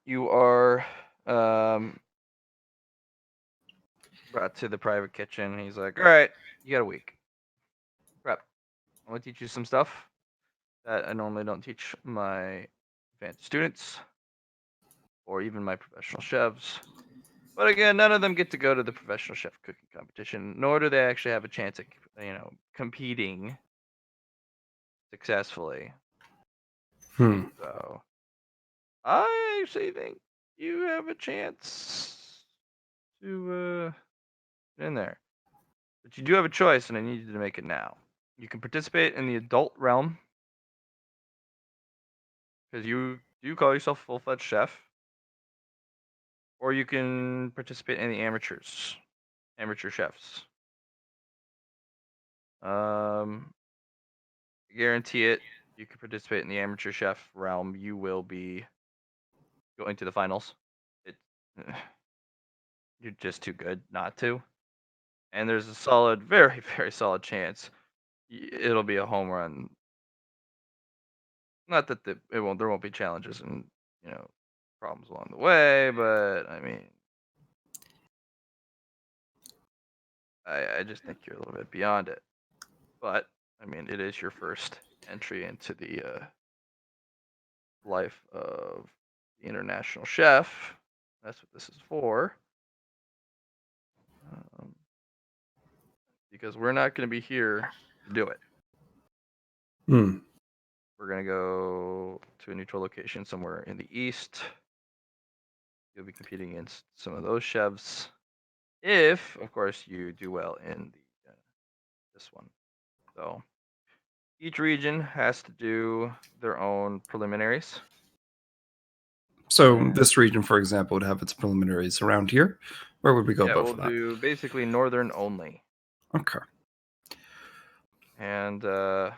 you are brought to the private kitchen. He's like, all right, you got a week. Prep. I'm going to teach you some stuff that I normally don't teach my advanced students or even my professional chefs. But again, none of them get to go to the professional chef cooking competition, nor do they actually have a chance at, competing successfully. So I actually think you have a chance to get in there. But you do have a choice, and I need you to make it now. You can participate in the adult realm, because you do call yourself a full-fledged chef, or you can participate in the amateur chefs. Guarantee it. You can participate in the amateur chef realm. You will be going to the finals. It, you're just too good not to. And there's a solid, very, very solid chance it'll be a home run. Not that there won't be challenges and problems along the way, but I mean, I just think you're a little bit beyond it. But I mean, it is your first entry into the life of the international chef. That's what this is for. Because we're not going to be here to do it. We're going to go to a neutral location somewhere in the east. You'll be competing against some of those chefs, if, of course, you do well in this one. So each region has to do their own preliminaries. So this region, for example, would have its preliminaries around here. Where would we go about for that? We'll do basically northern only. Okay. And there's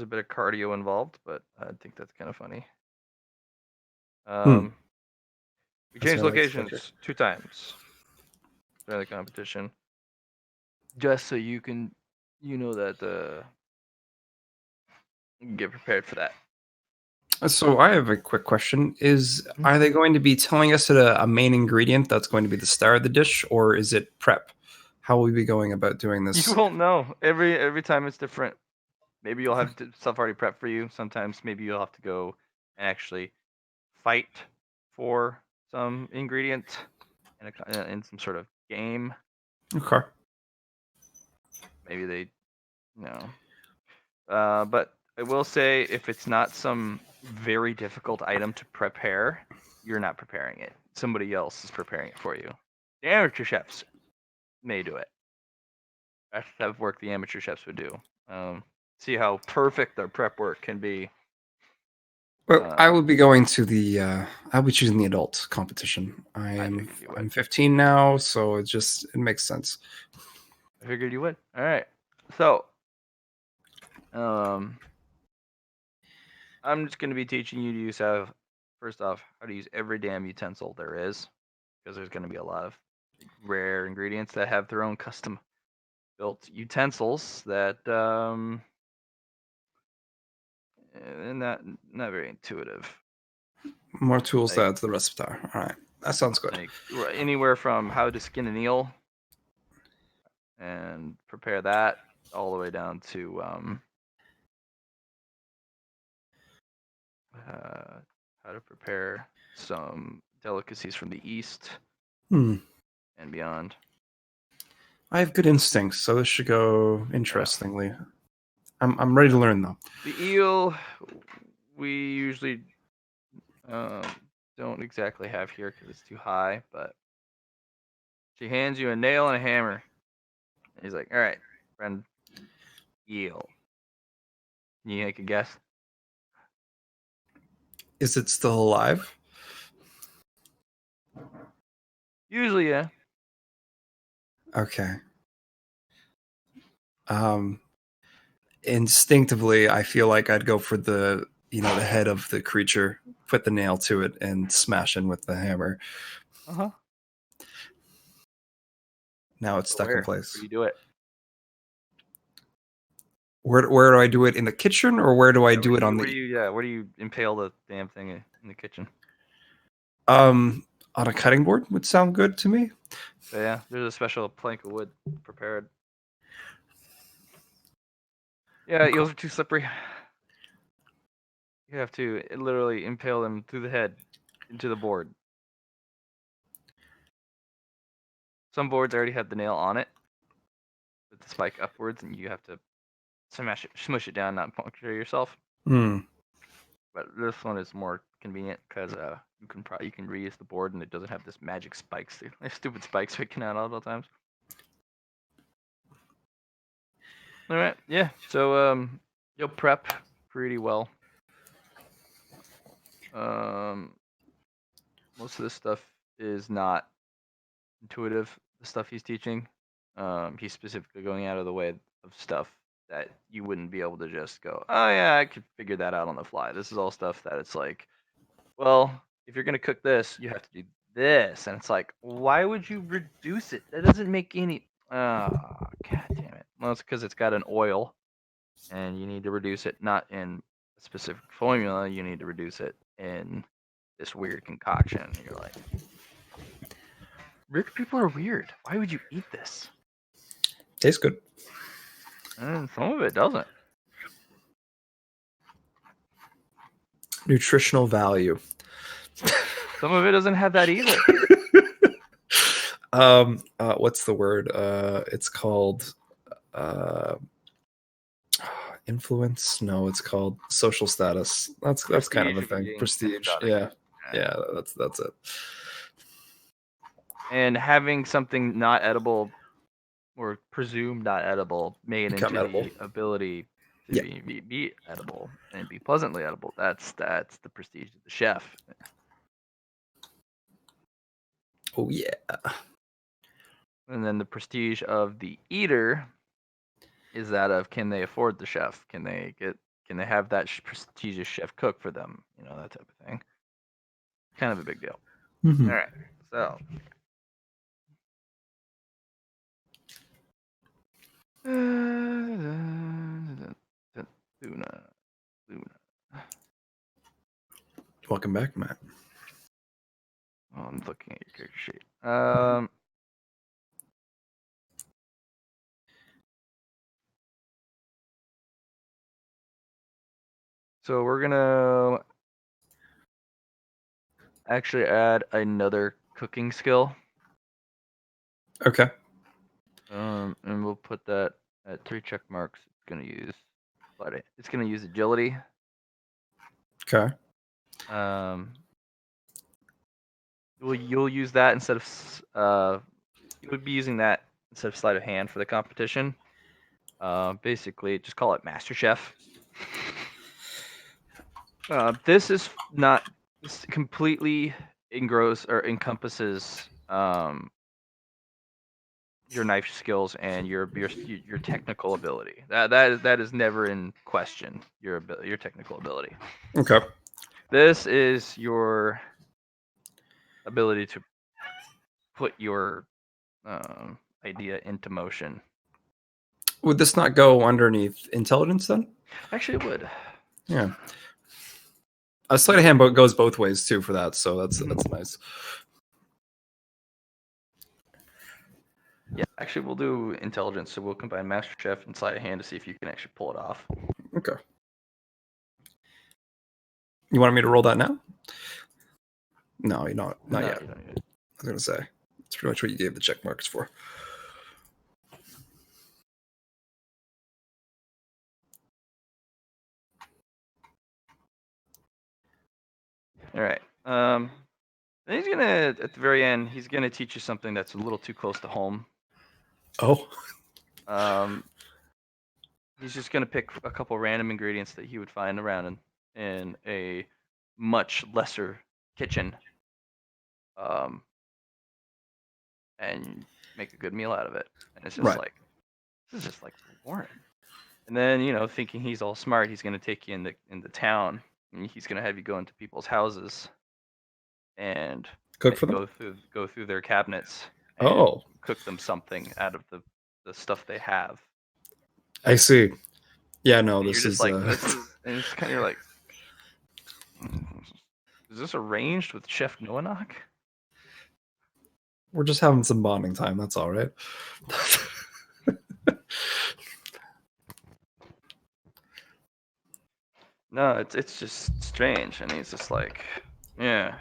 a bit of cardio involved, but I think that's kind of funny. We changed locations 2 times during the competition, just so you can, that get prepared for that. So I have a quick question: are they going to be telling us a main ingredient that's going to be the star of the dish, or is it prep? How will we be going about doing this? You won't know. Every time it's different. Maybe you'll have stuff already prepped for you. Sometimes maybe you'll have to go and actually fight for some ingredient in some sort of game. Okay. Maybe they, but I will say, if it's not some very difficult item to prepare, you're not preparing it. Somebody else is preparing it for you. The amateur chefs may do it. That's the type of work the amateur chefs would do. See how perfect their prep work can be. Well, I would be going to I'll be choosing the adult competition. I'm 15 now, so it makes sense. I figured you would. All right. So, I'm just going to be teaching you to use first off, how to use every damn utensil there is, because there's going to be a lot of rare ingredients that have their own custom built utensils that and not very intuitive. More tools to add to the repertoire. All right, that sounds good. Like anywhere from how to skin an eel and prepare that, all the way down to how to prepare some delicacies from the East and beyond. I have good instincts, so this should go interestingly. Yeah. I'm ready to learn, though. The eel, we usually don't exactly have here because it's too high, but she hands you a nail and a hammer. And he's like, all right, friend, eel. Can you make a guess? Is it still alive? Usually, yeah. Okay. Instinctively, I feel like I'd go for the head of the creature, put the nail to it, and smash in with the hammer. Now it's stuck in place. Where do you do it? Where do I do it, in the kitchen, or where do I do it on Where the do you where do you impale the damn thing in the kitchen? on a cutting board would sound good to me. But yeah, there's a special plank of wood prepared. Yeah, eels are too slippery. You have to literally impale them through the head into the board. Some boards already have the nail on it with the spike upwards, and you have to smush it down, not puncture yourself. Hmm. But this one is more convenient because you can reuse the board, and it doesn't have this magic spikes. There's stupid spikes sticking out all the times. All right, yeah. So you'll prep pretty well. Most of this stuff is not intuitive. The stuff he's teaching, he's specifically going out of the way of stuff that you wouldn't be able to just go, oh yeah, I could figure that out on the fly. This is all stuff that it's like, well, if you're gonna cook this, you have to do this, and it's like, why would you reduce it? That doesn't make any. God damn it. Well, it's because it's got an oil, and you need to reduce it not in a specific formula. You need to reduce it in this weird concoction. And you're like, rich people are weird. Why would you eat this? Tastes good. And some of it doesn't. Nutritional value. Some of it doesn't have that either. What's the word? It's called influence. No, it's called social status. That's kind of a thing. Prestige. Yeah. That's it. And having something not edible or presumed not edible made Become into edible. the ability to be edible and be pleasantly edible. That's the prestige of the chef. Oh yeah. And then the prestige of the eater is that of, can they afford the chef? Can they have that prestigious chef cook for them? You know, that type of thing. Kind of a big deal. Mm-hmm. All right, so Luna. Welcome back, Matt. Oh, I'm looking at your character sheet. So we're gonna actually add another cooking skill. Okay. And we'll put that at 3 check marks. It's gonna use agility. Okay. You'll use that instead of you would be using that instead of sleight of hand for the competition. Basically, just call it Master Chef. This is not. This completely encompasses your knife skills and your technical ability. That is never in question. Your technical ability. Okay. This is your ability to put your idea into motion. Would this not go underneath intelligence then? Actually, it would. Yeah. A sleight of hand goes both ways too for that, so that's nice. Yeah, actually, we'll do intelligence. So we'll combine Master Chef and sleight of hand to see if you can actually pull it off. Okay. You want me to roll that now? No, you're not. Not yet. You don't need it. I was gonna say it's pretty much what you gave the check marks for. All right. And he's gonna, at the very end, he's gonna teach you something that's a little too close to home. Oh. He's just gonna pick a couple random ingredients that he would find around in a much lesser kitchen, and make a good meal out of it. And it's just Right. like, this is just like boring. And then, you know, thinking he's all smart, he's gonna take you in the town, and he's gonna have you go into people's houses and Cook for them? go through their cabinets and cook them something out of the stuff they have. I see. Yeah, no, And this you're just is like, this is, and it's kind of like, is this arranged with Chef Noanak? we're just having some bonding time. That's all right. No, it's just strange, and he's just like, yeah.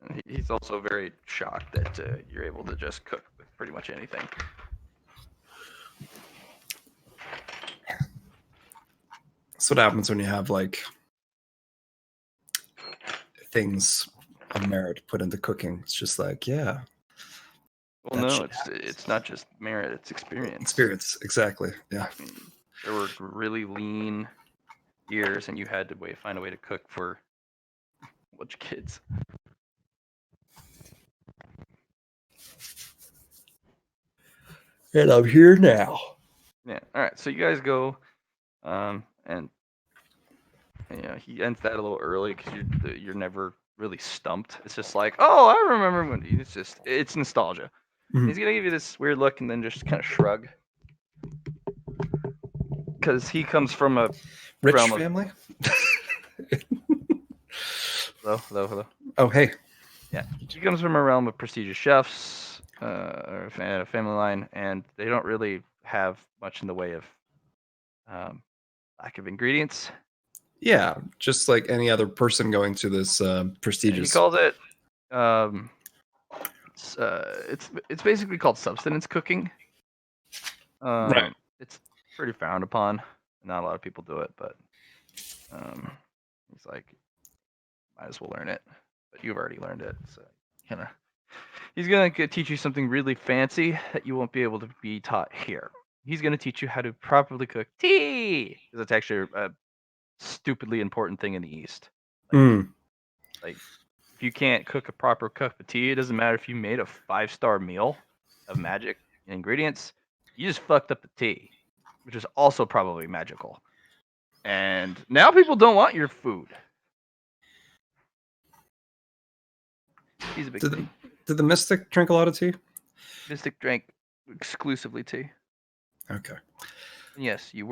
And he's also very shocked that you're able to just cook with pretty much anything. That's what happens when you have like things of merit put into cooking. It's just like, yeah, Well, that no, shit it's not just merit; it's experience. experience. Exactly. Yeah. I mean, there were really lean years, and you had to find a way to cook for a bunch of kids. And I'm here now. Yeah. All right. So you guys go, and he ends that a little early because you're never really stumped. It's just like, oh, I remember when. It's nostalgia. Mhm. He's gonna give you this weird look and then just kind of shrug because he comes from a Rich realm of family? hello. Oh, hey. Yeah, he comes from a realm of prestigious chefs, or a family line, and they don't really have much in the way of lack of ingredients. Yeah, just like any other person going to this He prestigious. calls it it's basically called subsistence cooking. Right. It's pretty frowned upon. Not a lot of people do it, but he's like, might as well learn it. But you've already learned it, so he's gonna teach you something really fancy that you won't be able to be taught here. He's gonna teach you how to properly cook tea, because it's actually a stupidly important thing in the East. Mm. Like, if you can't cook a proper cup of tea, it doesn't matter if you made a 5-star meal of magic ingredients. You just fucked up the tea, which is also probably magical. And now people don't want your food. He's a big Did thing. the mystic drink a lot of tea? Mystic drank exclusively tea. Okay. And yes, you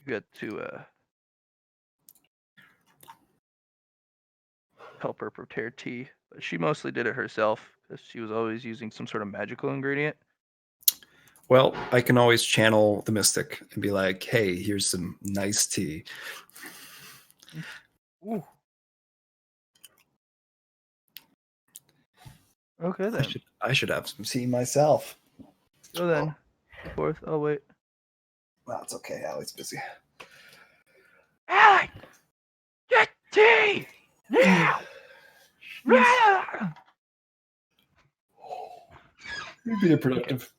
got to help her prepare tea, but she mostly did it herself because she was always using some sort of magical ingredient. Well, I can always channel the mystic and be like, "Hey, here's some nice tea." Ooh. Okay then. I should have some tea myself. Go then. Go forth. Oh wait. That's okay. Allie's busy. Allie, get tea now. You're being productive.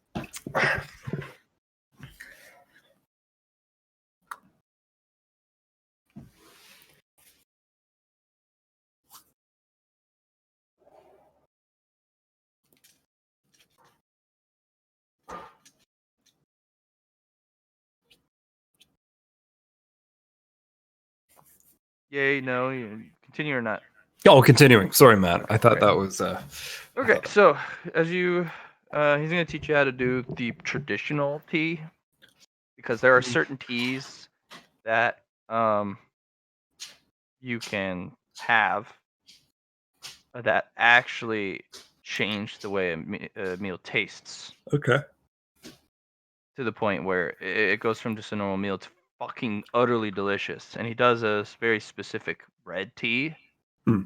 Yay, no, you continue or not. Oh, continuing. Sorry, Matt. I thought Okay. that was. Okay, so as you, he's gonna teach you how to do the traditional tea, because there are certain teas that you can have that actually change the way a meal tastes, Okay. to the point where it goes from just a normal meal to fucking utterly delicious. And he does a very specific red tea, Hmm.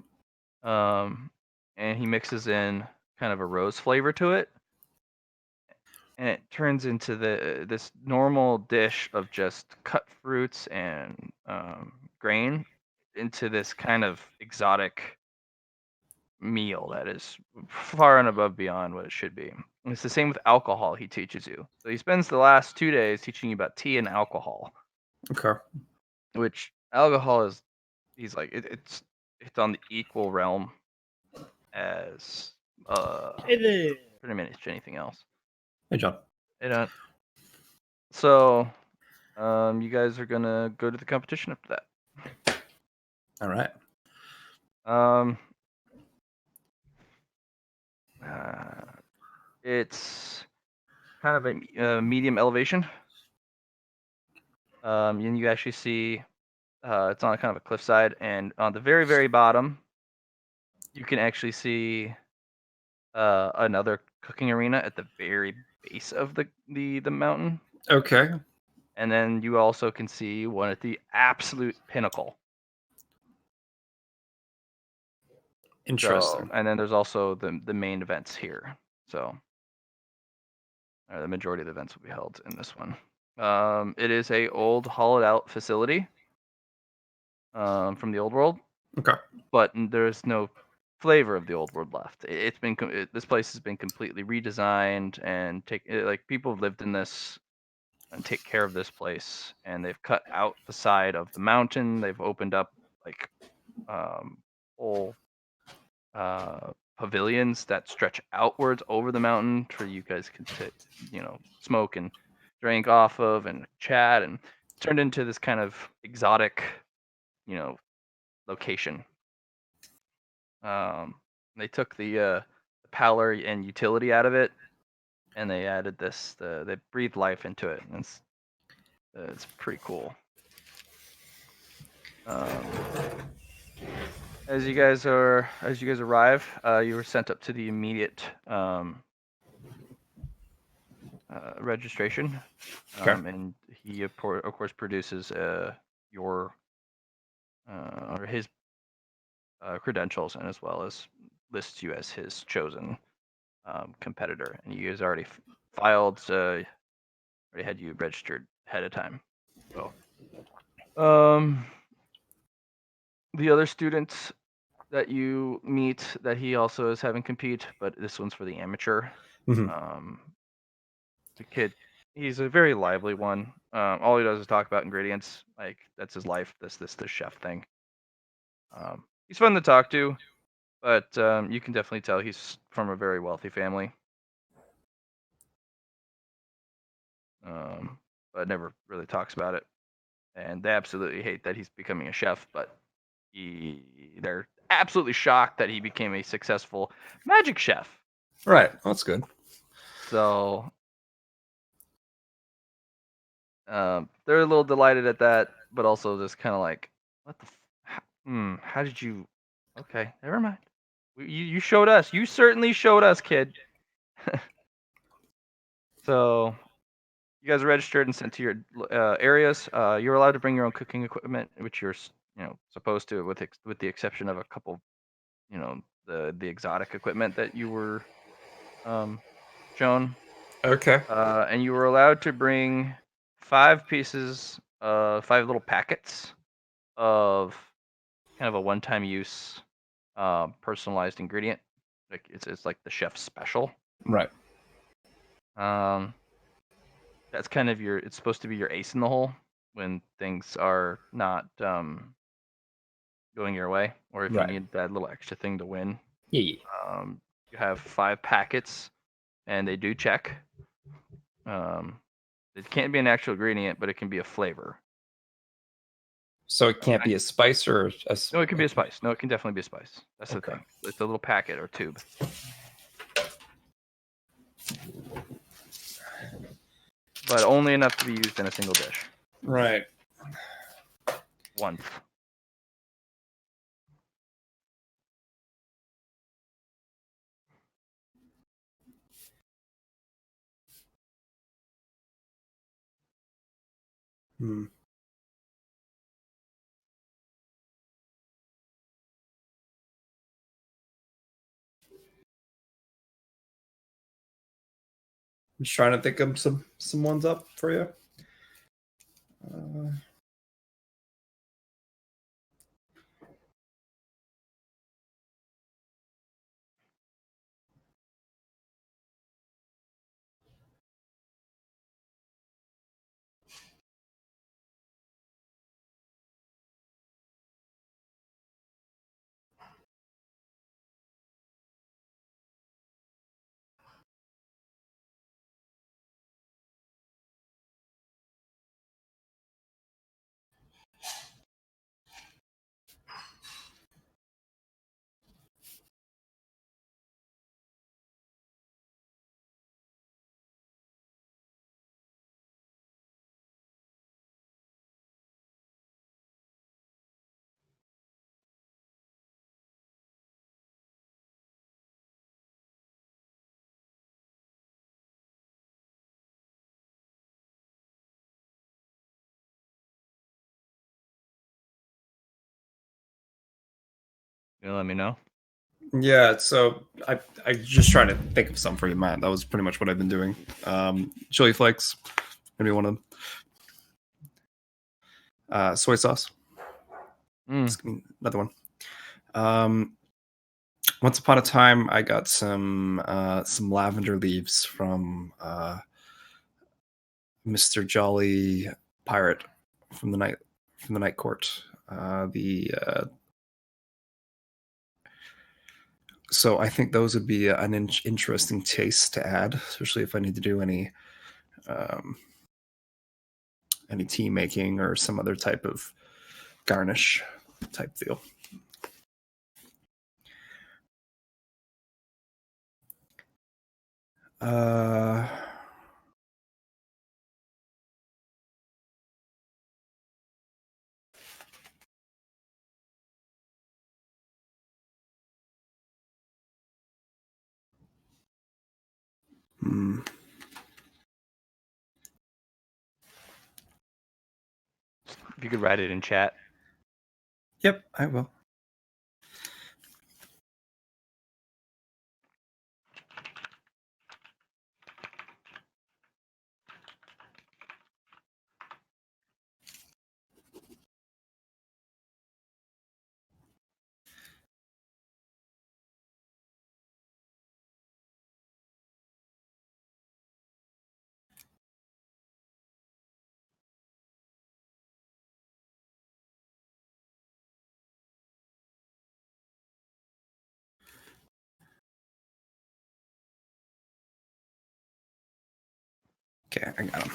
And he mixes in kind of a rose flavor to it, and it turns into this normal dish of just cut fruits and grain into this kind of exotic meal that is far and above beyond what it should be. And it's the same with alcohol he teaches you. So he spends the last 2 days teaching you about tea and alcohol, Okay. which alcohol is, he's like, it's on the equal realm as pretty much anything else. Hey, John. And so you guys are gonna go to the competition after that. All right. Um, it's kind of a medium elevation. And you actually see it's on kind of a cliffside, and on the very, very bottom, you can actually see another cooking arena at the very base of the mountain, Okay. and then you also can see one at the absolute pinnacle. So, Interesting. and then there's also the main events here. So, the majority of the events will be held in this one. It is a old hollowed out facility from the old world, Okay. but there's no flavor of the old world left. It's been this place has been completely redesigned and like people have lived in this and take care of this place, and they've cut out the side of the mountain. They've opened up like whole pavilions that stretch outwards over the mountain where you guys can sit, smoke and drink off of and chat, and turned into this kind of exotic, location. Um, they took the power and utility out of it, and they added they breathed life into it, and it's pretty cool. Um, as you guys arrive, you were sent up to the immediate registration, Okay. and he of course produces your or his credentials, and as well as lists you as his chosen competitor. And you guys already filed, already had you registered ahead of time. So, the other students that you meet that he also is having compete, but this one's for the amateur. Mhm. Um, the kid, he's a very lively one. All he does is talk about ingredients. Like that's his life. This chef thing. He's fun to talk to, but you can definitely tell he's from a very wealthy family. Um, but never really talks about it, and they absolutely hate that he's becoming a chef. But they're absolutely shocked that he became a successful magic chef. Right. That's good. So they're a little delighted at that, but also just kind of like, what the? How did you? Okay, never mind. You showed us. You certainly showed us, kid. So you guys are registered and sent to your areas. You're allowed to bring your own cooking equipment, which you're supposed to, with the exception of a couple, the exotic equipment that you were shown. Okay. And you were allowed to bring 5 little packets of kind of a one-time use, personalized ingredient. Like it's like the chef's special. Right. Um, that's kind of it's supposed to be your ace in the hole when things are not going your way, or if you Right. need that little extra thing to win. Yeah. You have 5 packets, and they do check. Um, it can't be an actual ingredient, but it can be a flavor. So it can't be a spice or a. No, it can be a spice. No, it can definitely be a spice. That's the Okay. thing. It's a little packet or tube. But only enough to be used in a single dish Right. once. Hmm. I'm just trying to think of some ones up for you. Uh, You let me know. Yeah, so I just trying to think of something for you, Matt. That was pretty much what I've been doing. Chili flakes, maybe one of them. Soy sauce, just give me another one. Once upon a time, I got some lavender leaves from Mr. Jolly Pirate from the night court. So I think those would be an interesting taste to add, especially if I need to do any tea making or some other type of garnish type deal. Uh, hmm. If you could write it in chat. Yep, I will. Okay, I got them.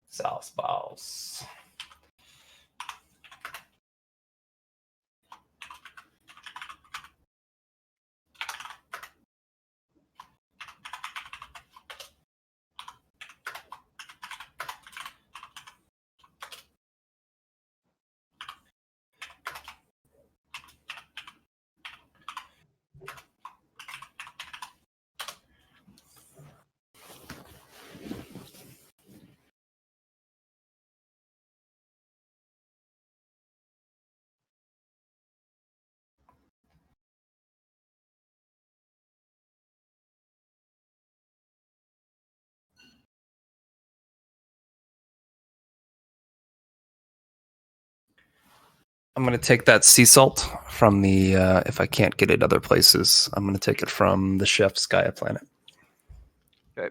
Sauce balls. I'm going to take that sea salt from the, if I can't get it other places, I'm going to take it from the chef's Gaia Planet. Okay.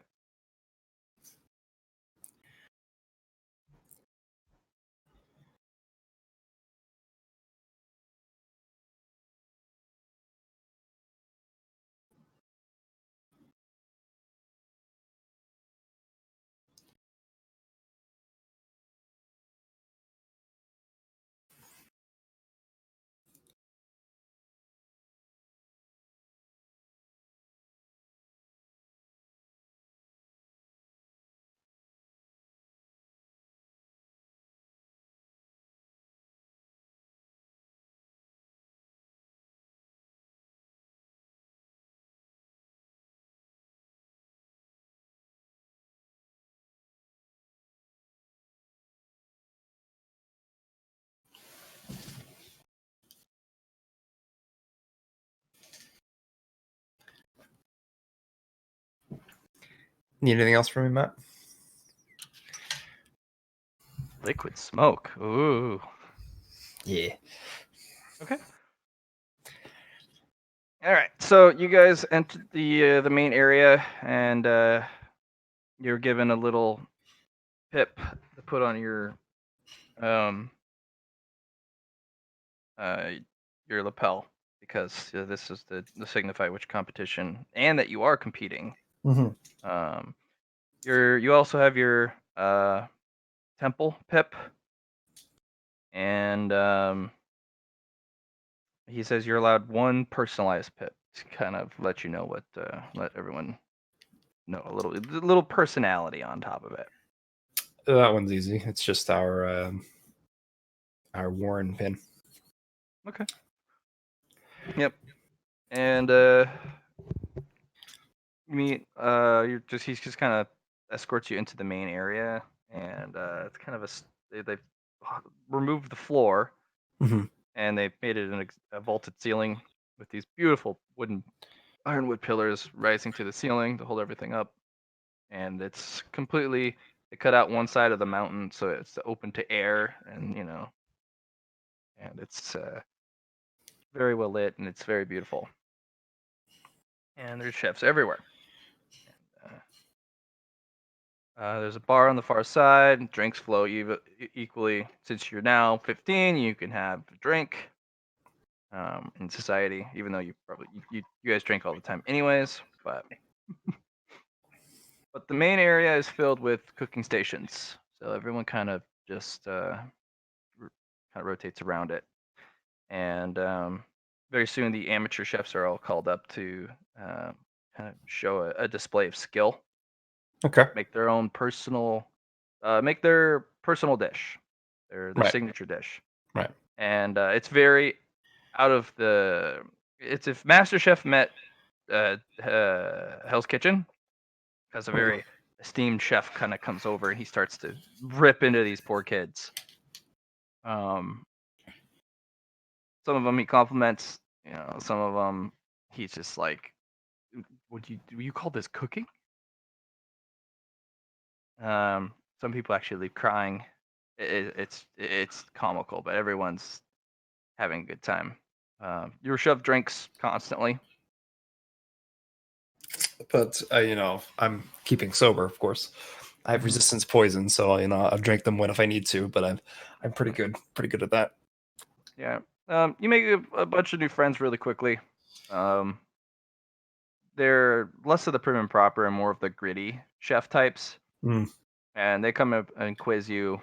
Need anything else from me, Matt? Liquid smoke. Ooh. Yeah. Okay. All right. So you guys entered the main area, and you're given a little pip to put on um uh your lapel, because this is the signify which competition and that you are competing. Mm-hmm. You also have your temple pip, and he says you're allowed one personalized pip to kind of let you know let everyone a little personality on top of it. That one's easy. It's just our Warren pin. Okay. Yep. And he's just kind of escorts you into the main area, and it's kind of they've removed the floor, Mm-hmm. and they've made it a vaulted ceiling with these beautiful ironwood pillars rising to the ceiling to hold everything up, and it's completely they cut out one side of the mountain so it's open to air, and and it's very well lit, and it's very beautiful, and there's chefs everywhere. There's a bar on the far side. Drinks flow equally. Since you're now 15, you can have a drink in society, even though you probably you guys drink all the time anyways. But the main area is filled with cooking stations, so everyone kind of just kind of rotates around it, and very soon the amateur chefs are all called up to kind of show a display of skill, Okay. make their own personal, make their personal dish, their Right. signature dish, Right. and it's very out of the. It's if Master Chef met Hell's Kitchen, because a Mhm. very esteemed chef kind of comes over and he starts to rip into these poor kids. Um, some of them he compliments, some of them he's just like, "Would you call this cooking?" Some people actually leave crying. It's comical, but everyone's having a good time. You were shoved drinks constantly. But I'm keeping sober, of course. I have Mhm. resistance poison, so I'll drink them when if I need to. But I'm pretty good at that. Yeah. You make a bunch of new friends really quickly. Um, they're less of the prim and proper and more of the gritty chef types, Mm, and they come up and quiz you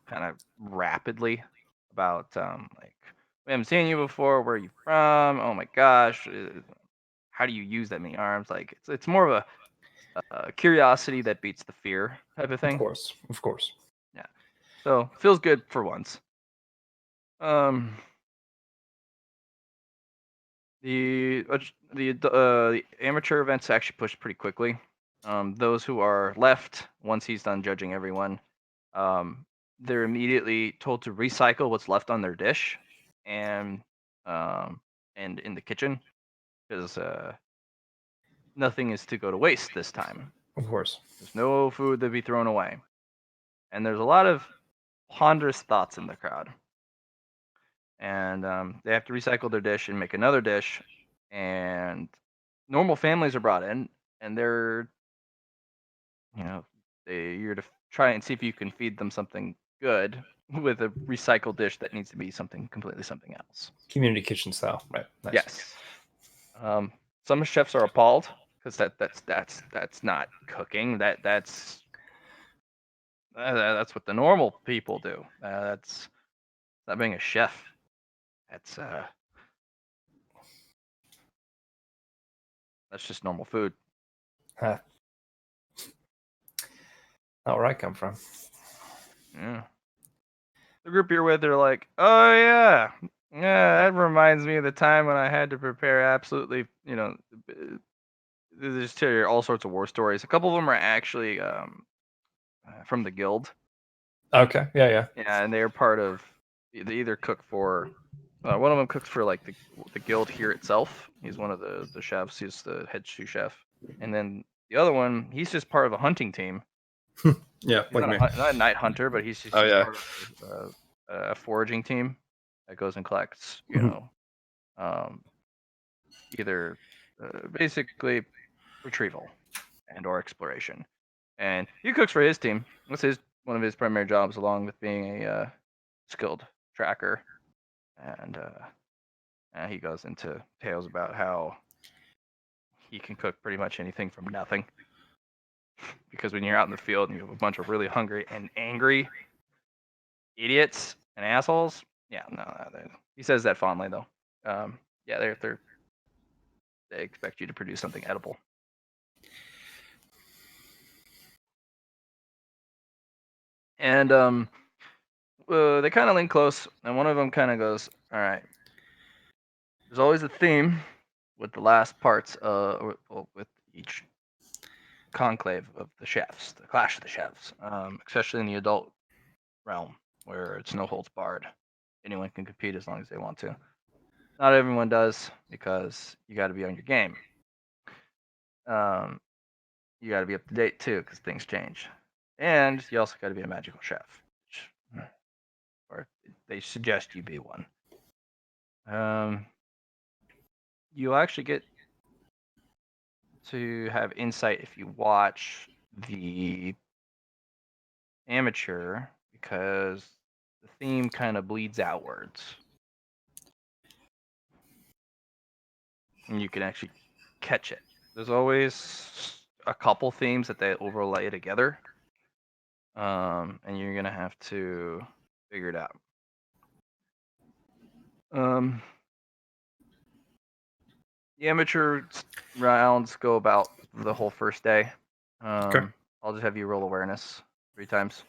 kind of rapidly about like, we haven't seen you before. Where are you from? Oh my gosh, how do you use that many arms? Like it's more of a curiosity that beats the fear type of of thing. course, of course. Yeah. So feels good for once. Um, the amateur events actually push pretty quickly. Those who are left once he's done judging everyone, um, they're immediately told to recycle what's left on their dish, and um, and in the kitchen, because nothing is to go to waste this time. Of course. There's no food to be thrown away, and there's a lot of ponderous thoughts in the crowd, and they have to recycle their dish and make another dish, and normal families are brought in, and they're you know you're to try and see if you can feed them something good with a recycled dish that needs to be something else. Community kitchen style. Right. Nice. Yes. Um, some chefs are appalled because that's not cooking. That's what the normal people do. That's not being a chef. That's that's just normal food. Huh. Not where I come from. Yeah. The group you're with are like, oh yeah, yeah, that reminds me of the time when I had to prepare absolutely, they just tell you all sorts of war stories. A couple of them are actually from the guild. Okay. Yeah. Yeah. Yeah, and they're part of. They either cook for. One of them cooks for like the guild here itself. He's one of the chefs. He's the head sous chef, and then the other one, he's just part of a hunting team. Yeah. He's Like me. not a night hunter, but he's Oh just yeah. part of a foraging team that goes and collects, Mhm. um, either basically retrieval and or exploration. And he cooks for his team. That's his one of his primary jobs, along with being a skilled tracker. And he goes into tales about how he can cook pretty much anything from nothing. Because when you're out in the field and you have a bunch of really hungry and angry idiots and assholes, yeah, no, he says that fondly though. Yeah, they expect you to produce something edible. And they kind of link close, and one of them kind of goes, "All right, there's always a theme with the last parts, with each conclave of the chefs, the clash of the chefs, especially in the adult realm where it's no holds barred. Anyone can compete as long as they want to. Not everyone does because you got to be on your game. Um, you got to be up to date too because things change, and you also got to be a magical chef, or they suggest you be one. You actually get to have insight if you watch the amateur because the theme kind of bleeds outwards. And you can actually catch it. There's always a couple themes that they overlay together. And you're gonna have to figure it out. The amateur rounds go about the whole first day. Okay. I'll just have you roll awareness 3 times.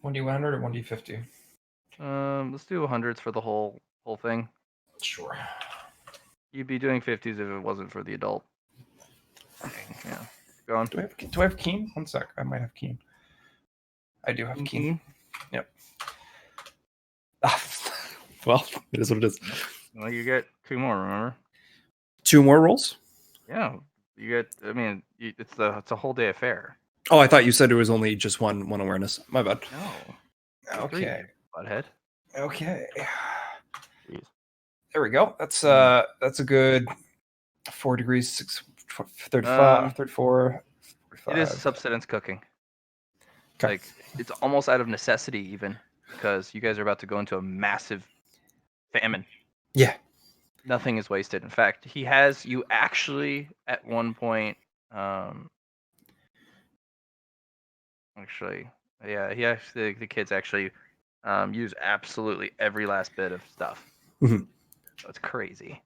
1d100 or 1d50? Let's do 100s for the whole thing. Sure. You'd be doing 50s if it wasn't for the adult. Yeah. Go on. Do I have keen? One sec. I might have keen. I do have keen. Yep. Well, it is what it is. Well, you get 2 more, remember? 2 more rolls? Yeah. You get, I mean, it's a whole day affair. Oh, I thought you said it was only just one awareness. My bad. No. Okay. 3, butthead. Okay. Jeez. There we go. That's a good 4 degrees, 6, 35, 34, 45. It is subsistence cooking. Okay. Like, it's almost out of necessity even because you guys are about to go into a massive famine. Yeah. Nothing is wasted. In fact, he has you actually at one point. Actually, yeah, the kids actually use absolutely every last bit of stuff. Mhm. So it's crazy.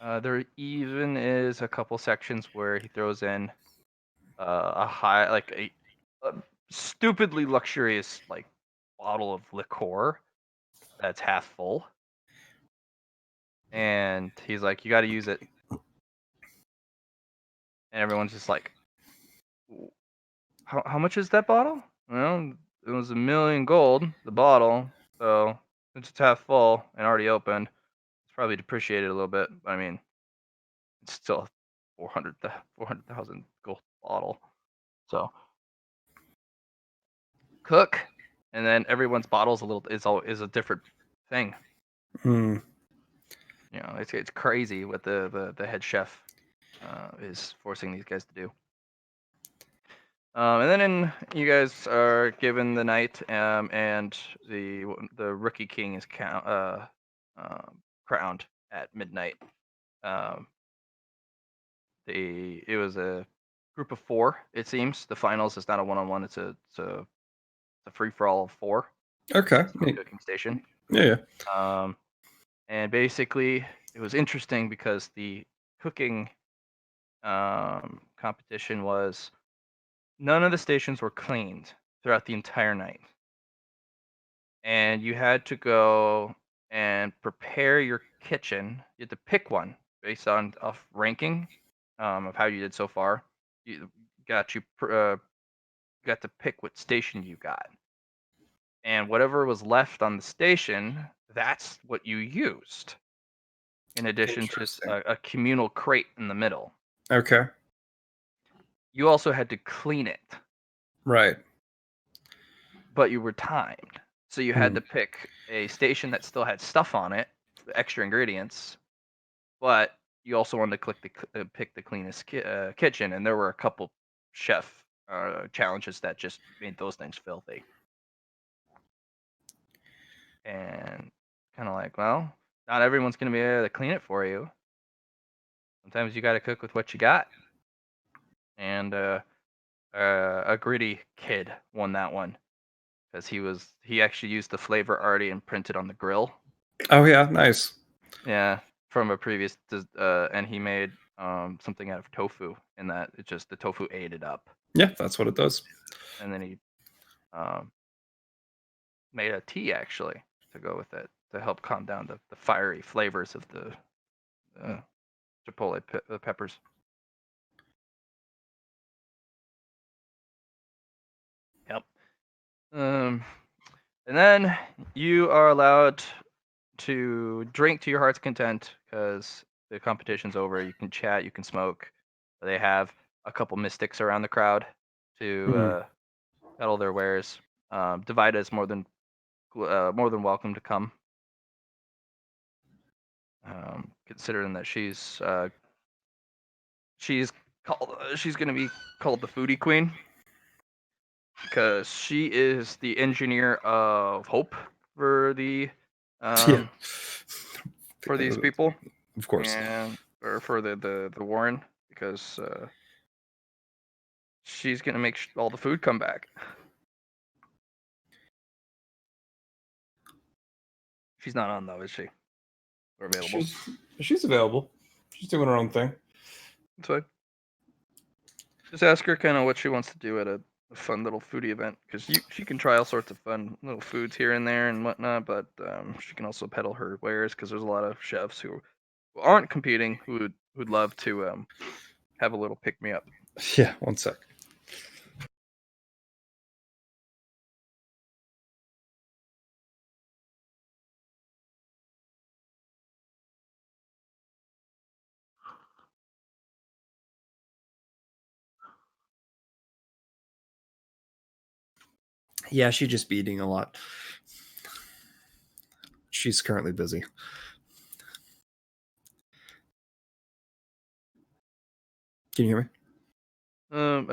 There even is a couple sections where he throws in a high, like a stupidly luxurious like bottle of liqueur that's half full, and he's like, "You got to use it," and everyone's just like, "How much is that bottle?" Well, it was 1,000,000 gold, the bottle. So since it's half full and already opened, it's probably depreciated a little bit. But I mean, it's still 400,000 gold bottle. So cook, and then everyone's bottle's is a different thing. Hmm. You know, it's crazy what the head chef is forcing these guys to do. And then you guys are given the night, and the rookie king is crowned at midnight. It was a group of 4. It seems the finals is not a 1-on-1. It's a free for all of 4. Okay. Cooking station. Yeah. And basically, it was interesting because the cooking competition was none of the stations were cleaned throughout the entire night. And you had to go and prepare your kitchen. You had to pick one based on off ranking of how you did so far. You got to pick what station you got, and whatever was left on the station, that's what you used. In addition to a communal crate in the middle. Okay. You also had to clean it. Right. But you were timed. So you had to pick a station that still had stuff on it, extra ingredients, but you also wanted to pick the cleanest kitchen, and there were a couple chef challenges that just made those things filthy. And kind of like, well, not everyone's going to be able to clean it for you. Sometimes you got to cook with what you got. And a gritty kid won that one because he actually used the flavor already imprinted on the grill. Oh yeah, nice. Yeah, from a previous, and he made something out of tofu, and that it just the tofu ate it up. Yeah, that's what it does. And then he um, made a tea actually to go with it to help calm down the fiery flavors of the chipotle peppers. Yep. Um, and then you are allowed to drink to your heart's content because the competition's over. You can chat, you can smoke. They have a couple mystics around the crowd to Mhm. peddle their wares. Divida is more than welcome to come, considering that she's going to be called the foodie queen because she is the engineer of hope for the Yeah, for these people of course. and or for the Warren because she's gonna make all the food come back. She's not on though, is she? Or available? She's available. She's doing her own thing. So just ask her kind of what she wants to do at a fun little foodie event because she can try all sorts of fun little foods here and there and whatnot, but she can also peddle her wares because there's a lot of chefs who aren't competing who would love to have a little pick me up. Yeah, one sec. Yeah, she'd just be eating a lot. She's currently busy. Can you hear me?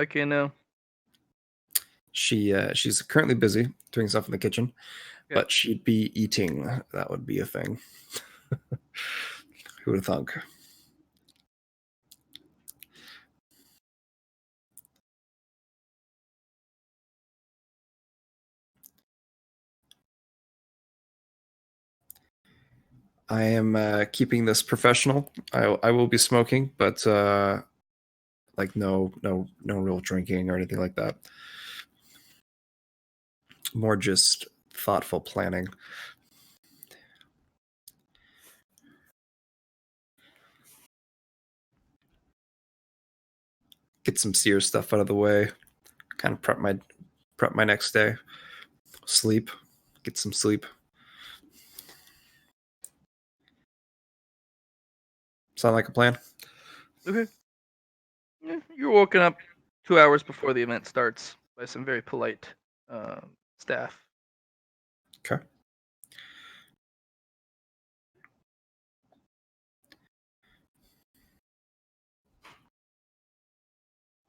I can now. She's currently busy doing stuff in the kitchen, Okay. but she'd be eating. That would be a thing. Who would have thunk? I am keeping this professional. I will be smoking, but like no real drinking or anything like that. More just thoughtful planning. Get some serious stuff out of the way. Kind of prep my next day. Sleep. Get some sleep. Sound like a plan? Okay. Yeah, you're woken up 2 hours before the event starts by some very polite staff. Okay.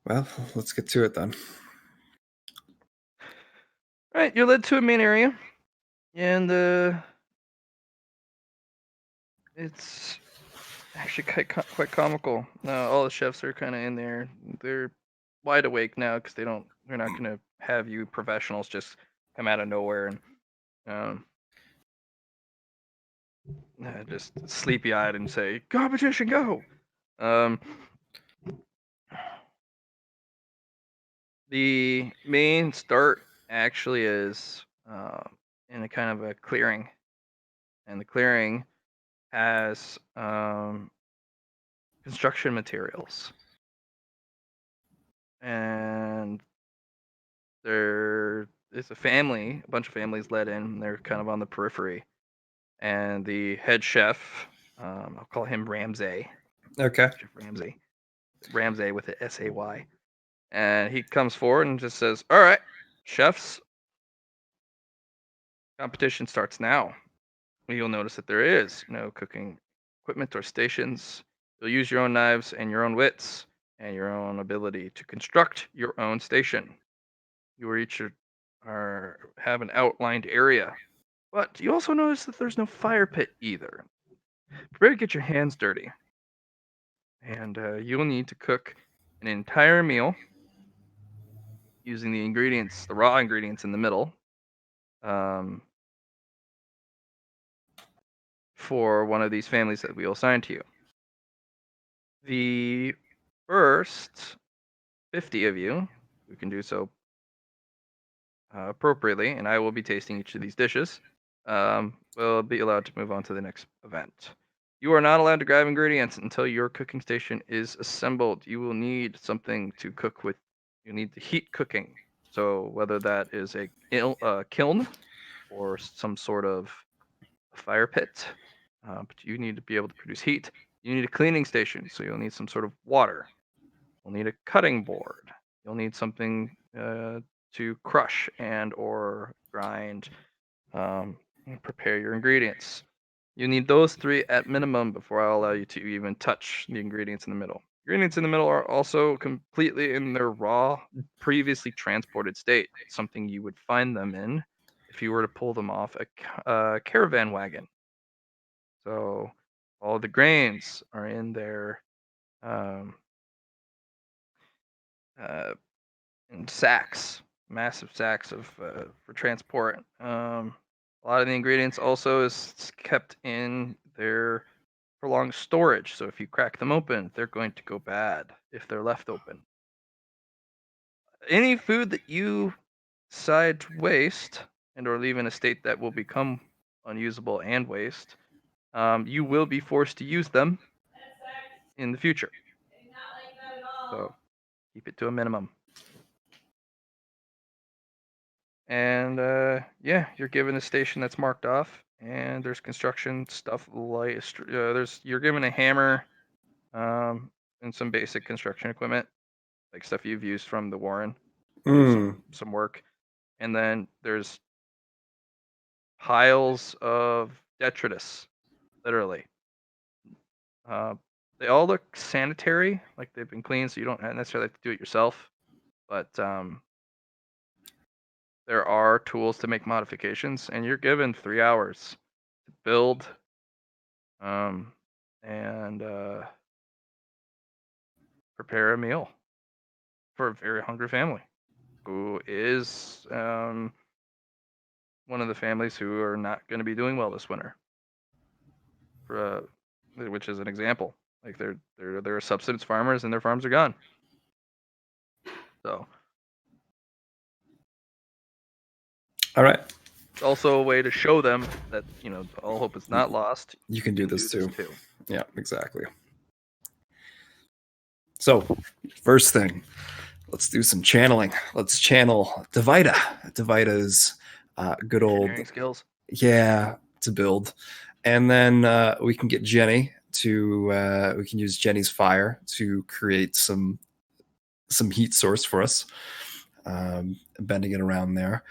Well, let's get to it then. All right, you're led to a main area, and it's actually quite comical. All the chefs are kind of in there. They're wide awake now because they're not gonna have you professionals just come out of nowhere and um, just sleepy eyed and say competition go. Um, the main start actually is in a kind of a clearing, and the clearing has construction materials, and there is a bunch of families let in. They're kind of on the periphery, and the head chef, I'll call him Ramsay, Okay. Chef Ramsay with the SAY, and he comes forward and just says, "All right, chefs, competition starts now." You'll notice that there is no cooking equipment or stations. You'll use your own knives and your own wits and your own ability to construct your own station. You each have an outlined area, but you also notice that there's no fire pit either. Prepare to get your hands dirty, and you'll need to cook an entire meal using the raw ingredients in the middle, um, for one of these families that we'll assign to you. The first 50 of you who can do so appropriately, and I will be tasting each of these dishes, will be allowed to move on to the next event. You are not allowed to grab ingredients until your cooking station is assembled. You will need something to cook with. You need the heat cooking. So whether that is a kiln or some sort of fire pit, but you need to be able to produce heat. You need a cleaning station, so you'll need some sort of water. You'll need a cutting board. You'll need something to crush and or grind, and prepare your ingredients. You need those three at minimum before I'll allow you to even touch the ingredients in the middle. Ingredients in the middle are also completely in their raw, previously transported state, something you would find them in if you were to pull them off a caravan wagon. So all the grains are in their um, uh, in sacks, massive sacks of for transport. A lot of the ingredients also is kept in their prolonged storage. So if you crack them open, they're going to go bad if they're left open. Any food that you decide to waste and or leave in a state that will become unusable and waste, you will be forced to use them in the future. So keep it to a minimum. And yeah, you're given a station that's marked off, and there's construction stuff like you're given a hammer, and some basic construction equipment, like stuff you've used from the Warren to do some work. And then there's piles of detritus, literally. They all look sanitary, like they've been cleaned, so you don't necessarily have to do it yourself. But there are tools to make modifications, and you're given 3 hours to build and prepare a meal for a very hungry family who is one of the families who are not going to be doing well this winter. For which is an example, like they're subsistence farmers and their farms are gone. So, all right. It's also a way to show them that all hope is not lost. You can do this too. Yeah, exactly. So, first thing, let's do some channeling. Let's channel Devita. Devita is good old skills. Yeah, to build, and then we can get Jenny to. We can use Jenny's fire to create some heat source for us, bending it around there.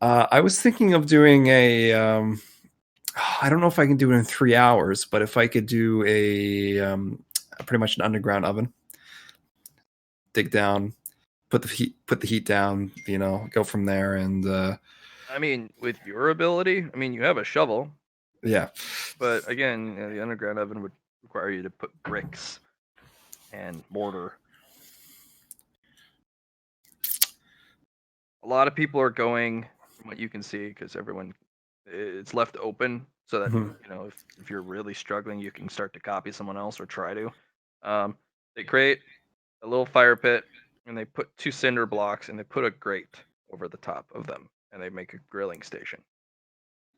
I was thinking of doing a. I don't know if I can do it in 3 hours, but if I could do a pretty much an underground oven, dig down, put the heat down, go from there. And I mean, with your ability, you have a shovel. Yeah. But again, the underground oven would require you to put bricks and mortar. A lot of people are going, from what you can see, because it's left open so that if you're really struggling, you can start to copy someone else or try to. They create a little fire pit, and they put 2 cinder blocks, and they put a grate over the top of them, and they make a grilling station.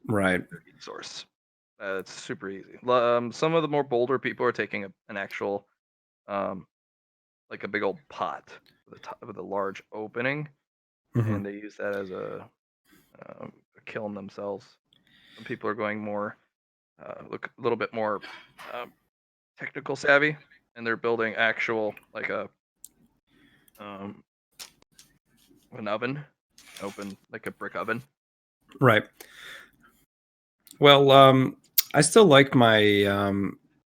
Right. Heat source. It's super easy. Some of the more bolder people are taking an actual, like a big old pot with a large opening, and they use that as a kiln themselves. Some people are going more, look a little bit more technical savvy, and they're building actual like an oven, open like a brick oven. Right. Well, I still like my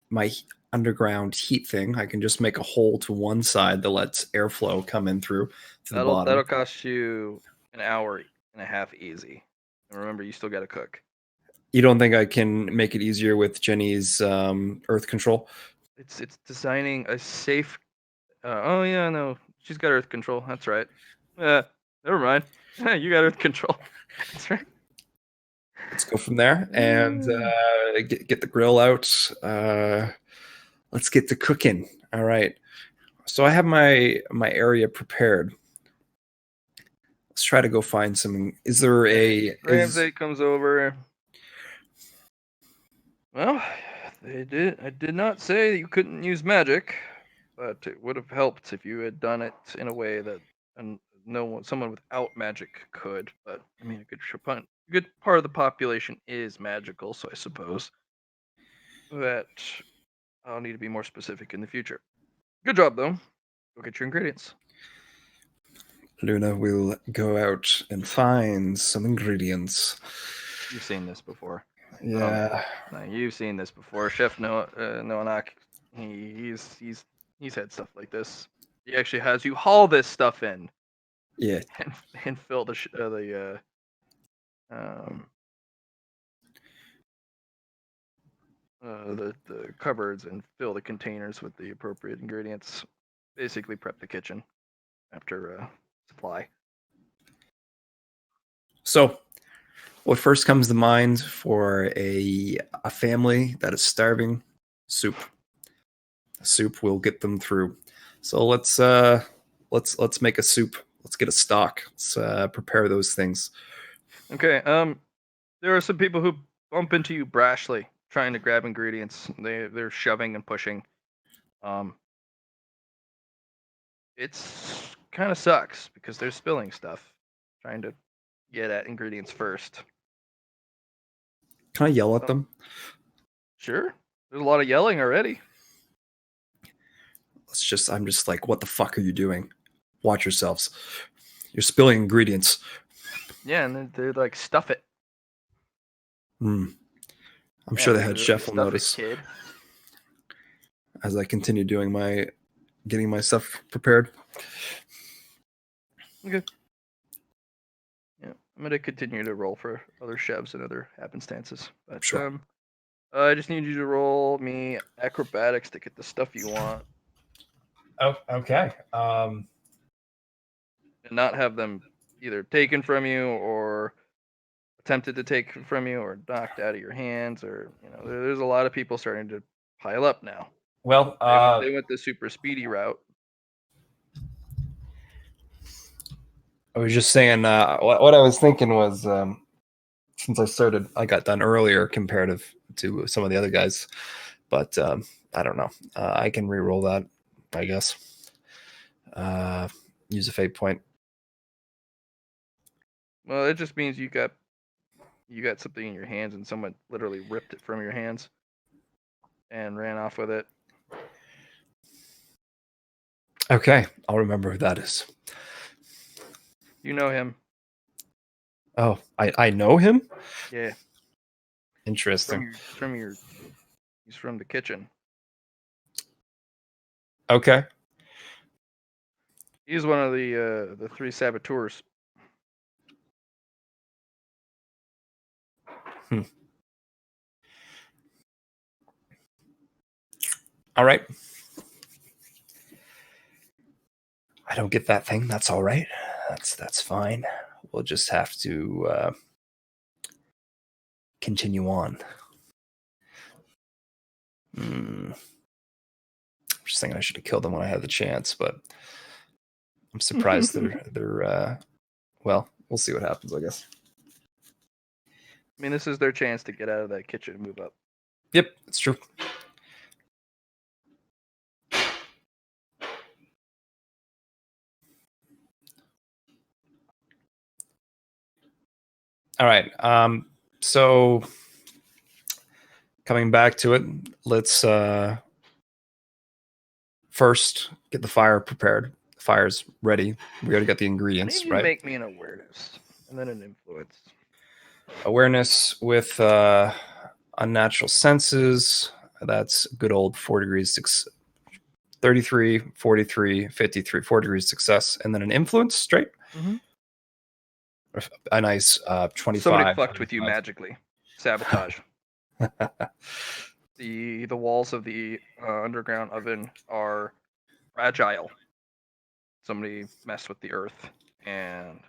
my underground heat thing. I can just make a hole to one side that lets airflow come in through to the bottom. That'll cost you an hour and a half easy. And remember, you still got to cook. You don't think I can make it easier with Jenny's earth control? It's designing a safe. Oh yeah, no, she's got earth control. That's right. Never mind. You got earth control. That's right. Let's go from there and get the grill out. Let's get to cooking. All right. So I have my area prepared. Let's try to go find some. Is there a Ramsay comes over. Well, I did not say that you couldn't use magic, but it would have helped if you had done it in a way that someone without magic could. But I mean, a good part of the population is magical, so I suppose that I'll need to be more specific in the future. Good job, though. Go get your ingredients. Luna will go out and find some ingredients. You've seen this before. Yeah. No, you've seen this before. Chef Noanak, he's had stuff like this. He actually has you haul this stuff in Yeah. and fill um, the cupboards and fill the containers with the appropriate ingredients. Basically, prep the kitchen after supply. So, what first comes to mind for a family that is starving? Soup. Soup will get them through. So let's make a soup. Let's get a stock. Let's prepare those things. Okay. There are some people who bump into you brashly trying to grab ingredients. They're shoving and pushing. It's kind of sucks because they're spilling stuff, trying to get at ingredients first. Can I yell at them? Sure, there's a lot of yelling already. I'm just like, what the fuck are you doing? Watch yourselves. You're spilling ingredients. Yeah, and they're like, stuff it. I'm Yeah, sure the they head literally chef will stuff it, notice kid. as I continue getting my stuff prepared. Okay. Yeah, I'm gonna continue to roll for other chefs and other happenstances, but Sure. I just need you to roll me acrobatics to get the stuff you want, Oh, okay. and not have them either taken from you or attempted to take from you or knocked out of your hands, or there's a lot of people starting to pile up now. Well, They went the super speedy route. I was just saying, what I was thinking was, since I got done earlier comparative to some of the other guys, but I don't know. I can re-roll that, I guess. Use a fate point. Well, it just means you got something in your hands and someone literally ripped it from your hands and ran off with it. Okay, I'll remember who that is. You know him. Oh, I know him? Yeah. Interesting. He's from the kitchen. Okay. He's one of the three saboteurs. All right. I don't get that thing. That's all right. That's fine. We'll just have to continue on. I'm just thinking I should have killed them when I had the chance, but I'm surprised they're well, we'll see what happens, I guess. I mean, this is their chance to get out of that kitchen and move up. Yep, it's true. All right. So coming back to it, let's first get the fire prepared. The fire's ready. We got to get the I ingredients, need you to right? make me an awareness and then an influence. Awareness with unnatural senses. That's good old 4 degrees 33, 43, 53, 4 degrees success, and then an influence straight. Mm-hmm. A nice 25. Somebody fucked 25. with you magically. Sabotage. The walls of the underground oven are fragile. Somebody messed with the earth, and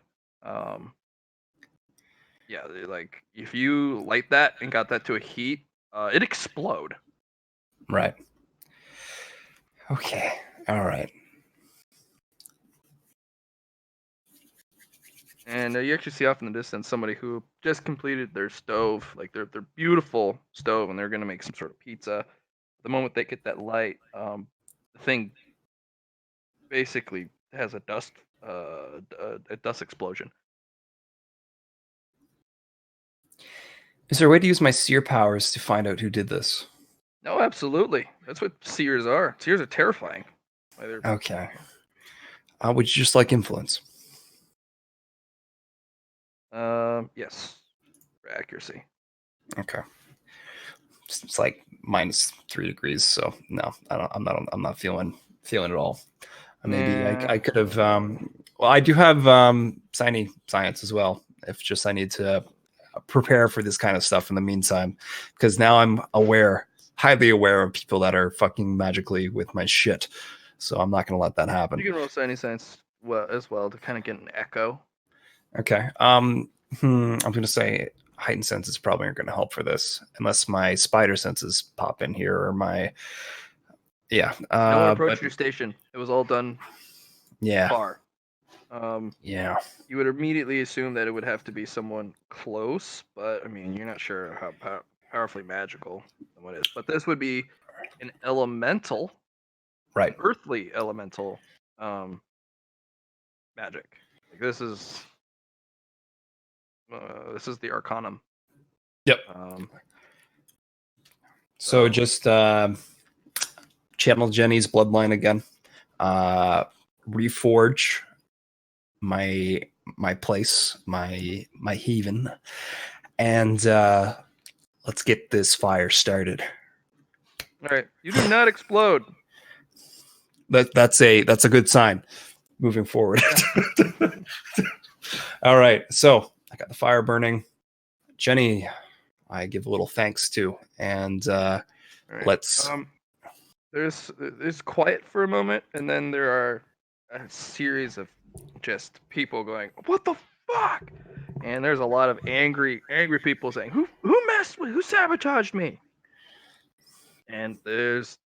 yeah, like if you light that and got that to a heat, it'd explode. Right. Okay. All right. And you actually see off in the distance somebody who just completed their stove, like their beautiful stove, and they're gonna make some sort of pizza. The moment they get that light, the thing basically has a dust explosion. Is there a way to use my seer powers to find out who did this? No, absolutely. That's what seers are. Seers are terrifying. Okay. Would you just like influence? Yes, for accuracy. Okay. It's like -3 degrees, so no, I'm not feeling it all. Maybe I could have. Well, I do have science as well. If just I need to prepare for this kind of stuff in the meantime, because now I'm highly aware of people that are fucking magically with my shit. So I'm not gonna let that happen. You can roll science as well to kind of get an echo. Okay. I'm gonna say heightened senses probably aren't gonna help for this, unless my spider senses pop in here or my yeah. No one approached your station. It was all done Yeah. far. Yeah. You would immediately assume that it would have to be someone close, but I mean, you're not sure how powerfully magical someone is. But this would be an elemental, Right. earthly elemental magic. Like this is the Arcanum. Yep. So just channel Jenny's bloodline again. Reforge my place, my haven, and let's get this fire started. All right, you do not explode. That's a good sign moving forward. Yeah. All right, so I got the fire burning. Jenny, I give a little thanks to, and right. let's. There's quiet for a moment, and then there are a series of just people going, "What the fuck?" And there's a lot of angry people saying, "Who messed with? Who sabotaged me?" And it's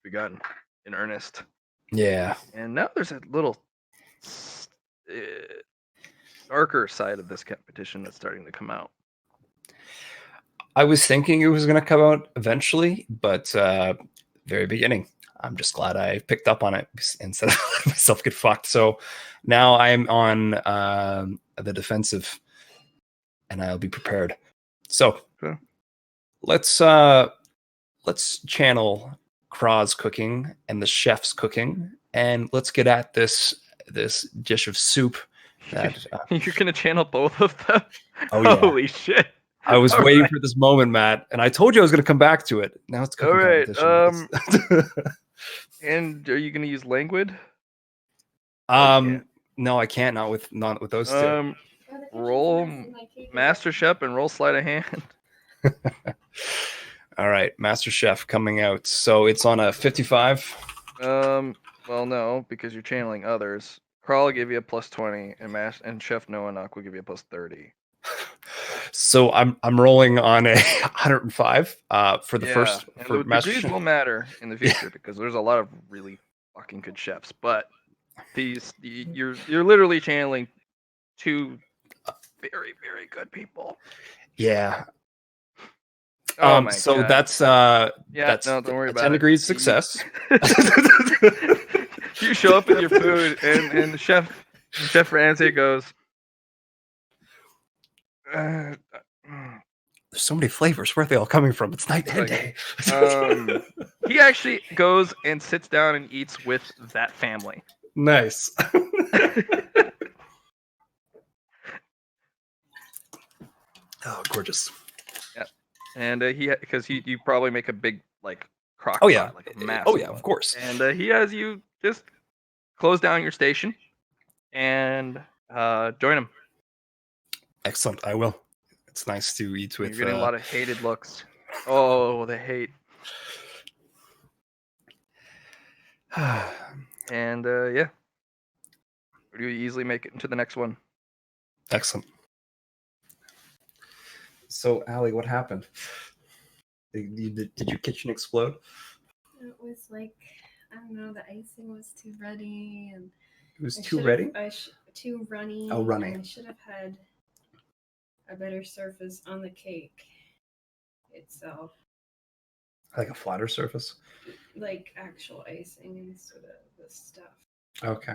begun in earnest. Yeah. And now there's a little darker side of this competition that's starting to come out. I was thinking it was going to come out eventually, but very beginning. I'm just glad I picked up on it instead of letting myself get fucked. So now I'm on the defensive, and I'll be prepared. So okay. let's channel Kraw's cooking and the chef's cooking, and let's get at this dish of soup. That you're gonna channel both of them. Oh yeah! Holy shit! I was waiting for this moment, Matt, and I told you I was going to come back to it. Now it's cooking competition. And are you going to use languid? No, I can't. Not with those two. Roll Master Chef and roll sleight of hand. All right, Master Chef coming out. So it's on a 55. Well, no, because you're channeling others. Carl will give you a +20, and Chef Noanak will give you a +30. So I'm rolling on a 105 for the first. And for the Master degrees Chef. will matter in the future because there's a lot of really fucking good chefs. But you're literally channeling two very, very good people. Yeah. Oh my so God. that's that's no, don't worry about 10 it. degrees success. You show up with your food, and Chef Ramsay goes, there's so many flavors. Where are they all coming from? It's night and day. He actually goes and sits down and eats with that family. Nice. Oh, gorgeous. Yeah, and you probably make a big like crock pot, like a massive. Oh yeah, of course. And he has you just close down your station and join him. Excellent. I will. It's nice to eat with. You're getting a lot of hated looks. Oh, the hate. And yeah, you easily make it into the next one. Excellent. So, Allie, what happened? Did your kitchen explode? It was like I don't know. The icing was too runny, and It was I too should ready. have. Too runny. Oh, runny. And I should have had a better surface on the cake itself, Like a flatter surface. like actual icing instead of the stuff. Okay.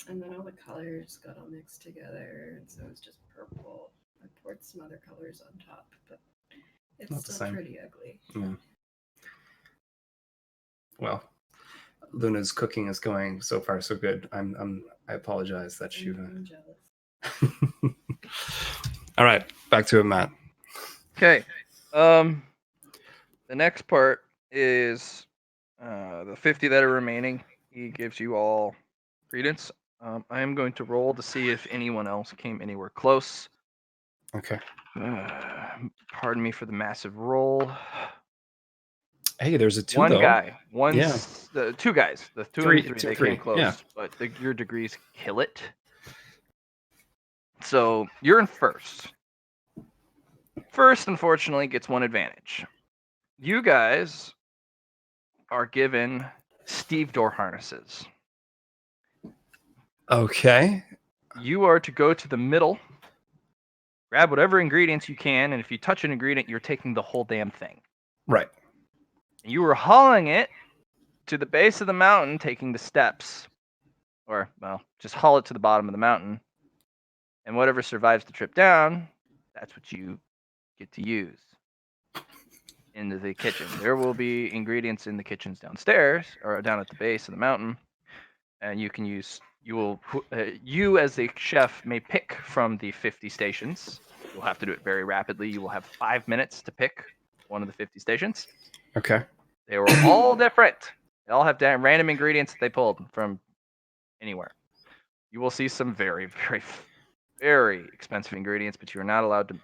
And then all the colors got all mixed together, and so it was just purple. I poured some other colors on top, but it's Not the still same. pretty ugly. Yeah. Well, Luna's cooking is going so far so good. I apologize that you. I'm jealous. All right, back to it, Matt. Okay. The next part is the 50 that are remaining. He gives you all credence. I am going to roll to see if anyone else came anywhere close. Okay. Pardon me for the massive roll. Hey, there's a two One though. guy. Yeah. Two guys. The two Three- and the three. two- They three, came close, yeah. but your degrees kill it. So you're in first. First, unfortunately, gets one advantage. You guys are given Steve door harnesses. Okay. You are to go to the middle, grab whatever ingredients you can, and if you touch an ingredient, you're taking the whole damn thing. Right. And you were hauling it to the base of the mountain, taking the steps. Or, well, just haul it to the bottom of the mountain. And whatever survives the trip down, that's what you get to use into the kitchen. There will be ingredients in the kitchens downstairs, or down at the base of the mountain. And you can use, you as the chef may pick from the 50 stations. You'll have to do it very rapidly. You will have 5 minutes to pick one of the 50 stations. Okay. They were all different. They all have random ingredients that they pulled from anywhere. You will see some very, very, very expensive ingredients, but you are not allowed to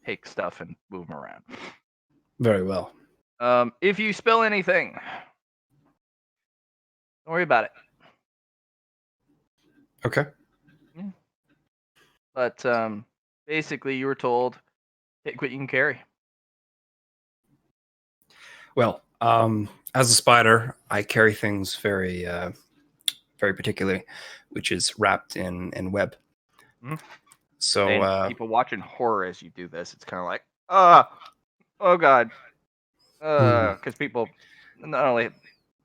take stuff and move them around. Very well. If you spill anything, don't worry about it. Okay. Yeah. But basically, you were told, take what you can carry. Well, as a spider, I carry things very, very particularly, which is wrapped in web. Mhm. So And people watching horror as you do this, it's kind of like, oh god, because people, not only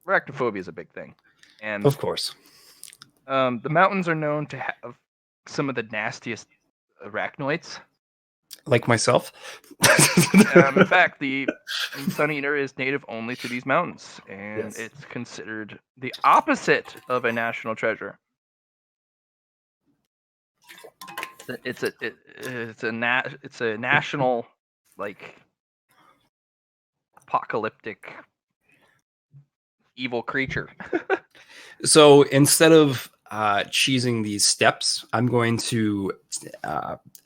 arachnophobia is a big thing, and of course, the mountains are known to have some of the nastiest arachnoids. like myself. In fact, the Sun Eater is native only to these mountains, and Yes. it's considered the opposite of a national treasure. It's a national, like, apocalyptic evil creature. So instead of cheesing these steps, I'm going to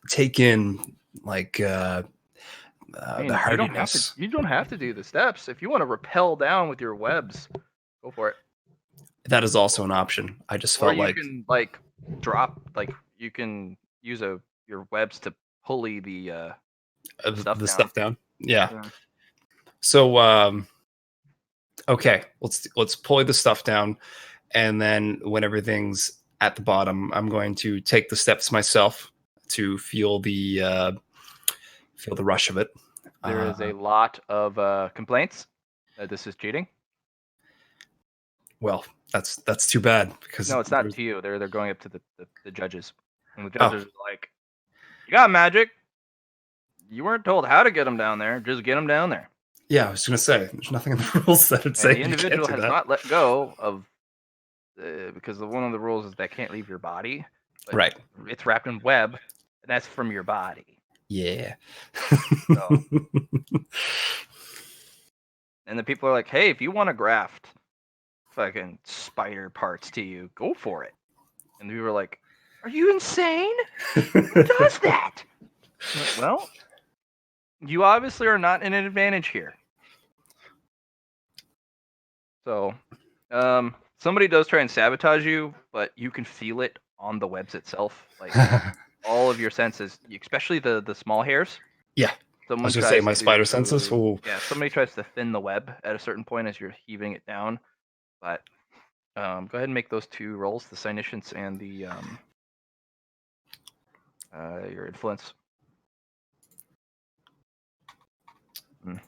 take in like I mean, the you don't have to. hardiness. You don't have to do the steps. If you want to rappel down with your webs, go for it. That is also an option. I just Or felt you like can drop, you can use your webs to pulley the stuff the down. stuff down. Yeah. Yeah. So okay, let's pull the stuff down, and then when everything's at the bottom, I'm going to take the steps myself to feel the rush of it. There is a lot of complaints that this is cheating. Well, that's too bad because No, it's not to you. They're going up to the judges, and the judges are like, "You got magic. You weren't told how to get them down there. Just get them down there." Yeah, I was gonna say there's nothing in the rules that would say And the you can't individual do has that. not let go of because one of the rules is they can't leave your body. But Right. It's wrapped in web, and that's from your body. Yeah. So, and the people are like, "Hey, if you want to graft fucking spider parts to you, go for it." And we were like, "Are you insane? Who does that?" Like, well, you obviously are not in an advantage here. So, somebody does try and sabotage you, but you can feel it on the webs itself. Like all of your senses, especially the small hairs. Yeah. I Someone was gonna tries say my spider senses. Ooh. Yeah, somebody tries to thin the web at a certain point as you're heaving it down, But go ahead and make those 2 rolls, the Cynicians and the your influence.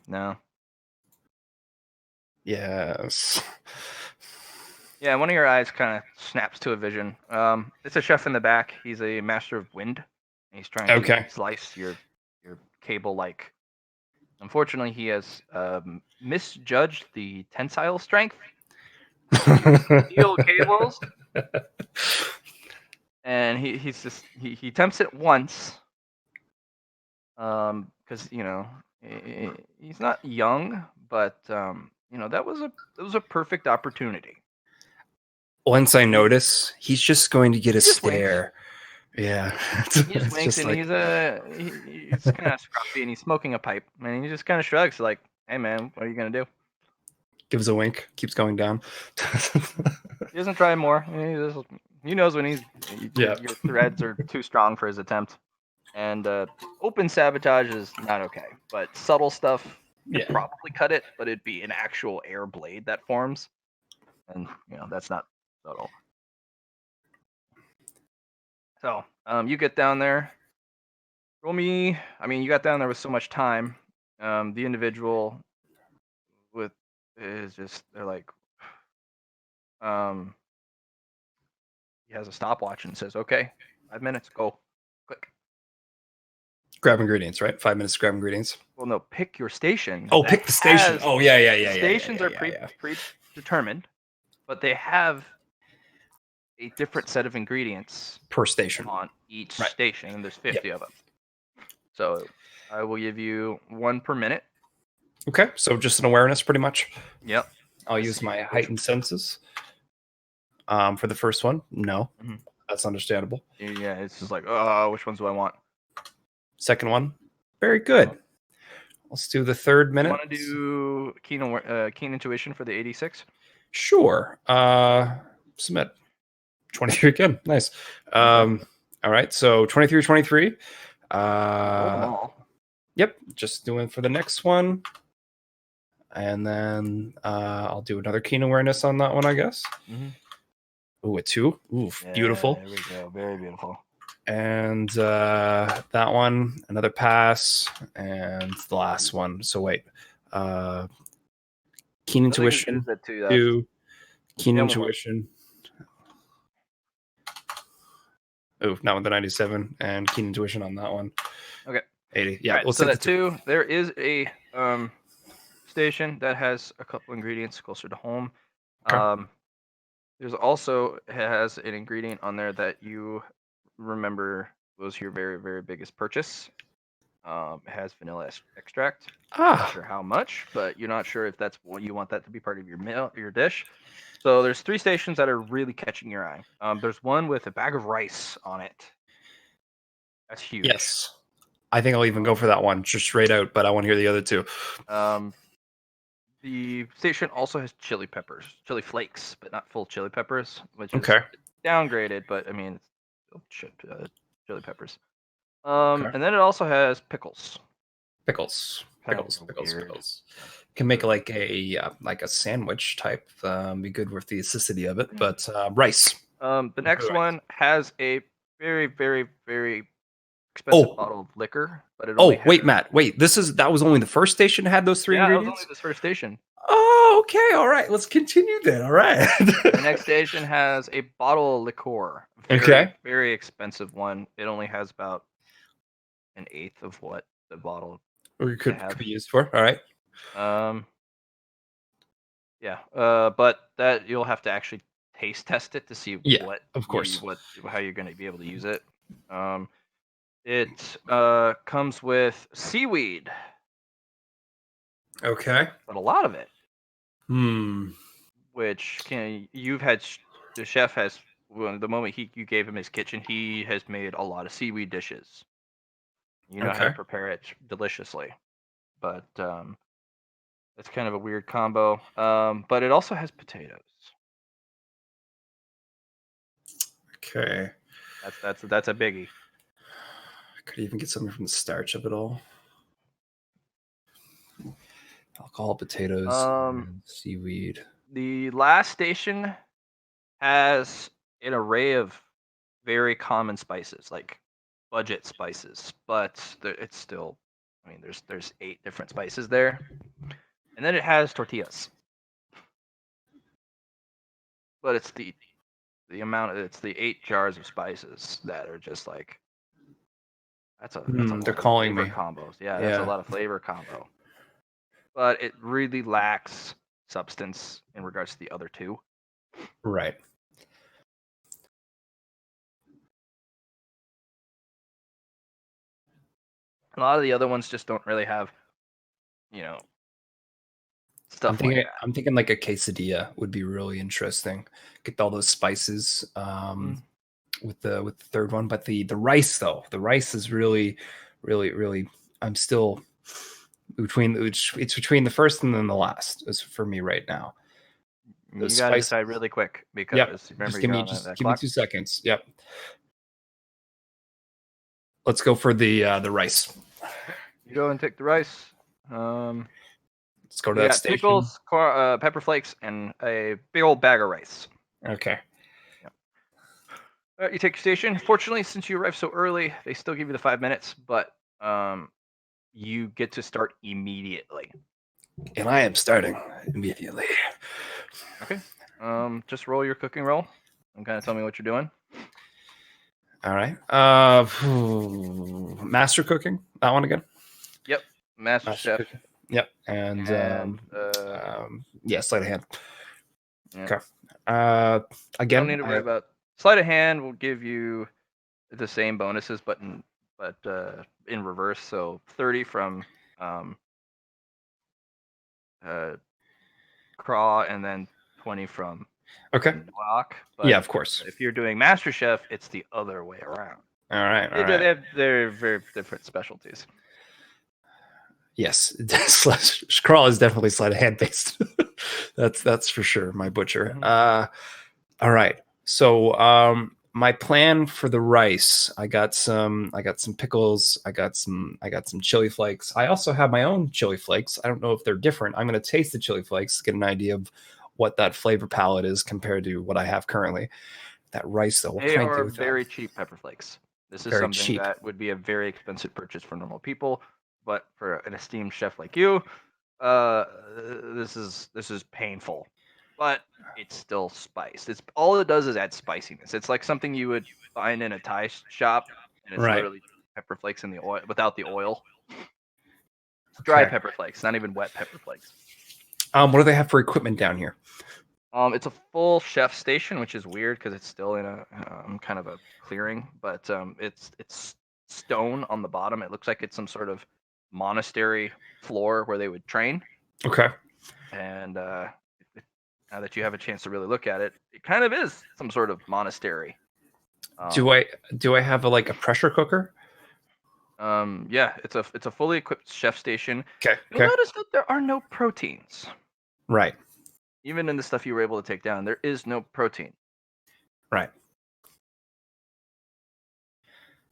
No. Yes. Yeah, one of your eyes kind of snaps to a vision. It's a chef in the back. He's a master of wind. And he's trying Okay. to slice your cable like. Unfortunately, he has misjudged the tensile strength of steel cables, and he attempts it once. Because he's not young, but that was a perfect opportunity. Once I notice, he's just going to get a just winks. stare. Yeah. He just winks, and he's kind of scruffy, and he's smoking a pipe, and he just kind of shrugs, like, "Hey, man, what are you gonna do?" Gives a wink, keeps going down. He doesn't try more. He knows when Yeah. your threads are too strong for his attempt. And open sabotage is not okay, but subtle stuff could probably cut it, but it'd be an actual air blade that forms, and that's not subtle. So you get down there. Roll me. I mean, you got down there with so much time. The individual is just, they're like, he has a stopwatch and says, "Okay, 5 minutes, go, quick." Grab ingredients, right? 5 minutes to grab ingredients. Well, no, pick your station. Oh, pick the station. Oh, yeah. Stations are predetermined, but they have a different set of ingredients per station on each station, and there's 50 of them. So I will give you 1 per minute. Okay, so just an awareness, pretty much. Yep. I'll use my heightened senses. For the first one, no, that's understandable. Yeah, it's just like, which ones do I want? Second one, very good. Let's do the third minute. Want to do keen intuition for the 86? Sure. Submit. 23 again. Nice. All right. So 23, 23. Roll them all. Yep. Just doing for the next one. And then I'll do another keen awareness on that one, I guess. Ooh, a 2. Ooh, Yeah, beautiful. There we go. Very beautiful. And that one, another pass, and the last one. So wait. Keen intuition. 2. Keen intuition. Oh, not with the 97, and keen intuition on that one. Okay. 80. Yeah. Right, so that 2. There is a station that has a couple ingredients closer to home. Okay. There's also has an ingredient on there that you remember was your very, very biggest purchase. It has vanilla extract. Not sure how much, but you're not sure if that's what you want that to be part of your dish. So there's 3 stations that are really catching your eye. There's one with a bag of rice on it. That's huge. Yes. I think I'll even go for that one, just straight out, but I want to hear the other 2. The station also has chili flakes, but not full chili peppers, which is downgraded, but I mean, it's still chili peppers. And then it also has pickles. Pickles. Can make like a sandwich type. Be good with the acidity of it, but rice. The next one has a very, very, very expensive bottle of liquor, but it only wait, Matt. Wait, that was only the first station that had those 3 ingredients? Yeah, that was only the first station. Oh, okay. All right. Let's continue then. All right. The next station has a bottle of liqueur. Very expensive one. It only has about 1/8 of what the bottle could be used for. All right. Yeah. But that you'll have to actually taste test it to see how you're going to be able to use it. It comes with seaweed. Okay. But a lot of it. Which the chef has, the moment you gave him his kitchen, he has made a lot of seaweed dishes. You know how to prepare it deliciously. But it's kind of a weird combo. But it also has potatoes. Okay. That's a biggie. I could even get something from the starch of it all. Alcohol, potatoes, seaweed. The last station has an array of very common spices, like budget spices, but it's still. I mean, there's 8 different spices there, and then it has tortillas, but it's the amount. It's the 8 jars of spices that are just like that's a They're lot of calling flavor me. combos. Yeah, that's a Yeah. lot of flavor combo, but it really lacks substance in regards to the other 2. Right. A lot of the other ones just don't really have, you know, stuff like that. I'm thinking like a quesadilla would be really interesting. Get all those spices with the third one, but the rice though, the rice is really. I'm still it's between the first and then the last is for me right now. You Those got to spices. decide really quick Yep. because remember Just you're on that give me clock. 2 seconds. Yep. Let's go for the rice. You go and take the rice. Let's go to You that got station. pickles, pepper flakes, and a big old bag of rice. Okay. You take your station. Fortunately, since you arrived so early, they still give you the 5 minutes, but you get to start immediately. And I am starting immediately. Okay. Just roll your cooking roll and kind of tell me what you're doing. All right. Master cooking. That one again. Yep. Master Chef. Cooking. Yep. And yeah, sleight of hand. Yeah. Okay. You Again, don't need to worry about sleight of hand. Will give you the same bonuses, but in reverse. So 30 from craw, and then 20 from okay. block. But Yeah, of course. if you're doing Master Chef, it's the other way around. All right. All They right. they're very different specialties. Yes, crawl is definitely sleight of hand based. That's for sure. My butcher. Mhm. All right. So my plan for the rice, I got some pickles, I got some chili flakes. I also have my own chili flakes. I don't know if they're different. I'm going to taste the chili flakes, get an idea of what that flavor palette is compared to what I have currently. That rice though, what They can I do are with very that? cheap pepper flakes. This is Very something cheap. that would be a very expensive purchase for normal people, but for an esteemed chef like you, uh, this is painful. But it's still spiced. It's all it does is add spiciness. It's like something you would find in a Thai shop, and it's Right. literally pepper flakes in the oil without the oil. Dry Okay. pepper flakes, not even wet pepper flakes. What do they have for equipment down here? It's a full chef station, which is weird because it's still in a kind of a clearing, but it's stone on the bottom. It looks like it's some sort of monastery floor where they would train. Okay. And now that you have a chance to really look at it, it kind of is some sort of monastery. Do I have a pressure cooker? Yeah, it's a fully equipped chef station. Okay. You'll notice that there are no proteins. Right. Even in the stuff you were able to take down, there is no protein. Right.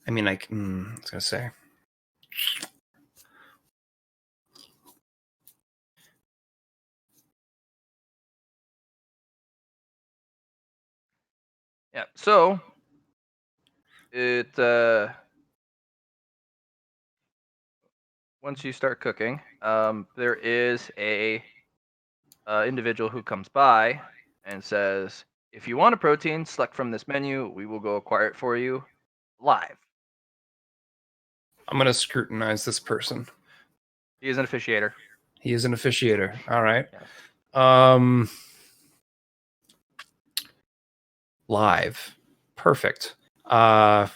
I mean, I was gonna say. Yeah. So it once you start cooking, there is a individual who comes by and says, "If you want a protein, select from this menu. We will go acquire it for you live." I'm gonna scrutinize this person. He is an officiator. He is an officiator. All right. Yes. Live. Perfect. We're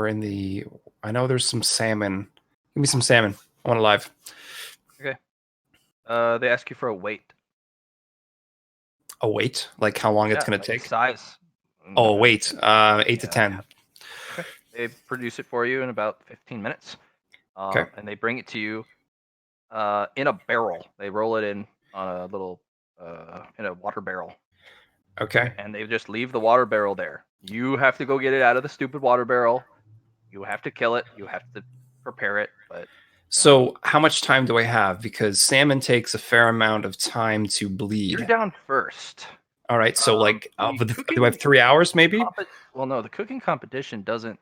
in the. I know there's some salmon. Give me some salmon. I want it live. Okay. They ask you for a weight. A weight? Like how long it's gonna Like take? size. Oh, a weight. 8 to 10. Okay. They produce it for you in about 15 minutes. Okay. And they bring it to you in a barrel. They roll it in on a little in a water barrel. Okay. And they just leave the water barrel there. You have to go get it out of the stupid water barrel. You have to kill it. You have to prepare it. But So how much time do I have? Because salmon takes a fair amount of time to bleed. You're down first. All right. So like, the do I have 3 hours maybe? Well, no, the cooking competition doesn't.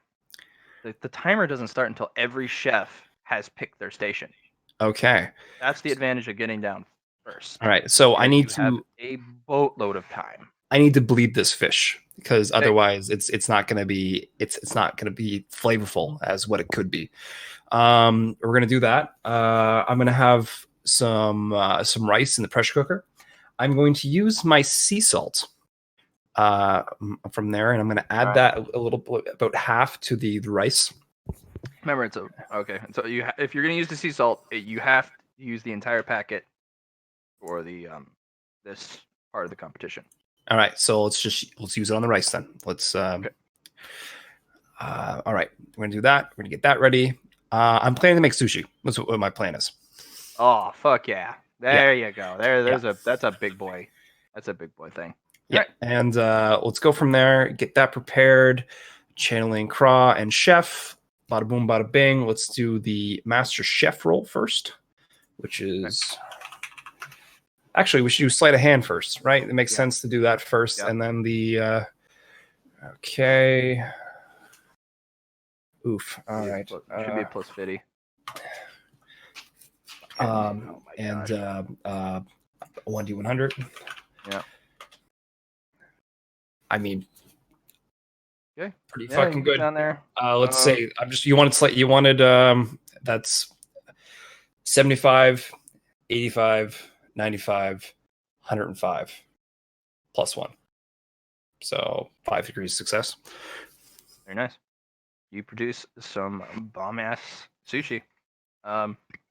The timer doesn't start until every chef has picked their station. Okay. That's the advantage of getting down first. All right. So I need You have to a boatload of time. bleed this fish because otherwise it's not going to be it's not going to be flavorful as what it could be. We're going to do that. I'm going to have some rice in the pressure cooker. I'm going to use my sea salt from there, and I'm going to add that a little bit, about half to the rice. Remember, okay. So if you're going to use the sea salt, you have to use the entire packet for the this part of the competition. All right, so let's use it on the rice then. Let's Okay. All right, we're gonna do that. We're gonna get that ready. I'm planning to make sushi. That's what my plan is. Oh, fuck yeah! There you go. That's a big boy. That's a big boy thing. Yeah, Right. and let's go from there. Get that prepared. Channeling craw and chef. Bada boom, bada bing. Let's do the master chef role first, which is actually we should do sleight of hand first, right? It makes sense to do that first, and then the okay. Oof. All right. Should be a plus 50. And 1d100. Yeah. I mean, okay, pretty fucking good. Down there. Let's say you wanted that's 75, 85, 95, 105 plus 1. So 5 degrees of success. Very nice. You produce some bomb ass sushi.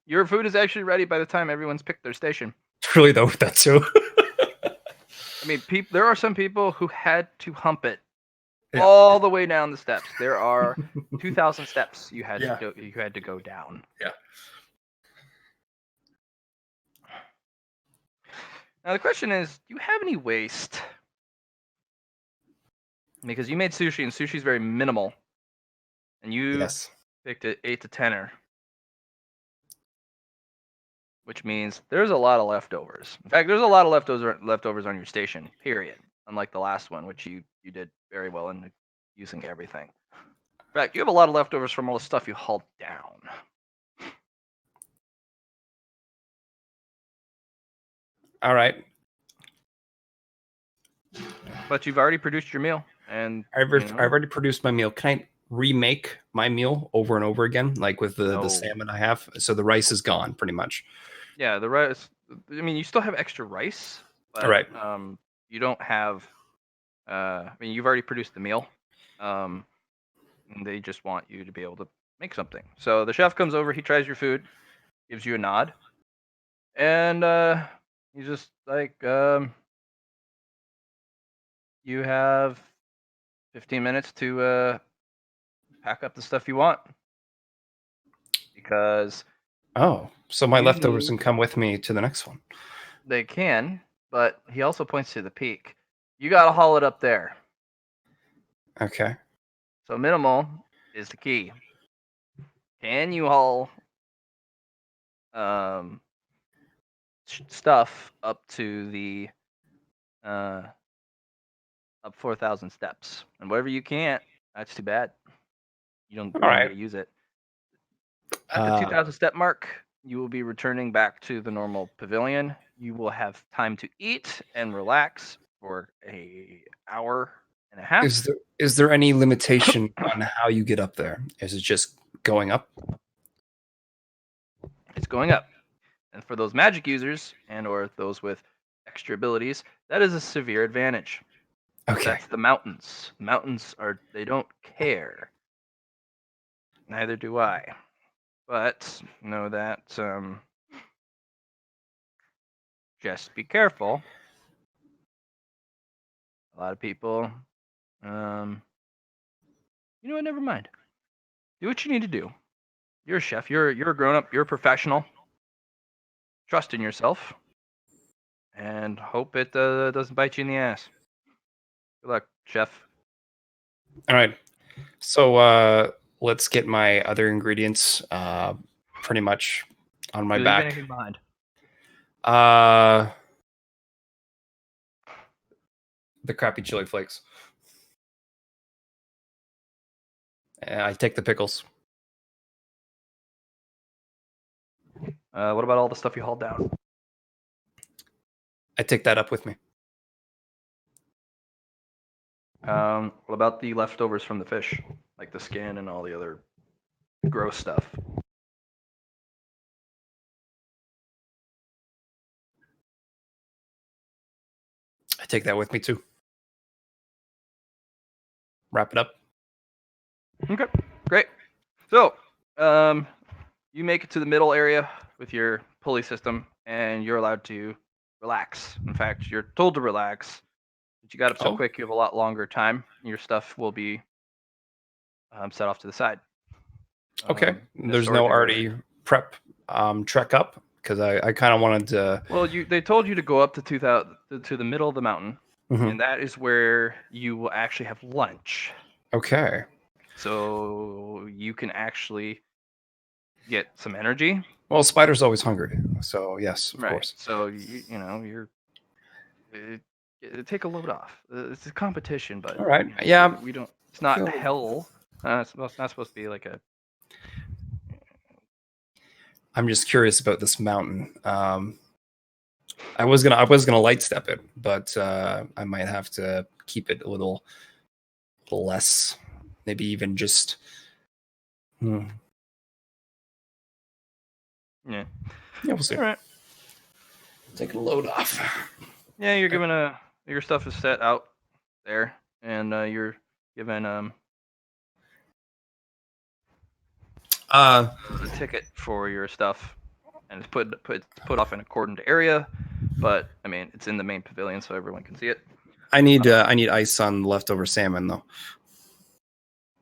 Your food is actually ready by the time everyone's picked their station. Really though, that too. I mean, there are some people who had to hump it all the way down the steps. There are 2,000 steps you had to go down. Yeah. Now the question is, do you have any waste? Because you made sushi, and sushi's very minimal, and you picked an 8 to 10er, which means there's a lot of leftovers. In fact, there's a lot of leftovers on your station. Period. Unlike the last one, which you did very well in using everything. In fact, you have a lot of leftovers from all the stuff you hauled down. All right. But you've already produced your meal, and I've already produced my meal. Can I remake my meal over and over again, like with the salmon I have? So the rice is gone, pretty much. Yeah, the rice. I mean, you still have extra rice, but right. You don't have. I mean, you've already produced the meal. And they just want you to be able to make something. So the chef comes over, he tries your food, gives you a nod, and he's just like, you have 15 minutes to pack up the stuff you want. Because so my leftovers can come with me to the next one. They can, but he also points to the peak. You got to haul it up there. Okay. So minimal is the key. Can you haul stuff up to the up 4,000 steps? And whatever you can't, that's too bad. You don't get to use it. At the 2,000 step mark, you will be returning back to the normal pavilion. You will have time to eat and relax for an hour and a half. Is there any limitation on how you get up there? Is it just going up? It's going up. And for those magic users and or those with extra abilities, that is a severe advantage. Okay. That's the mountains. Mountains they don't care. Neither do I. But know that just be careful. A lot of people you know what, never mind. Do what you need to do. You're a chef, you're a grown up, you're a professional. Trust in yourself. And hope it doesn't bite you in the ass. Good luck, chef. All right. So let's get my other ingredients pretty much on my Do you leave back. anything behind? The crappy chili flakes. I take the pickles. What about all the stuff you hauled down? I take that up with me. What about the leftovers from the fish, like the skin and all the other gross stuff? I take that with me too. Wrap it up. Okay, great. So, you make it to the middle area with your pulley system, and you're allowed to relax. In fact, you're told to relax, but you got up so Oh. quick, you have a lot longer time. Your stuff will be set off to the side. Okay. in a There's no storage area. already prep trek up because I kind of wanted to. Well, they told you to go up to 2000 to the middle of the mountain, Mhm. and that is where you will actually have lunch. Okay. So you can actually get some energy. Well, Spider's always hungry, so yes, of Right. course. So you're take a load off. It's a competition, but All right. you know, Yeah. we don't. It's not feel- hell. It's not supposed to be like a. I'm just curious about this mountain. I was gonna light step it, but I might have to keep it a little less, maybe even just. Yeah. Yeah, we'll see. All right. Take a load off. Yeah, you're given your stuff is set out there, and you're given a ticket for your stuff, and it's put off in a cordoned area. But I mean, it's in the main pavilion, so everyone can see it. I need ice on leftover salmon though.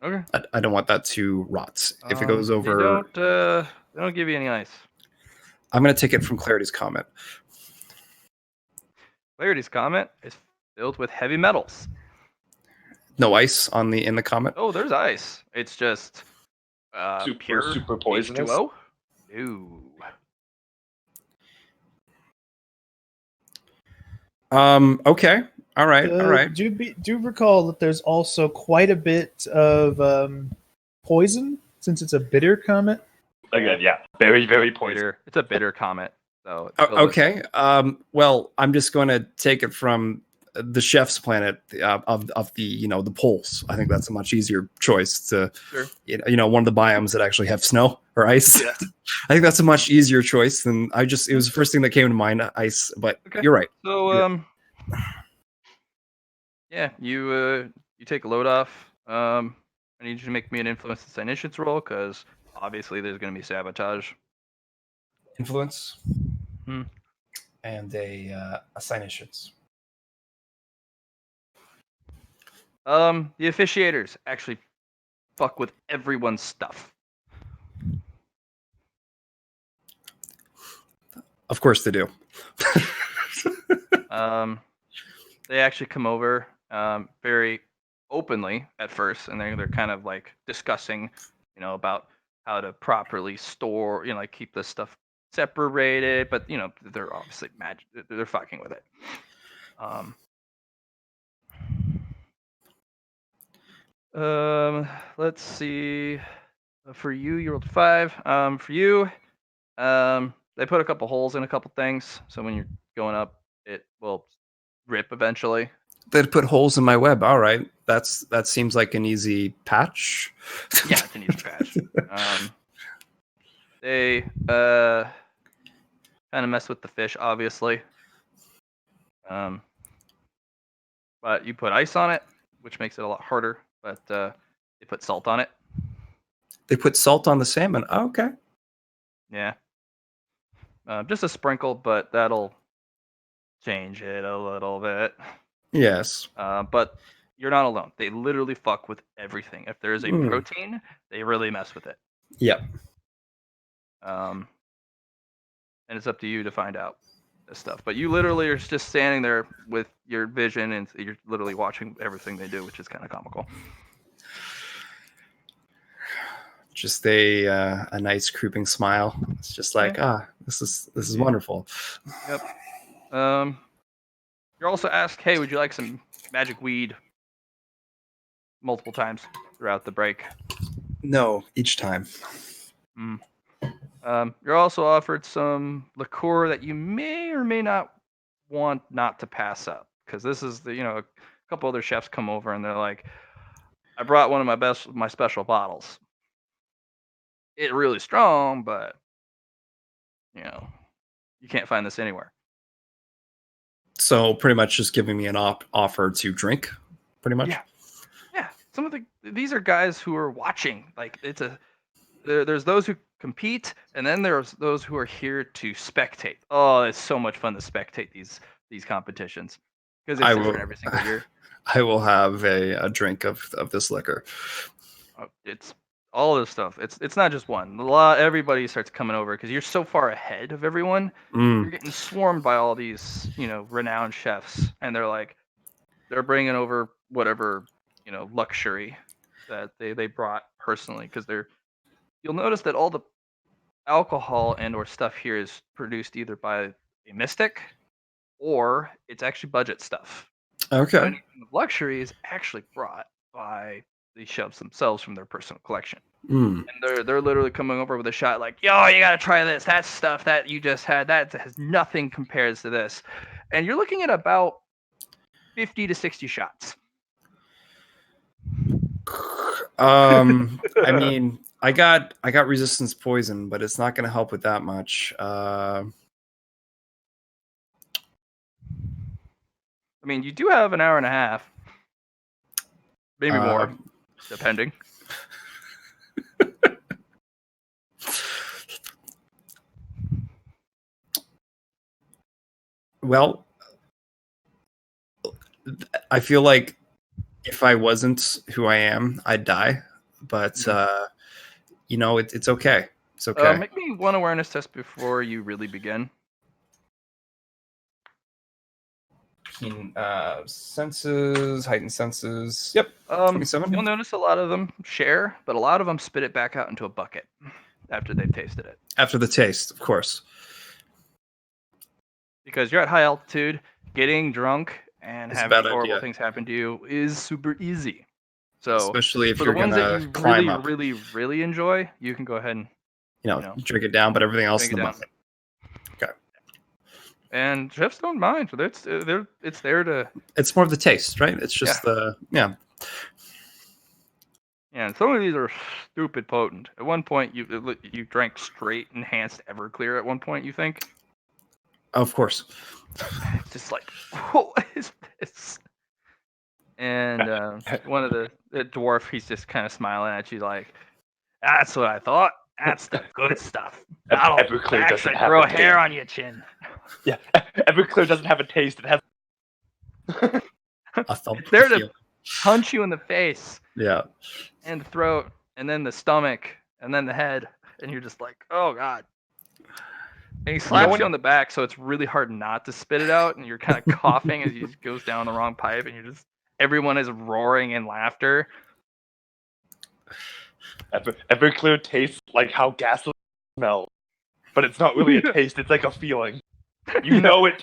Okay. I don't want that to rot. If it goes over, they don't give you any ice. I'm gonna take it from Clarity's comment. Clarity's comment is filled with heavy metals. No ice in the comment. Oh, there's ice. It's just pure super poisonous. H2O. Ooh. Okay. All right. All right. Do recall that there's also quite a bit of poison since it's a bitter comet. Again, yeah, very, very poisonous. Bitter. It's a bitter comet. So it's filled with- Okay. Well, I'm just going to take it from the chef's planet of the the poles. I think that's a much easier choice to Sure. One of the biomes that actually have snow or ice. Yeah. I think that's a much easier choice than it was the first thing that came to mind, ice. But Okay. you're right. So yeah, you take a load off. I need you to make me an influence and initiative roll because obviously there's going to be sabotage. Influence. Hmm. And a assignations. The officiators actually fuck with everyone's stuff. Of course they do. They actually come over very openly at first, and they're kind of like discussing, about how to properly store, like keep this stuff separated. But they're obviously they're fucking with it. Let's see. For you, you rolled 5. For you, they put a couple holes in a couple things, so when you're going up, it will rip eventually. They'd put holes in my web. All right, that seems like an easy patch. Yeah, it's an easy patch. They kind of mess with the fish, obviously. But you put ice on it, which makes it a lot harder. But they put salt on it. They put salt on the salmon. Oh, okay. Yeah. Just a sprinkle, but that'll change it a little bit. Yes. But you're not alone. They literally fuck with everything. If there is a protein, they really mess with it. Yep. And it's up to you to find out this stuff. But you literally are just standing there with your vision, and you're literally watching everything they do, which is kind of comical. just a nice creeping smile. It's just like, this is wonderful. Yep. You're also asked, hey, would you like some magic weed? Multiple times throughout the break. No, each time. You're also offered some liqueur that you may or may not want not to pass up, because this is a couple other chefs come over and they're like, I brought one of my special bottles. It's really strong, but you can't find this anywhere. So pretty much just giving me an offer to drink, pretty much. Yeah. Some of these are guys who are watching. Like there's those who compete, and then there's those who are here to spectate. Oh, it's so much fun to spectate these competitions because it's different every single year. I will have a drink of this liquor. It's all this stuff. It's not just one. Everybody starts coming over because you're so far ahead of everyone. You're getting swarmed by all these renowned chefs, and they're bringing over whatever luxury that they brought personally, because you'll notice that all the alcohol and or stuff here is produced either by a mystic or it's actually budget stuff. Okay. So anything of luxury is actually brought by the chefs themselves from their personal collection. And they're literally coming over with a shot like, yo, you gotta try this. That stuff that you just had, that has nothing compares to this. And you're looking at about 50 to 60 shots. I mean, I got resistance poison, but it's not going to help with that much. I mean, you do have an hour and a half, maybe more, depending. Well, I feel like if I wasn't who I am, I'd die. But it's okay. It's okay. Make me one awareness test before you really begin. Senses, heightened senses. Yep. 27. You'll notice a lot of them share, but a lot of them spit it back out into a bucket after they've tasted it. After the taste, of course. Because you're at high altitude, getting drunk and It's a having bad horrible idea. things happen to you is super easy. So Especially if for you're the ones gonna that you climb really, up. really, really enjoy, you can go ahead and drink it down, but everything else in drink the it down. bucket. Okay. And chefs don't mind. So it's there to. It's more of the taste, right? It's just Yeah, and some of these are stupid potent. At one point, you drank straight enhanced Everclear. At one point, you think. Of course. It's just like, what is this? And one of the dwarf, he's just kind of smiling at you like, that's what I thought. That's the good stuff. That'll Everclear doesn't actually have grow a hair taste. on your chin. Yeah, Everclear doesn't have a taste. It has. A thump. It's there to punch you in the face Yeah. and the throat and then the stomach and then the head. And you're just like, oh, God. And he slaps you on the back, so it's really hard not to spit it out. And you're kind of coughing as he just goes down the wrong pipe. And everyone is roaring in laughter. Everclear tastes like how gasoline smells, but it's not really a taste. It's like a feeling. You know it.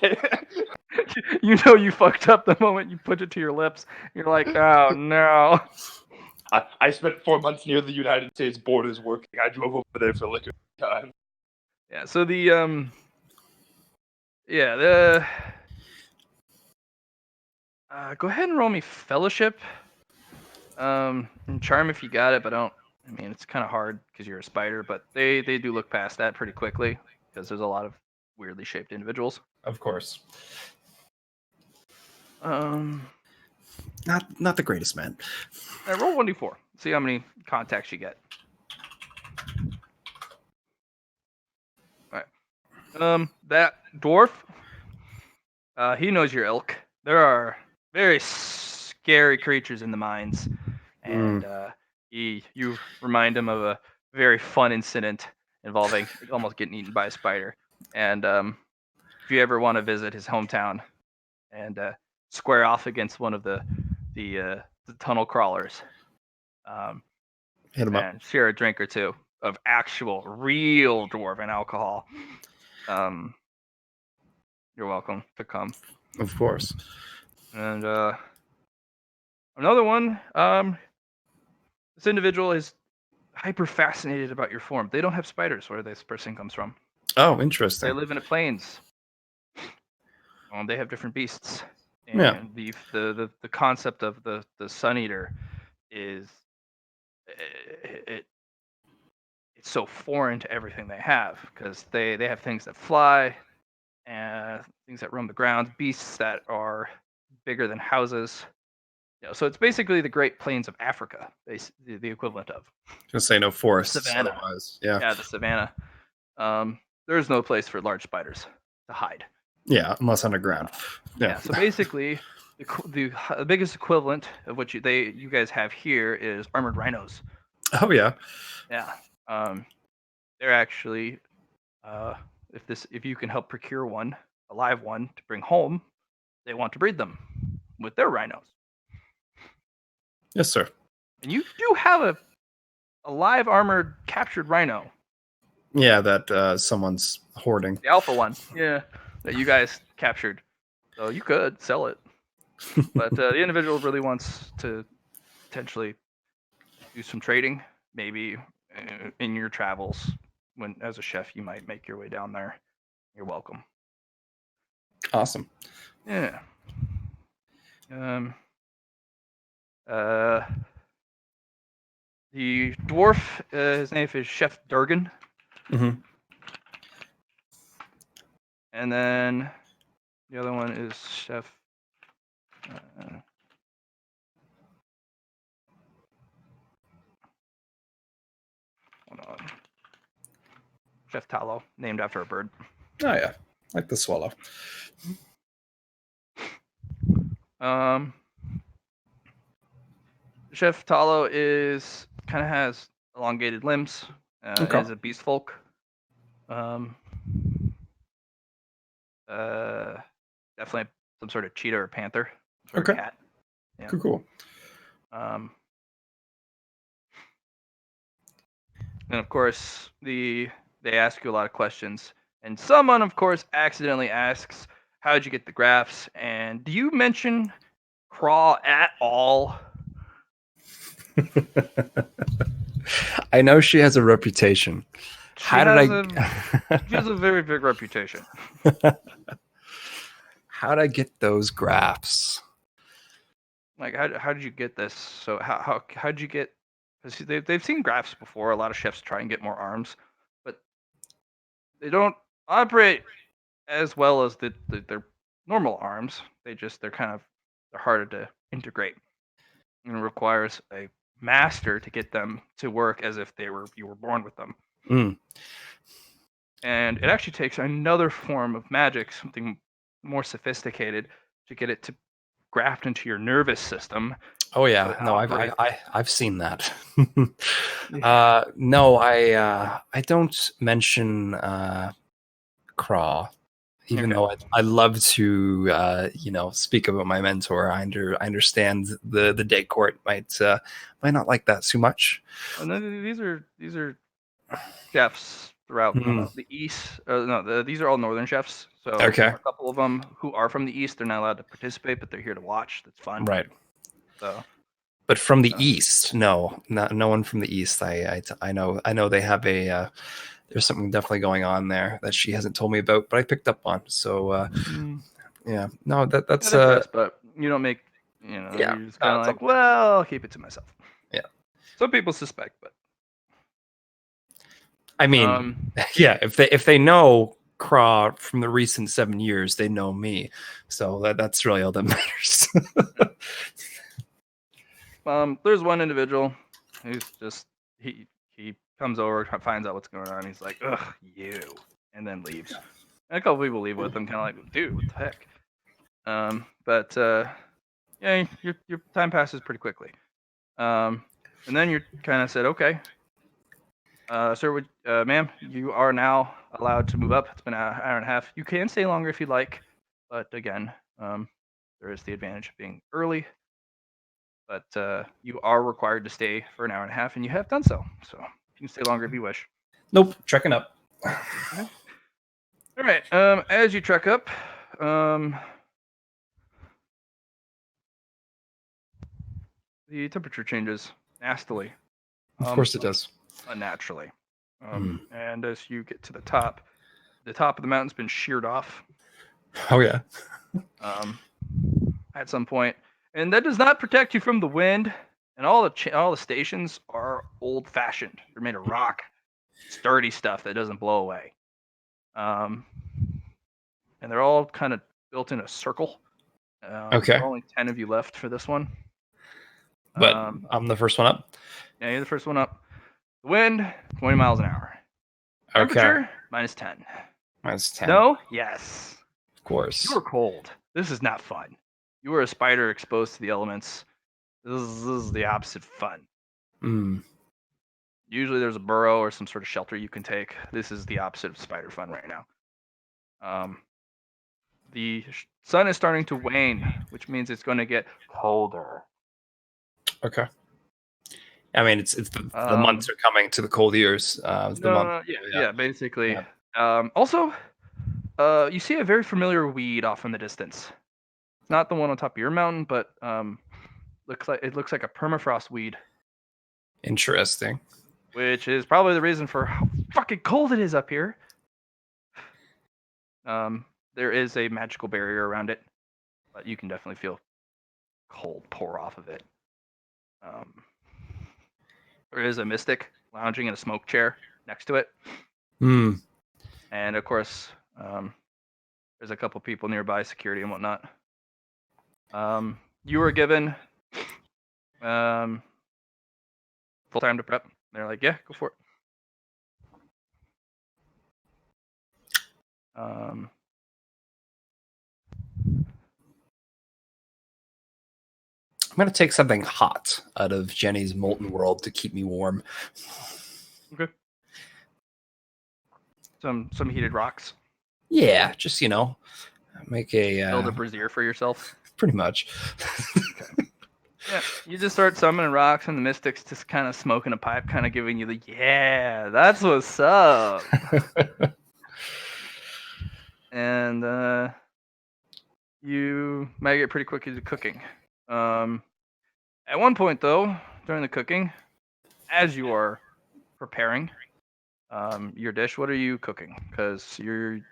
You know you fucked up the moment you put it to your lips. You're like, oh no. I spent 4 months near the United States borders working. I drove over there for liquor time. Yeah. So the go ahead and roll me fellowship. And charm if you got it, but I mean, it's kind of hard because you're a spider, but they do look past that pretty quickly because there's a lot of weirdly shaped individuals. Of course. Not the greatest, man. Roll 1d4. See how many contacts you get. All right. That dwarf. He knows your ilk. There are very scary creatures in the mines, and you remind him of a very fun incident involving almost getting eaten by a spider. And if you ever want to visit his hometown and square off against one of the tunnel crawlers, Hit him up. and share a drink or two of actual, real dwarven alcohol. You're welcome to come. Of course. And another one. This individual is hyper fascinated about your form. They don't have spiders where this person comes from. Oh, They interesting. live in the plains. They have different beasts. And Yeah. the concept of the sun eater is it's so foreign to everything they have, because they have things that fly and things that roam the ground, beasts that are bigger than houses. So it's basically the Great Plains of Africa, the equivalent of Gonna say no forests Savannah. otherwise. Yeah. Yeah, the savannah. There's no place for large spiders to hide. Yeah, unless underground. Yeah. Yeah. So basically, the biggest equivalent of what you guys have here is armored rhinos. Oh yeah. Yeah. They're actually, if you can help procure one, a live one, to bring home, they want to breed them with their rhinos. Yes, sir. And you do have a live armored captured rhino, Yeah, that someone's hoarding. the alpha one. Yeah, that you guys captured. So you could sell it, but the individual really wants to potentially do some trading, maybe in your travels. When as a chef, you might make your way down there. You're welcome. Awesome. Yeah. Uh, the dwarf, his name is Chef Durgan, hmm and then the other one is Chef. Hold on. Chef Tallow, named after a bird. Oh yeah, like the swallow. Chef Tallow is kind of has elongated limbs. Okay. Is a beast folk. Definitely some sort of cheetah or panther. Or Okay. cat. Yeah. Cool. And of course, they ask you a lot of questions, and someone, of course, accidentally asks, "How'd you get the graphs?" And do you mention Craw at all? I know she has a reputation. She How has did she has a very big reputation. How did I get those graphs? Like, how did you get this? So how'd you get? Because they've seen graphs before. A lot of chefs try and get more arms, but they don't operate as well as their normal arms. They're harder to integrate, and it requires a master to get them to work as if you were born with them. Mm. And it actually takes another form of magic, something more sophisticated, to get it to graft into your nervous system. Oh yeah, So no, operate. I've seen that. No, I don't mention Craw, even Okay. though I love to speak about my mentor. I understand the day court might not like that too much. And then these are chefs throughout Mm. the east. These are all northern chefs. So Okay. a couple of them who are from the east, they're not allowed to participate, but they're here to watch. That's fun. Right. So, But from the east, no one from the east. I know they have a there's something definitely going on there that she hasn't told me about, but I picked up on. So yeah, no, that's they're chefs, but you don't make Yeah, you're just kind of it's like, okay. well, I'll keep it to myself. Yeah. Some people suspect, but I mean, yeah, if they know Craw from the recent 7 years, they know me. So that's really all that matters. there's one individual who's just he comes over, finds out what's going on. He's like, ugh, you, and then leaves. And a couple people leave with him, kind of like, dude, what the heck? But yeah, your time passes pretty quickly. And then you're kind of said, okay, sir, ma'am, you are now allowed to move up. It's been an hour and a half. You can stay longer if you'd like, but again, there is the advantage of being early. but you are required to stay for an hour and a half, and you have done so. So you can stay longer if you wish. Nope, trekking up. All right. As you trek up, the temperature changes nastily. Of course it does. Unnaturally. And as you get to the top of the mountain's been sheared off. Oh yeah. At some point, and that does not protect you from the wind. And all the stations are old-fashioned. They're made of rock, sturdy stuff that doesn't blow away. And they're all kind of built in a circle. Okay. There are only 10 of you left for this one. But I'm the first one up. Yeah, you're the first one up. The wind, 20 miles an hour. Okay. Temperature, -10. -10. No? Yes. Of course. You are cold. This is not fun. You are a spider exposed to the elements. This is the opposite fun. Usually there's a burrow or some sort of shelter you can take. This is the opposite of spider fun right now. The sun is starting to wane, which means it's going to get colder. Okay. I mean, it's the months are coming to the cold years. Basically. Yeah. Also, you see a very familiar weed off in the distance. It's not the one on top of your mountain, but looks like a permafrost weed. Interesting. Which is probably the reason for how fucking cold it is up here. There is a magical barrier around it, but you can definitely feel cold pour off of it. There is a mystic lounging in a smoke chair next to it. And of course, there's a couple people nearby, security and whatnot. You were given full time to prep. They're like, yeah, go for it. I'm gonna take something hot out of Jenny's molten world to keep me warm. Okay. Some heated rocks. Yeah, just make Build a brazier for yourself. pretty much. Yeah, you just start summoning rocks, and the mystics just kind of smoking a pipe, kind of giving you the that's what's up. And you might get pretty quick into cooking. At one point, though, during the cooking, as you are preparing your dish, what are you cooking? Because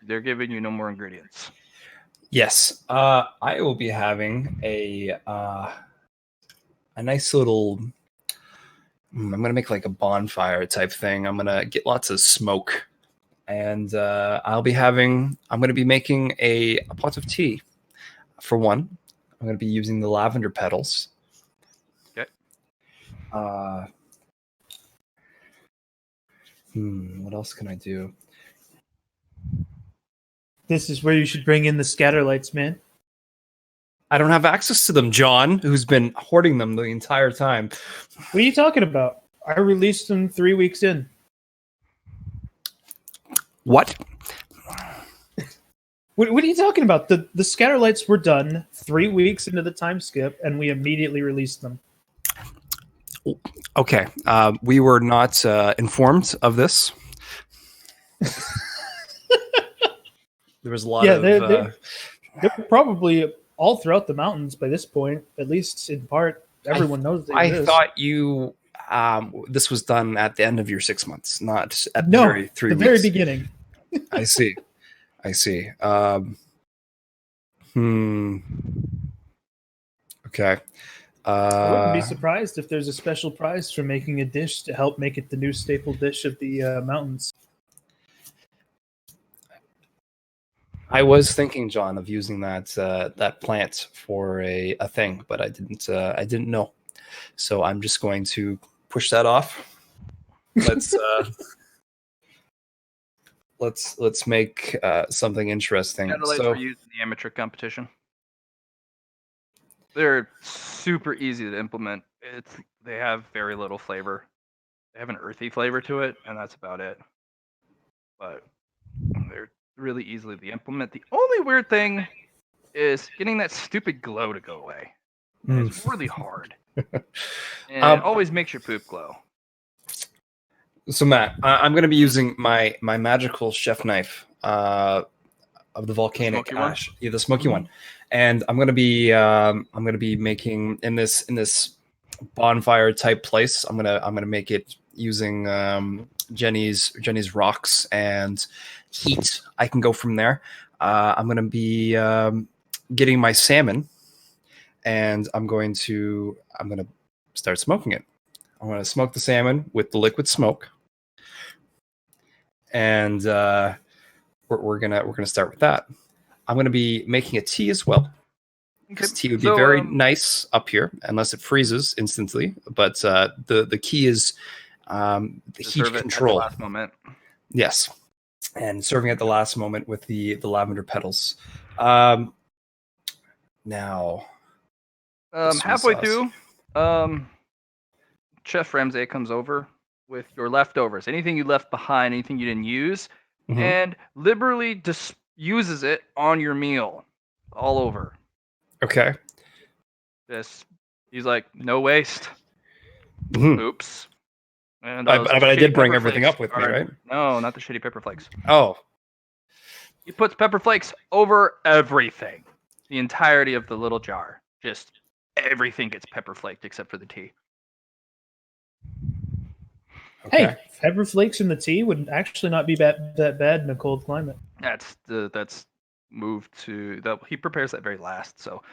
they're giving you no more ingredients. Yes, I will be having a nice little. I'm gonna make like a bonfire type thing. I'm gonna get lots of smoke, and I'm gonna be making a pot of tea. For one, I'm gonna be using the lavender petals. Okay. What else can I do? This is where you should bring in the scatterlights, man. I don't have access to them, John, who's been hoarding them the entire time. What are you talking about? I released them 3 weeks in. What? What are you talking about? The scatterlights were done 3 weeks into the time skip, and we immediately released them. Okay, we were not informed of this. There was a lot of... They're probably all throughout the mountains by this point, at least in part. Everyone knows they exist. I thought you... this was done at the end of your 6 months, not at the very 3 weeks. Very beginning. I see. Okay. I wouldn't be surprised if there's a special prize for making a dish to help make it the new staple dish of the mountains. I was thinking, John, of using that plant for a thing, but I didn't know. So I'm just going to push that off. Let's make something interesting. Scatterlights were used in the amateur competition. They're super easy to implement. They have very little flavor. They have an earthy flavor to it, and that's about it. But they're really easily to implement. The only weird thing is getting that stupid glow to go away. It's really hard. And always makes your poop glow. So Matt, I'm going to be using my magical chef knife of the volcanic smoky one? ash, yeah, the smoky one, and I'm going to be making in this bonfire type place. I'm gonna make it using Jenny's rocks and heat. I can go from there. I'm gonna be getting my salmon, and I'm gonna start smoking it. I'm gonna smoke the salmon with the liquid smoke, and we're gonna start with that. I'm gonna be making a tea as well. Because tea would be very nice up here, unless it freezes instantly. But the key is the heat control. At the last moment. Yes, and serving at the last moment with the lavender petals. Now, halfway through, Chef Ramsay comes over with your leftovers, anything you left behind, anything you didn't use, and liberally uses it on your meal, all over. Okay. He's like, no waste. Mhm. Oops. And but I did bring everything up with me, right? No, not the shitty pepper flakes. Oh. He puts pepper flakes over everything. The entirety of the little jar. Just everything gets pepper flaked except for the tea. Okay. Hey, pepper flakes in the tea would actually not be that bad in a cold climate. That's moved to the. He prepares that very last, so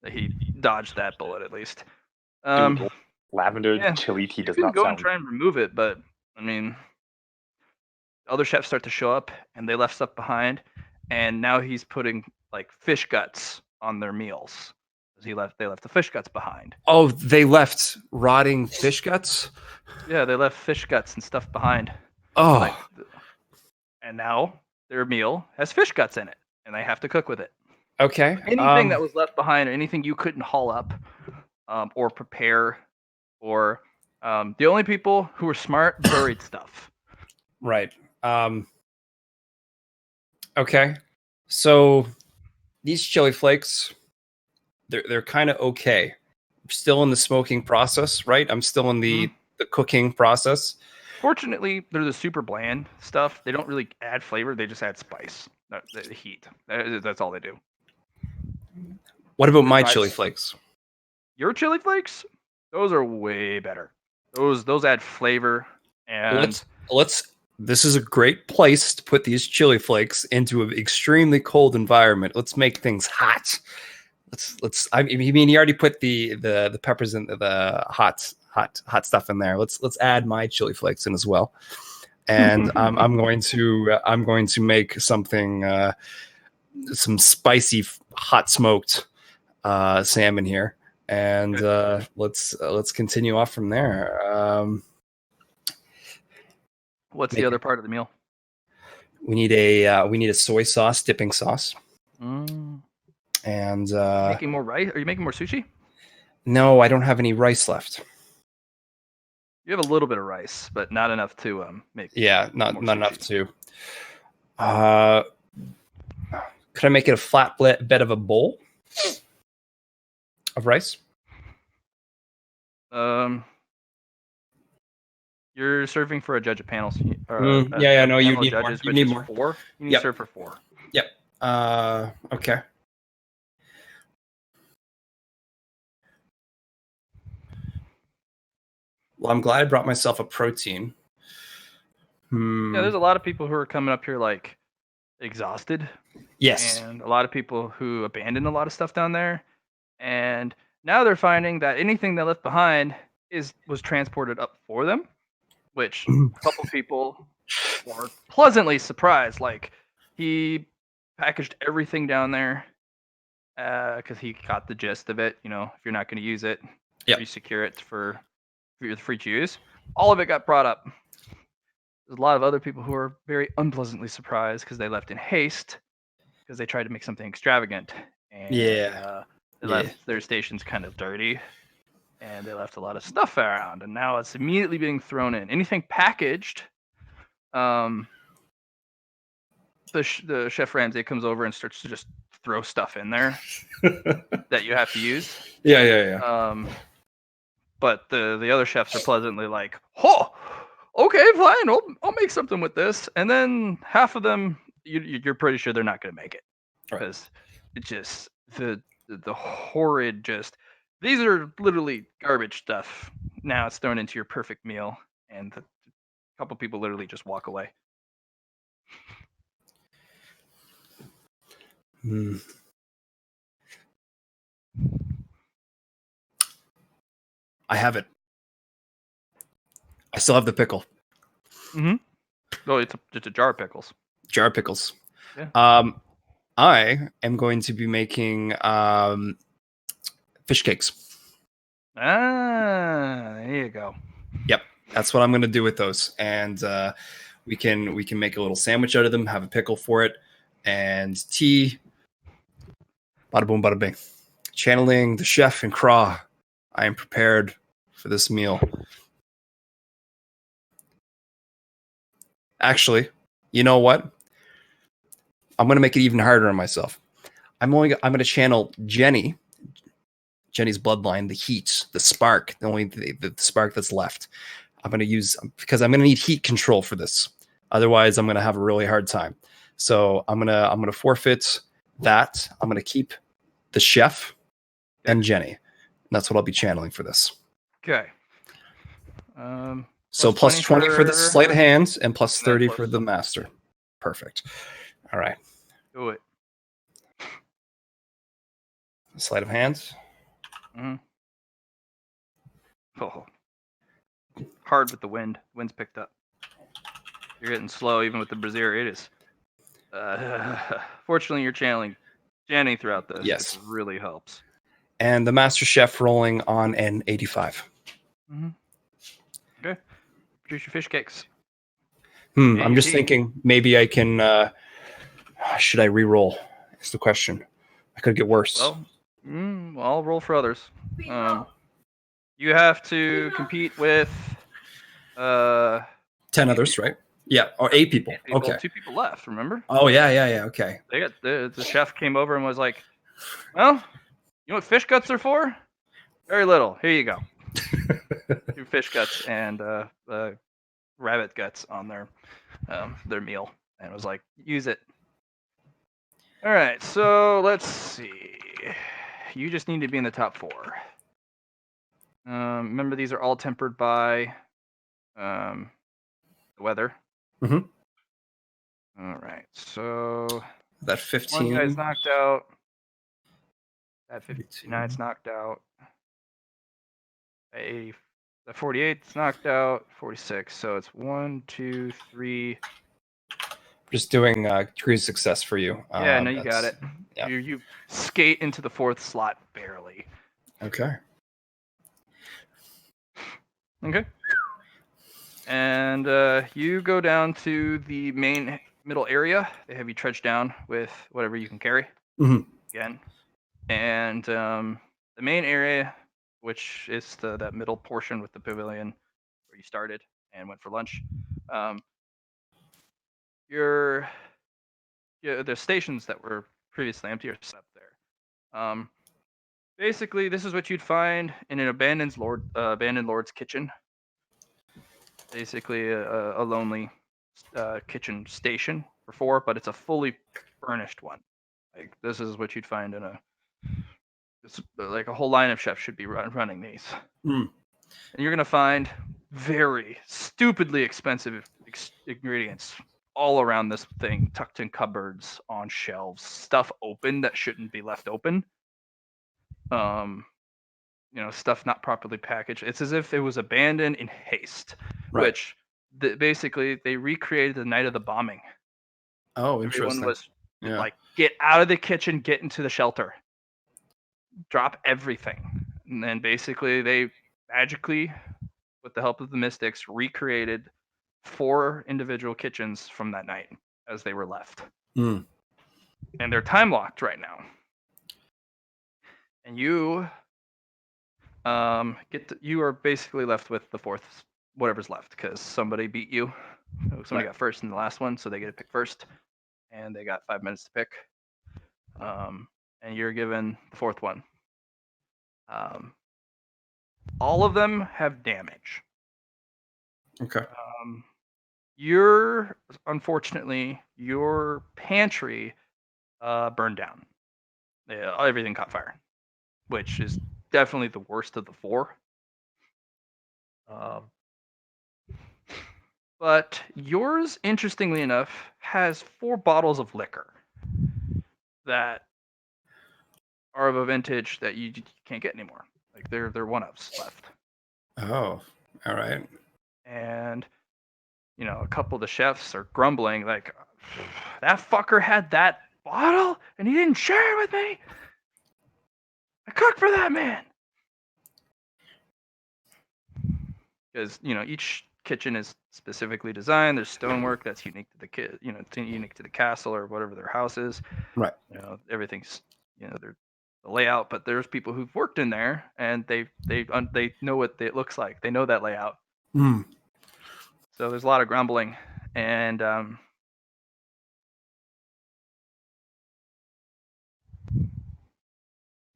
he dodged that bullet at least. Dude, lavender chili tea does not go sound. And try and remove it, but I mean, other chefs start to show up, and they left stuff behind, and now he's putting like fish guts on their meals. They left the fish guts behind. Oh, they left rotting fish guts? Yeah, they left fish guts and stuff behind. Oh. And now their meal has fish guts in it, and they have to cook with it. Okay. Anything that was left behind, or anything you couldn't haul up or prepare, or the only people who were smart buried stuff. Right. Okay. So these chili flakes, they're kind of okay. I'm still in the smoking process, right? I'm still in the cooking process. Fortunately, they're the super bland stuff. They don't really add flavor. They just add spice, the heat. That's all they do. What about my chili flakes? Your chili flakes? Those are way better. Those add flavor. And let's. This is a great place to put these chili flakes into an extremely cold environment. Let's make things hot. Let's. I mean, you already put the peppers in the hot stuff in there. Let's add my chili flakes in as well. And I'm going to make something some spicy hot smoked salmon here, and let's continue off from there. What's the other part of the meal? We need a soy sauce dipping sauce. And making more rice? Are you making more sushi? No, I don't have any rice left. You have a little bit of rice, but not enough to make. Yeah, not enough to. Could I make it a flat bed of a bowl of rice? You're serving for a judge of panels. No, you need more. You need more. 4. You need to serve for 4. Yep. Okay. Well, I'm glad I brought myself a protein. Yeah, there's a lot of people who are coming up here like exhausted. Yes. And a lot of people who abandoned a lot of stuff down there. And now they're finding that anything they left behind was transported up for them, which a couple people were pleasantly surprised. Like, he packaged everything down there because he got the gist of it. You know, if you're not going to use it, you secure it for your free to use. All of it got brought up. There's a lot of other people who are very unpleasantly surprised because they left in haste because they tried to make something extravagant. And they left their stations kind of dirty, and they left a lot of stuff around, and now it's immediately being thrown in. Anything packaged, the Chef Ramsay comes over and starts to just throw stuff in there that you have to use. but the other chefs are pleasantly like, "Oh, okay, fine, I'll make something with this." And then half of them, you're pretty sure they're not going to make it Right. because it just the horrid just. These are literally garbage stuff. Now it's thrown into your perfect meal, and a couple people literally just walk away. Hmm. I have it. I still have the pickle. Oh, it's a jar of pickles. Jar of pickles. Yeah. I am going to be making fish cakes. Ah, there you go. Yep, that's what I'm going to do with those, and we can make a little sandwich out of them, have a pickle for it, and tea. Bada boom, bada bing. Channeling the chef and Craw. I am prepared for this meal. Actually, you know what? I'm going to make it even harder on myself. I'm going to channel Jenny's bloodline, the heat, the spark, the spark that's left. I'm going to use, because I'm going to need heat control for this. Otherwise, I'm going to have a really hard time. So I'm going to forfeit that. I'm going to keep the chef and Jenny. And that's what I'll be channeling for this. Okay. So plus 20 for the sleight of hand and plus 30 plus for the master. Perfect. All right. Do it. Sleight of hand. Mm-hmm. Oh. Hard with the wind. Wind's picked up. You're getting slow even with the brazier. It is. Fortunately, you're channeling Jenny throughout this. Yes. Which really helps. And the master chef rolling on an 85. Mm-hmm. Okay. Produce your fish cakes. I'm just thinking maybe I can. Should I re-roll? Is the question. I could get worse. Well, I'll roll for others. You have to compete with 10 others, right? Yeah, or 8 people. Okay. 2 people left. Remember? Oh yeah. Okay. They got the chef came over and was like, "Well, you know what fish guts are for? Very little. Here you go. 2 fish guts and rabbit guts on their meal." And was like, "Use it." All right, so let's see. You just need to be in the top 4. Remember, these are all tempered by the weather. Mhm. All right, so That 15. one guy's knocked out. That 59's knocked out. The 48's knocked out. 46. So it's 1, 2, 3. Just doing cruise success for you. Yeah, no, you got it. Yeah. You skate into the 4th slot barely. Okay. Okay. And you go down to the main middle area. They have you trudge down with whatever you can carry. Mhm. Again. And the main area, which is that middle portion with the pavilion where you started and went for lunch. The stations that were previously empty are set up there. Basically, this is what you'd find in an abandoned lord's kitchen. Basically, a lonely kitchen station for 4, but it's a fully furnished one. Like this is what you'd find in like a whole line of chefs should be running these. Mm. And you're gonna find very stupidly expensive ingredients all around this thing, tucked in cupboards, on shelves, stuff open that shouldn't be left open. Stuff not properly packaged. It's as if it was abandoned in haste. Right. Which basically they recreated the night of the bombing. Oh, Everyone interesting. was Yeah. like, get out of the kitchen, get into the shelter, drop everything. And then basically they magically, with the help of the mystics, recreated 4 individual kitchens from that night as they were left. Mm. And they're time locked right now. And you you are basically left with the 4th, whatever's left, because somebody beat you. Somebody got first in the last one, so they get to pick first. And they got 5 minutes to pick. And you're given the 4th one. all of them have damage. Okay. Unfortunately, your pantry burned down. Yeah, everything caught fire, which is definitely the worst of the four. Um, but yours, interestingly enough, has 4 bottles of liquor that are of a vintage that you can't get anymore. Like they're one-ups left. Oh, all right. And a couple of the chefs are grumbling like, that fucker had that bottle and he didn't share it with me. I cooked for that man. Because each kitchen is specifically designed. There's stonework that's unique to the unique to the castle or whatever their house is. Right. Everything's they're the layout. But there's people who've worked in there and they know what it looks like. They know that layout. Hmm. So there's a lot of grumbling, and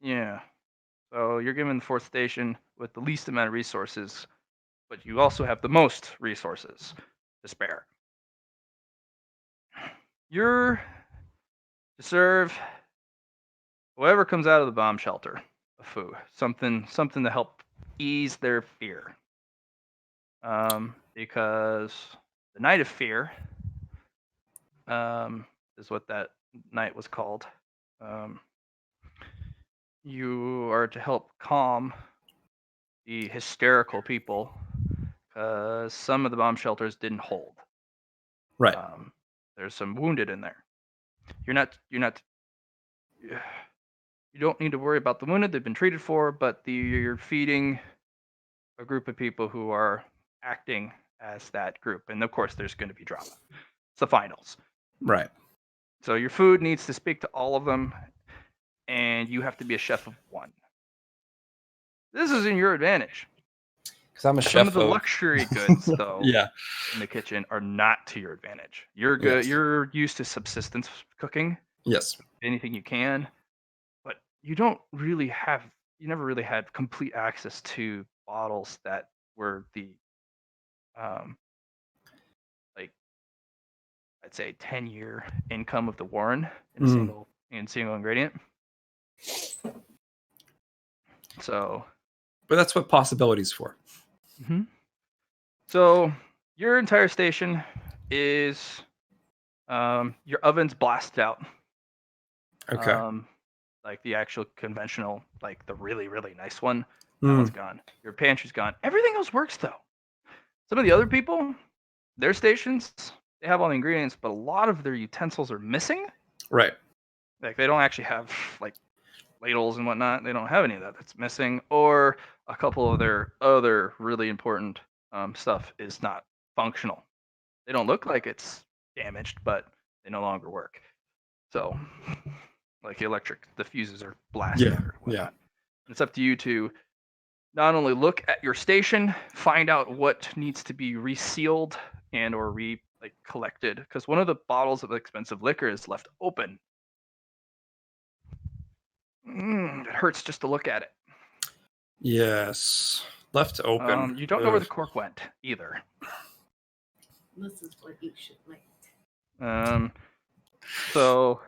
yeah. So you're given the 4th station with the least amount of resources, but you also have the most resources to spare. You're to serve whoever comes out of the bomb shelter a food, something to help ease their fear. Because the Night of Fear is what that night was called. You are to help calm the hysterical people because some of the bomb shelters didn't hold. Right. There's some wounded in there. You don't need to worry about the wounded. They've been treated for, but you're feeding a group of people who are acting as that group. And of course, there's going to be drama. It's the finals. Right. So your food needs to speak to all of them, and you have to be a chef of one. This is in your advantage. Because I'm a Some chef of the luxury goods, though, Yeah. in the kitchen are not to your advantage. You're good. Yes. You're used to subsistence cooking, Yes. anything you can, but you don't really have. You never really had complete access to bottles that were the, like I'd say 10-year income of the Warren in a single ingredient. So. But that's what possibility's for. Mm-hmm. So your entire station is your oven's blasted out. Okay. Like the actual conventional, like the really, really nice one. That one's gone. Your pantry's gone. Everything else works though. Some of the other people, their stations, they have all the ingredients, but a lot of their utensils are missing. Right. Like they don't actually have like ladles and whatnot. They don't have any of that that's missing. Or a couple of their other really important stuff is not functional. They don't look like it's damaged, but they no longer work. So, like the fuses are blasted. Yeah. Or whatnot. Yeah. It's up to you to not only look at your station, find out what needs to be resealed and or collected, because one of the bottles of expensive liquor is left open. It hurts just to look at it. Yes. Left open. You don't know where the cork went either. This is what you should like. So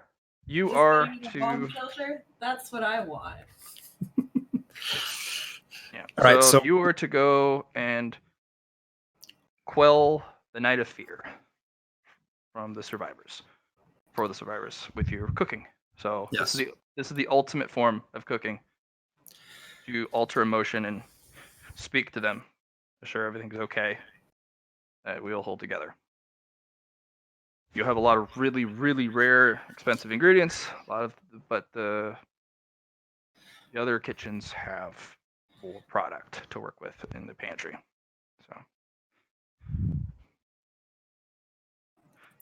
you Just are finding a to. bomb shelter? That's what I want. Yeah. All right, so you are to go and quell the Night of Fear for the survivors with your cooking. So Yes. this is the ultimate form of cooking. You alter emotion and speak to them, assure everything's okay, that we'll hold together. You have a lot of really, really rare, expensive ingredients. But the other kitchens have full product to work with in the pantry. So,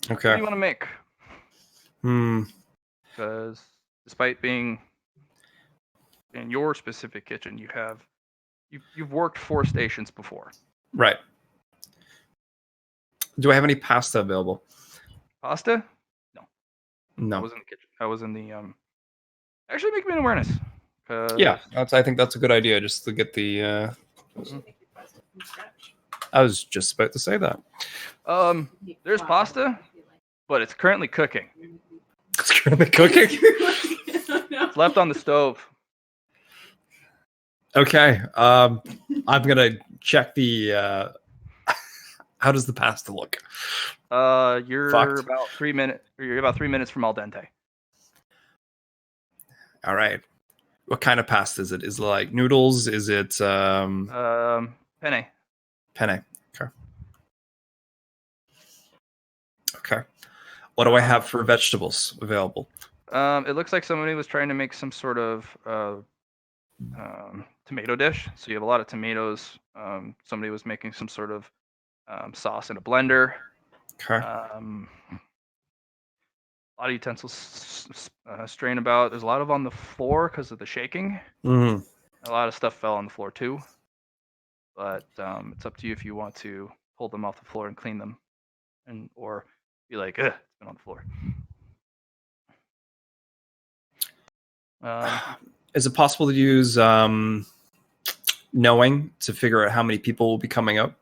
what do okay. you want to make? Because despite being in your specific kitchen, you've worked 4 stations before. Right. Do I have any pasta available? Pasta? I No. was in the kitchen. I was in the actually make me an awareness. Yeah, I think that's a good idea, just to get the Should make your pasta from scratch. I was just about to say that. Make There's flour, pasta, I feel like. but it's currently cooking. It's currently cooking. It's left on the stove. Okay. I'm gonna check the. How does the pasta look? You're Fucked. about 3 minutes. You're about 3 minutes from al dente. All right. What kind of pasta is it? Is it like noodles? Is it Penne. penne? Okay. Okay. What do I have for vegetables available? It looks like somebody was trying to make some sort of tomato dish. So you have a lot of tomatoes. Somebody was making some sort of sauce in a blender. Okay. A lot of utensils straying about. There's a lot of on the floor because of the shaking. Mhm. A lot of stuff fell on the floor too. But it's up to you if you want to pull them off the floor and clean them, and or be like, ugh, it's been on the floor. Is it possible to use knowing to figure out how many people will be coming up?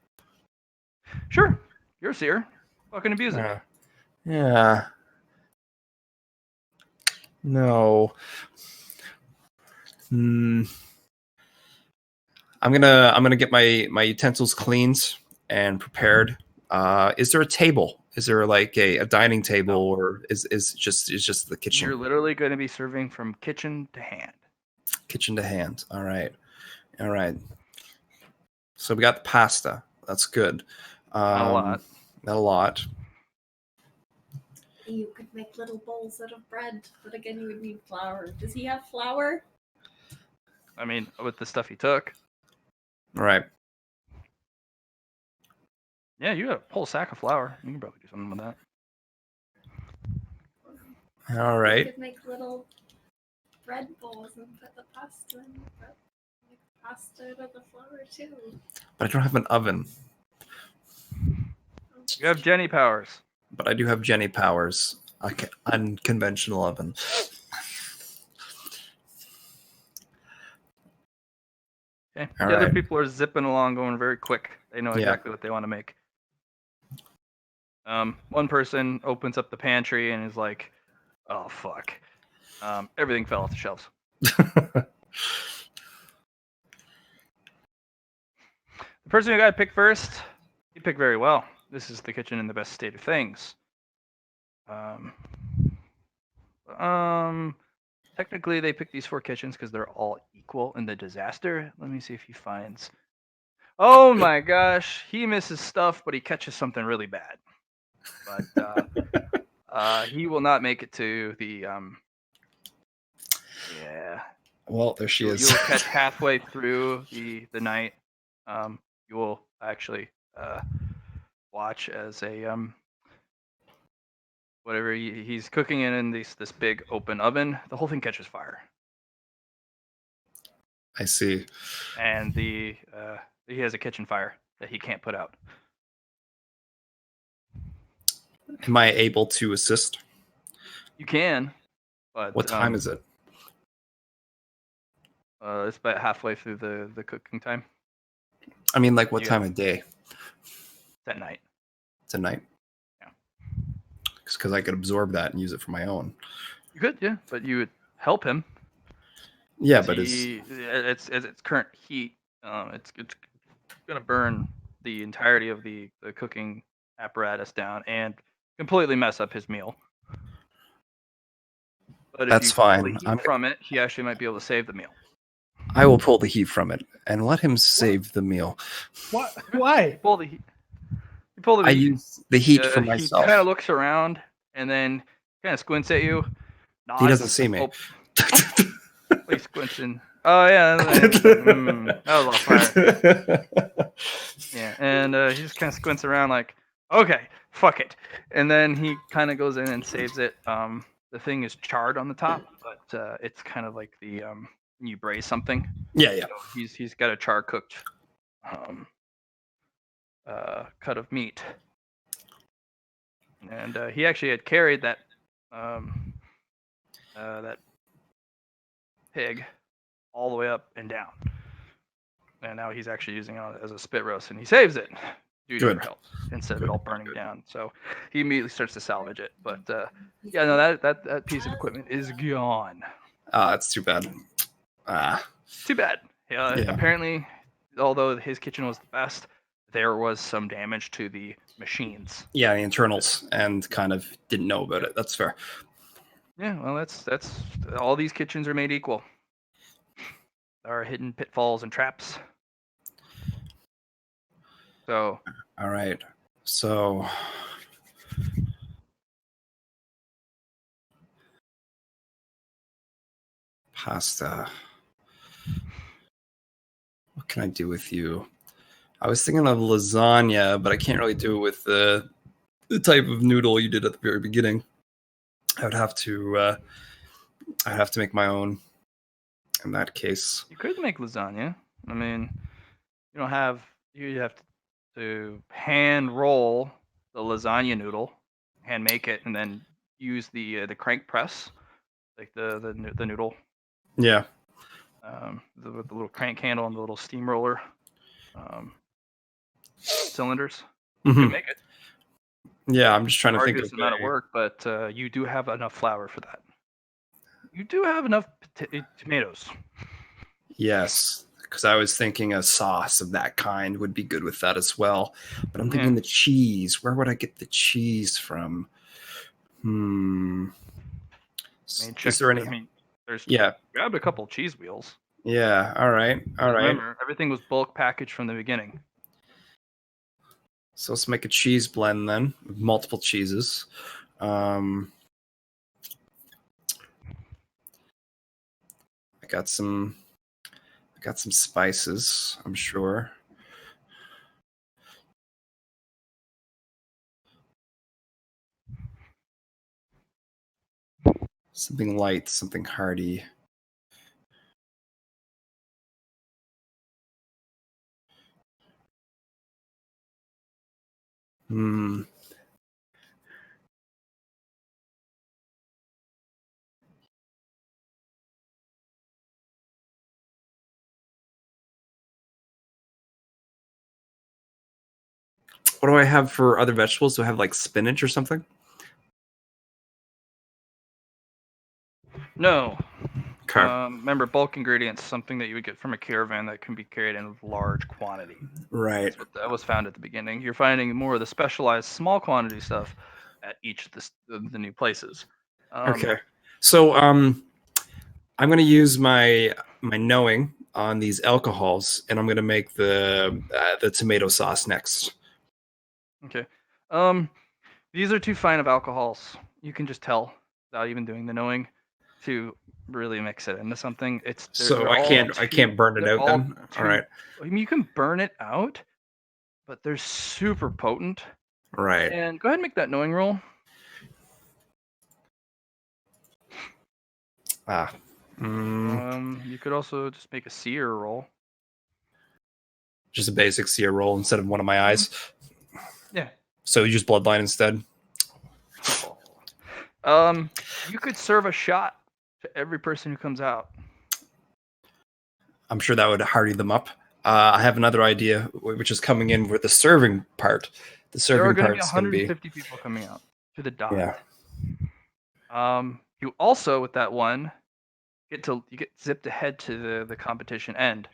Sure, you're a seer. Fucking abuse it. Yeah. No. I'm gonna get my utensils cleaned and prepared. Is there a table? Is there like a dining table, or is just the kitchen? You're literally going to be serving from kitchen to hand. Kitchen to hand. All right. So we got the pasta. That's good. Not a lot. Not a lot. You could make little bowls out of bread, but again, you would need flour. Does he have flour? I mean, with the stuff he took. All right. Yeah, you got a whole sack of flour. You can probably do something with that. All You right. could make little bread bowls and put the pasta in. But make pasta out of the flour too. But I don't have an oven. You have Jenny powers. But I do have Jenny powers. Unconventional oven. Okay. All The other right. people are zipping along, going very quick. They know Yeah. exactly what they want to make. One person opens up the pantry and is like, "Oh fuck!" Everything fell off the shelves. The person who got picked first, he picked very well. This is the kitchen in the best state of things. Technically, they picked these 4 kitchens because they're all equal in the disaster. Let me see if he finds. Oh my gosh, he misses stuff, but he catches something really bad. But he will not make it to the. Yeah. Well, there she is. You'll catch halfway through the night. You will actually watch as a whatever he's cooking in this big open oven. The whole thing catches fire, I see. and he has a kitchen fire that he can't put out. Am I able to assist? You can, but What time is it? It's about halfway through the cooking time. I mean, like, what Yeah. time of day? It's at night. It's at night. Yeah. Because I could absorb that and use it for my own. You could, yeah, but you would help him. Yeah, but it's its current heat. It's gonna burn the entirety of the cooking apparatus down and completely mess up his meal. But That's if you pull fine. the heat from it, he actually might be able to save the meal. I will pull the heat from it and let him save the meal. What? Why? Pull the heat. You pull the I heat. use the heat for He myself. kind of looks around and then kind of squints at you. Nods. He doesn't see me. Oh, he's squinting. Oh yeah, that was a lot of fire. Yeah, and he just kind of squints around like, okay, fuck it. And then he kind of goes in and saves it. The thing is charred on the top, but it's kind of like the when you braise something. Yeah. So he's got a char cooked cut of meat, and he actually had carried that that pig all the way up and down. and now he's actually using it as a spit roast, and he saves it due to your Good. help instead of it Good. all burning down. So he immediately starts to salvage it. But yeah, no, that piece of equipment is gone. That's too bad. Too bad. Yeah. Apparently, although his kitchen was the best, there was some damage to the machines. Yeah, the internals, and kind of didn't know about it. That's fair. Yeah, well, that's all these kitchens are made equal. There are hidden pitfalls and traps. So All right. So pasta. What can I do with you? I was thinking of lasagna, but I can't really do it with the type of noodle you did at the very beginning. I would have to make my own in that case. you could make lasagna. I mean, you have to hand roll the lasagna noodle, hand make it, and then use the crank press, like the noodle, Yeah. with the little crank handle and the little steamroller cylinders. You Mhm. can make it. Yeah, I'm just trying to think Arduous of amount of a- work, but you do have enough flour for that. You do have enough tomatoes. Yes, because I was thinking a sauce of that kind would be good with that as well. But I'm thinking Yeah. the cheese. Where would I get the cheese from? I mean, Is there any? I mean, there's Yeah. grabbed a couple cheese wheels. Yeah. All right. All right. Remember, everything was bulk packaged from the beginning. So let's make a cheese blend then, with multiple cheeses. I got some spices, I'm sure. Something light, something hearty. Hmm. What do I have for other vegetables? Do I have like spinach or something? No. Okay. Remember, bulk ingredients, something that you would get from a caravan that can be carried in large quantity. Right. That's what that was found at the beginning. You're finding more of the specialized small quantity stuff at each of the new places. Okay. So I'm going to use my knowing on these alcohols, and I'm going to make the tomato sauce next. Okay. These are too fine of alcohols. You can just tell without even doing the knowing to really mix it into something. So they're I all can't burn it they're out then. too- All right. I mean, you can burn it out, but they're super potent. Right. And go ahead and make that knowing roll. You could also just make a seer roll. Just a basic seer roll instead of one of my eyes. Yeah. So you use bloodline instead. You could serve a shot to every person who comes out. I'm sure that would hardy them up. I have another idea, which is coming in with the serving part. The There are serving going to be part's going to be 150 people coming out to the dot. yeah. You also, with that one, you get zipped ahead to the competition end.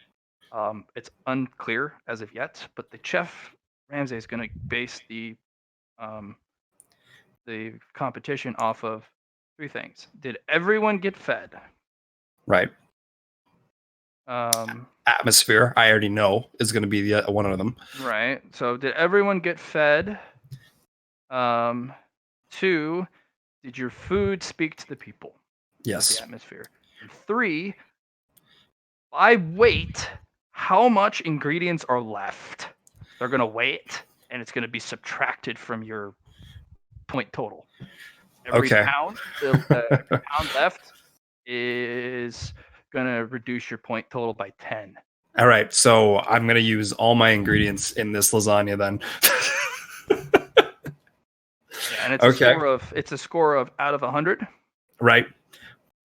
It's unclear as of yet, but the chef Ramsay is going to base the competition off of three things. Did everyone get fed? Right. Atmosphere, I already know, is going to be the one of them. Right. So did everyone get fed? 2, did your food speak to the people? Yes. The atmosphere. And 3, by weight, how much ingredients are left? They're going to weight, and it's going to be subtracted from your point total. Every Okay. pound, pound left is going to reduce your point total by 10. All right. So I'm going to use all my ingredients in this lasagna then. Yeah, and it's Okay. a score of out of 100. Right.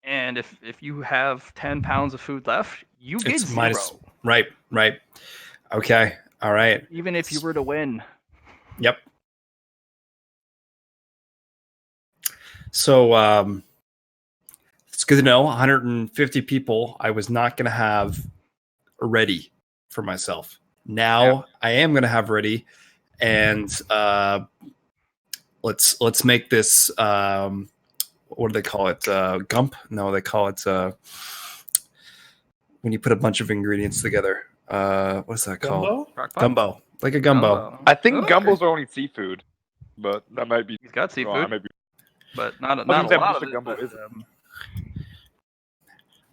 And if you have 10 pounds of food left, you get It's 0. minus. Right. Okay. All right. Even if you were to win. Yep. So it's good to know 150 people I was not going to have ready for myself. Now I am going to have ready, and let's make this what do they call it? Gump? No, they call it when you put a bunch of ingredients together. What's that called? Gumbo? Crock-pot? Gumbo. Like a gumbo. I think Okay. gumbos are only seafood, but that might be. He's got wrong. I seafood, might be. but not a gonna say, lot just of a it. gumbo But, isn't.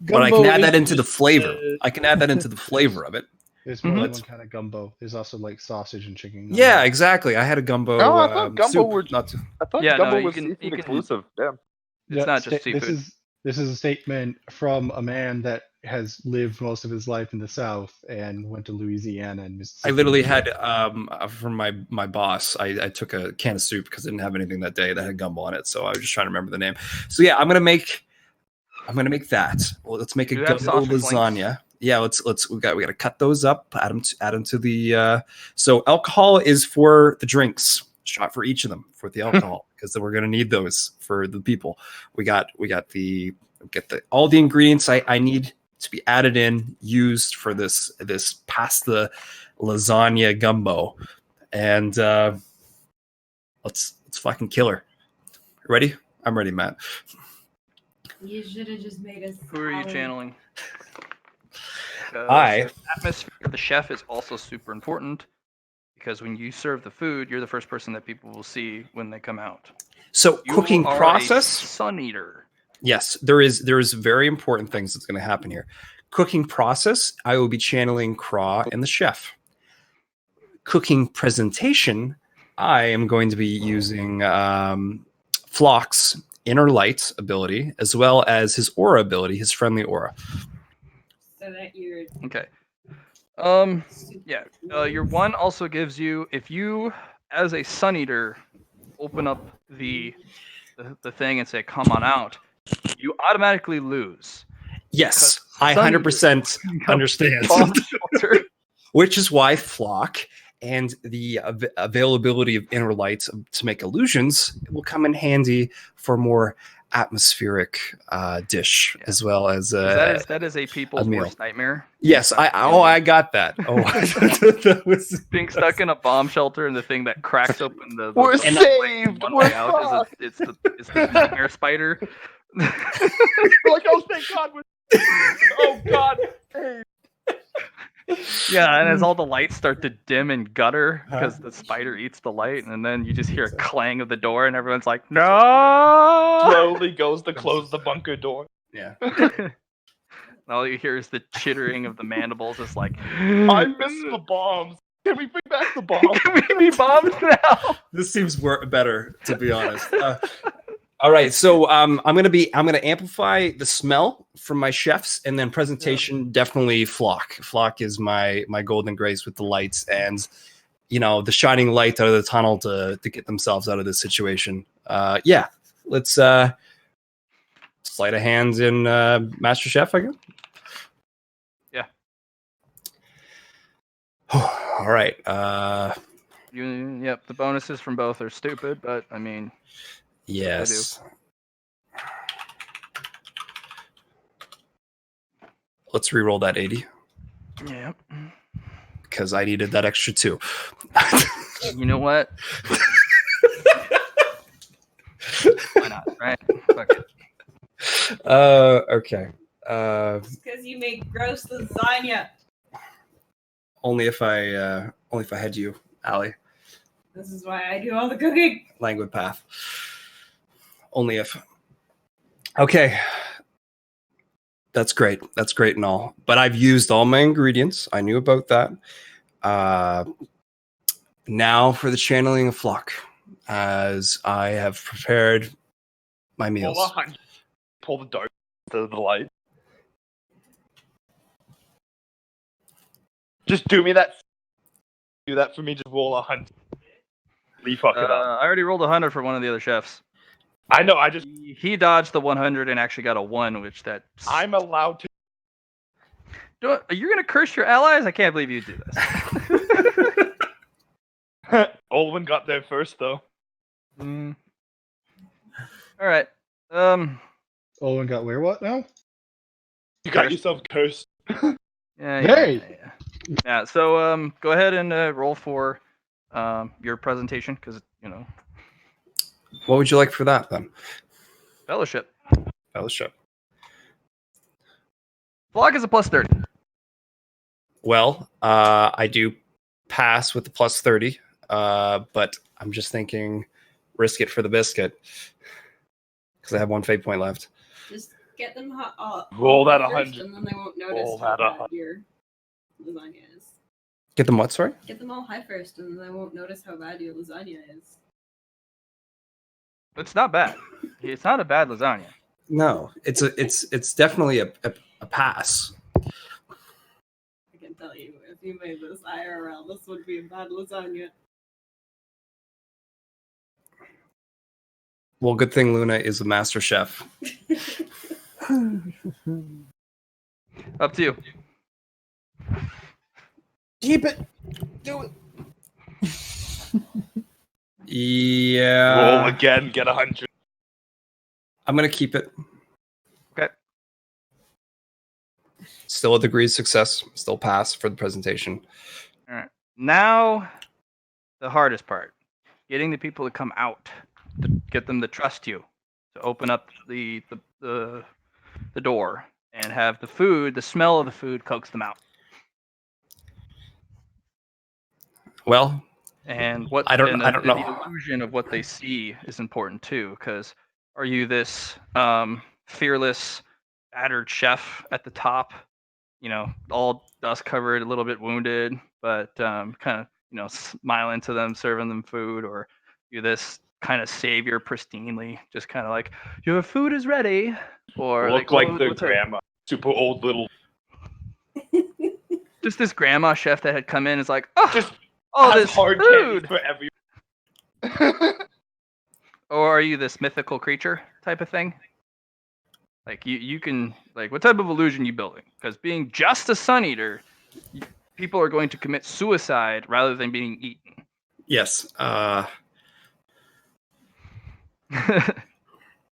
But I can Gumbo add that is into the just, flavor. I can add that into the flavor of it. There's more than Mhm. one kind of gumbo. There's also like sausage and chicken gumbo. Yeah, exactly. I had a gumbo Oh, I thought gumbo soup. were- Not I thought Yeah, gumbo no, you was can- seafood you can- exclusive. Damn. it's Yeah, not just seafood. This is a statement from a man that has lived most of his life in the South and went to Louisiana and I Mississippi. literally had from my boss. I took a can of soup because I didn't have anything that day that had gumbo on it. So I was just trying to remember the name. So yeah, I'm gonna make that. Well, let's make a You have gumbo sausage links. lasagna. Yeah, we got to cut those up. Add them to the. So alcohol is for the drinks. Shot for each of them for the alcohol because we're gonna need those for the people. We got all the ingredients I need to be added in, used for this pasta lasagna gumbo, and let's fucking kill her. Ready? I'm ready, Matt. You should have just made us. Who are you channeling? I Atmosphere of the chef is also super important because when you serve the food, you're the first person that people will see when they come out. so You cooking are process. a sun eater. Yes, there is very important things that's going to happen here. Cooking process, I will be channeling Craw and the chef. Cooking presentation, I am going to be using Flock's inner light ability as well as his aura ability, his friendly aura. So that you're. Okay. Yeah. Your one also gives you, if you, as a sun eater, open up the thing and say, "Come on out," you automatically lose. Yes, Because I Sunny 100% understand. Bomb shelter. Which is why Flock and the availability of inner lights to make illusions will come in handy for more atmospheric dish, Yeah. as well as that is a people's meal. worst nightmare. yes, I got that. Oh, that was Being stuck in a bomb shelter and the thing that cracks open the We're the saved. one We're way out is it's the nightmare spider. We're like, oh, thank God. Oh God. Hey. Yeah, and as all the lights start to dim and gutter because the spider eats the light, and then you just hear a clang of the door, and everyone's like, "No!" Slowly goes to close the bunker door. yeah. And all you hear is the chittering of the mandibles. It's like, I miss the bombs. Can we bring back the bombs? Can we be bombs now? This seems better, to be honest. All right, so I'm gonna amplify the smell from my chefs, and then presentation definitely Flock. Flock is my golden grace with the lights and the shining light out of the tunnel to get themselves out of this situation. Yeah, let's sleight of hands in Master Chef, I guess. Yeah. All right. Yep. The bonuses from both are stupid, but I mean. Yes. Let's re-roll that 80 Yeah. because I needed that extra 2. You know what? Why not? Right? Fuck it. Okay. Because you make gross lasagna. Only if I had you, Allie. This is why I do all the cooking. Languid path. Only if. Okay. That's great. That's great and all. But I've used all my ingredients. I knew about that. Now for the channeling of Flock, as I have prepared my meals. Pull the dark to the light. Just do me that. Do that for me. Just roll 100. Lee fuck it up. I already rolled 100 for one of the other chefs. I know. I just. He dodged the 100 and actually got a 1, which that. I'm allowed to. You're gonna curse your allies? I can't believe you do this. Olwen got there first, though. All right. Owen got where what now? You got Cursed. yourself cursed. Hey! Yeah. So go ahead and roll for your presentation because What would you like for that then? fellowship. Fellowship. Vlog is a plus 30. Well, I do pass with the plus 30, but I'm just thinking risk it for the biscuit because I have 1 fate point left. Just get them Roll that first, 100. and then they won't Roll notice how that bad 100. your lasagna is. Get them what, sorry? Get them all high first, and then they won't notice how bad your lasagna is. It's not bad. It's not a bad lasagna. No, it's definitely a pass. I can tell you, if you made this IRL, this would be a bad lasagna. Well, good thing Luna is a master chef. Up to you. Keep it. Do it. Yeah. Roll again, get 100. I'm gonna keep it. Okay. Still a degree of success. Still pass for the presentation. All right. Now, the hardest part: getting the people to come out, to get them to trust you, to open up the door and have the food, the smell of the food, coax them out. Well, And what I don't the know. illusion of what they see is important too, because are you this fearless, battered chef at the top, all dust covered, a little bit wounded, but kind of smiling to them, serving them food, or you this kind of savior pristinely, just kind of like your food is ready, or Look like their what's her- grandma. Super old little. just this grandma chef that had come in is like, Just oh, has this hard food. candy for everyone. Or are you this mythical creature type of thing? Like you can like what type of illusion you building? Because being just a sun eater, people are going to commit suicide rather than being eaten. Yes. Open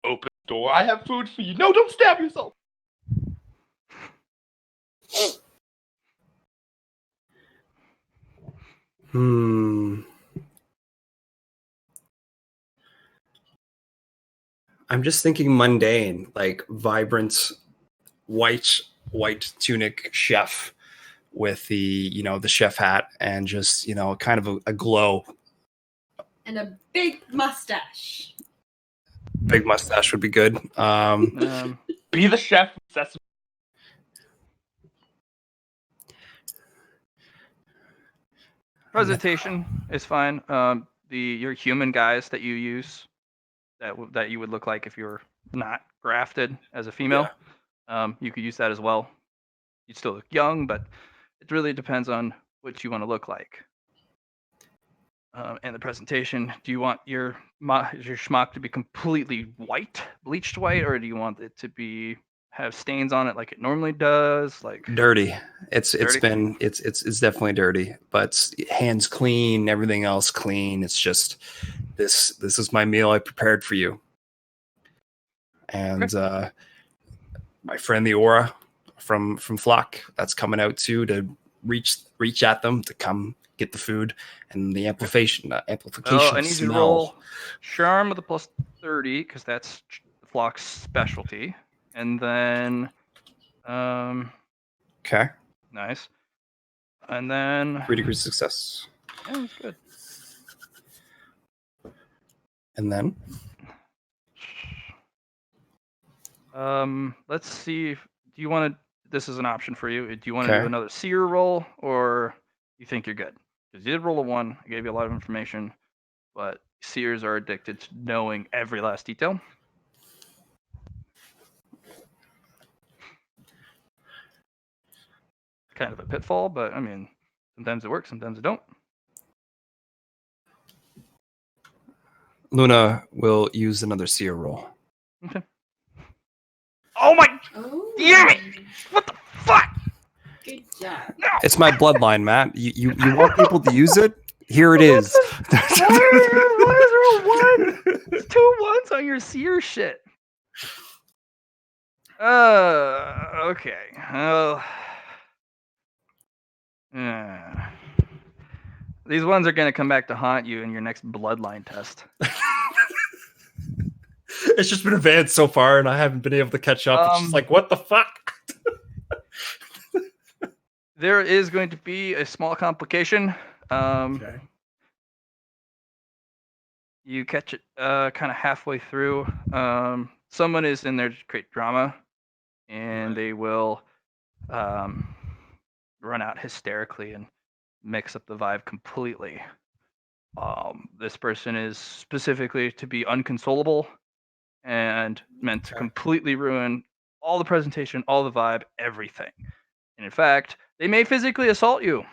the door. I have food for you. No, don't stab yourself. I'm just thinking mundane, like vibrant white tunic chef with the the chef hat and just kind of a glow. And a big mustache. Big mustache would be good. Be the chef. That's Presentation is fine. Your human guys that you use that you would look like if you were not grafted as a female. You could use that as well. You'd still look young, but it really depends on what you want to look like. And the presentation, do you want your schmuck to be completely white, bleached white, or do you want it to have stains on it like it normally does? Like Dirty. It's dirty? it's definitely dirty, but hands clean, everything else clean. It's just this is my meal I prepared for you. And my friend the Aura from Flock, that's coming out too to reach at them to come get the food and the amplification Oh, I need smell. you to roll charm with a plus 30 because that's Flock's specialty, and then Okay. nice, and then 3 degrees success. yeah, that's good. And then Let's see. Do you want to? This is an option for you. Do you want to Okay. do another seer roll, or you think you're good? Because you did roll a 1. I gave you a lot of information, but seers are addicted to knowing every last detail. Kind of a pitfall, but I mean, sometimes it works, sometimes it don't. Luna will use another seer roll. Okay. Oh my! Oh, Damn it! What the fuck? good job. No! It's my bloodline, Matt. You want people to use it? Here it is. Why is there a 1? It's 2 1s on your seer shit. Okay. Well, these ones are gonna come back to haunt you in your next bloodline test. It's just been advanced so far, and I haven't been able to catch up. It's just like, what the fuck? There is going to be a small complication. Okay. You catch it kind of halfway through. Someone is in there to create drama, and Right. they will run out hysterically and mix up the vibe completely. This person is specifically to be unconsolable and meant to Okay. completely ruin all the presentation, all the vibe, everything. And in fact, they may physically assault you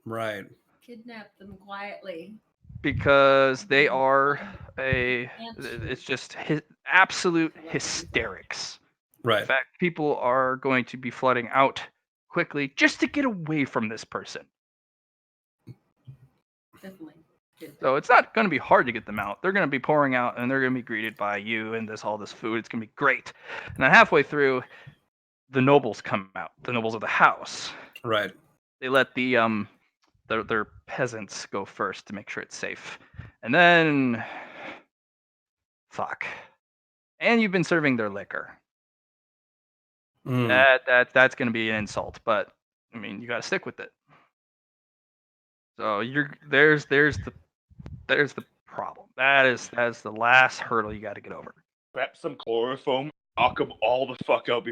Right. Kidnap them quietly. because they are it's just absolute hysterics. In Right. fact, people are going to be flooding out quickly just to get away from this person. Definitely. So it's not going to be hard to get them out. They're going to be pouring out, and they're going to be greeted by you and all this food. It's going to be great. And then halfway through, the nobles come out. The nobles of the house. Right. They let their peasants go first to make sure it's safe, and then fuck. And you've been serving their liquor. Mm. That's going to be an insult, but I mean, you got to stick with it. So there's the problem. That's the last hurdle you got to get over. Grab some chloroform, knock them all the fuck out.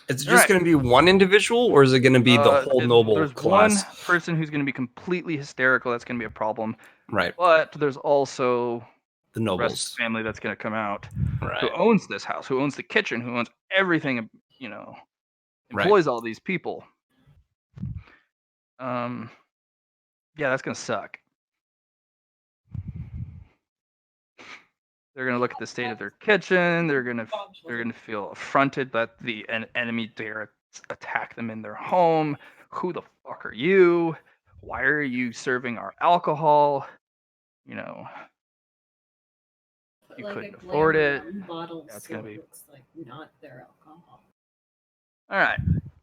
It's just Alright. going to be one individual, or is it going to be the whole noble There's class? one person who's going to be completely hysterical. That's going to be a problem. Right. But there's also The the rest of nobles. the family that's going to come out, Right. who owns this house, who owns the kitchen, who owns everything. Right. Employs all these people. Yeah, that's going to suck. They're going to look at the state of their kitchen. They're going to feel affronted that the enemy dare attack them in their home. Who the fuck are you? Why are you serving our alcohol? You Put You like couldn't a afford it. rum bottle That's so gonna be- it looks like not their alcohol. All right.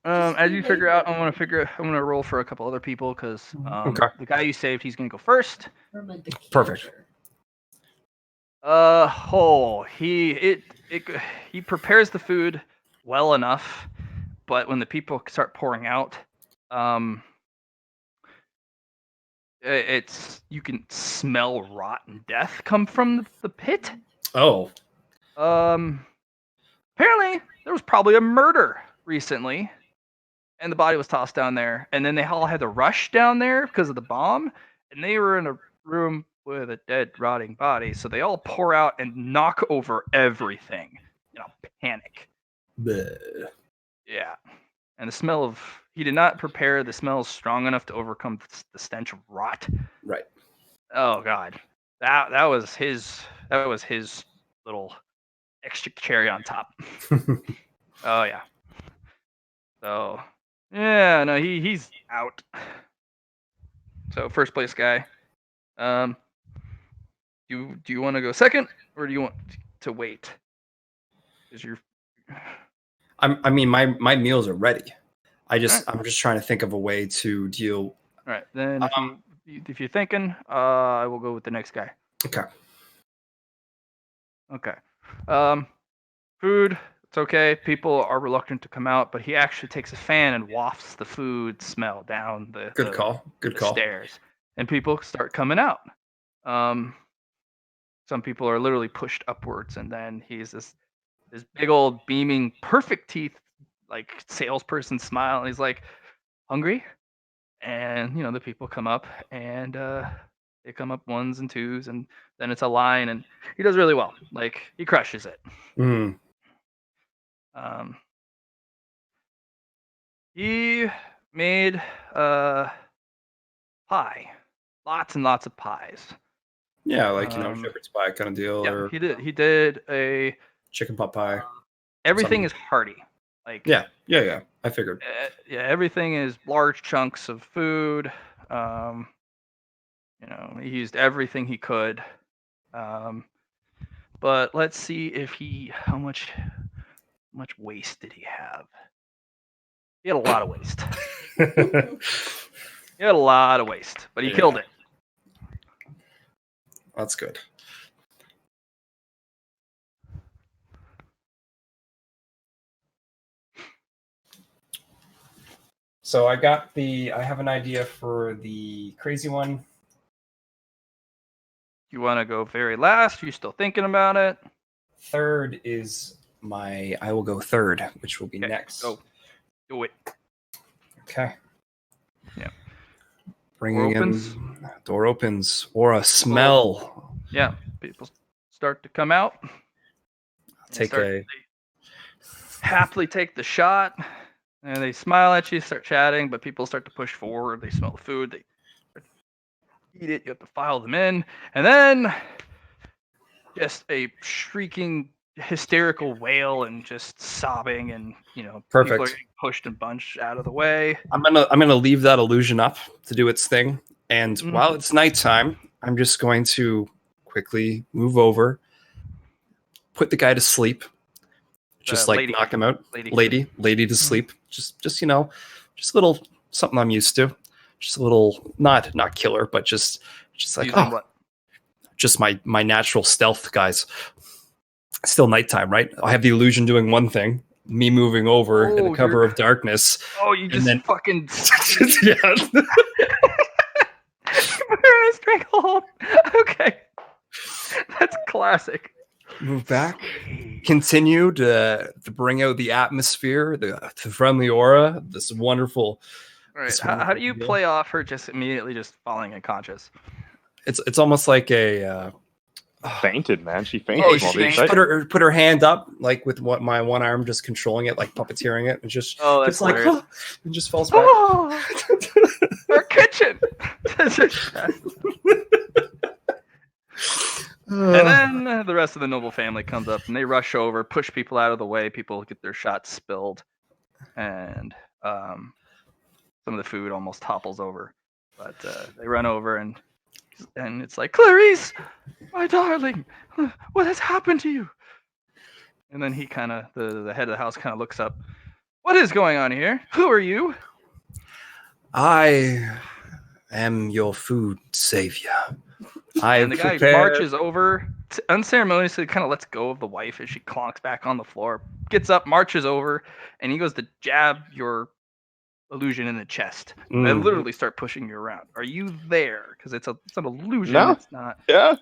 Just As be you figure out, labeled. I'm gonna roll for a couple other people because Okay. the guy you saved, he's gonna go first. From a decanter. Perfect. He prepares the food well enough, but when the people start pouring out, you can smell rotten death come from the pit. Oh. Apparently there was probably a murder recently, and the body was tossed down there, and then they all had to rush down there because of the bomb, and they were in a room with a dead, rotting body, so they all pour out and knock over everything in a panic. Bleh. Yeah, and the smell of he did not prepare. The smell is strong enough to overcome the stench of rot. Right. Oh god, that was his little extra cherry on top. Oh yeah. So yeah, no, he's out. So first place guy. Do you want to go second, or do you want to wait? Because you're I mean, my meals are ready. I'm just trying to think of a way to deal. all right. Then if you're thinking, I will go with the next guy. Okay. Okay. Food. It's okay. People are reluctant to come out, but he actually takes a fan and wafts the food smell down Good call. Good the call. stairs, and people start coming out. Some people are literally pushed upwards, and then he's this big old beaming, perfect teeth, like salesperson smile, and he's like, "Hungry?" And the people come up, and they come up ones and twos, and then it's a line, and he does really well. Like he crushes it. Mm. He made pie. lots and lots of pies. Yeah, like Um, shepherd's pie kind of deal, Yeah, or he did. He did a chicken pot pie. everything Something. is hearty. Like Yeah. I figured. yeah, everything is large chunks of food. He used everything he could. Um, but let's see if how much waste did he have? He had a lot of waste. He had a lot of waste, but he Yeah. killed it. That's good. So I have an idea for the crazy one. You want to go very last? You still thinking about it? Third is I will go third, which will be Okay, next. go. Do it. Okay. Yeah. Bringing opens. in, door opens, aura smell. Yeah, people start to come out. They happily take the shot, and they smile at you, start chatting, but people start to push forward. They smell the food. They start to eat it. You have to file them in, and then just a shrieking, hysterical wail and just sobbing, and Perfect. people are getting pushed and bunched out of the way. I'm gonna leave that illusion up to do its thing, and Mhm. while it's nighttime, I'm just going to quickly move over, put the guy to sleep, just like Lady. knock him out. Lady. Lady to sleep. Just just a little something I'm used to. Just a little not killer, but just like Using what? just my natural stealth, guys. Still nighttime, right? I have the illusion doing one thing, me moving over in the cover of darkness. Oh, you just then fucking yeah. stranglehold. Okay, that's classic. Move back. Continue to bring out the atmosphere, the friendly aura, this wonderful. Right. this How do wonderful you feel. play off her just immediately just falling unconscious? It's almost like a. Fainted, man. She fainted. Oh, from all she the fainted. excitement. Put her hand up, like with my one arm, just controlling it, like puppeteering it, and just Oh, that's it's like hilarious. and just falls back. Oh, our kitchen. And then the rest of the noble family comes up and they rush over, push people out of the way. People get their shots spilled, and some of the food almost topples over. But they run over and it's like, Clarice, my darling, what has happened to you? And then he kind of, the head of the house kind of looks up. What is going on here? Who are you? I am your food savior. And the guy marches over, unceremoniously kind of lets go of the wife as she clonks back on the floor, gets up, marches over, and he goes to jab your illusion in the chest. I literally start pushing you around. Are you there? Because it's an illusion. No. It's not. Yeah,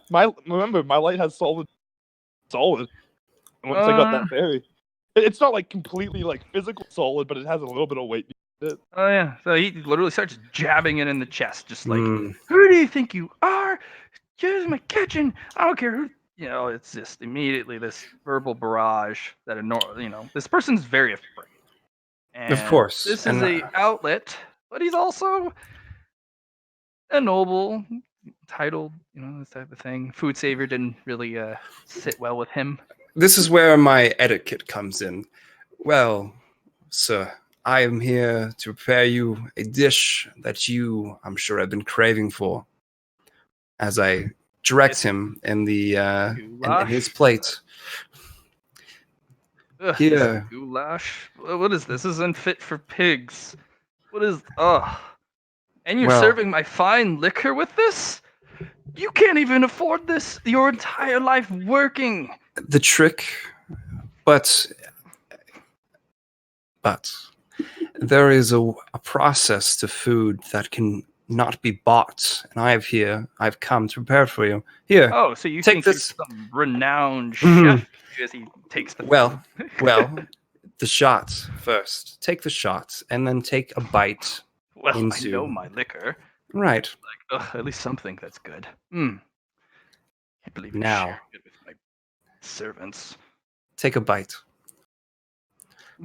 remember my light has solid. Once I got that fairy, it's not like completely like physical solid, but it has a little bit of weight. Oh yeah. So he literally starts jabbing it in the chest, just like, who do you think you are? Here's my kitchen. I don't care who. It's just immediately this verbal barrage that this person's very afraid. And Of course. This is a outlet, but he's also a noble, titled, this type of thing. Food savior didn't really sit well with him. This is where my etiquette comes in. Well, sir, I am here to prepare you a dish that you, I'm sure, have been craving for. As I direct him in in his plate. Ugh, Here. Goulash. What is this? This isn't fit for pigs. What is? Ugh. And you're Well- serving my fine liquor with this? You can't even afford this. Your entire life working. The trick, but there is a process to food that can not be bought, and I've come to prepare for you. Here, Oh, so you take think this. you're some renowned Mhm. chef as he takes the Well, the shot first. Take the shot, and then take a bite. Well, I into- know my liquor. Right. At least something that's good. Can't believe you're Now. sharing it with my servants. Take a bite.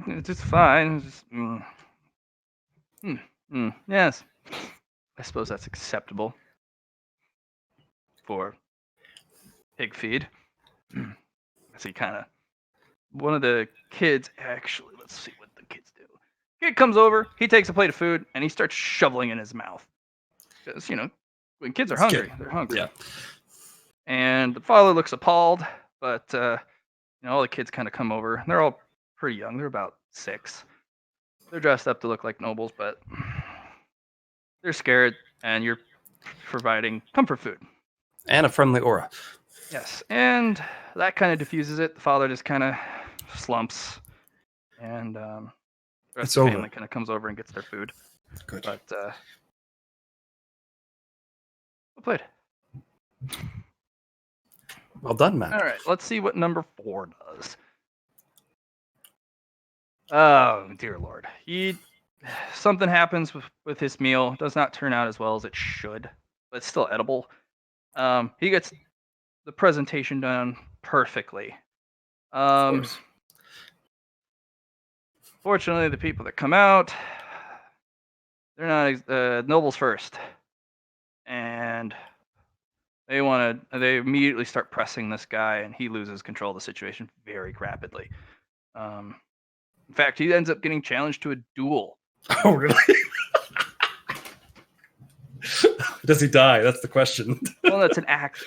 It's just fine. It's just, yes. I suppose that's acceptable. for pig feed. So one of the kids, actually, let's see what the kids do. Kid comes over, he takes a plate of food, and he starts shoveling in his mouth. Because, when kids are It's hungry, kid. they're hungry. Yeah. And the father looks appalled, but, all the kids kind of come over. They're all pretty young. They're about 6. They're dressed up to look like nobles, but they're scared, and you're providing comfort food. And a friendly aura. Yes, and that kind of diffuses it. The father just kind of slumps, and the rest It's of the over. family kind of comes over and gets their food. Good. But well played. Well done, Matt. All right, let's see what number 4 does. Oh dear Lord, something happens with his meal. It does not turn out as well as it should, but it's still edible. He gets the presentation done perfectly. Of course. Fortunately, the people that come out, they're not nobles first, and they immediately start pressing this guy, and he loses control of the situation very rapidly. In fact, he ends up getting challenged to a duel. Oh, really? Does he die? That's the question. Well, that's an act.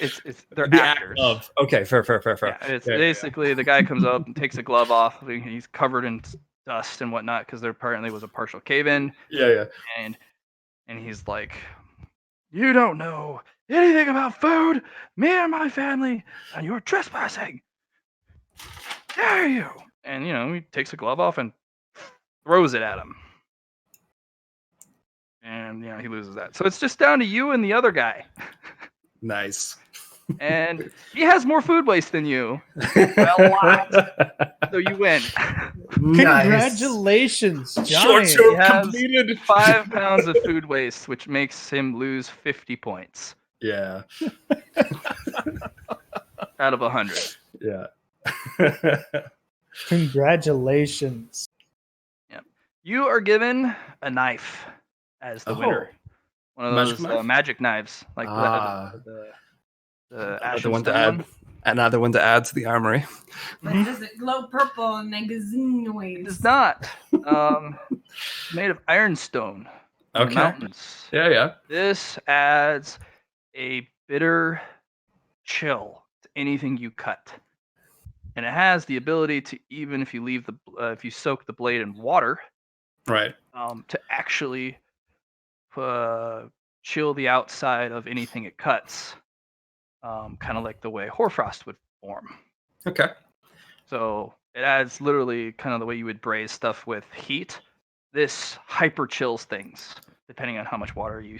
They're The actors. act of. Okay, fair. Yeah, it's basically the guy comes up and takes a glove off. He's covered in dust and whatnot because there apparently was a partial cave-in. Yeah. And he's like, "You don't know anything about food, me and my family, and you're trespassing. Dare you?" And he takes a glove off and throws it at him. And he loses that. So it's just down to you and the other guy. Nice. And he has more food waste than you. A lot. So you win. Congratulations, Short Johnny. He term has completed. 5 pounds of food waste, which makes him lose 50 points Yeah. out of 100. Yeah. Congratulations. You are given a knife as the winner. One of Magic those knife? magic knives, like the Another Ashen one to Stone add. one. Another one to add to the armory. But does it glow purple and make a zing noise? It does not. It's made of ironstone. In the Okay. mountains. Yeah. This adds a bitter chill to anything you cut, and it has the ability to, even if you soak the blade in water, Right. to actually chill the outside of anything it cuts, kind of like the way hoarfrost would form. Okay. So it adds literally kind of the way you would braise stuff with heat. This hyper chills things depending on how much water you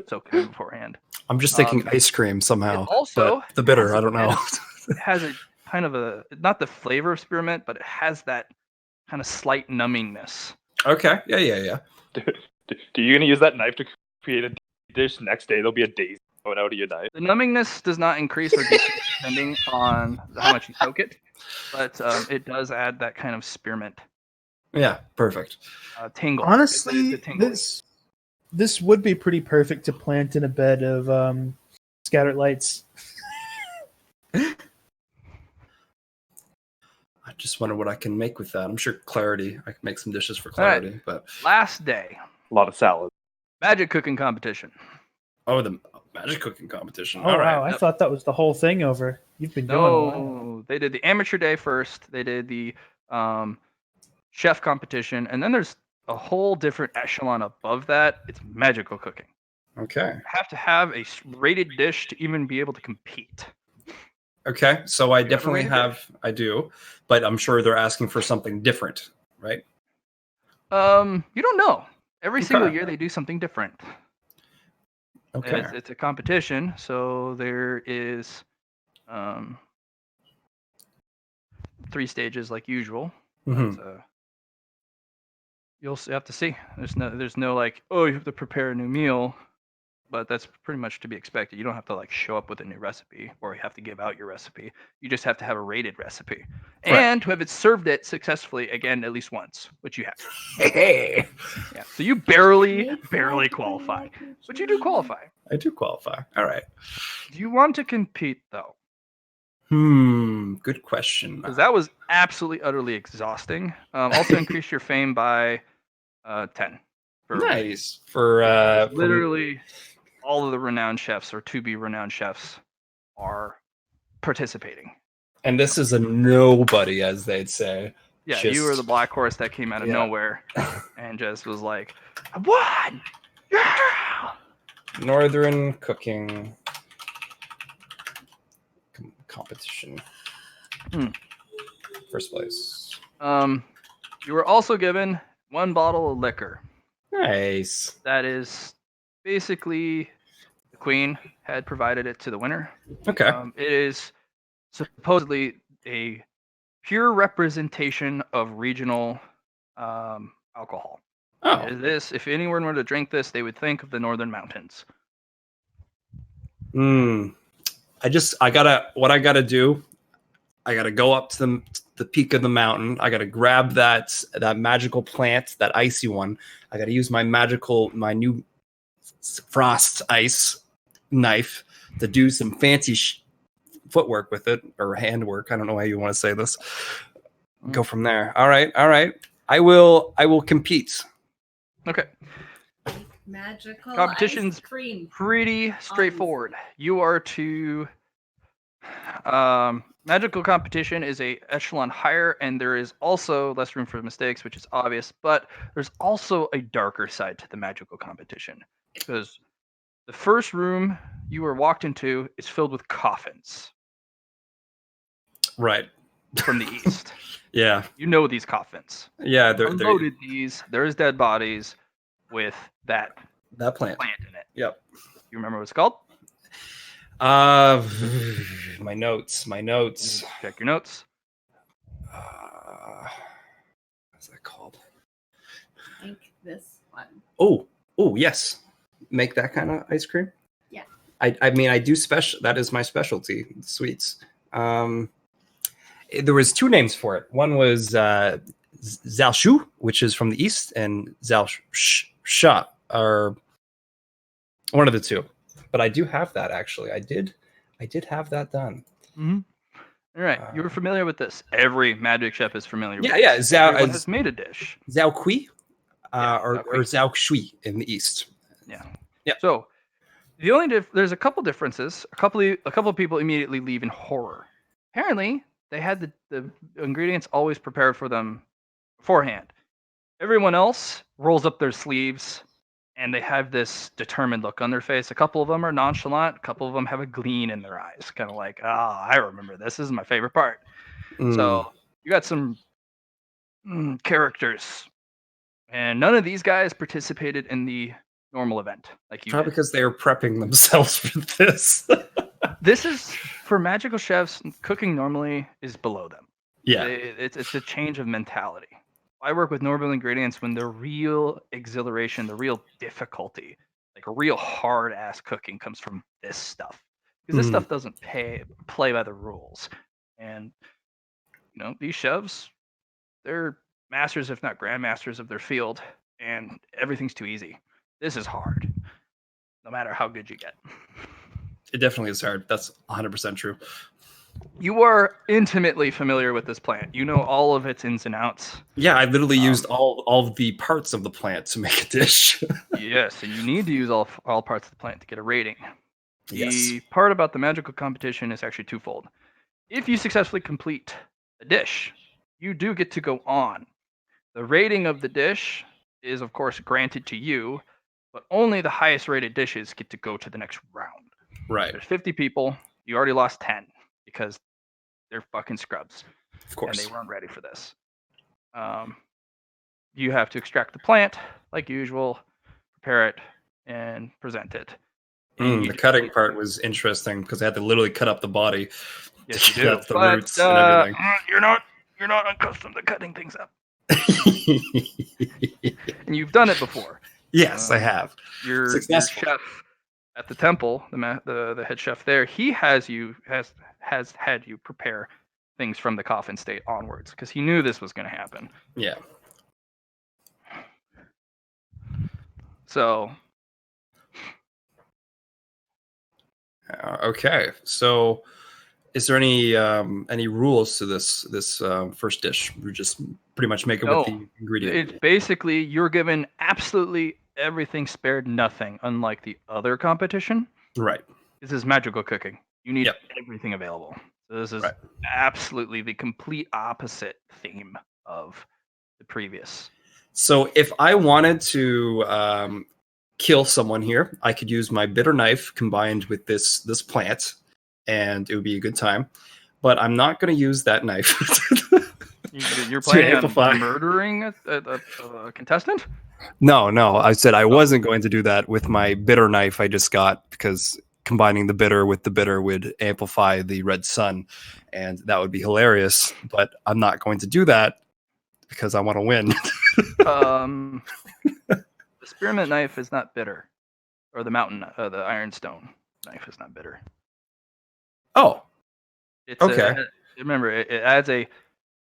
soak in beforehand. I'm just thinking ice cream somehow. It also but the bitter, has I don't know. It has a kind of not the flavor of spearmint, but it has that kind of slight numbingness. Okay. Yeah. Do you gonna use that knife to create a dish? Next day there'll be a daisy going out of your knife. The numbingness does not increase or decrease depending on how much you soak it, but it does add that kind of spearmint Yeah. Perfect. tingle. Honestly, It's a tingle. this would be pretty perfect to plant in a bed of scattered lights. I just wonder what I can make with that. I'm sure clarity. I can make some dishes for clarity, but Last day, A lot of salad. magic cooking competition. the magic cooking competition. Oh All right. wow, I thought that was the whole thing over. You've been going a while. No, they did the amateur day first. They did the chef competition, and then there's a whole different echelon above that. It's magical cooking. Okay. You have to have a rated dish to even be able to compete. Okay. So I You have a definitely rated have. I do, but I'm sure they're asking for something different, right? You don't know. Every single Okay. year they do something different. Okay. It's a competition, so there is 3 stages like usual. Mhm. But, you'll have to see. There's no like, oh, you have to prepare a new meal. but that's pretty much to be expected. You don't have to like show up with a new recipe or you have to give out your recipe. You just have to have a rated recipe and to have it served it successfully again at least once, which you have. Hey, Yeah, so you barely Make qualify, macaroni but you do qualify. I do qualify. All right. Do you want to compete though? Good question. Because that was absolutely utterly exhausting. Also increase your fame by 10. Nice for Literally all of the renowned chefs or to be renowned chefs are participating. and this is a nobody, as they'd say. Yeah, you were the Just- black horse that came out of Yeah. nowhere and just was like, I won! Yeah! Northern cooking competition. Hmm. First place. You were also given 1 bottle of liquor. Nice. That is basically the queen had provided it to the winner. Okay. It is supposedly a pure representation of regional alcohol. Oh. This, if anyone were to drink this, they would think of the Northern Mountains. What I gotta do, I gotta go up to the peak of the mountain. I gotta grab that magical plant, that icy one. I gotta use my new frost ice knife to do some fancy footwork with it, or handwork. I don't know how you want to say this. Go from there. All right. I will compete. Okay. Magical Competition's ice cream. pretty straightforward. You are to magical competition is a echelon higher, and there is also less room for mistakes, which is obvious, but there's also a darker side to the magical competition because the first room you were walked into is filled with coffins Right. from the east. Yeah. You know these coffins. Yeah. They're Unloaded these. There's dead bodies with that that plant. in it. Yep. You remember what it's called? My notes. Check your notes. What's that called? I think this one. Oh, yes. Make that kind of ice cream. Yeah. I mean, I do special. That is my specialty, sweets. There was 2 names for it. One was Zalshu, which is from the east, and Zalsha, or one of the 2. But I do have that actually. I did have that done. Mm-hmm. All right, you were familiar with this. Every magic chef is familiar with Yeah. this. Everyone has made a dish. Zhao Kui, or Zhao Kui. Zhao Shui in the east. Yeah. Yeah. So the only there's a couple differences. A couple of people immediately leave in horror. Apparently, they had the ingredients always prepared for them beforehand. Everyone else rolls up their sleeves and they have this determined look on their face. A couple of them are nonchalant. A couple of them have a gleam in their eyes, kind of like, I remember this. This is my favorite part. So you got some characters, and none of these guys participated in the normal event like you Probably did. because they are prepping themselves for this. This is for magical chefs. Cooking normally is below them. Yeah. It's a change of mentality. I work with normal ingredients when the real exhilaration, the real difficulty, like a real hard ass cooking comes from this stuff. Because this stuff doesn't play by the rules. And these chefs, they're masters, if not grandmasters of their field, and everything's too easy. This is hard, no matter how good you get. It definitely is hard. That's 100% true. You are intimately familiar with this plant. You know all of its ins and outs. Yeah, I literally used all of the parts of the plant to make a dish. Yes, and you need to use all parts of the plant to get a rating. Yes. The part about the magical competition is actually twofold. If you successfully complete a dish, you do get to go on. The rating of the dish is, of course, granted to you, but only the highest rated dishes get to go to the next round. Right. There's 50 people. You already lost 10 because they're fucking scrubs. Of course. And they weren't ready for this. You have to extract the plant like usual, prepare it, and present it. And The cutting part was interesting because I had to literally cut up the body. Yes, you to do. get the roots and everything. You're not accustomed to cutting things up, and you've done it before. Yes, I have. Your Successful. chef at the temple, the head chef there, he has had you prepare things from the coffin state onwards because he knew this was going to happen. Yeah. So Okay. So, is there any rules to this first dish? We just pretty much make it with No. the ingredient. it's basically you're given absolutely everything, spared nothing, unlike the other competition. Right. This is magical cooking. You need Yep. everything available. So this is Right. absolutely the complete opposite theme of the previous. So if I wanted to kill someone here, I could use my bitter knife combined with this plant, and it would be a good time. But I'm not going to use that knife. You're To planning amplify. on murdering a contestant? No, I said I wasn't going to do that with my bitter knife I just got, because combining the bitter with the bitter would amplify the red sun, and that would be hilarious. But I'm not going to do that because I want to win. The spearmint knife is not bitter, or the the ironstone knife is not bitter. Oh, It's okay. remember, it adds a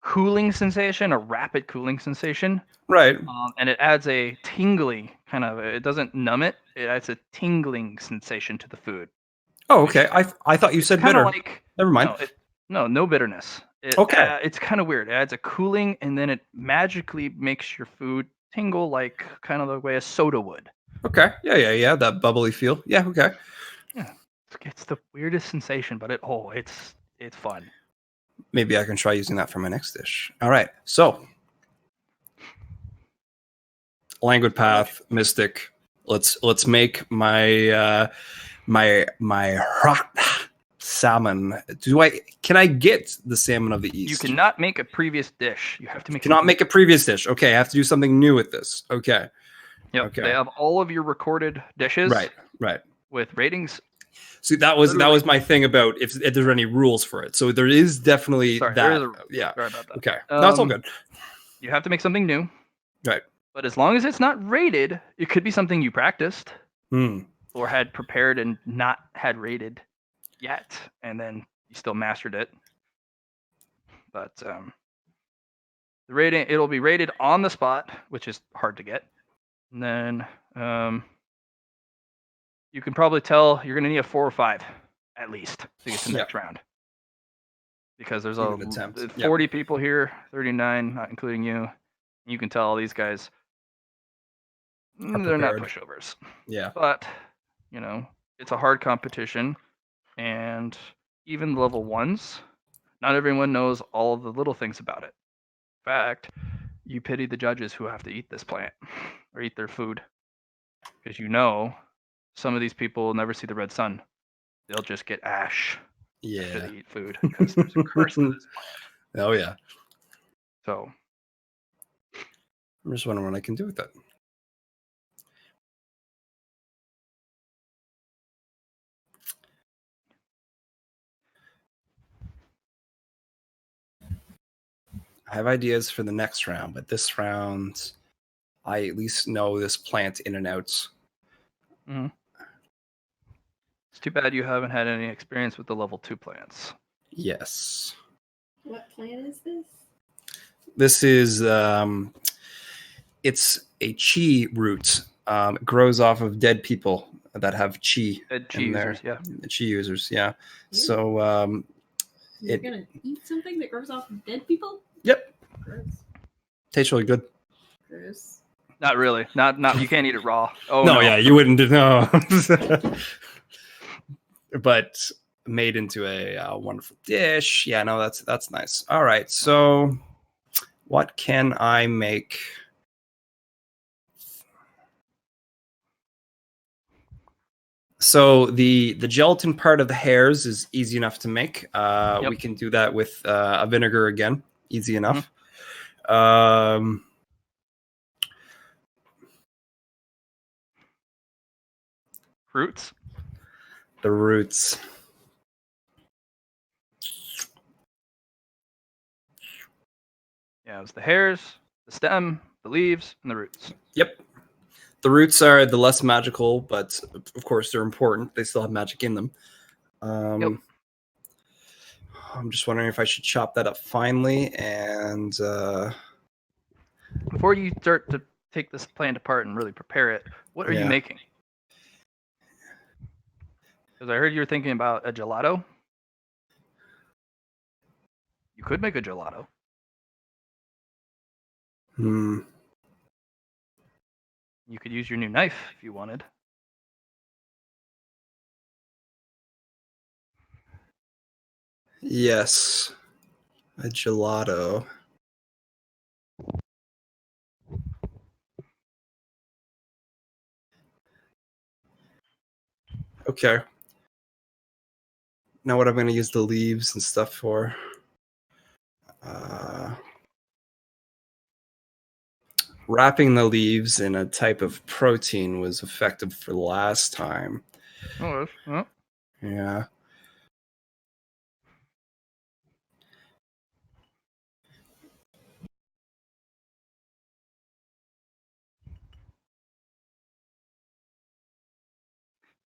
cooling sensation, a rapid cooling sensation, Right. and it adds a tingling kind of. It doesn't numb it; it adds a tingling sensation to the food. Oh, okay. I thought you said Kind bitter. of like Never mind. no bitterness. Okay. It's kind of weird. It adds a cooling, and then it magically makes your food tingle like kind of the way a soda would. Okay. Yeah. That bubbly feel. Yeah. Okay. Yeah, it's the weirdest sensation, but it's fun. Maybe I can try using that for my next dish. All right. So, languid path, mystic. Let's make my my hot salmon. Can I get the salmon of the east? You cannot make a previous dish. You have to make. Cannot make a previous dish. Okay, I have to do something new with this. Okay. Yep. Okay. They have all of your recorded dishes. Right. With ratings. See, that was my thing about if there are any rules for it. So there is definitely Sorry, that. there is a, Yeah. sorry about that. Okay. No, it's all good. You have to make something new. Right. But as long as it's not rated, it could be something you practiced or had prepared and not had rated yet, and then you still mastered it. But the rating, it'll be rated on the spot, which is hard to get. And then you can probably tell you're going to need a 4 or 5 at least to get to the next round. Because there's Give it an attempt. 40 people here, 39, not including you. You can tell these guys, they're not prepared. pushovers. Yeah. But, it's a hard competition. And even the level 1s, not everyone knows all of the little things about it. In fact, you pity the judges who have to eat this plant or eat their food. Because some of these people will never see the red sun. They'll just get ash after they eat food because there's a curse to this plant. Oh yeah. So I'm just wondering what I can do with that. I have ideas for the next round, but this round, I at least know this plant in and out. Mm-hmm. It's too bad you haven't had any experience with the level 2 plants. Yes. What plant is this? This is it's a chi root. It grows off of dead people that have chi. Dead chi in there. users, yeah. Chi users, yeah. Ew. So You're gonna eat something that grows off of dead people? Yep. Gross. Tastes really good. Gross. Not really. Not you can't eat it raw. Oh no, no. yeah, you wouldn't know. But made into a wonderful dish. Yeah, no, that's nice. All right, so what can I make? So the gelatin part of the hairs is easy enough to make. Yep. We can do that with a vinegar again. Easy enough. Fruits. The roots. Yeah, it was the hairs, the stem, the leaves, and the roots. Yep. The roots are the less magical, but of course they're important. They still have magic in them. Yep. I'm just wondering if I should chop that up finely and Before you start to take this plant apart and really prepare it, what are you Yeah. making? Because I heard you were thinking about a gelato. You could make a gelato. hmm. You could use your new knife if you wanted. Yes, a gelato. Okay. Now what I'm going to use the leaves and stuff for. Wrapping the leaves in a type of protein was effective for the last time. Oh, well, Yeah.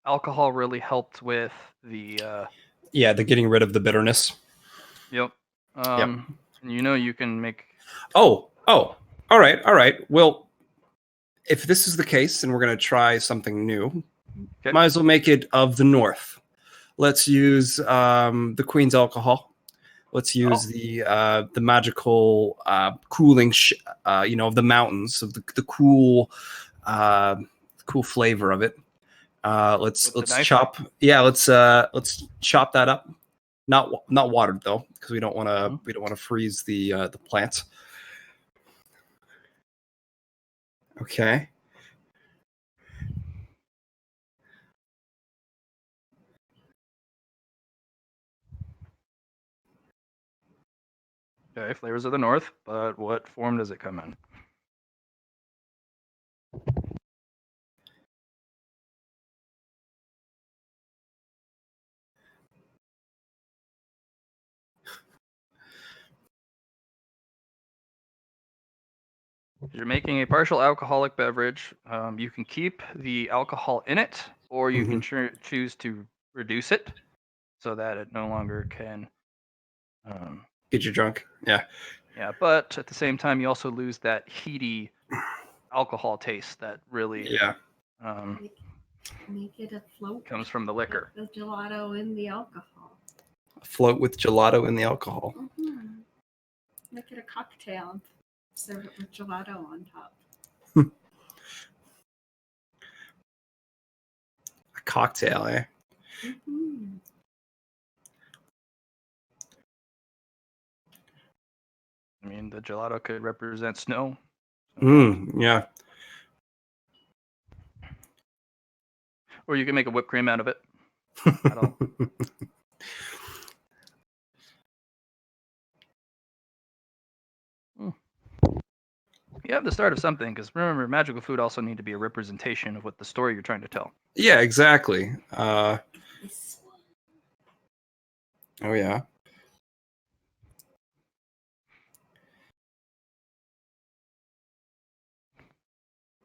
alcohol really helped with the. Yeah, the getting rid of the bitterness. Yep. And you can make. Oh, all right. Well, if this is the case and we're going to try something new, Okay. might as well make it of the north. Let's use the Queen's alcohol. Let's use the magical cooling, of the mountains, of the cool, cool flavor of it. Let's With the knife? chop. Yeah, let's chop that up. Not watered though, because we don't want to freeze the plant. Okay. Okay, flavors of the north, but what form does it come in? If you're making a partial alcoholic beverage, you can keep the alcohol in it, or you can choose to reduce it so that it no longer can. Get you drunk. Yeah. Yeah, but at the same time, you also lose that heaty alcohol taste that really Make it a float. comes from the liquor. The gelato in the alcohol. Float with gelato in the alcohol. Mm-hmm. Make it a cocktail. Serve it with gelato on top. A cocktail, eh? Mm-hmm. I mean, the gelato could represent snow. Yeah. Or you can make a whipped cream out of it. At all. You have the start of something, because remember, magical food also need to be a representation of what the story you're trying to tell. Yeah, exactly. Oh yeah.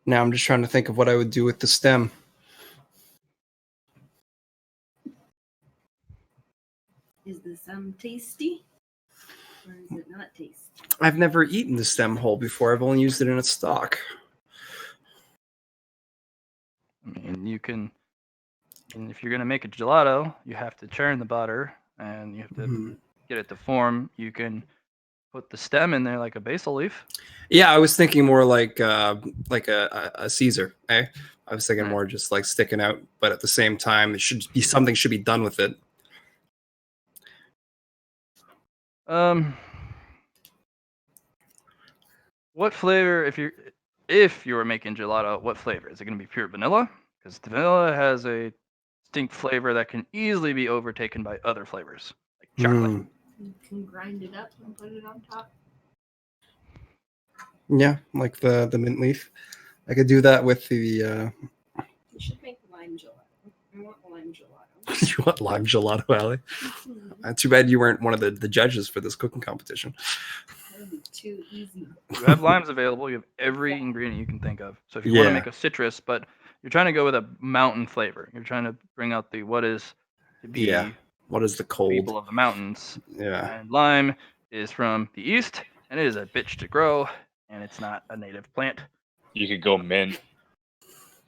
Now I'm just trying to think of what I would do with the stem. Is the stem tasty? Or is it not tasty? I've never eaten the stem whole before. I've only used it in its stock. I mean, you can, and if you're going to make a gelato, you have to churn the butter and you have to get it to form. You can put the stem in there like a basil leaf. Yeah, I was thinking more like a Caesar. Eh? I was thinking more just like sticking out, but at the same time, it should be something should be done with it. What flavor, if you were making gelato, what flavor? Is it going to be pure vanilla? Because vanilla has a distinct flavor that can easily be overtaken by other flavors, like chocolate. You can grind it up and put it on top. Yeah, like the mint leaf. I could do that with the. You should make lime gelato. I want lime gelato. You want lime gelato, Allie? Too bad you weren't one of the judges for this cooking competition. That would be too too easy. You have limes available. You have every ingredient you can think of. So if you want to Yeah. make a citrus, but you're trying to go with a mountain flavor, you're trying to bring out the what is to be Yeah. What is the cold? people of the mountains. Yeah. And lime is from the east, and it is a bitch to grow, and it's not a native plant. You could go mint.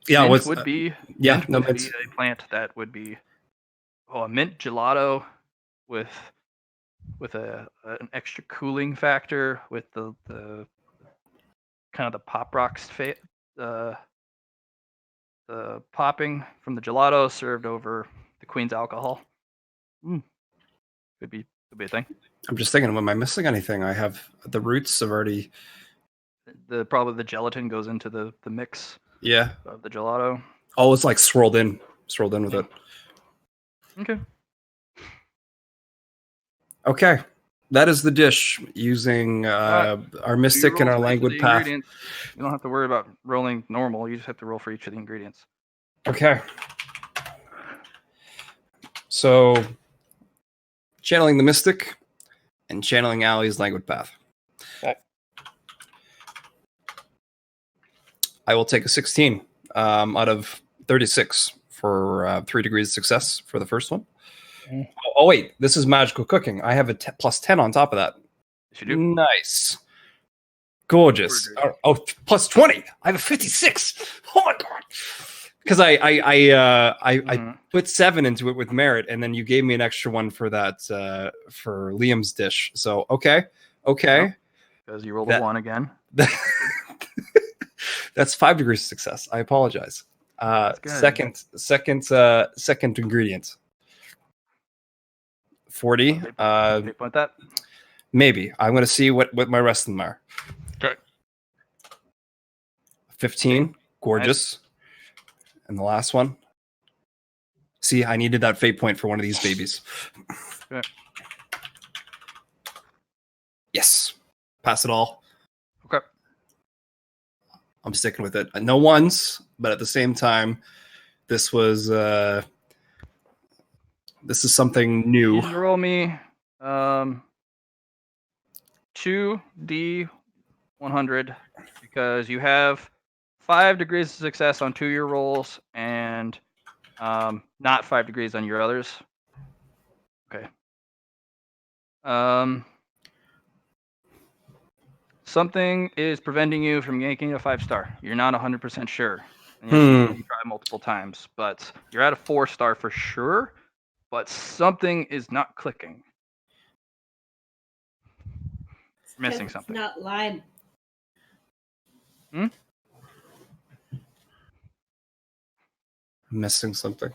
Yeah. Mint What's would be yeah? mint No, would be it's a plant that would be a mint gelato with an extra cooling factor with the kind of the pop rocks the popping from the gelato served over the Queen's alcohol. Could be a thing. I'm just thinking, am I missing anything? I have the roots have already. Probably the gelatin goes into the mix Yeah. of the gelato. Oh, it's like swirled in with it. Okay. Okay. That is the dish using our mystic and our languid path. You don't have to worry about rolling normal. You just have to roll for each of the ingredients. Okay. So, channeling the mystic and channeling Allie's languid path. Okay. I will take a 16 out of 36 for 3 degrees of success for the first one. Mm. Oh, wait, this is magical cooking. I have a plus 10 on top of that. Yes, you do. Nice. Gorgeous. Plus 20. I have a 56. Oh my god. Because I put 7 into it with merit, and then you gave me an extra one for that for Liam's dish. So okay. Because you rolled a 1 again. That's 5 degrees of success. I apologize. Second ingredient. 40. Point that. Maybe. I'm going to see what my rest of them are. Okay. 15. Gorgeous. Nice. And the last one. See, I needed that fate point for one of these babies. Okay. Yes. Pass it all. Okay. I'm sticking with it. No ones, but at the same time, this was this is something new. You can roll me 2d100 because you have 5 degrees of success on 2 of your rolls and not 5 degrees on your others. Okay. Something is preventing you from yanking a 5-star. You're not 100% sure. And you try multiple times, but you're at a 4-star for sure. But something is not clicking. You're missing something. It's not lime. Missing something.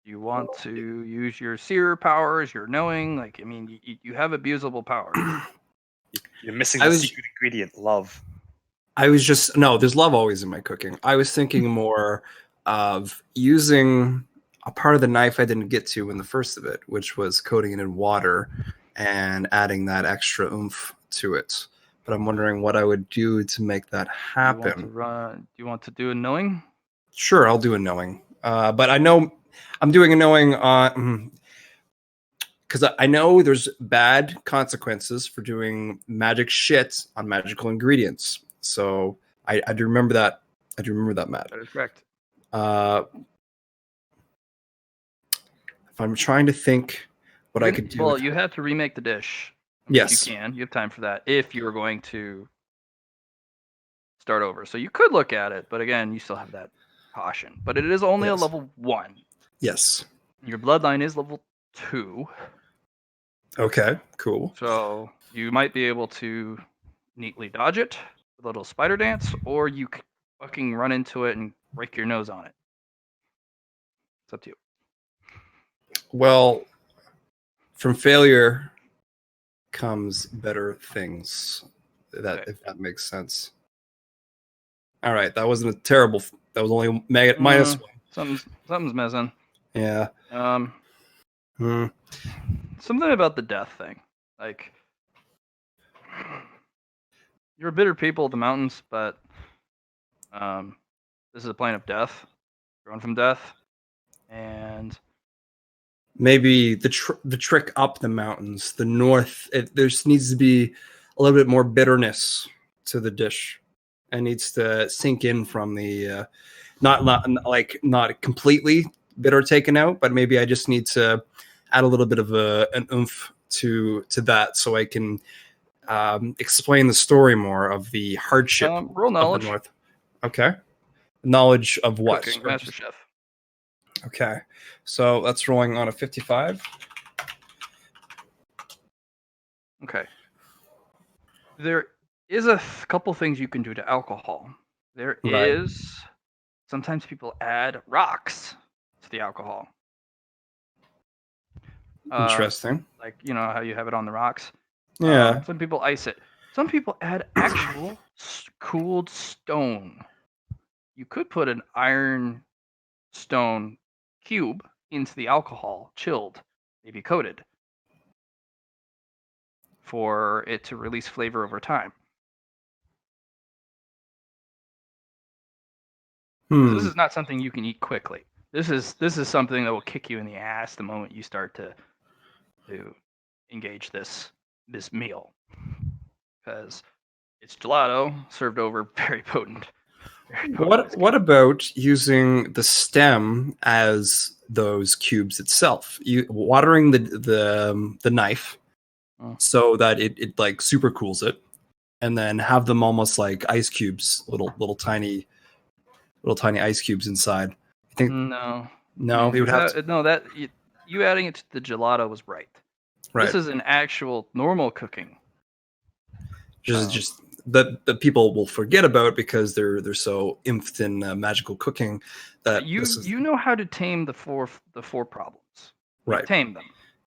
You want to use your seer powers, your knowing. Like, I mean, you have abusable powers. You're missing the secret ingredient, love. I was just there's love always in my cooking. I was thinking more of using a part of the knife I didn't get to in the first of it, which was coating it in water and adding that extra oomph to it. But I'm wondering what I would do to make that happen. Do you want to do a knowing? Sure, I'll do a knowing. But I know I'm doing a knowing on because I know there's bad consequences for doing magic shit on magical ingredients. So I do remember that. I do remember that, Matt. That is correct. If I'm trying to think what I could do. Well, you have to remake the dish. Yes. You can. You have time for that if you were going to start over. So you could look at it, but again, you still have that caution. But it is only a level 1. Yes. Your bloodline is level 2. Okay, cool. So you might be able to neatly dodge it with a little spider dance, or you could fucking run into it and break your nose on it. It's up to you. Well, from failure comes better things. If that makes sense. All right, that wasn't a terrible. That was only minus 1. Something's missing. Yeah. Something about the death thing. Like, You're a bitter people of the mountains, but this is a plane of death, grown from death, and Maybe the trick up the mountains, the north. There needs to be a little bit more bitterness to the dish. It needs to sink in from the not completely bitter taken out, but maybe I just need to add a little bit of an oomph to that, so I can explain the story more of the hardship roll of the knowledge, north. Okay, knowledge of what? cooking, master chef. Okay, so that's rolling on a 55. Okay. There is a couple things you can do to alcohol. There Right. is sometimes people add rocks to the alcohol. Interesting. Like, you know how you have it on the rocks? Yeah. Some people ice it. Some people add actual cooled stone. You could put an iron stone cube into the alcohol, chilled, maybe coated, for it to release flavor over time. This is not something you can eat quickly. This is something that will kick you in the ass the moment you start to engage this meal, because it's gelato served over very potent. What about using the stem as those cubes itself? You watering the knife so that it like super cools it, and then have them almost like ice cubes, little tiny ice cubes inside. I think no, it would have to, that you adding it to the gelato was right. This is an actual normal cooking. just the people will forget about because they're so imped in magical cooking that you know how to tame the four problems. Right. You've tamed them.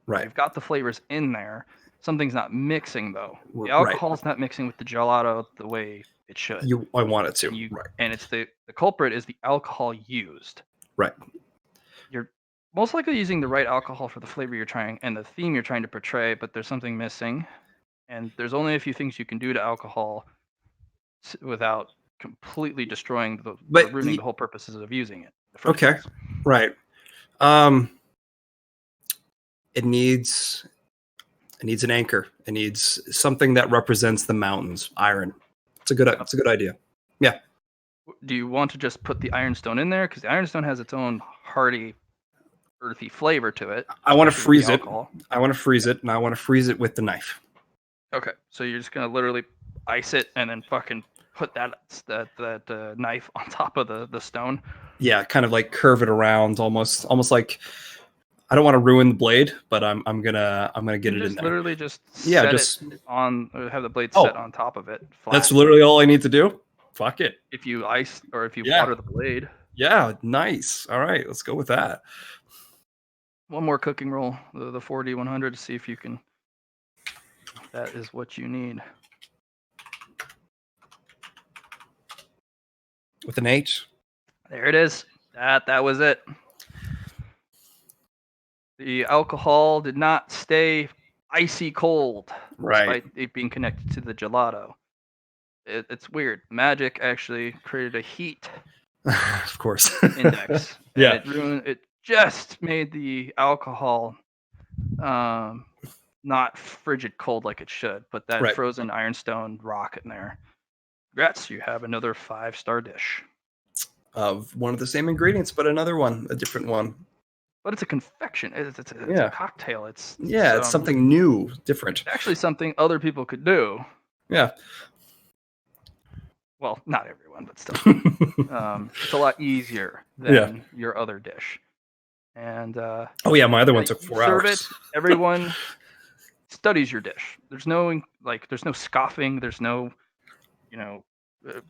Right. You've got the flavors in there. Something's not mixing though. The Right. alcohol's not mixing with the gelato the way it should. I want it to. Right. And it's the culprit is the alcohol used. Right. You're most likely using the right alcohol for the flavor you're trying and the theme you're trying to portray, but there's something missing. And there's only a few things you can do to alcohol without completely destroying ruining the whole purposes of using it. Okay. Right. It needs an anchor. It needs something that represents the mountains. Iron. It's a good idea. Yeah. Do you want to just put the ironstone in there? Because the ironstone has its own hearty, earthy flavor to it. I want to freeze it. I want to freeze it, and I want to freeze it with the knife. Okay, so you're just gonna literally ice it and then fucking put that knife on top of the stone. Yeah, kind of like curve it around, almost like. I don't want to ruin the blade, but I'm gonna get it in there. Literally just set it on, or have the blade set on top of it. Flat. That's literally all I need to do. Fuck it. If you ice or if you water the blade. Yeah, nice. All right, let's go with that. One more cooking roll, the 4D100, to see if you can. That is what you need. With an 8. There it is. That was it. The alcohol did not stay icy cold, despite it being connected to the gelato. It's weird. Magic actually created a heat of course index. Yeah. It just made the alcohol not frigid cold like it should, but that frozen ironstone rock in there. Congrats, you have another 5-star dish. Of one of the same ingredients, but another one, a different one. But it's a confection. It's a cocktail. It's something new, different. Actually, something other people could do. Yeah. Well, not everyone, but still. It's a lot easier than your other dish. And my other one took 4 hours. Serve it. Everyone studies your dish. There's no scoffing. There's no,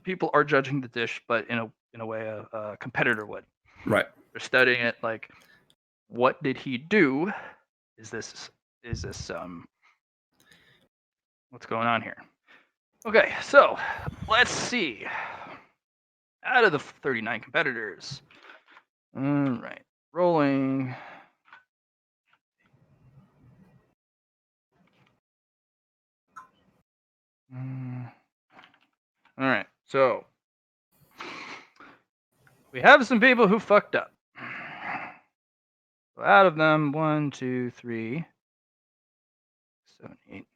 people are judging the dish, but in a way a competitor would. Right. They're studying it like, what did he do? Is this what's going on here? Okay, so let's see. Out of the 39 competitors, all right, rolling. All right, so we have some people who fucked up. So out of them, 1, 2, 3, 7, 8.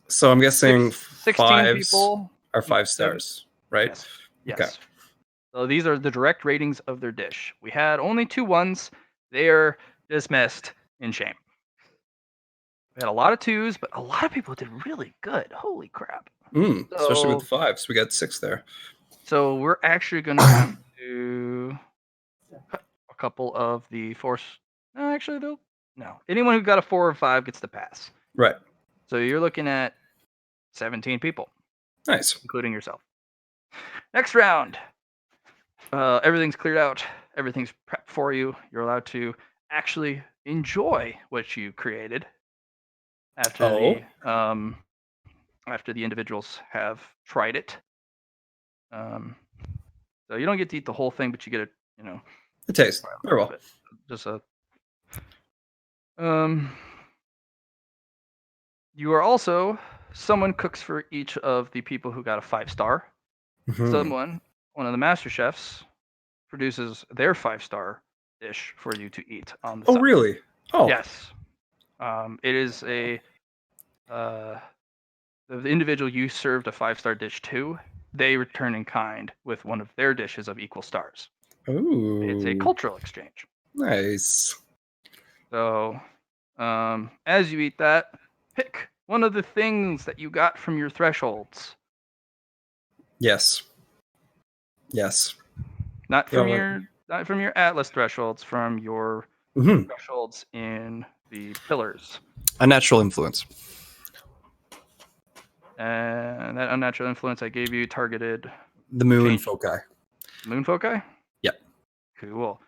So I'm guessing 16 fives people are 5 seven- stars, right? Yes. Yes. Okay. So these are the direct ratings of their dish. We had only 2 ones. They are dismissed in shame. We had a lot of 2s, but a lot of people did really good. Holy crap. Especially with So- the 5s. We got 6 there. So we're actually going to have to cut a couple of the 4s. No, actually, though. No. Anyone who got a 4 or 5 gets the pass. Right. So you're looking at 17 people, Nice. including yourself. Next round. Everything's cleared out. Everything's prepped for you. You're allowed to actually enjoy what you created after after the individuals have tried it. So you don't get to eat the whole thing, but you get The taste. try a Very little well. bit. Just you are also someone cooks for each of the people who got a 5-star. Mhm. One of the master chefs, produces their 5-star dish for you to eat on the Oh, side. really? Oh. Yes. It is the individual you served a 5-star dish to, they return in kind with one of their dishes of equal stars. Ooh. It's a cultural exchange. Nice. So, as you eat that, pick one of the things that you got from your thresholds. Yes. Yes. Not from Yeah, your Atlas thresholds, from your Mhm. thresholds in the pillars. A natural influence. And that unnatural influence I gave you targeted The moon change. foci. Moon foci? Yep. Cool.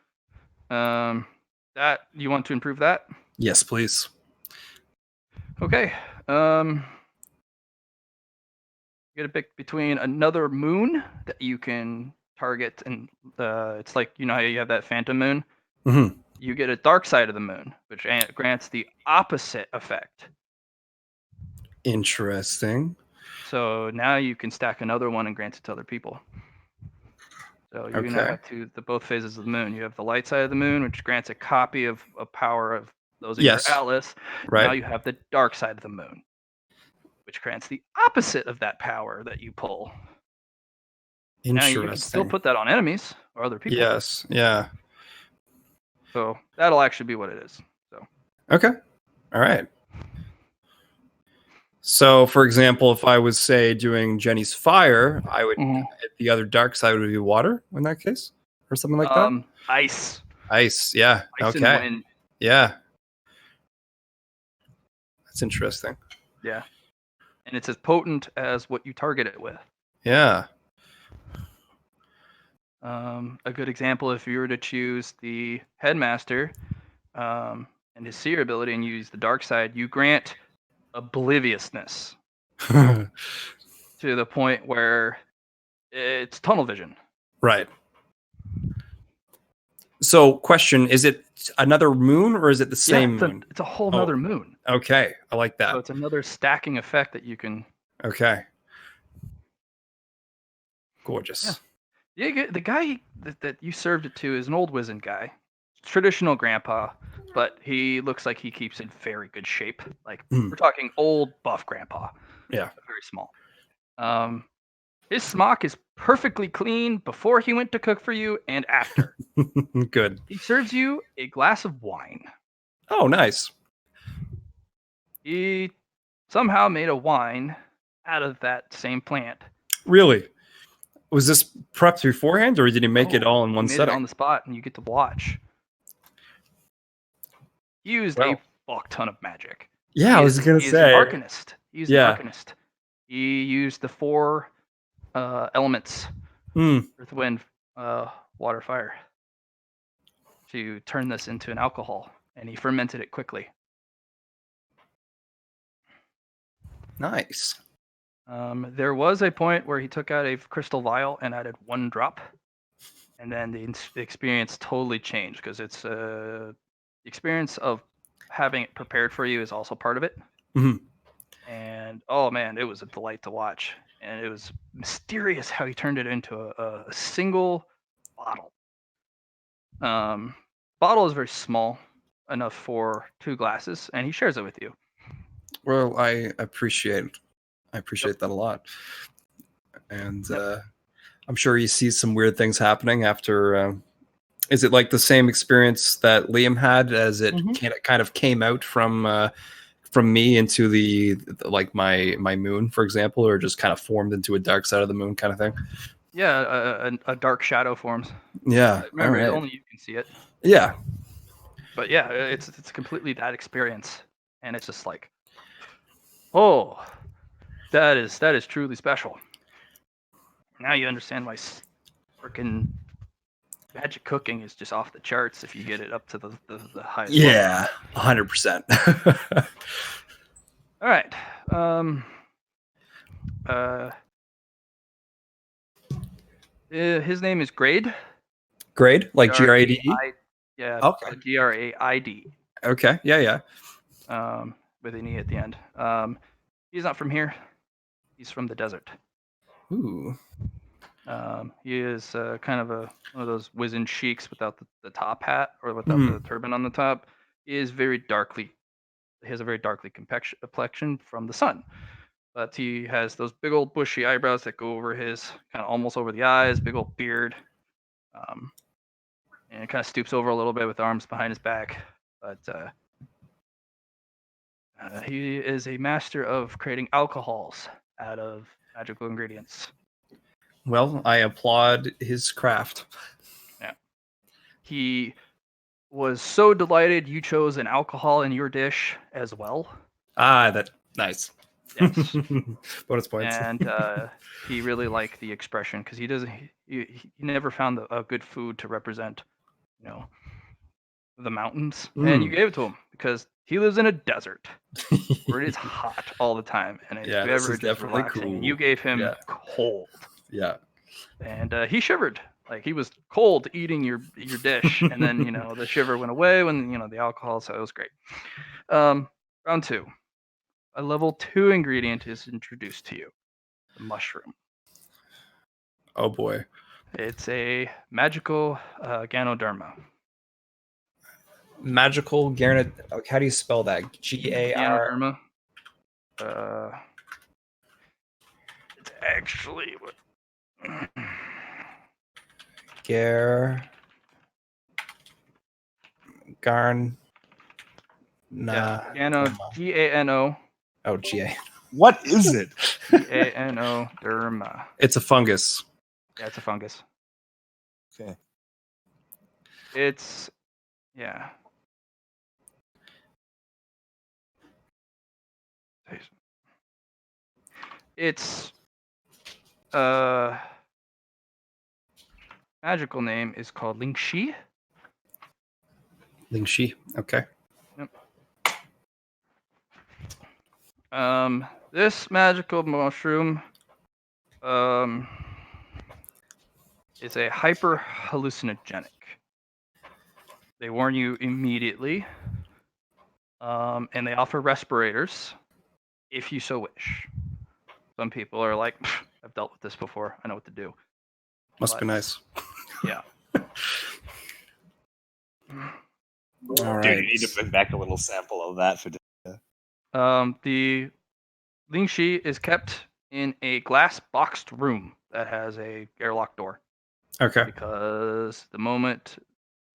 That you want to improve that? Yes, please. Okay. You get to pick between another moon that you can target, and it's like, you know how you have that phantom moon? Mhm. You get a dark side of the moon, which grants the opposite effect. Interesting. So now you can stack another one and grant it to other people. So you're gonna Okay. have the both phases of the moon. You have the light side of the moon, which grants a copy of a power of those in Yes. your Atlas. Right. Now you have the dark side of the moon, which grants the opposite of that power that you pull. Now Interesting. you can still put that on enemies or other people. Yes. Yeah. So that'll actually be what it is. So Okay. All right. So, for example, if I was, say, doing Jenny's fire, I would the other dark side would be water in that case, or something like that. Ice. Ice. Yeah. Ice Okay. and wind. Yeah. That's interesting. Yeah. And it's as potent as what you target it with. Yeah. A good example, if you were to choose the headmaster and his seer ability and use the dark side, you grant obliviousness to the point where it's tunnel vision. Right. So, question: is it another moon or is it the same moon? It's a whole nother moon. Okay, I like that. So it's another stacking effect that you can. Okay. Gorgeous. Yeah, the guy that you served it to is an old wizened guy, traditional grandpa, but he looks like he keeps in very good shape. Like we're talking old buff grandpa. Yeah. Very small. His smock is perfectly clean before he went to cook for you and after. Good. He serves you a glass of wine. Oh, nice. He somehow made a wine out of that same plant. Really? Was this prepped beforehand, or did he make it all in one He made setting? it on the spot, and you get to watch. He used a fuck ton of magic. Yeah, I was gonna He is say. an arcanist. He used the 4 elements: earth, wind, water, fire, to turn this into an alcohol, and he fermented it quickly. Nice. There was a point where he took out a crystal vial and added 1 drop, and then the experience totally changed, because it's the experience of having it prepared for you is also part of it. Mhm. And oh man, it was a delight to watch. And it was mysterious how he turned it into a single bottle. Bottle is very small, enough for 2 glasses, and he shares it with you. Well, I appreciate that a lot. And I'm sure you see some weird things happening after. Is it like the same experience that Liam had, as it kind of came out from me into the like my moon, for example, or just kind of formed into a dark side of the moon kind of thing? Yeah, a dark shadow forms. Yeah. Remember, all right. only you can see it. Yeah. But yeah, it's completely that experience, and it's just like, oh, that is truly special. Now you understand why freaking magic cooking is just off the charts if you get it up to the highest level. Yeah, 100%. All right. His name is Grade. Grade, like Grade? Yeah. Okay. Graid. Okay. Yeah. With an E at the end. He's not from here. He's from the desert. Ooh. He is kind of one of those wizened sheiks without the top hat or without the turban on the top. He has a very darkly complexion from the sun. But he has those big old bushy eyebrows that go over his kind of almost over the eyes, big old beard. And it kind of stoops over a little bit with arms behind his back. But he is a master of creating alcohols out of magical ingredients. Well, I applaud his craft. Yeah. He was so delighted you chose an alcohol in your dish as well. That nice. Yes. Bonus points. And he really liked the expression because he never found a good food to represent, the mountains. And you gave it to him because he lives in a desert where it is hot all the time, and it's this is definitely relaxing. cool. And you gave him cold. Yeah. And he shivered. Like, he was cold eating your dish, and then the shiver went away when the alcohol. So it was great. Round 2. A level 2 ingredient is introduced to you. The mushroom. Oh boy. It's a magical Ganoderma. Magical Garnet. How do you spell that? Gar. Ganoderma. It's actually what. Garn. Gano. Gano. Oh, Ga. What is it? Ganoderma. It's a fungus. Yeah, it's a fungus. Okay. It's yeah. Its magical name is called Lingxi. Lingxi. Okay. Yep. This magical mushroom is a hyper hallucinogenic. They warn you immediately. And they offer respirators if you so wish. Some people are like, I've dealt with this before. I know what to do. Must be nice. Yeah. All right. Dude, you need to bring back a little sample of that for. The Lingxi is kept in a glass boxed room that has a airlock door. Okay. Because the moment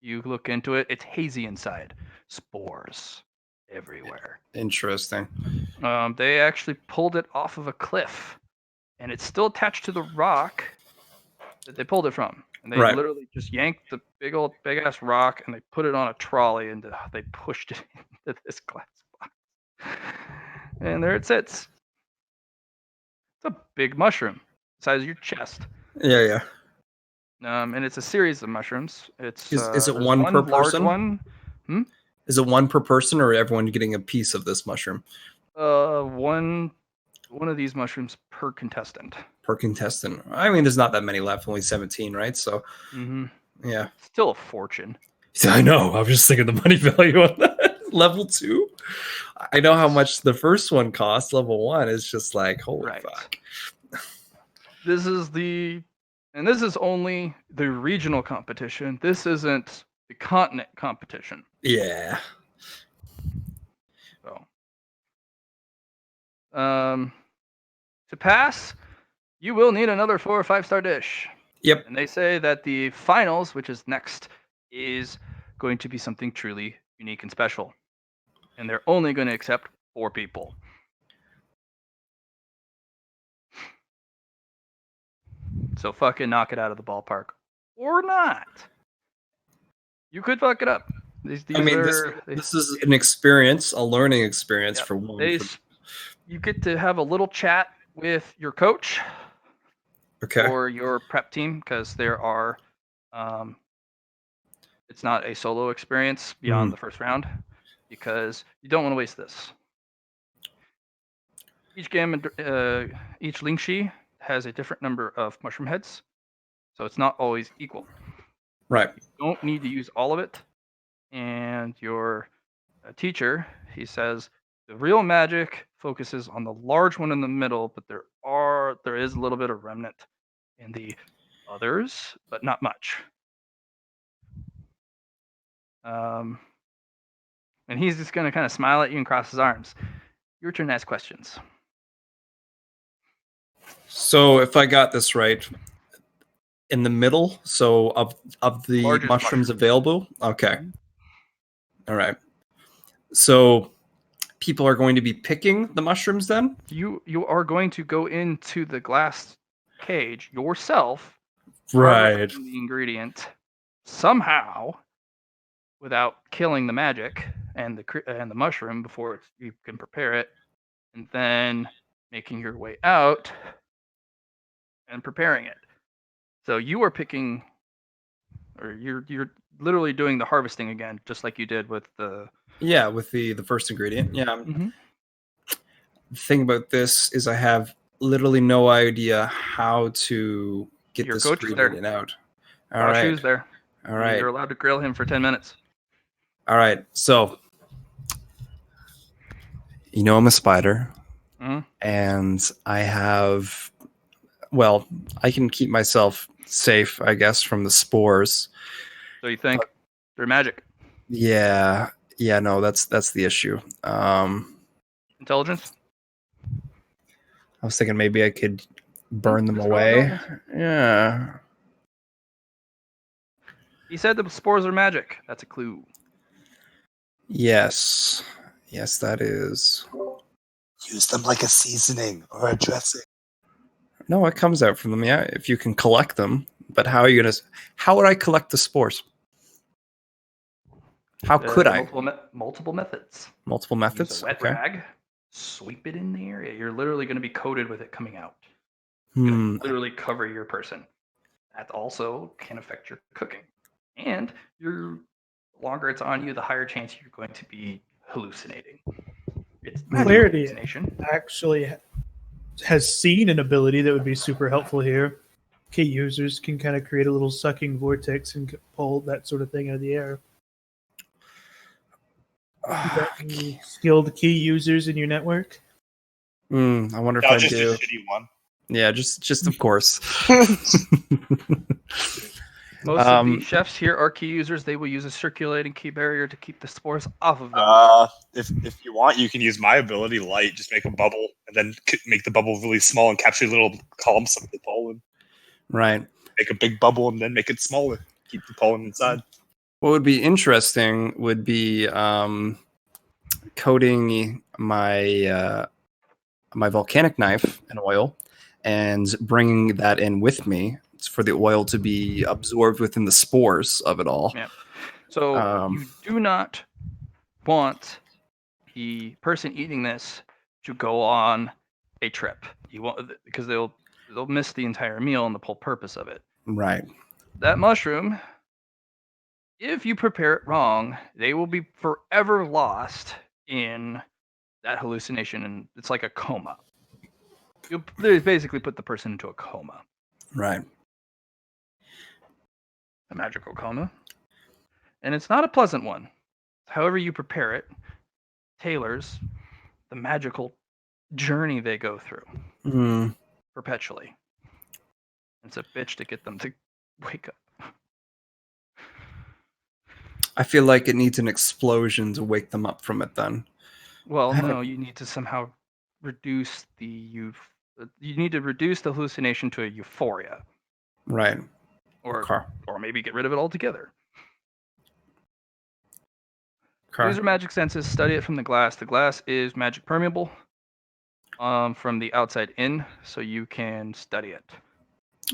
you look into it, it's hazy inside. Spores everywhere. Interesting. They actually pulled it off of a cliff, and it's still attached to the rock that they pulled it from. And they literally just yanked the big ass rock, and they put it on a trolley, and they pushed it into this glass box. And there it sits. It's a big mushroom, the size of your chest. Yeah. And it's a series of mushrooms. It's is it one per person? One. Is it one per person, or everyone getting a piece of this mushroom? One of these mushrooms per contestant. Per contestant. I mean, there's not that many left. Only 17, right? So, yeah. Still a fortune. I know. I was just thinking the money value on that. Level 2? I know how much the first one costs. Level 1 is just like, holy Right. fuck. This is only the regional competition. This isn't the continent competition. Yeah. So, to pass, you will need another 4 or 5 star dish. Yep. And they say that the finals, which is next, is going to be something truly unique and special. And they're only going to accept 4 people. So fucking knock it out of the ballpark. Or not. You could fuck it up. These I mean, are this is an experience, a learning experience Yep. for one. You get to have a little chat with your coach Okay. or your prep team because there are it's not a solo experience beyond the first round because you don't want to waste this. Each game, each Lingxi has a different number of mushroom heads, so it's not always equal. Right. You don't need to use all of it. And your teacher, he says, the real magic focuses on the large one in the middle, but there is a little bit of remnant in the others, but not much. And he's just going to kind of smile at you and cross his arms. Your turn to ask questions. So if I got this right, in the middle, so of the Largest mushrooms mushroom. available? Okay. All right. So people are going to be picking the mushrooms then? You are going to go into the glass cage yourself, Right. harvesting the ingredient somehow without killing the magic and the mushroom before you can prepare it, and then making your way out and preparing it. So you are picking, or you're literally doing the harvesting again, just like you did with the Yeah, with the first ingredient. Yeah. Mhm. The thing about this is I have literally no idea how to get Your this coach is there. ingredient out. All Josh right. Hughes there. All right. You're allowed to grill him for 10 minutes. All right. So, I'm a spider, Mhm. and I have, well, I can keep myself safe, I guess, from the spores. So you think they're magic? Yeah. Yeah. No, that's the issue. Intelligence? I was thinking maybe I could burn them Just roll away. intelligence. Yeah. He said the spores are magic. That's a clue. Yes. Yes, that is. Use them like a seasoning or a dressing. No, it comes out from them. Yeah, if you can collect them. But how are you gonna? How would I collect the spores? How could I? Multiple methods. Multiple Use methods. a wet Okay. rag. Sweep it in the area. You're literally going to be coated with it coming out. It's going to literally cover your person. That also can affect your cooking. And the longer it's on you, the higher chance you're going to be hallucinating. It's magic Clarity hallucination. actually has seen an ability that would be super helpful here. Key users can kind of create a little sucking vortex and pull that sort of thing out of the air. You got any skilled key users in your network? I wonder if No, I just do. a shitty one. Yeah, just of course. Most of the chefs here are key users. They will use a circulating key barrier to keep the spores off of them. If you want, you can use my ability, light. Just make a bubble, and then make the bubble really small and capture little clumps of the pollen. Right. Make a big bubble and then make it smaller. Keep the pollen inside. What would be interesting would be coating my my volcanic knife in oil and bringing that in with me for the oil to be absorbed within the spores of it all. Yeah. So you do not want the person eating this to go on a trip. You want, because they'll miss the entire meal and the whole purpose of it. Right. That mushroom, if you prepare it wrong, they will be forever lost in that hallucination, and it's like a coma. You basically put the person into a coma. Right. A magical coma. And it's not a pleasant one. However you prepare it, tailors the magical journey they go through Hmm. perpetually. It's a bitch to get them to wake up. I feel like it needs an explosion to wake them up from it. Then. Well, I haven't- no, you need to somehow reduce you need to reduce the hallucination to a euphoria, Right. or Okay. or maybe get rid of it altogether. Okay. Use your magic senses. Study it from the glass. The glass is magic permeable, from the outside in, so you can study it.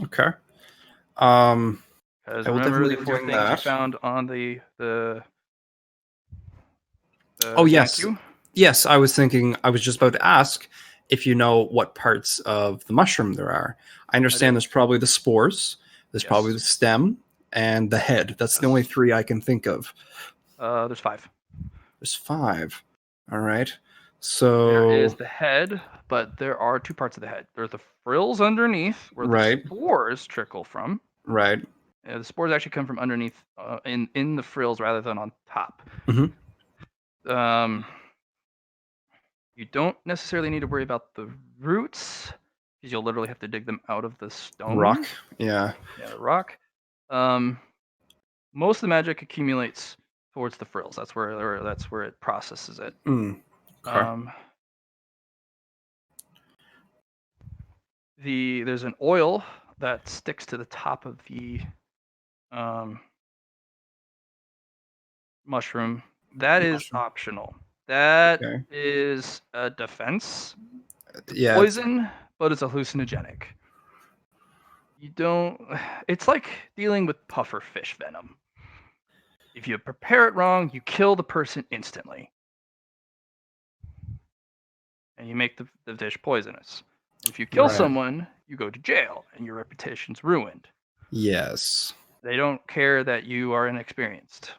Okay. Because I will remember definitely the be 4 doing things you that. found on the Oh, yes. Yanku? Yes, I was just about to ask if you know what parts of the mushroom there are. I understand do. there's probably the spores, there's Yes. probably the stem, and the head. That's the only Yes. 3 I can think of. There's 5. There's 5. All right. There So is the head, but there are 2 parts of the head. There's the frills underneath, where Right. the spores trickle from. right. The spores actually come from underneath, in the frills rather than on top. Mhm. You don't necessarily need to worry about the roots, because you'll literally have to dig them out of the stone. Rock. Yeah. Yeah, the rock. Most of the magic accumulates towards the frills. That's where it processes it. Mm. Okay. There's an oil that sticks to the top of the mushroom. That is Mushroom. optional. That Okay. is a defense. Yeah. Poison, but it's a hallucinogenic. You don't. It's like dealing with puffer fish venom. If you prepare it wrong, you kill the person instantly, and you make the dish poisonous. And if you kill Right. someone, you go to jail, and your reputation's ruined. Yes. They don't care that you are inexperienced,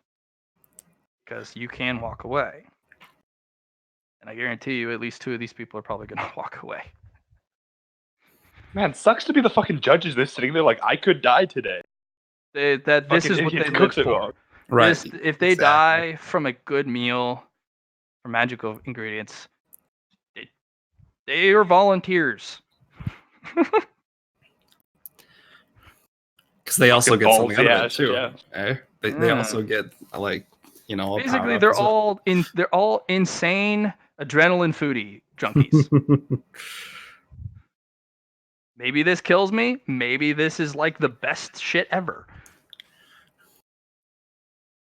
because you can walk away. And I guarantee you, at least 2 of these people are probably going to walk away. Man, sucks to be the fucking judges. They're sitting there like, I could die today. This Fucking is what they idiots live cooked it for. wrong. Right. If they exactly. die from a good meal, from magical ingredients, they are volunteers. Because they also Fucking get something out of it balls, too. yeah. Eh? They Yeah. also get like a Basically, power-up they're as well. all insane adrenaline foodie junkies. Maybe this kills me. Maybe this is like the best shit ever.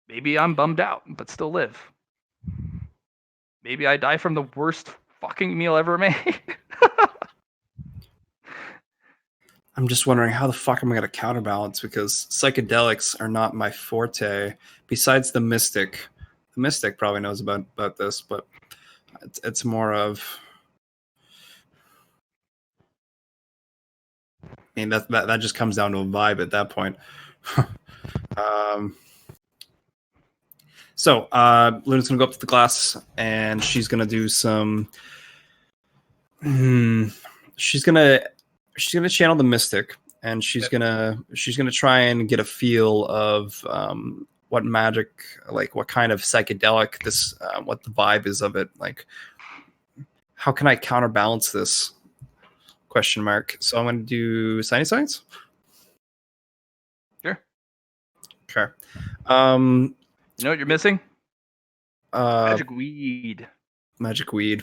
Maybe I'm bummed out, but still live. Maybe I die from the worst fucking meal ever made. I'm just wondering how the fuck am I going to counterbalance, because psychedelics are not my forte. Besides the mystic probably knows about this, but it's more of. I mean that just comes down to a vibe at that point. So Luna's gonna go up to the glass and she's gonna do some. She's gonna channel the mystic, and she's gonna try and get a feel of what magic, like what kind of psychedelic this, what the vibe is of it. Like, how can I counterbalance this? Question mark. So I'm gonna do science. Sure. Okay. You know what you're missing? Magic Magic weed. weed.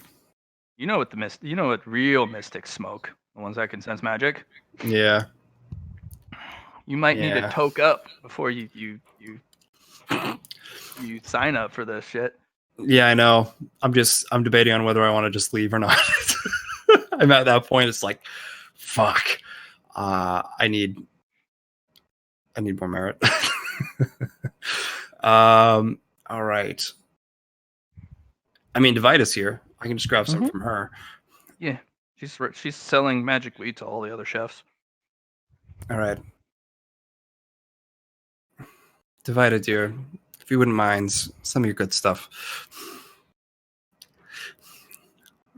You know what real mystics smoke? The ones that can sense magic. Yeah. You might need to Yeah. toke up before you sign up for this shit. Yeah, I know. I'm debating on whether I want to just leave or not. I'm at that point. It's like, fuck. I need more merit. All right. I mean, Divita's here. I can just grab some from her. Yeah, she's selling magic weed to all the other chefs. All right. Divita, dear, if you wouldn't mind, some of your good stuff.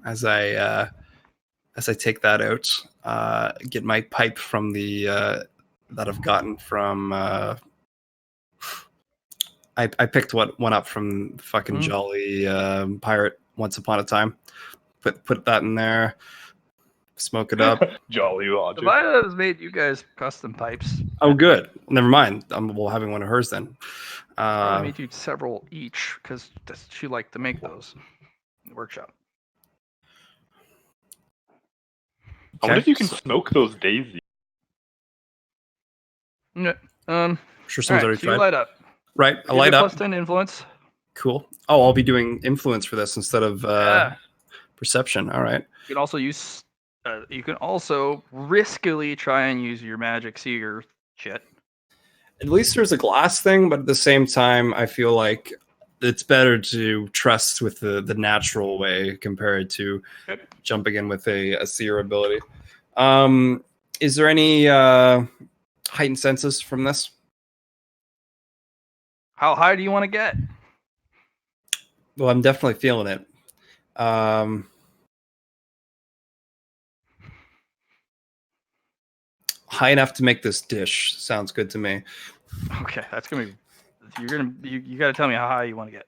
As I take that out, get my pipe from the that I've gotten from. I picked one up from fucking Jolly Pirate once upon a time. Put that in there. Smoke it up. Jolly Roger. Divida has made you guys custom pipes. Oh, good. Never mind. We'll having one of hers then. I made you several each because she liked to make those in the workshop. I wonder if you can so- smoke those daisies. Yeah. Sure, someone's already so you tried. light up. Right, I Give light it up. plus 10 influence. Cool. Oh, I'll be doing influence for this instead of Yeah. perception. All right. You can also use. You can also riskily try and use your magic seer shit. At least there's a glass thing, but at the same time, I feel like it's better to trust with the natural way compared to jumping in with a seer ability. Is there any heightened senses from this? How high do you want to get? Well, I'm definitely feeling it. High enough to make this dish sounds good to me. Okay, that's gonna be. You gotta tell me how high you want to get.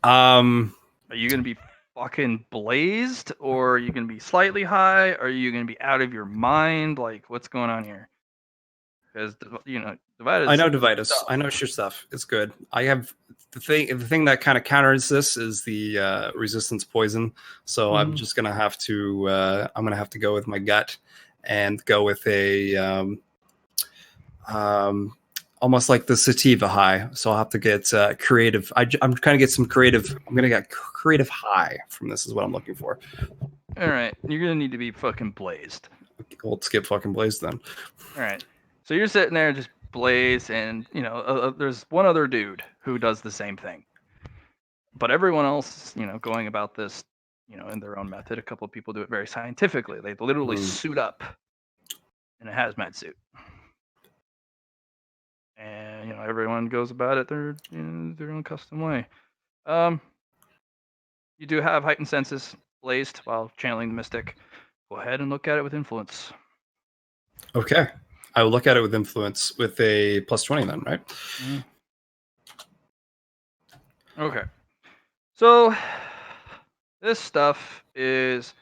Are you gonna be fucking blazed, or are you gonna be slightly high? Or are you gonna be out of your mind? Like, what's going on here? Because Divided. I know Dividus. I know your stuff. It's good. I have the thing that kind of counters this is the resistance poison. So I'm just gonna have to go with my gut and go with a almost like the sativa high. So I'll have to get creative. I'm trying to get some creative. I'm gonna get creative high from this is what I'm looking for. All right, you're gonna need to be fucking blazed. We'll skip fucking Blaze then. All right, so you're sitting there just blaze, and there's one other dude who does the same thing, but everyone else, going about this, in their own method. A couple of people do it very scientifically. They literally suit up in a hazmat suit. And everyone goes about it their own custom way. You do have heightened senses blazed while channeling the mystic. Go ahead and look at it with influence. Okay, I will look at it with influence with a plus 20 then, right? Okay, so this stuff is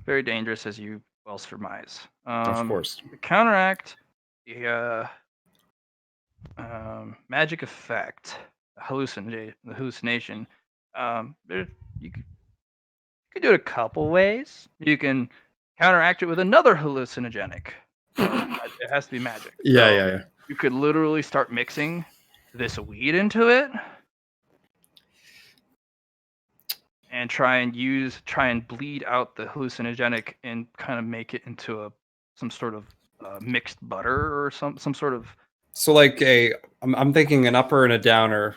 very dangerous, as you well surmise. Of course. To counteract the magic effect, the hallucination. You could do it a couple ways. You can counteract it with another hallucinogenic. It has to be magic. Yeah. You could literally start mixing this weed into it, and try and bleed out the hallucinogenic and kind of make it into some sort of mixed butter or some sort of. So like I'm thinking an upper and a downer.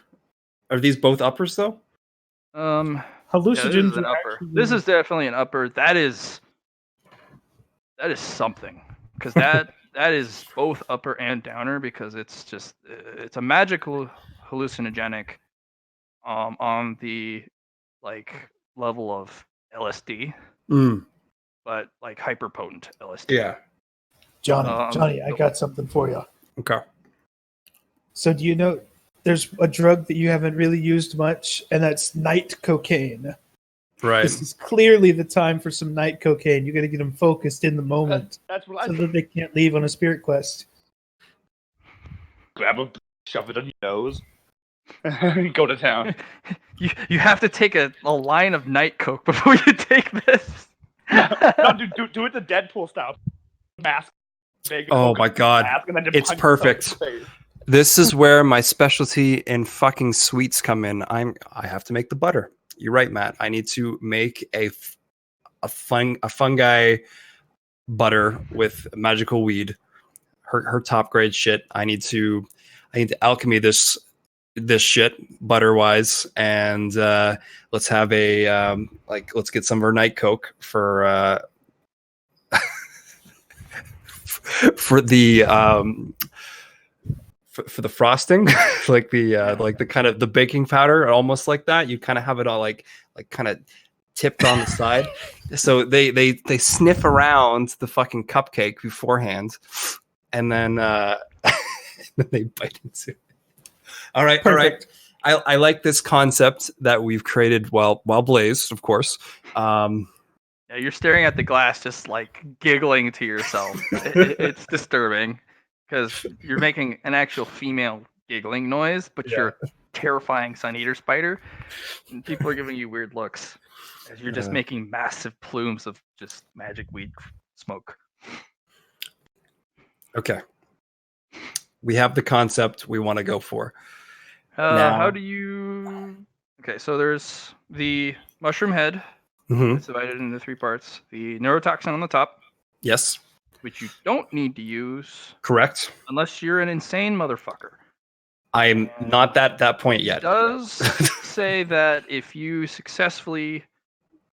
Are these both uppers though? Hallucinogens. This is an upper. This is definitely an upper. That is something, because that is both upper and downer, because it's a magical hallucinogenic on the level of LSD, but like hyper potent LSD. Yeah. Johnny, I got something for you. Okay. So do you know there's a drug that you haven't really used much, and that's night cocaine. Right. This is clearly the time for some night cocaine. You got to get them focused in the moment That's what so that they can't leave on a spirit quest. grab a, shove it on your nose, and go to town. You have to take a line of night coke before you take this. No, do it the Deadpool style. Mask. Big Oh my god. mask, and then just It's punch yourself in perfect. the face. This is where my specialty in fucking sweets come in. I have to make the butter. You're right, Matt. I need to make a fungi butter with magical weed. Her top grade shit. I need to alchemy this shit butter wise, and let's have a let's get some of her night coke for for the for the frosting, like the kind of the baking powder, almost like that. You kind of have it all like kind of tipped on the side, so they sniff around the fucking cupcake beforehand, and then then they bite into it. All right, Perfect. I like this concept that we've created while Blaze, of course. Yeah, you're staring at the glass, just like giggling to yourself. It's disturbing because you're making an actual female giggling noise, but you're a terrifying sun eater spider, and people are giving you weird looks as you're just making massive plumes of just magic weed smoke. Okay. We have the concept we want to go for. Now- How do you? Okay, so there's the mushroom head. Mhm. It's divided into 3 parts. The neurotoxin on the top, Yes, which you don't need to use correct. unless you're an insane motherfucker. I'm not that point It yet. does say that if you successfully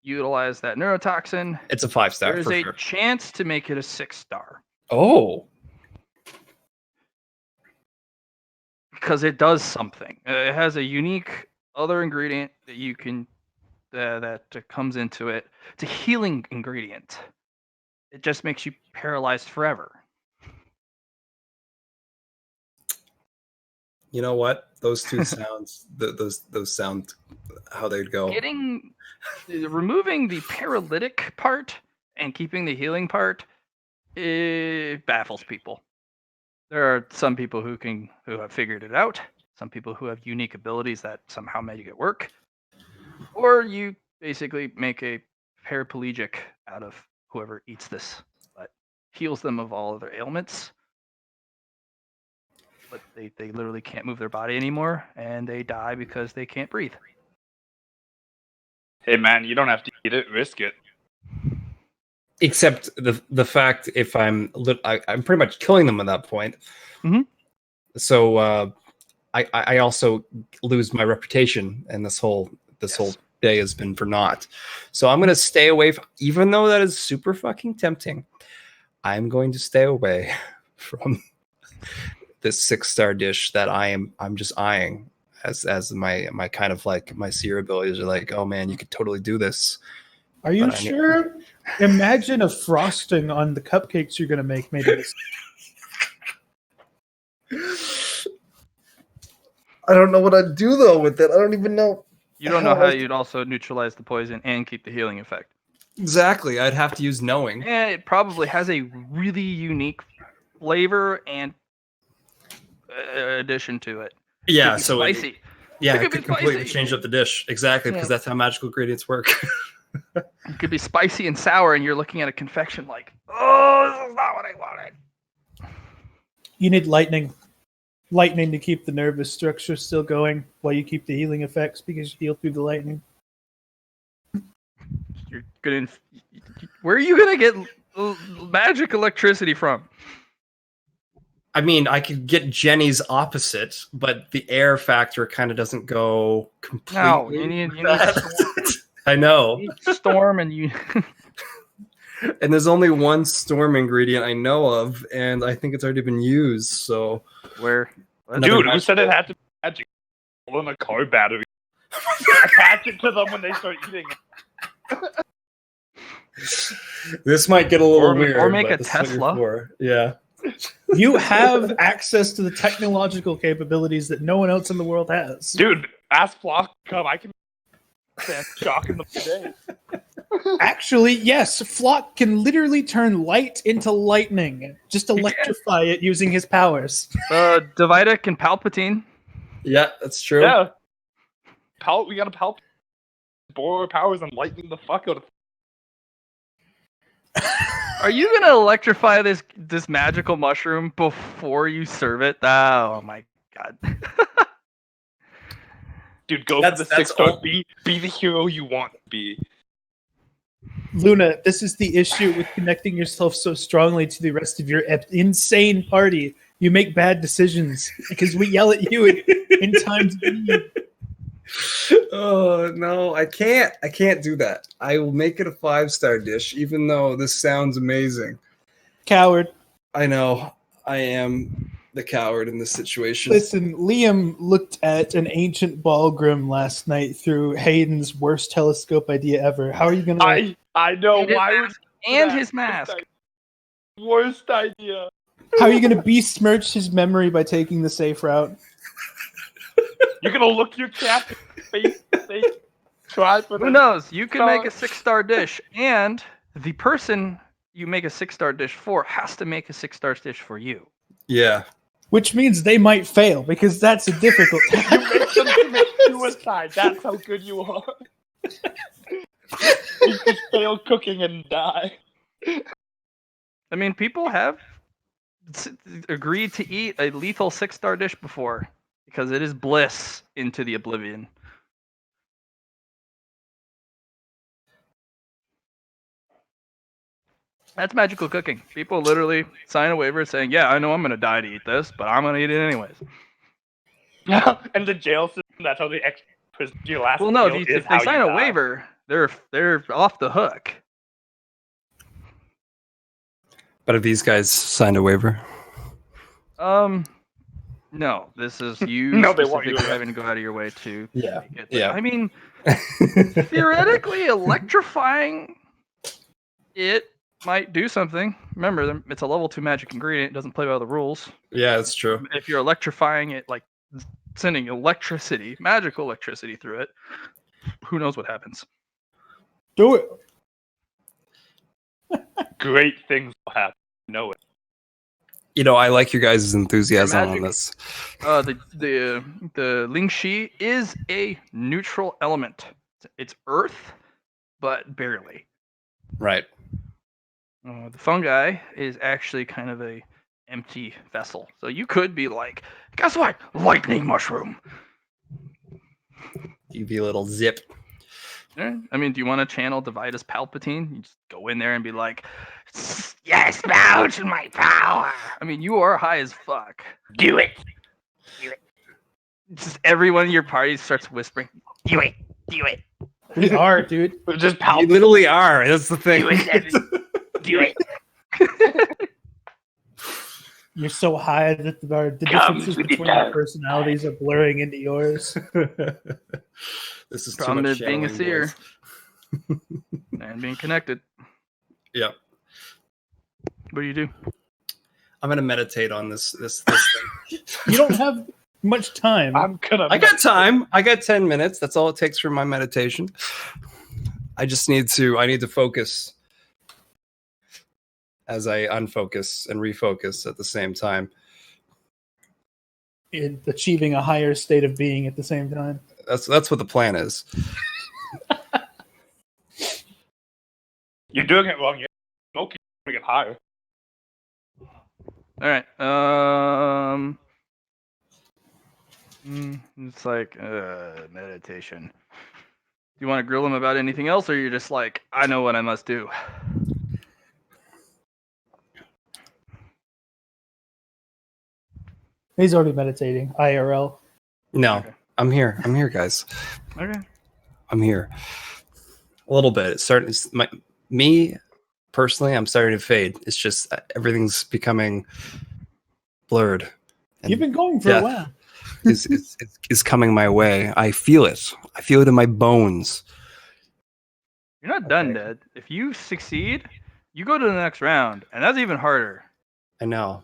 utilize that neurotoxin, It's a 5-star there is for a sure. chance to make it a 6-star Oh, because it does something. It has a unique other ingredient that you can that comes into it. It's a healing ingredient. It just makes you paralyzed forever. you know what? Those two sounds. Those sound how they'd go. Removing the paralytic part and keeping the healing part, it baffles people. There are some people who have figured it out, some people who have unique abilities that somehow make it work, or you basically make a paraplegic out of whoever eats this, but heals them of all of their ailments. But they literally can't move their body anymore, and they die because they can't breathe. Hey man, you don't have to eat it. Risk it. Except the fact if I'm pretty much killing them at that point. Mhm. So I also lose my reputation, and this whole day has been for naught. So I'm gonna stay away. Even though that is super fucking tempting, I'm going to stay away from this 6-star dish that I'm just eyeing as my kind of like my seer abilities are like, oh man, you could totally do this. Are you But I mean- sure? Imagine a frosting on the cupcakes you're going to make made of this. I don't know what I'd do though with it. I don't even know. You don't know how you'd also neutralize the poison and keep the healing effect. Exactly. I'd have to use knowing. And it probably has a really unique flavor and addition to it. Yeah, Could be so spicy. it could be could completely spicy. change up the dish. Exactly, because Yeah. that's how magical ingredients work. It could be spicy and sour, and you're looking at a confection like, oh, this is not what I wanted. You need lightning. Lightning to keep the nervous structure still going while you keep the healing effects because you heal through the lightning. You're gonna. Where are you gonna get magic electricity from? I mean, I could get Jenny's opposite, but the air factor kind of doesn't go completely. No, you need I know. storm, and you. And there's only one storm ingredient I know of, and I think it's already been used. So, Where? What? Another Dude, who said it had to be magic? Pull in a car battery. Attach it to them when they start eating it. this might get a little Or weird. make but a this is what you're Tesla. for. Yeah. You have access to the technological capabilities that no one else in the world has. Dude, ask Flock to come. I can stand shocking them today. Actually, yes, Flock can literally turn light into lightning. Just electrify it using his powers. Davidic and Palpatine. Yeah, that's true. Yeah. We gotta borrow our powers and lightning the fuck out of Are you gonna electrify this magical mushroom before you serve it? Oh my god. Dude, go That's- for the that's 6-star. all- Be the hero you want to be. Luna, this is the issue with connecting yourself so strongly to the rest of your insane party. You make bad decisions because we yell at you in times of need. Oh no, I can't do that. I will make it a 5-star dish, even though this sounds amazing. Coward. I know I am the coward in this situation. Listen, Liam looked at an ancient Balgrim last night through Hayden's worst telescope idea ever. How are you gonna? I know And his why would mask. And that- his mask. worst idea. How are you gonna besmirch his memory by taking the safe route? You're gonna look your cat in the face and say, try for Who the knows? You can make a star. 6-star dish, and the person you make a 6-star dish for has to make a 6-star dish for you. Yeah. Which means they might fail because that's a difficult You task. make them commit suicide. That's how good you are. You just fail cooking and die. I mean, people have agreed to eat a lethal 6-star dish before because it is bliss into the oblivion. That's magical cooking. People literally sign a waiver saying, "Yeah, I know I'm gonna die to eat this, but I'm gonna eat it anyways." And the jail system, that's how they prison your last Well, no, meal if is they how sign you a die. waiver, they're off the hook. But have these guys signed a waiver? No, this is you No, they want you specifically to- having to go out of your way to Yeah, make it. But, yeah. I mean, theoretically, electrifying it might do something. Remember, it's a level 2 magic ingredient. It doesn't play by the rules. Yeah, that's true. If you're electrifying it, like sending electricity, magical electricity through it, who knows what happens? Do it. Great things will happen. You know it. You know, I like your guys' enthusiasm on Magic. this. The Ling Shi is a neutral element. It's earth, but barely. Right. The fungi is actually kind of a empty vessel. So you could be like, guess what? Lightning mushroom. You be a little zip. Yeah, I mean, do you want to channel Dividus Palpatine? You just go in there and be like, yes, vouch my power. I mean, you are high as fuck. Do it. Just everyone in your party starts whispering, do it, do it, We are, dude. Just You palpate. literally are. That's the thing. do it, Devin. Do it. You're so high that the Come differences with the between our dark personalities are blurring into yours. This is Problem too much is being a channeling, seer boys. and being connected. Yep. What do you do? I'm gonna meditate on this thing. You don't have much time. I'm gonna. I got time. I got 10 minutes. That's all it takes for my meditation. I need to focus as I unfocus and refocus at the same time. In achieving a higher state of being at the same time. That's what the plan is. You're doing it wrong. You're smoking. You're gonna get higher. All right. It's like meditation. Do you want to grill him about anything else, or you're just like, I know what I must do? He's already meditating. IRL. No, Okay. I'm here. I'm here, guys. Okay. I'm here. A little bit. It's starting. Me personally, I'm starting to fade. It's just everything's becoming blurred. And You've been going for death a while. is coming my way. I feel it. I feel it in my bones. You're not done, Dad. If you succeed, you go to the next round, and that's even harder. I know.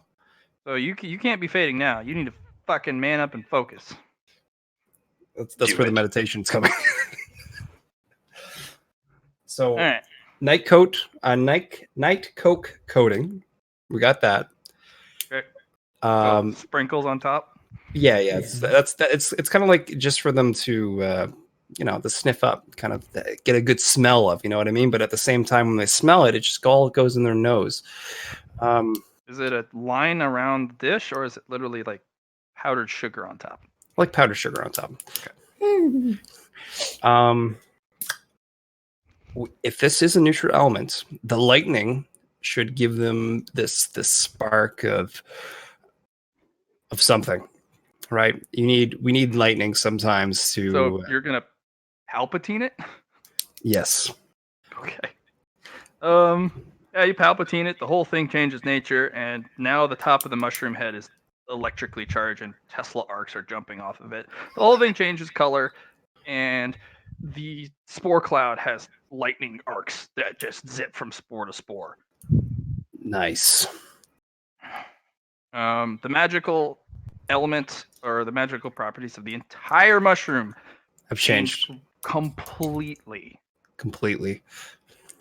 So you can't be fading now. You need to fucking man up and focus. That's Do where the it. meditation's coming. So All right. night coke coating. We got that. Okay. Um, Sprinkles on top. yeah. It's kind of like just for them to the sniff up, kind of get a good smell of, you know what I mean? But at the same time, when they smell it, it just all goes in their nose. Is it a line around the dish, or is it literally like powdered sugar on top? Like powdered sugar on top. If this is a neutral element, the lightning should give them this spark of something, right? We need lightning sometimes to. So you're gonna Palpatine it? Yes. Okay. Yeah, you Palpatine it. The whole thing changes nature, and now the top of the mushroom head is electrically charged, and Tesla arcs are jumping off of it. The whole thing changes color, and the spore cloud has lightning arcs that just zip from spore to spore. Nice. The magical element or the magical properties of the entire mushroom I've change changed completely. completely.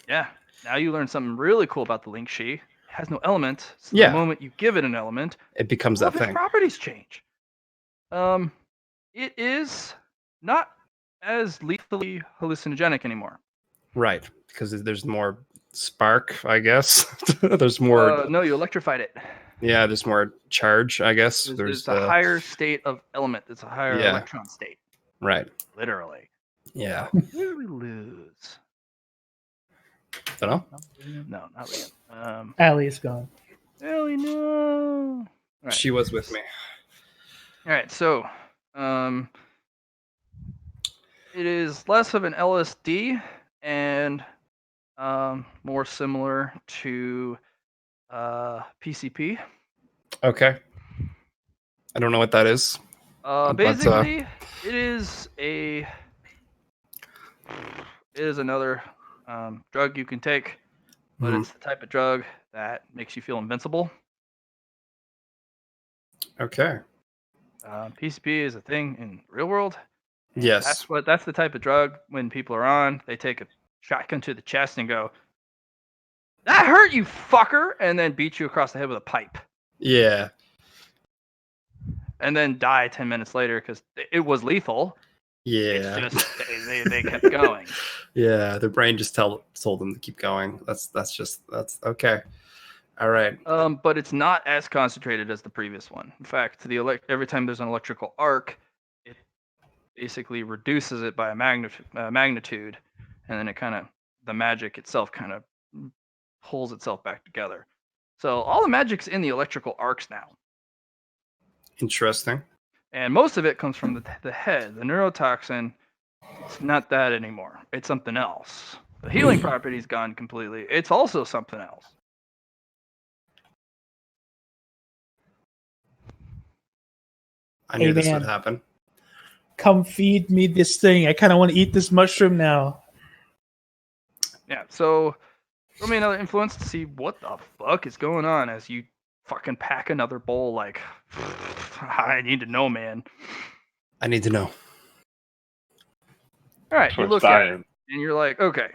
Yeah. Now you learn something really cool about the link she. It has no element, so Yeah. the moment you give it an element, It becomes all that of its thing. properties change. It is not as lethally hallucinogenic anymore. Right, because there's more spark, I guess. There's more. No, you electrified it. Yeah, there's more charge, I guess. There's a higher state of element. It's a higher Yeah. electron state. Right. Literally. Yeah. Who did we lose? Don't know. No, not Liam. Allie is gone. Ellie, no. All right. She was with me. All right, so it is less of an LSD and more similar to PCP. Okay. I don't know what that is. Basically, it is another drug you can take, but Mhm. it's the type of drug that makes you feel invincible. Okay. PCP is a thing in the real world. And Yes. that's the type of drug when people are on, they take a shotgun to the chest and go, "That hurt you, fucker," and then beat you across the head with a pipe. Yeah. And then die 10 minutes later because it was lethal. Yeah. It's just they kept going. Yeah. Their brain just told them to keep going. That's okay. All right. But it's not as concentrated as the previous one. In fact, every time there's an electrical arc, it basically reduces it by a magnitude, and then the magic itself kind of pulls itself back together. So all the magic's in the electrical arcs now, Interesting. and most of it comes from the head. The neurotoxin, it's not that anymore. It's something else. The healing property's gone completely. It's also something else. I knew Hey, this man. would happen. Come feed me this thing. I kind of want to eat this mushroom now. Yeah, so throw me another influence to see what the fuck is going on as you fucking pack another bowl. Like, I need to know, man. I need to know. All right, you Towards look at it dying. and you're like, okay,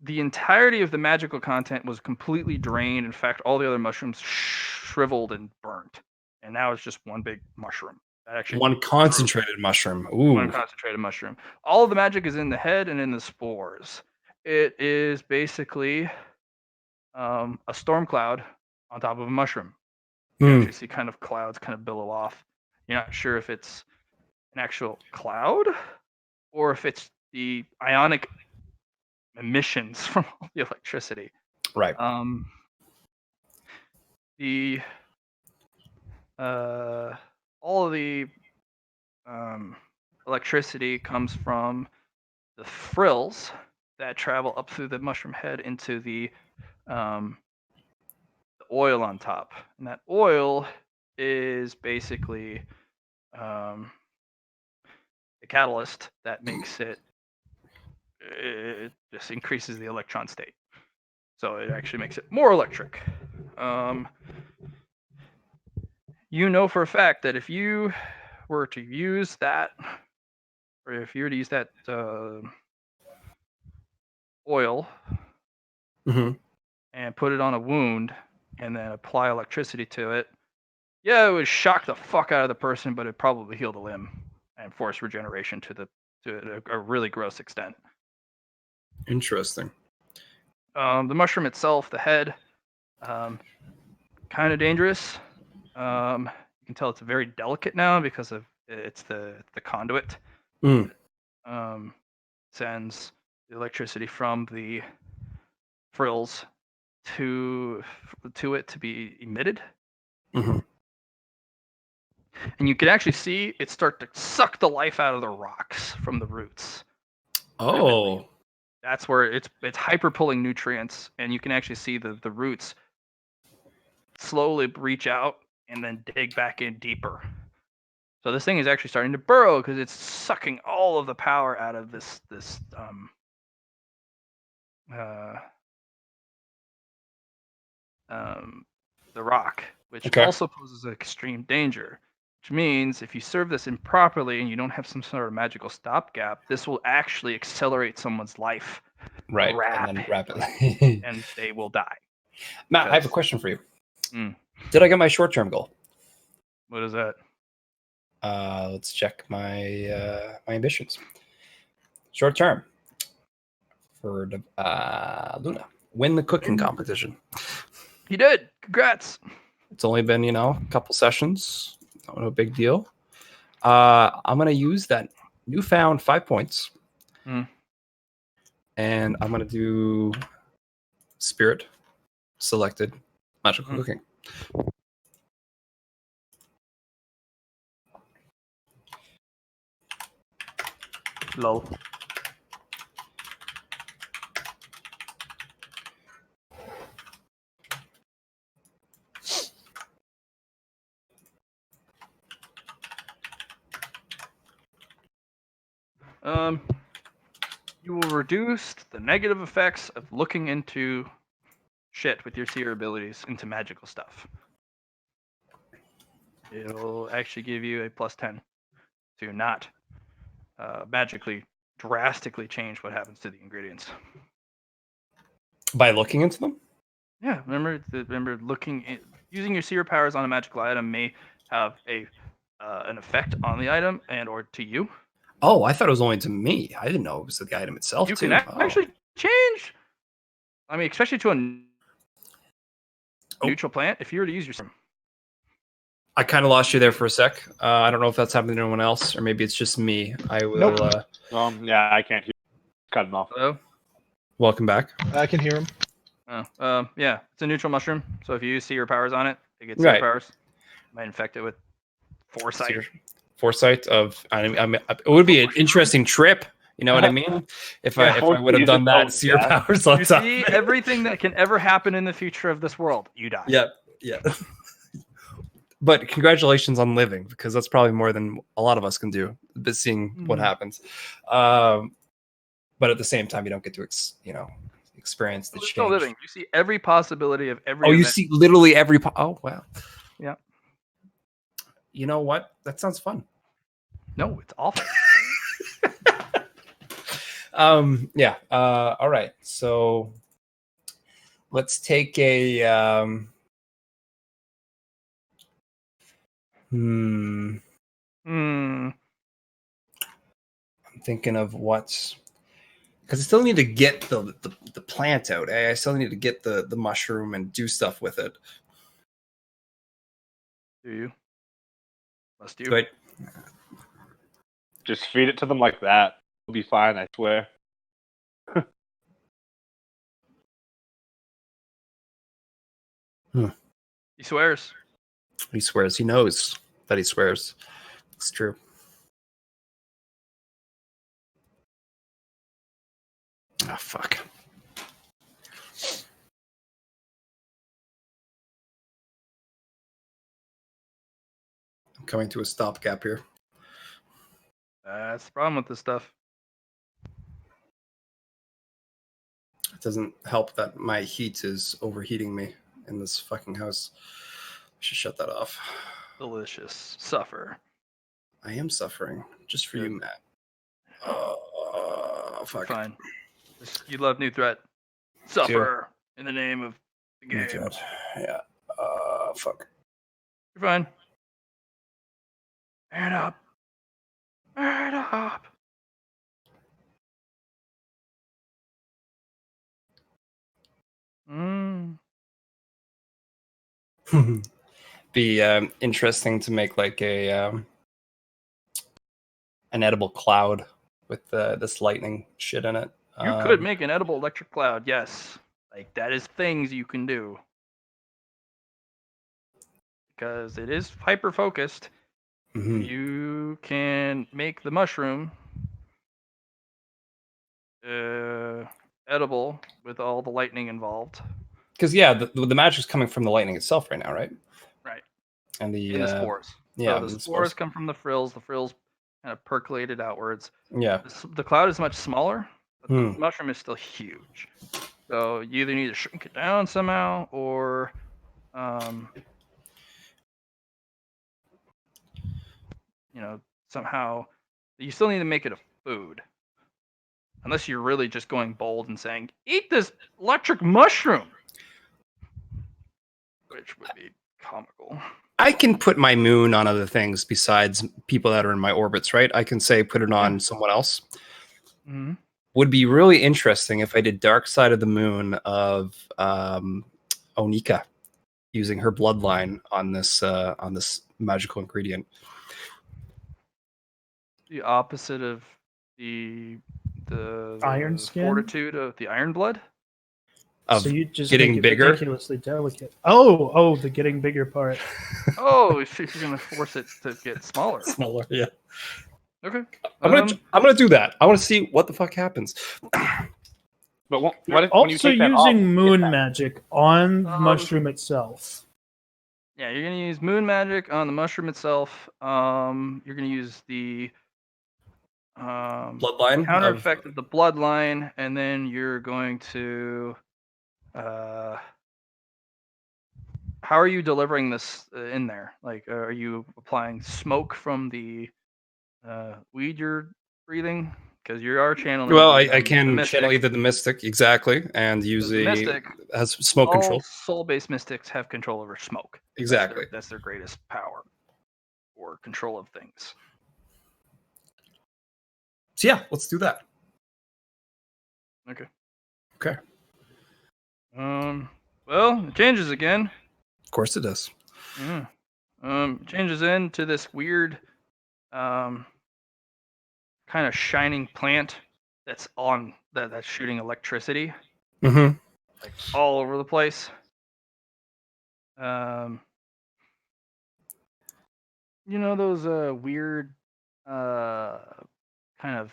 the entirety of the magical content was completely drained. In fact, all the other mushrooms shriveled and burnt, and now it's just one big mushroom. That actually One concentrated mushroom. Ooh. one concentrated mushroom. All of the magic is in the head and in the spores. It is basically a storm cloud on top of a mushroom. You Hmm. actually see kind of clouds kind of billow off. You're not sure if it's an actual cloud or if it's the ionic emissions from all the electricity. Right. The all of the electricity comes from the frills that travel up through the mushroom head into the oil on top, and that oil is basically the catalyst that makes it just increases the electron state, so it actually makes it more electric. You know for a fact that if you were to use that, or if you were to use that oil Hmm. and put it on a wound and then apply electricity to it, yeah, it would shock the fuck out of the person, but it'd probably heal the limb and force regeneration to a really gross extent. Interesting. The mushroom itself, the head, kind of dangerous. You can tell it's very delicate now because of it's the conduit. Mm. Sends the electricity from the frills to it to be emitted. Mhm. And you can actually see it start to suck the life out of the rocks from the roots. Oh. That's where it's hyper pulling nutrients, and you can actually see the roots slowly reach out and then dig back in deeper. So this thing is actually starting to burrow because it's sucking all of the power out of the rock, which Okay. also poses an extreme danger. which means if you serve this improperly and you don't have some sort of magical stopgap, this will actually accelerate someone's life Right. And then rapidly, rapidly. and they will die. Matt, I have a Because- question for you. Mm. Did I get my short-term goal? What is that? Let's check my my ambitions. Short term for Luna. Win the cooking competition. He did. Congrats. It's only been, a couple sessions. No big deal. I'm gonna use that newfound 5 points. Mm. And I'm gonna do spirit selected magical cooking. Lol. You will reduce the negative effects of looking into shit with your seer abilities into magical stuff. It'll actually give you a +10 to not magically drastically change what happens to the ingredients. By looking into them? Yeah, remember using your seer powers on a magical item may have an effect on the item and or to you. Oh, I thought it was only to me. I didn't know it was to the item itself You too. can actually change. I mean, especially to a neutral plant. If you were to use your seer. I kind of lost you there for a sec. I don't know if that's happening to anyone else, or maybe it's just me. I will. Nope. Yeah, I can't hear. Cut it off. Hello. Welcome back. I can hear him. Oh, yeah, it's a neutral mushroom. So if you use seer powers on it, it gets seer Right. powers. Might infect it with foresight. Foresight of. I mean, it would be an interesting trip. You know what I mean? If I would have done that, seer powers on You top. see everything that can ever happen in the future of this world, you die. Yeah. But congratulations on living, because that's probably more than a lot of us can do. But seeing what happens, but at the same time, you don't get to experience the We're change. still living. You see every possibility of every. Oh, you event. see literally every. Oh, wow. Yeah. You know what? That sounds fun. No, it's awful. Yeah. All right. So let's take a. I'm thinking of what's. Because I still need to get the plant out. I still need to get the mushroom and do stuff with it. Do you? Must you? But Just feed it to them like that. It'll be fine, I swear. He swears. he swears. He knows that he swears. It's true. Oh, fuck. I'm coming to a stopgap here. That's the problem with this stuff. It doesn't help that my heat is overheating me in this fucking house. I should shut that off. Delicious. Suffer. I am suffering just for Good. you, Matt. Oh, fuck. Fine. You love new threat. Suffer in the name of the game. Oh, God. Yeah. Fuck. You're fine. Man up. Man up. Be interesting to make like a an edible cloud with this lightning shit in it. You could make an edible electric cloud, yes. Like, that is things you can do. Because it is hyper-focused. Mhm. You can make the mushroom edible with all the lightning involved. Because the magic's coming from the lightning itself right now, right? Right. And the spores. Yeah, So the spores come from the frills. The frills kind of percolated outwards. Yeah. The cloud is much smaller, but Hmm. the mushroom is still huge. So you either need to shrink it down somehow, or somehow you still need to make it a food. Unless you're really just going bold and saying, eat this electric mushroom. Which would be comical. I can put my moon on other things besides people that are in my orbits, right? I can say put it on someone else. Mm-hmm. Would be really interesting if I did Dark Side of the Moon of Onika, using her bloodline on this magical ingredient. The opposite of the Iron skin? fortitude of the iron blood. Of so you just getting make it bigger? ridiculously delicate. Oh, the getting bigger part. Oh, if you're gonna force it to get smaller. Smaller, yeah. Okay. I'm gonna do that. I want to see what the fuck happens. But what You're if, when you also take that using off, moon magic on the Um, mushroom itself. Yeah, you're gonna use moon magic on the mushroom itself. You're gonna use the Bloodline counter of- effect of the bloodline, and then you're going to how are you delivering this in there? Like, are you applying smoke from the weed you're breathing? Because you are channeling. Well, the I can mystic. channel either the mystic exactly and use The mystic has smoke all control. soul-based mystics have control over smoke. Exactly. That's their greatest power or control of things. So yeah, let's do that. Okay. Okay. Well, it changes again. Of course it does. Yeah. Changes into this weird, kind of shining plant that's shooting electricity Mm-hmm. like all over the place. Those weird, kind of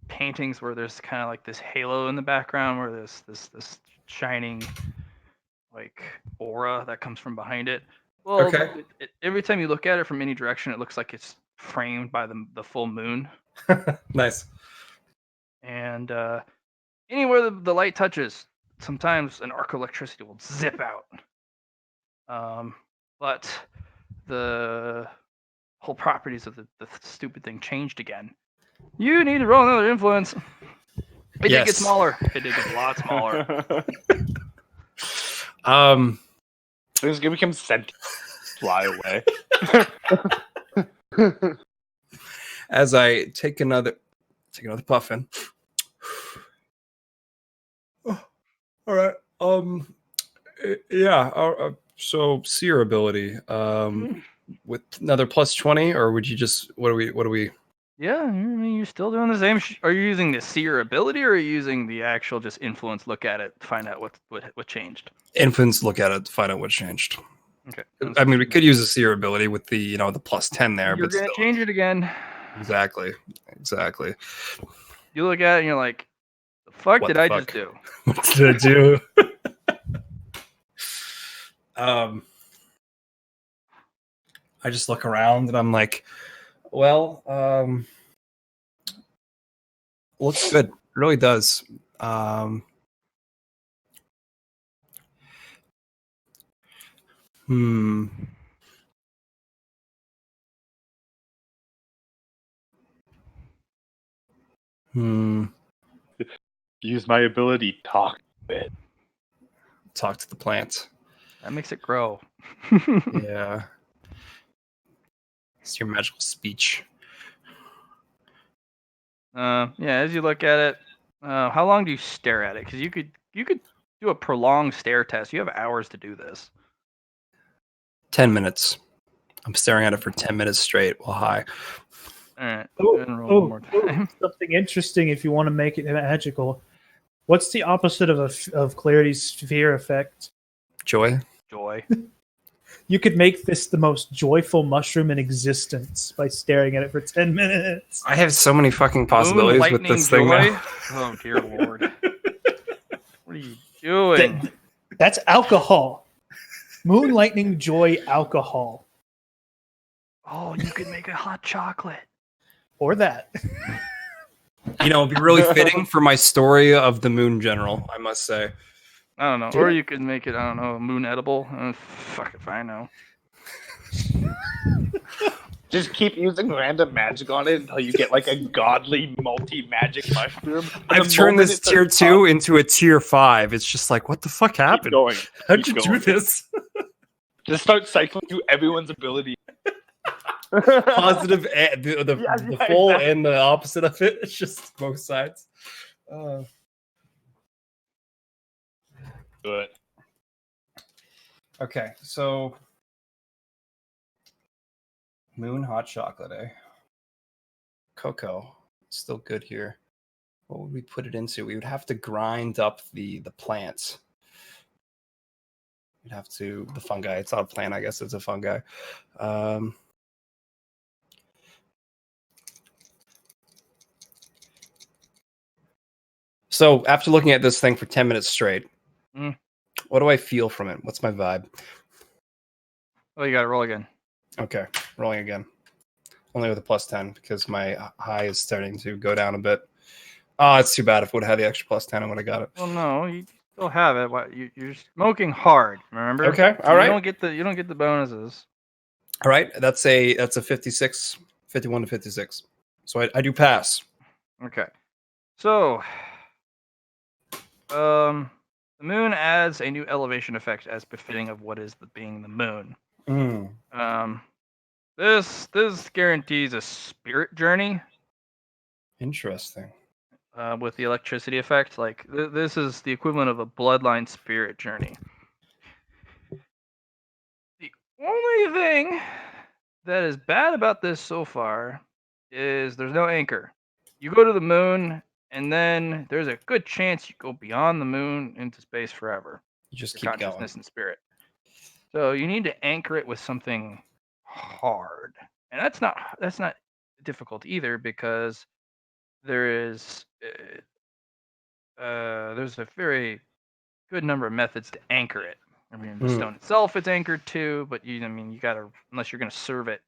paintings where there's kind of like this halo in the background, where there's this shining like aura that comes from behind it. Well, Okay. every time you look at it from any direction, it looks like it's framed by the full moon. Nice. And anywhere the light touches, sometimes an arc of electricity will zip out. But the whole properties of the stupid thing changed again. You need to roll another influence. It did get Yes. smaller. It did get a lot smaller. It's gonna become sentient. Fly away. As I take another puff in. Oh, all right. Yeah. So seer ability. With another plus 20, or would you just what do we? Yeah, I mean, you're still doing the same. Are you using the seer ability, or are you using the actual just influence? Look at it, find out what changed. Influence, look at it, find out what changed. Okay. I mean, we could use a seer ability with the the plus 10 there, You're but gonna still. change it again. Exactly. You look at it and you're like, "The fuck What did the I fuck? just do?" What did I do? I just look around and I'm like, well, looks good. It really does. Use my ability. Talk to it. Talk to the plant. That makes it grow. Yeah. It's your magical speech. Yeah, as you look at it, how long do you stare at it? Because you could do a prolonged stare test. You have hours to do this. 10 minutes. I'm staring at it for 10 minutes straight while high. All right. Go ahead and roll one more time. Something interesting if you want to make it magical. What's the opposite of Clarity's sphere effect? Joy. Joy. You could make this the most joyful mushroom in existence by staring at it for 10 minutes. I have so many fucking possibilities with this thing joy? now. Oh dear lord. What are you doing? That's alcohol. Moon lightning joy alcohol. Oh, you could make a hot chocolate. Or that. It'd be really fitting for my story of the moon general, I must say. I don't know. Or you could make it, I don't know, moon edible. Fuck if I know. Just keep using random magic on it until you get like a godly multi-magic mushroom. And I've the turned moment this it tier says 2 up, into a tier 5. It's just like, what the fuck keep happened? going. How'd keep you going. do this? Just start cycling through everyone's ability. Positive, and the Yeah, full exactly. and the opposite of it. It's just both sides. Good. Okay, so Moon hot chocolate, eh? Cocoa, still good here. What would we put it into? We would have to grind up the plants. We'd have to the fungi. It's not a plant, I guess it's a fungi. So after looking at this thing for 10 minutes straight, what do I feel from it? What's my vibe? Oh, you got to roll again. Okay, rolling again. Only with a +10 because my high is starting to go down a bit. Oh, it's too bad. If I would have had the extra +10, I would have got it. Well, no, you still have it. You're smoking hard. Remember? Okay, all You right. don't get the bonuses. All right, that's a 56, 51 to 56. So I do pass. Okay. So, the moon adds a new elevation effect as befitting of what is being the moon. This guarantees a spirit journey Interesting. with the electricity effect. Like this is the equivalent of a bloodline spirit journey. The only thing that is bad about this so far is there's no anchor. You go to the moon, and then there's a good chance you go beyond the moon into space forever. You just Your keep going. consciousness and spirit. So you need to anchor it with something hard, and that's not difficult either because there's a very good number of methods to anchor it. I mean, the stone itself it's anchored to, but you gotta, unless you're gonna serve it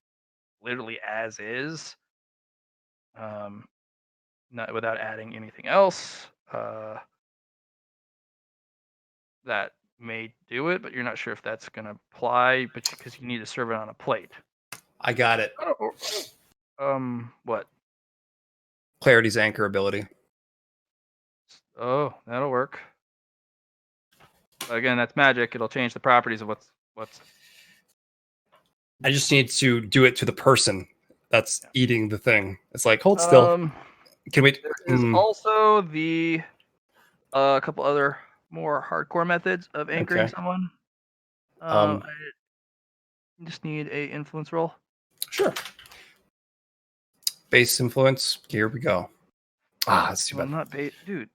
literally as is, not without adding anything else. That may do it, but you're not sure if that's gonna apply, but because you need to serve it on a plate. I got it. What? Clarity's anchor ability. Oh, that'll work. But again, that's magic. It'll change the properties of what's. I just need to do it to the person that's eating the thing. It's like, hold still. Can we? There is also a couple other more hardcore methods of anchoring Okay. someone. I just need a influence roll. Sure. Base influence. Here we go. That's too Well, bad. not bait, dude.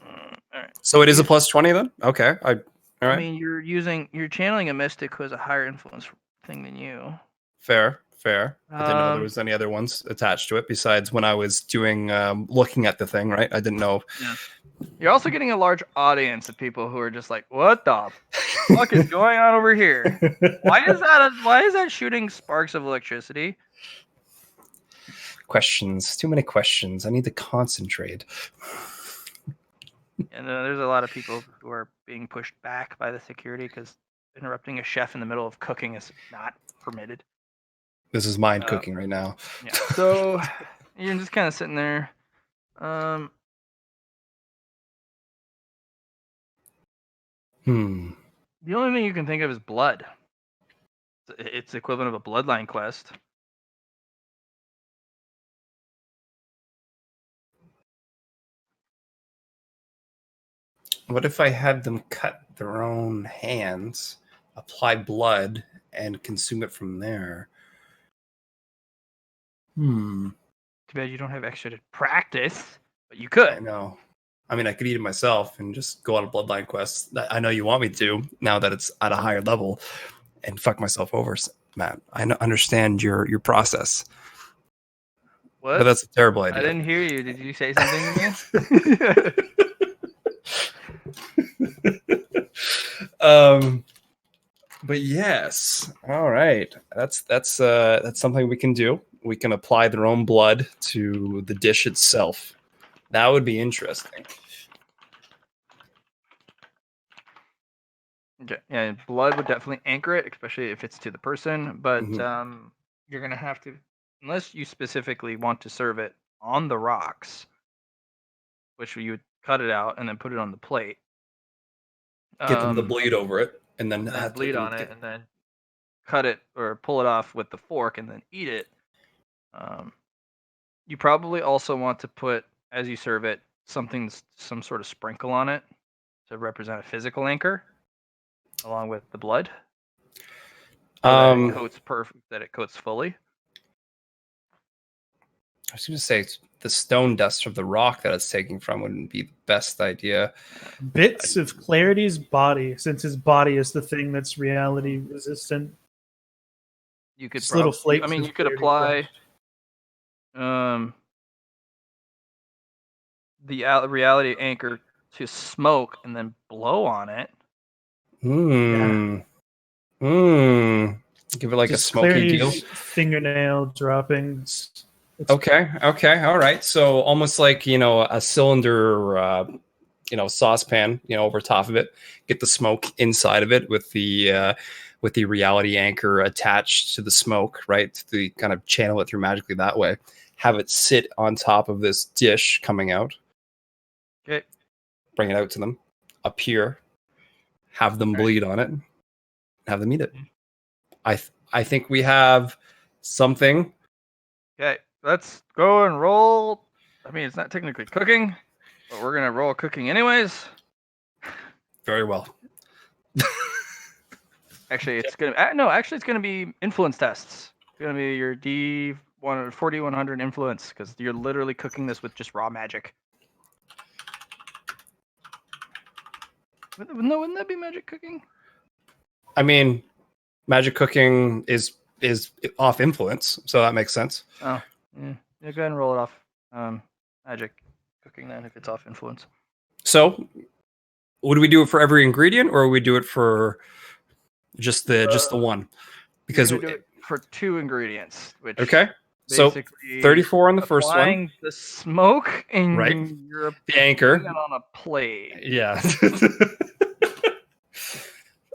All right. So it is a +20 then? Okay. All right. I mean, you're channeling a mystic who has a higher influence thing than you. Fair. I didn't know there Um, was any other ones attached to it besides when I was doing looking at the thing, right? I didn't know. Yeah. You're also getting a large audience of people who are just like, "What the fuck is going on over here? Why is that shooting sparks of electricity?" Questions. Too many questions. I need to concentrate. And there's a lot of people who are being pushed back by the security because interrupting a chef in the middle of cooking is not permitted. This is mind cooking right now. Yeah. So you're just kind of sitting there. The only thing you can think of is blood. It's the equivalent of a bloodline quest. What if I had them cut their own hands, apply blood, and consume it from there? Too bad you don't have extra to practice, but you could. I know. I mean, I could eat it myself and just go on a bloodline quest. I know you want me to, now that it's at a higher level, and fuck myself over, Matt. I understand your process. What? But that's a terrible I idea. didn't hear you. Did you say something to me? But yes. All right. That's something we can do. We can apply their own blood to the dish itself. That would be interesting. Okay. Yeah, blood would definitely anchor it, especially if it's to the person. But you're gonna have to, unless you specifically want to serve it on the rocks, which you would cut it out and then put it on the plate. Get them to bleed over it, and then and then have bleed on it, and then cut it or pull it off with the fork and then eat it. You probably also want to put, as you serve it, some sort of sprinkle on it to represent a physical anchor, along with the blood. So that it coats that it coats fully. I was going to say the stone dust of the rock that it's taking from wouldn't be the best idea. Bits of Clarity's body, since his body is the thing that's reality resistant. You could Just little flakes. I mean, of you could Clarity apply the reality anchor to smoke and then blow on it. Give it like Just a smoky deal. Clarity's fingernail droppings. Okay, all right. So almost like, a cylinder, saucepan, over top of it. Get the smoke inside of it with the reality anchor attached to the smoke, right? To kind of channel it through magically that way. Have it sit on top of this dish coming out. Okay. Bring it out to them. Appear. Have them bleed on it. Have them eat it. I think we have something. Okay, let's go and roll. I mean, it's not technically cooking, but we're gonna roll cooking anyways. Very well. Actually, it's gonna be influence tests. It's gonna be your D100 influence, because you're literally cooking this with just raw magic. Wouldn't that be magic cooking? I mean, magic cooking is off influence, so that makes sense. Oh, yeah. Go ahead and roll it off. Magic cooking then, if it's off influence. So, would we do it for every ingredient, or would we do it for just the one? Because you're gonna do it for 2 ingredients, which okay. So 34 on the first one. The smoke and right. You're the anchor on a plate. Yeah.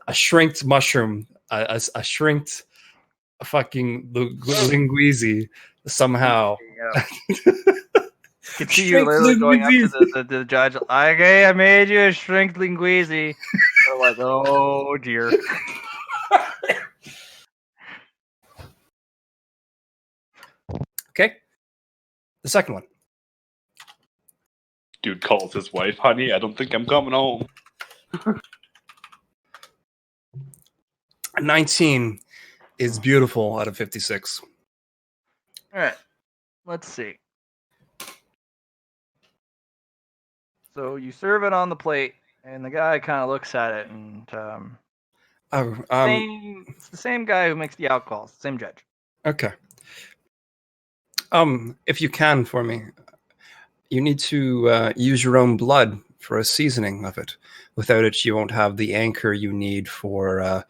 A shrinked mushroom, a shrinked fucking linguisi somehow. Yeah. Could see you literally going up to the judge. Okay, I made you a shrinked linguisi. They're like, oh dear. Okay. The second one. Dude calls his wife, honey, I don't think I'm coming home. 19 is beautiful out of 56. All right. Let's see. So you serve it on the plate, and the guy kind of looks at it, and it's the same guy who makes the alcohol, same judge. Okay. If you can for me, you need to use your own blood for a seasoning of it. Without it, you won't have the anchor you need for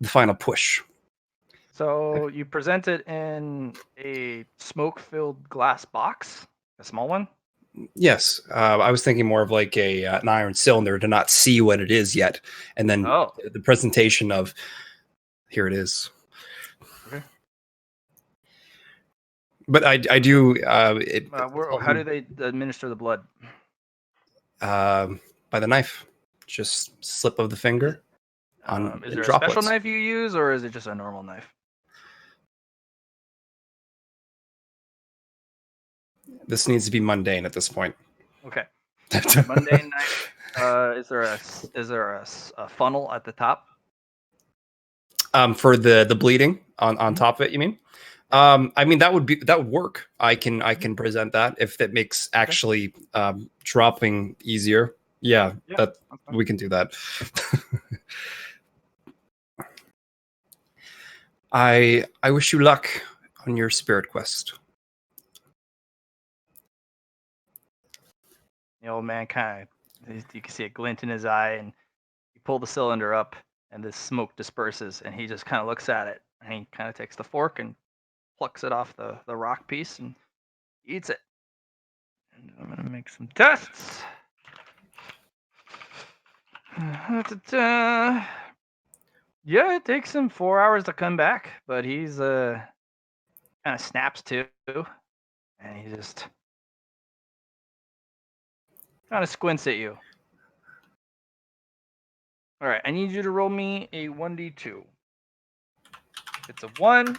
the final push. So you present it in a smoke-filled glass box, a small one? Yes. I was thinking more of like an iron cylinder to not see what it is yet. And then the presentation of, here it is. Okay. But I do. How do they administer the blood? By the knife, just slip of the finger. Is there droplets. a special knife you use, or is it just a normal knife? This needs to be mundane at this point. Okay. Mundane knife. Is there a funnel at the top? For the bleeding on top of it, you mean? I mean that would work. I can present that if that makes actually dropping easier. Yeah, that we can do that. I wish you luck on your spirit quest. The old man you can see a glint in his eye, and you pull the cylinder up, and the smoke disperses, and he just kind of looks at it, and he kind of takes the fork and plucks it off the rock piece and eats it. And I'm gonna make some tests. Yeah, it takes him 4 hours to come back, but he's kind of snaps to, and he just kind of squints at you. All right, I need you to roll me a 1d2. If it's a 1,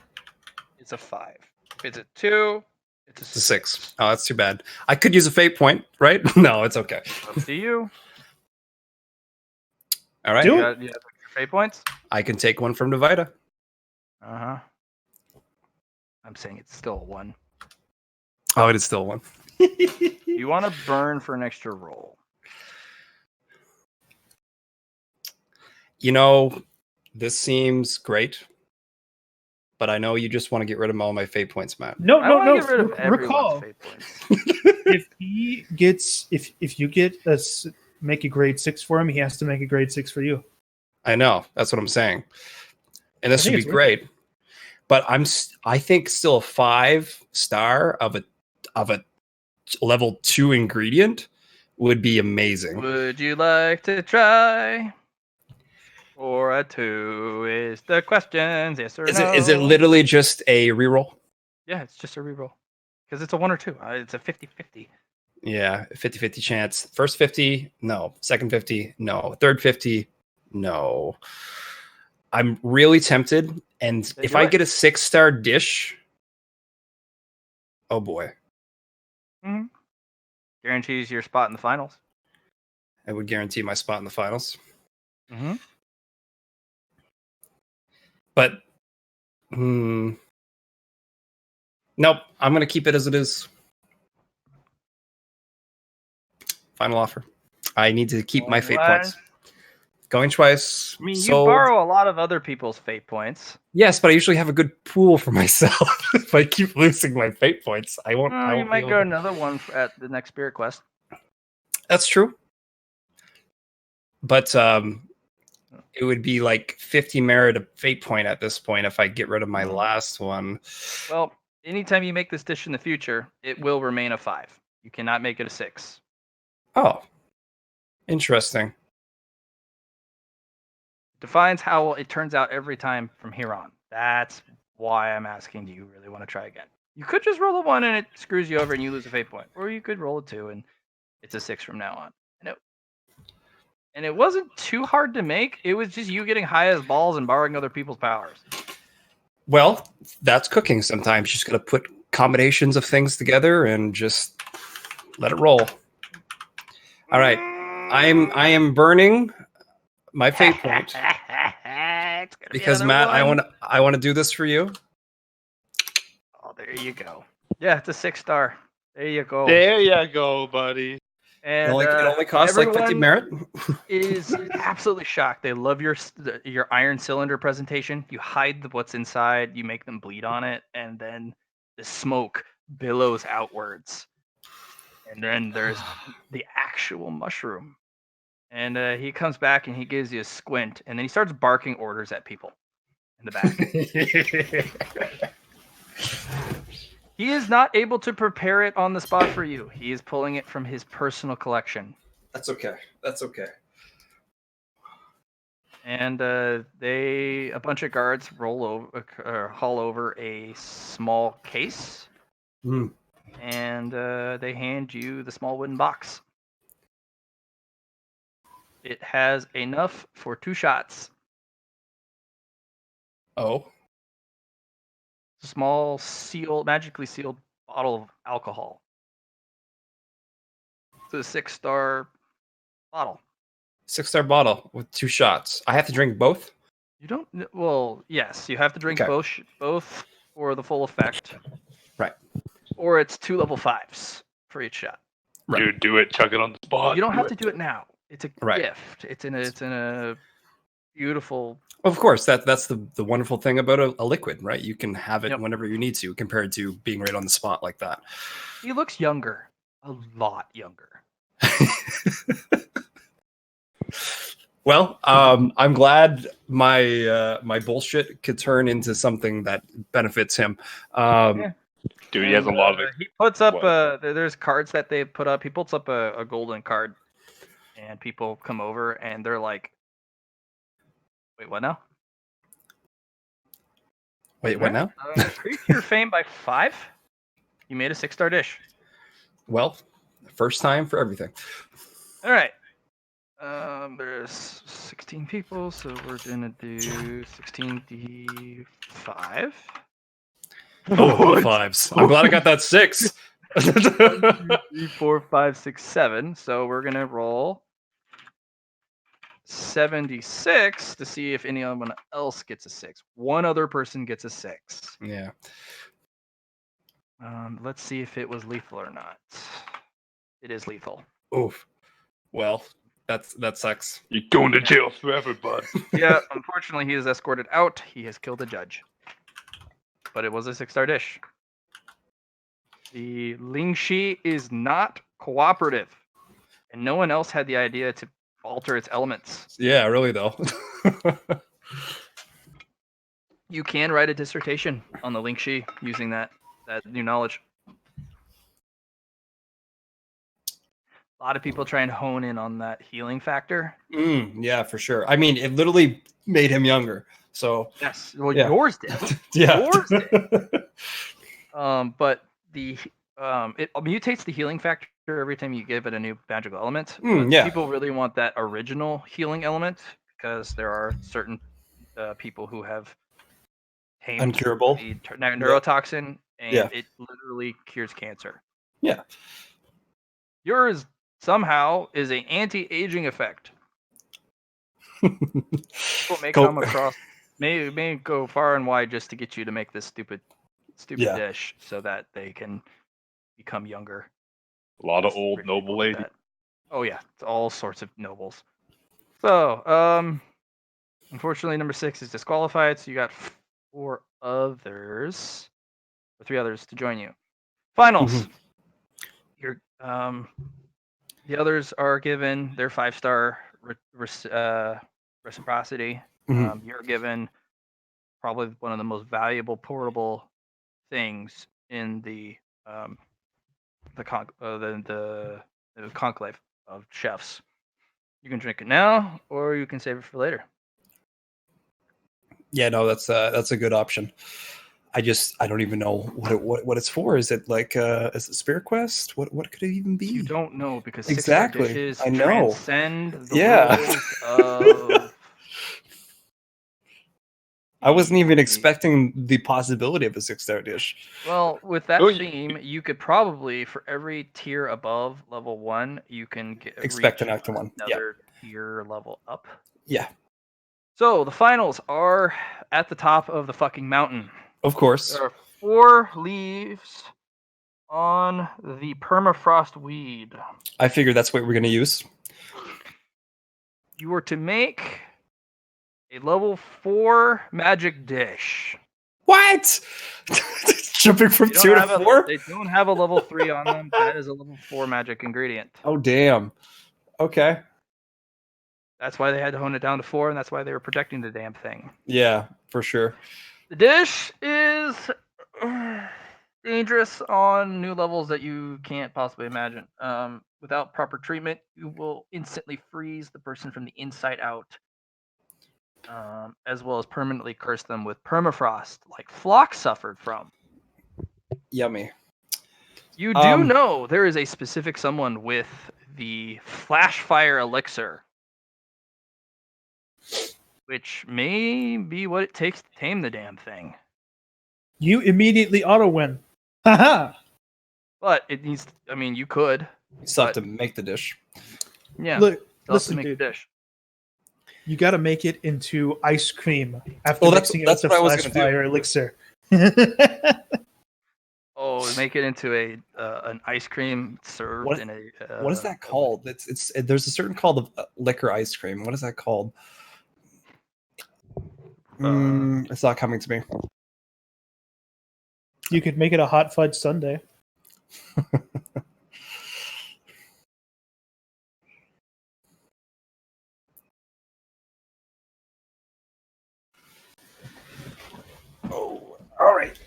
it's a 5. If it's a 2, it's a It's a 6. 6. Oh, that's too bad. I could use a fate point, right? No, it's okay. Up to you. All right. Do You it. got your fate points? I can take one from Devita. Uh-huh. I'm saying it's still a 1. Oh, it is still one. You want to burn for an extra roll. You know, this seems great, but I know you just want to get rid of all my fate points, Matt. No, I no, want no. to get rid of everyone's Recall, fate points. if he gets, if you get make a grade 6 for him, he has to make a grade 6 for you. I know. That's what I'm saying. And this I would think be it's worth it. great. But I think still a 5-star of a level 2 ingredient would be amazing. Would you like to try? Or a 2 is the questions, yes or Is no? it literally just a reroll? Yeah, it's just a reroll. Because it's a 1 or 2. It's a 50-50. Yeah, 50-50 chance. First 50, no. Second 50, no. Third 50, no. I'm really tempted, and Then if do I it. get a 6-star dish, oh boy, Guarantees your spot in the finals. I would guarantee my spot in the finals. Mm-hmm. But nope, I'm gonna keep it as it is. Final offer. I need to keep my fate What? points. Going twice. I mean, you sold. borrow a lot of other people's fate points. Yes, but I usually have a good pool for myself. If I keep losing my fate points, I won't. I You won't be might able go to- another one at the next Spirit Quest. That's true. But it would be like 50 merit a fate point at this point if I get rid of my last one. Well, anytime you make this dish in the future, it will remain a 5. You cannot make it a 6. Oh, interesting. Defines how it turns out every time from here on. That's why I'm asking, do you really want to try again? You could just roll a 1 and it screws you over and you lose a fate point. Or you could roll a 2 and it's a 6 from now on. And it wasn't too hard to make. It was just you getting high as balls and borrowing other people's powers. Well, that's cooking sometimes. You just got to put combinations of things together and just let it roll. All right. I am burning my fate point because Matt, I want to do this for you. Oh, there you go. Yeah, it's a 6-star. There you go. There you go, buddy. And It only costs like 50 everyone merit. is absolutely shocked. They love your iron cylinder presentation. You hide what's inside. You make them bleed on it, and then the smoke billows outwards. And then there's the actual mushroom. And he comes back and he gives you a squint, and then he starts barking orders at people in the back. He is not able to prepare it on the spot for you. He is pulling it from his personal collection. That's okay. That's okay. And a bunch of guards haul over a small case, and they hand you the small wooden box. It has enough for 2 shots. Oh. It's a small magically sealed bottle of alcohol. It's a 6-star bottle. 6-star bottle with 2 shots. I have to drink both? You don't. Well, yes, you have to drink Okay. both for the full effect. Right. Or it's 2 level 5s for each shot. Right. Dude, do it. Chuck it on the spot. You don't have to do it now. It's a Right. gift. It's in a beautiful. Of course, that's the wonderful thing about a liquid, right? You can have it Yep. whenever you need to, compared to being right on the spot like that. He looks younger, a lot younger. Well, I'm glad my my bullshit could turn into something that benefits him. Yeah. Dude, he has a lot of it. He puts up. What? There's cards that they put up. He puts up a golden card, and people come over and they're like, "Wait, what now?" Wait, what now? Increase your fame by 5. You made a 6-star dish. Well, first time for everything. All right. There's 16 people, so we're gonna do 16d5. Oh, fives. I'm glad I got that 6. 1, 2, 3, 4, 5, 6, 7. So we're gonna roll 76 to see if anyone else gets a 6. One other person gets a 6. Yeah. Let's see if it was lethal or not. It is lethal. Oof. Well, that sucks. You're going to jail forever, bud. Yeah, unfortunately, he is escorted out. He has killed a judge. But it was a 6-star dish. The Lingxi is not cooperative, and no one else had the idea to alter its elements. Yeah, really though. You can write a dissertation on the Lingxi using that new knowledge. A lot of people try and hone in on that healing factor. Yeah, for sure. I mean, it literally made him younger. So Yes, well, Yeah. yours did. yeah. Yours did. But it mutates the healing factor every time you give it a new magical element. But yeah. people really want that original healing element because there are certain people who have tamed Uncurable. the neurotoxin, and Yeah. it literally cures cancer. Yeah. Yours somehow is an anti-aging effect. People may come across, may go far and wide just to get you to make this stupid Yeah. dish so that they can become younger. A lot of old Rich noble people do ladies. that. Oh yeah, it's all sorts of nobles. So, unfortunately, number 6 is disqualified. So you got 3 others to join you. Finals. Your the others are given their 5-star reciprocity. You're given probably one of the most valuable portable things in the conclave of chefs. You can drink it now, or you can save it for later. Yeah, no, that's a good option. I don't even know what it's for. Is it like is it Spirit Quest? What could it even be? You don't know because Exactly. 6-star dishes I know. transcend the Yeah. rules of. I wasn't even expecting the possibility of a 6-star dish. Well, with that Oh, theme, you could probably, for every tier above level 1, you can Expect reach an active one. Yeah. another tier level up. Yeah. So the finals are at the top of the fucking mountain. Of course. There are 4 leaves on the permafrost weed. I figured that's what we're gonna use. You are to make a level 4 magic dish. What? Jumping from They don't 2 to have 4? They don't have a level 3 on them. That is a level 4 magic ingredient. Oh damn. Okay. That's why they had to hone it down to 4, and that's why they were protecting the damn thing. Yeah, for sure. The dish is dangerous on new levels that you can't possibly imagine. Without proper treatment, you will instantly freeze the person from the inside out, as well as permanently curse them with permafrost, like Flock suffered from. Yummy. You do know there is a specific someone with the flash fire elixir, which may be what it takes to tame the damn thing. You immediately auto win. Haha. But it needs. I mean, you could. You still have to make the dish. Yeah. Look, still have to listen, make dude. the dish. You got to make it into ice cream after Well, that's mixing what it I was with the gonna flash do. fire elixir. Oh, make it into an ice cream served What- in a. What is that called? It's there's a certain called of liquor ice cream. What is that called? It's not coming to me. You could make it a hot fudge sundae. Oh, all right.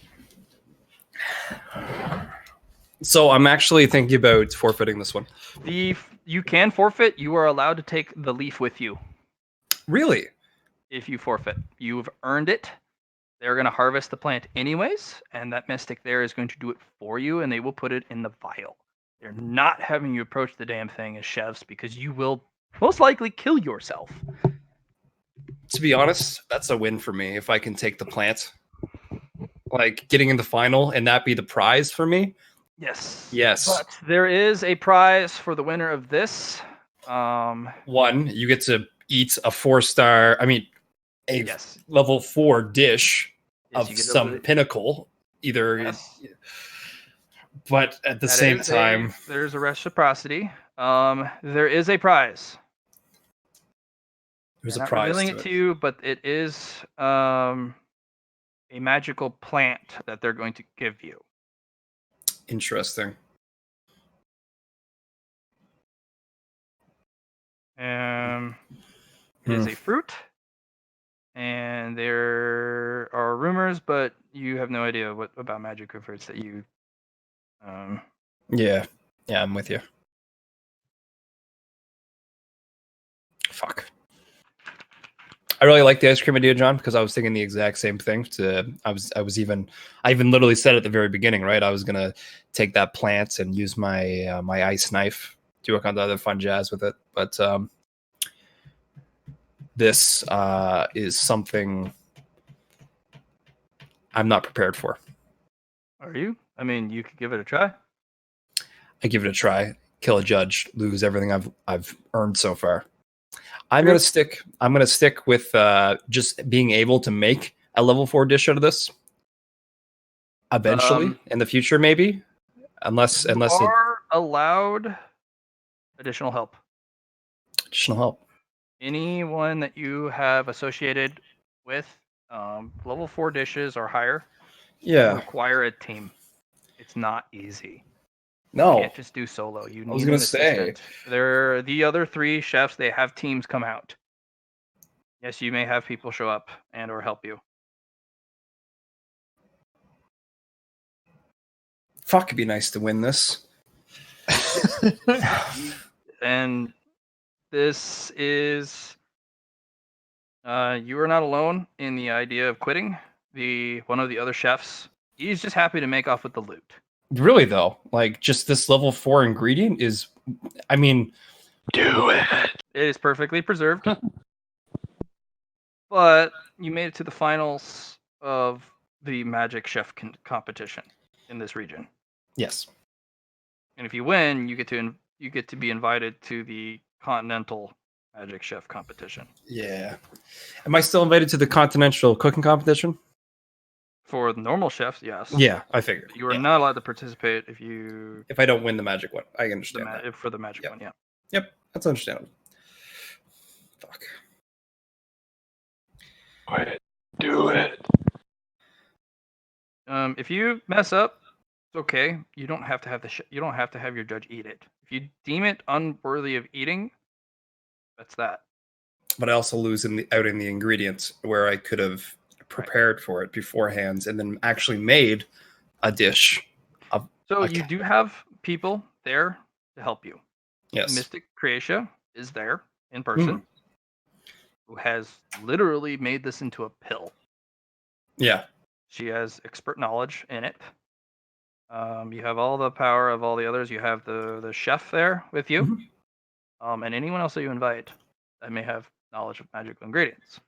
So I'm actually thinking about forfeiting this one. You can forfeit. You are allowed to take the leaf with you Really? if you forfeit. You've earned it. they're going to harvest the plant anyways, and that mystic there is going to do it for you, and they will put it in the vial. They're not having you approach the damn thing as chefs because you will most likely kill yourself. To be honest, that's a win for me if I can take the plant. Like getting in the final and that be the prize for me. Yes. Yes. But there is a prize for the winner of this. One, you get to eat a 4-star. I mean, a Yes. level 4 dish Yes, of you get some pinnacle. Either, Yes. but at the That same is time, there's a reciprocity. There is a prize. there's They're a not prize revealing to it it. to you, but it is a magical plant that they're going to give you. Interesting. It is a fruit, and there are rumors, but you have no idea what about magic fruits that you. Yeah, I'm with you. Fuck. I really like the ice cream idea, John, because I was thinking the exact same thing. I even literally said at the very beginning, right? I was gonna take that plant and use my my ice knife to work on the other fun jazz with it. But this is something I'm not prepared for. Are you? I mean, you could give it a try. I give it a try, kill a judge, lose everything I've earned so far. I'm True. gonna stick with just being able to make a level 4 dish out of this eventually in the future, maybe, unless You it are allowed additional help. additional help. Anyone that you have associated with level 4 dishes or higher require a team. It's not easy. You No, can't just do solo. You I was need gonna an say. assistant. The other 3 chefs, they have teams come out. Yes, you may have people show up and or help you. Fuck, it'd be nice to win this. And this is you are not alone in the idea of quitting. One of the other chefs, he's just happy to make off with the loot. Really though, like just this level 4 ingredient is, I mean, Do it. It is perfectly preserved. But you made it to the finals of the Magic Chef competition in this region. yes. And if you win, you get to be invited to the Continental Magic Chef competition. Yeah. Am I still invited to the continental cooking competition? For the normal chefs, yes. Yeah, I figured. You are not allowed to participate if I don't win the magic one. I understand that. for the magic one, yeah. Yep, that's understandable. Fuck. Do it. If you mess up, it's okay. You don't have to have you don't have to have your judge eat it. If you deem it unworthy of eating, that's that. But I also lose out in the ingredients where I could have prepared for it beforehand and then actually made a dish. So you do have people there to help you. Yes. Mystic Creatia is there in person, who has literally made this into a pill. Yeah. She has expert knowledge in it. You have all the power of all the others. You have the chef there with you, and anyone else that you invite that may have knowledge of magical ingredients.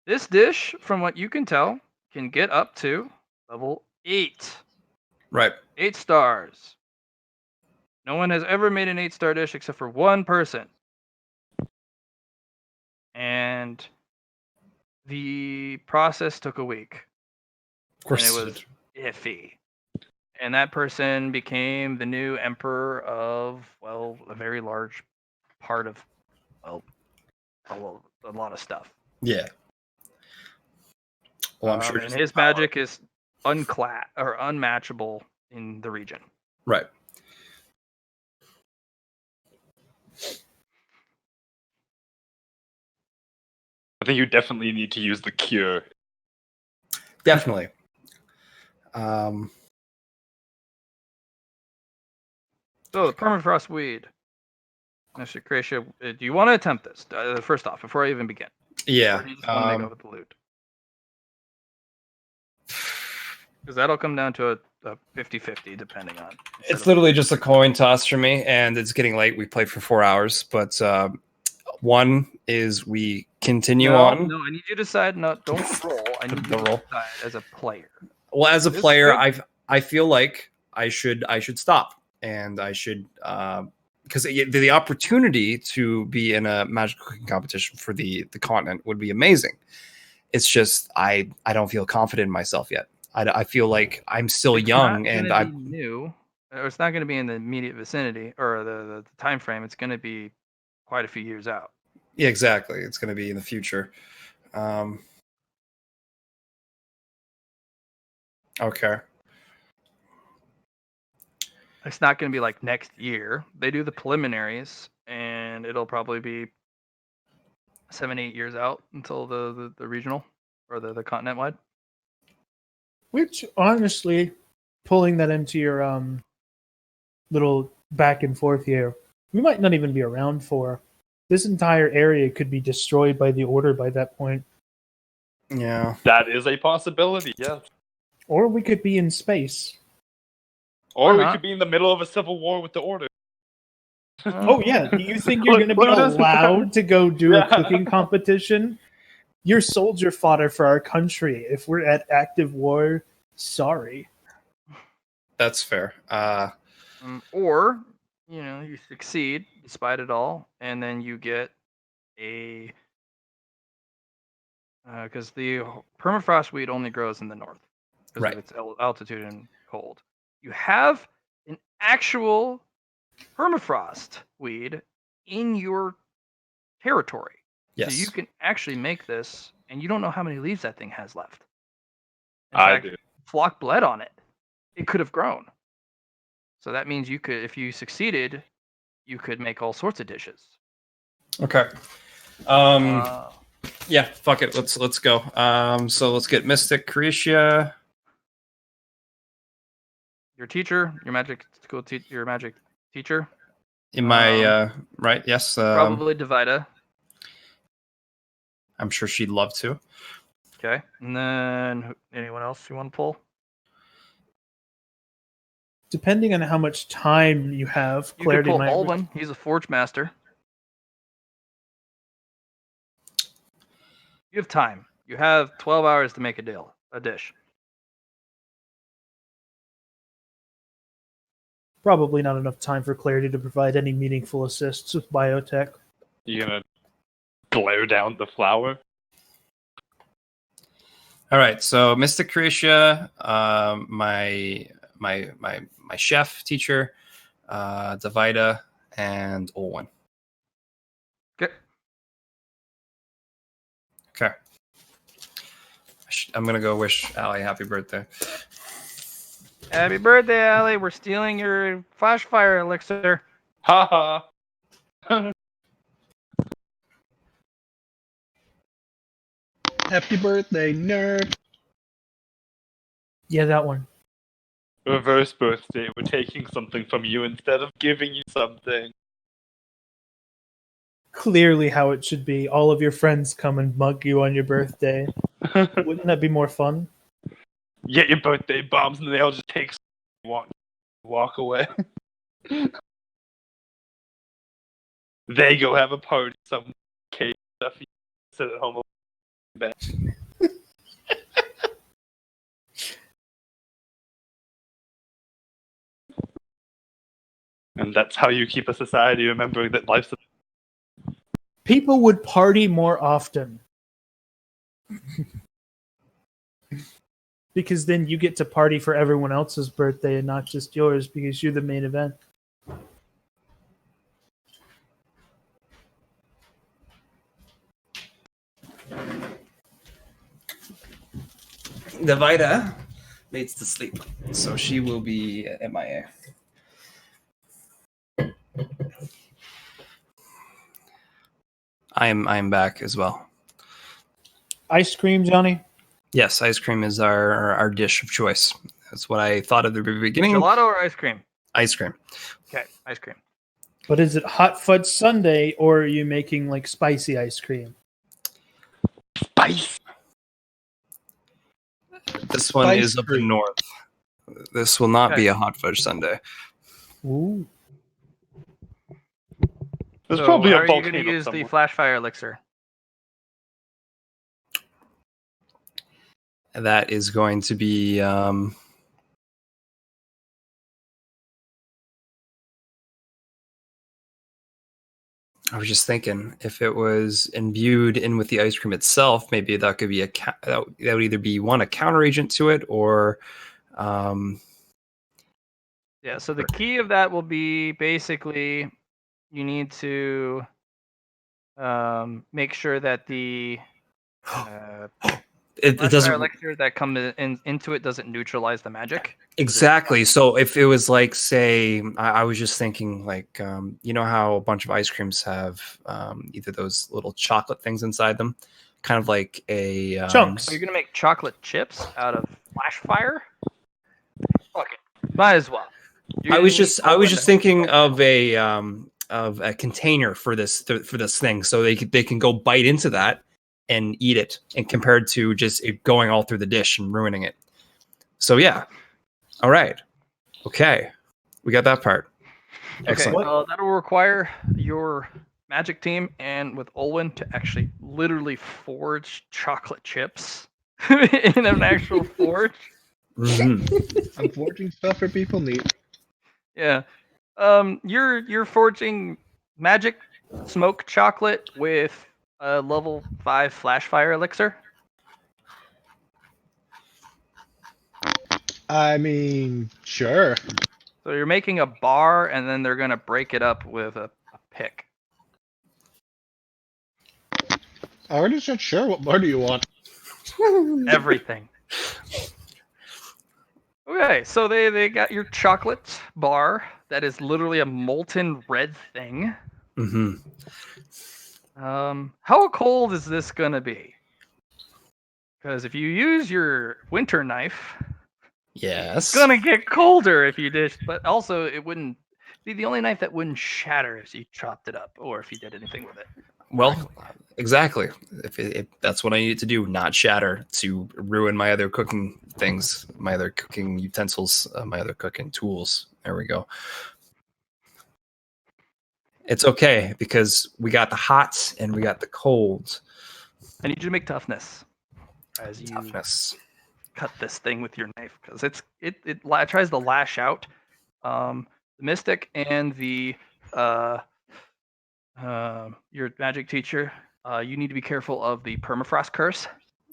This dish, from what you can tell, can get up to level 8. Right. 8 stars. No one has ever made an 8-star dish except for one person. And the process took a week. Of course. And it was iffy. And that person became the new emperor of, well, a very large part of, well, a lot of stuff. Yeah. Well, I'm sure. And his magic is unmatchable in the region. Right. I think you definitely need to use the cure. Definitely. So the permafrost weed. Mr. Creatia, do you want to attempt this? First off, before I even begin. Yeah. Or do you just want to make up with the loot? Because that'll come down to a 50-50 depending on. It's literally just a coin toss for me, and it's getting late. We played for 4 hours, but one is we continue on. No, I need you to decide. No, don't roll. I need you Don't to roll. decide as a player. Well, as a This player, could- I feel like I should stop, and I should because the opportunity to be in a magical cooking competition for the continent would be amazing. It's just I don't feel confident in myself yet. I feel like I'm still It's young, not and gonna I be new, or it's not going to be in the immediate vicinity or the time frame. It's going to be quite a few years out. yeah, exactly. It's going to be in the future. Okay. It's not going to be like next year. They do the preliminaries, and it'll probably be 7-8 years out until the regional or the continent wide. Which, honestly, pulling that into your little back and forth here, we might not even be around for. This entire area could be destroyed by the Order by that point. Yeah. That is a possibility, yes. Or we could be in space. Or Or we not. could be in the middle of a civil war with the Order. Oh, yeah. Do you think you're Look, going to be look at this. allowed to go do Yeah. a cooking competition? You're soldier fodder for our country. If we're at active war, sorry. That's fair. Or you succeed despite it all, and then you get a because the permafrost weed only grows in the north because Right. of its altitude and cold. You have an actual permafrost weed in your territory. Yes. So you can actually make this, and you don't know how many leaves that thing has left. In I fact, do. Flock bled on it. It could have grown. So that means you could, if you succeeded, you could make all sorts of dishes. Okay. Yeah, fuck it. Let's go. So let's get Mystic Cretia. Your teacher, your magic school your magic teacher, In my right, yes. probably Divida. I'm sure she'd love to. Okay, and then anyone else you want to pull? Depending on how much time you have, You could Clarity pull might. Alwyn. He's a forge master. You have time. You have 12 hours to make a dish. Probably not enough time for Clarity to provide any meaningful assists with biotech. You gonna glare down the flour? All right. So Mystic Cretia, my chef teacher, Davida, and Olwen. Okay. Okay. I'm gonna go wish Allie happy birthday. Happy birthday, Allie. We're stealing your flash fire elixir. Ha ha! Happy birthday, nerd. Yeah, that one. Reverse birthday. We're taking something from you instead of giving you something. Clearly how it should be. All of your friends come and mug you on your birthday. Wouldn't that be more fun? Get your birthday bombs and they all just take walk away. They go have a party, some cake stuff. You sit at home. Bed. And that's how you keep a society remembering that life's People would party more often. Because then you get to party for everyone else's birthday and not just yours because you're the main event. Davida needs to sleep, so she will be MIA. I am back as well. Ice cream, Johnny? Yes, ice cream is our dish of choice. That's what I thought at the very beginning. Gelato or ice cream? Ice cream. Okay, ice cream. But is it hot fudge sundae or are you making like spicy ice cream? Nice. This one Spice is of the fruit. north. This will not Okay. be a hot fudge sundae. Ooh. There's So probably how a are you going to volcano use the somewhere. flash fire elixir? That is going to be I was just thinking if it was imbued in with the ice cream itself, maybe that could be that would either be one a counter agent to it or Yeah, so the key of that will be basically you need to make sure that the it flash fire doesn't elixir that comes into it doesn't neutralize the magic. exactly. So if it was like, say, I was just thinking like, you know how a bunch of ice creams have either those little chocolate things inside them, kind of like a Chunks. So you're gonna make chocolate chips out of flash fire? Fuck it, might as well. You're I gonna was need just coal and thinking coal. of a container for this thing, so they can go bite into that and eat it, and compared to just it going all through the dish and ruining it. So yeah, all right, okay, we got that part. Okay, Excellent. that'll require your magic team and with Olwen to actually literally forge chocolate chips in an actual forge. Mhm. I'm forging stuff for people need. Yeah. You're forging magic smoke chocolate with a level 5 flash fire elixir. I mean, sure. So you're making a bar and then they're gonna break it up with a pick. I already said sure. What more do you want? Everything. Okay, so they got your chocolate bar that is literally a molten red thing. Mhm. How cold is this gonna be? Because if you use your winter knife, Yes. it's gonna get colder if you did. But also, it wouldn't be the only knife that wouldn't shatter if you chopped it up or if you did anything with it. Well, exactly. If that's what I need to do, not shatter to ruin my other cooking things, my other cooking utensils, my other cooking tools. There we go. It's okay because we got the hot and we got the cold. I need you to make toughness as you Toughness. cut this thing with your knife because it tries to lash out. The mystic and the your magic teacher, you need to be careful of the permafrost curse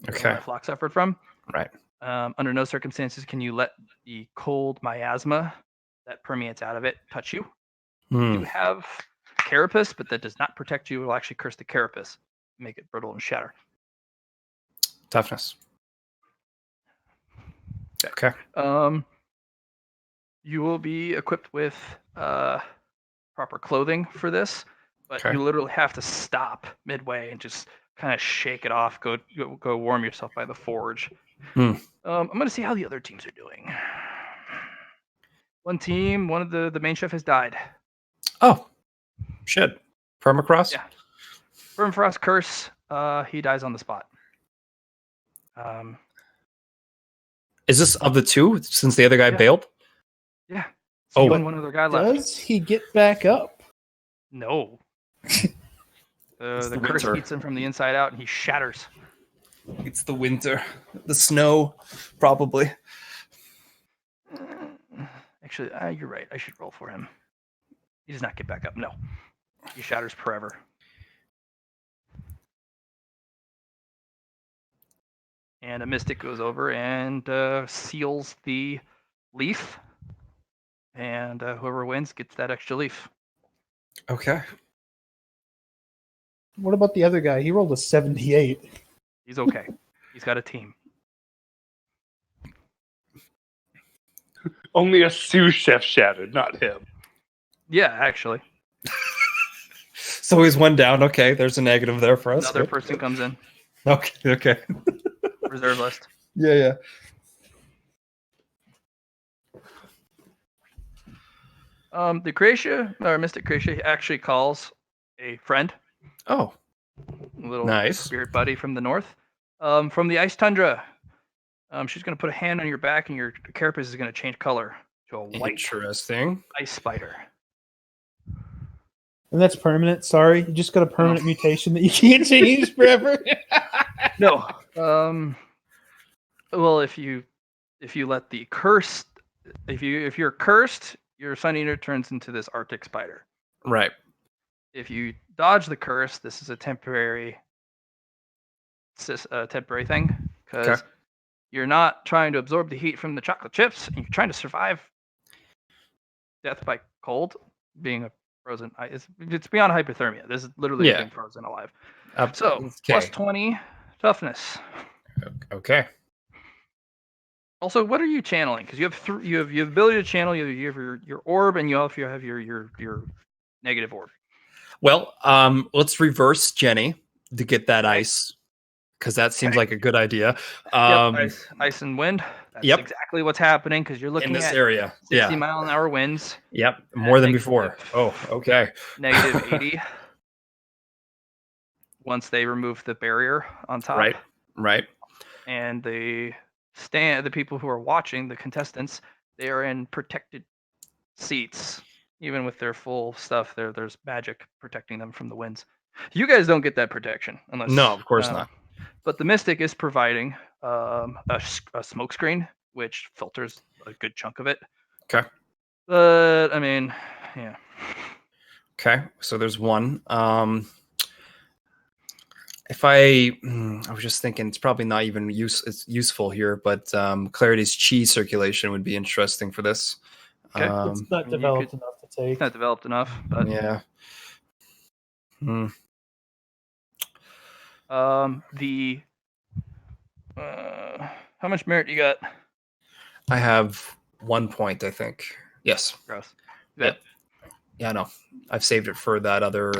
Okay. that Flock suffered from. Right. Under no circumstances can you let the cold miasma that permeates out of it touch you. You do have carapace, but that does not protect you. It will actually curse the carapace, make it brittle and shatter. Toughness. Okay. You will be equipped with proper clothing for this, but Okay. you literally have to stop midway and just kind of shake it off. Go warm yourself by the forge. I'm gonna see how the other teams are doing. One team, one of the main chef has died. Oh, shit. Permacross? Yeah. Permafrost curse. He dies on the spot. Is this of the two since the other guy Yeah. bailed? Yeah. Oh. So one other guy left. Does he get back up? No. It's The the curse winter. eats him from the inside out, and he shatters. It's the winter. The snow, probably. Actually, you're right. I should roll for him. He does not get back up. No. He shatters forever. And a mystic goes over and seals the leaf. And whoever wins gets that extra leaf. Okay. What about the other guy? He rolled a 78. He's okay. He's got a team. Only a sous chef shattered, not him. Yeah, actually. So he's one down. Okay, there's a negative there for us. Another Good. person comes in. Okay. Reserve list. Yeah. The Creatia, or Mystic Creatia, actually calls a friend, Oh, a little nice. spirit buddy from the north. From the ice tundra, she's going to put a hand on your back, and your carapace is going to change color to a white Interesting. ice spider. And that's permanent. Sorry, you just got a permanent mutation that you can't change forever. No. Well, if you let the curse, if you're cursed, your Sun Eater turns into this Arctic spider. Right. If you dodge the curse, this is a temporary thing because Okay. you're not trying to absorb the heat from the chocolate chips, and you're trying to survive death by cold, being a frozen ice. It's beyond hypothermia. This is literally Yeah. being frozen alive. Okay. So plus 20 toughness. Okay. Also, what are you channeling? Because you have you have the ability to channel. You have your orb, and you also have your negative orb. Well, let's reverse Jenny to get that Okay. ice, because that seems Okay. like a good idea. Yep, ice and wind. That's Yep. exactly what's happening because you're In looking this at area. 60 Yeah. mile-an-hour winds, Yep. More than negative- before. Oh, okay. negative 80. Once they remove the barrier on top, Right. Right. and the people who are watching, the contestants, they are in protected seats, even with their full stuff. There's magic protecting them from the winds. You guys don't get that protection unless No, of course not. But the Mystic is providing a smoke screen, which filters a good chunk of it. Okay. But I mean, yeah. Okay. So there's one. If I was just thinking, it's probably not even it's useful here, but Clarity's chi circulation would be interesting for this. Okay. It's not you developed could- enough to take. It's not developed enough, but Yeah. the how much merit you got? I have 1 point, I think. Yes. Gross. Yep. Yeah, no. I've saved it for that other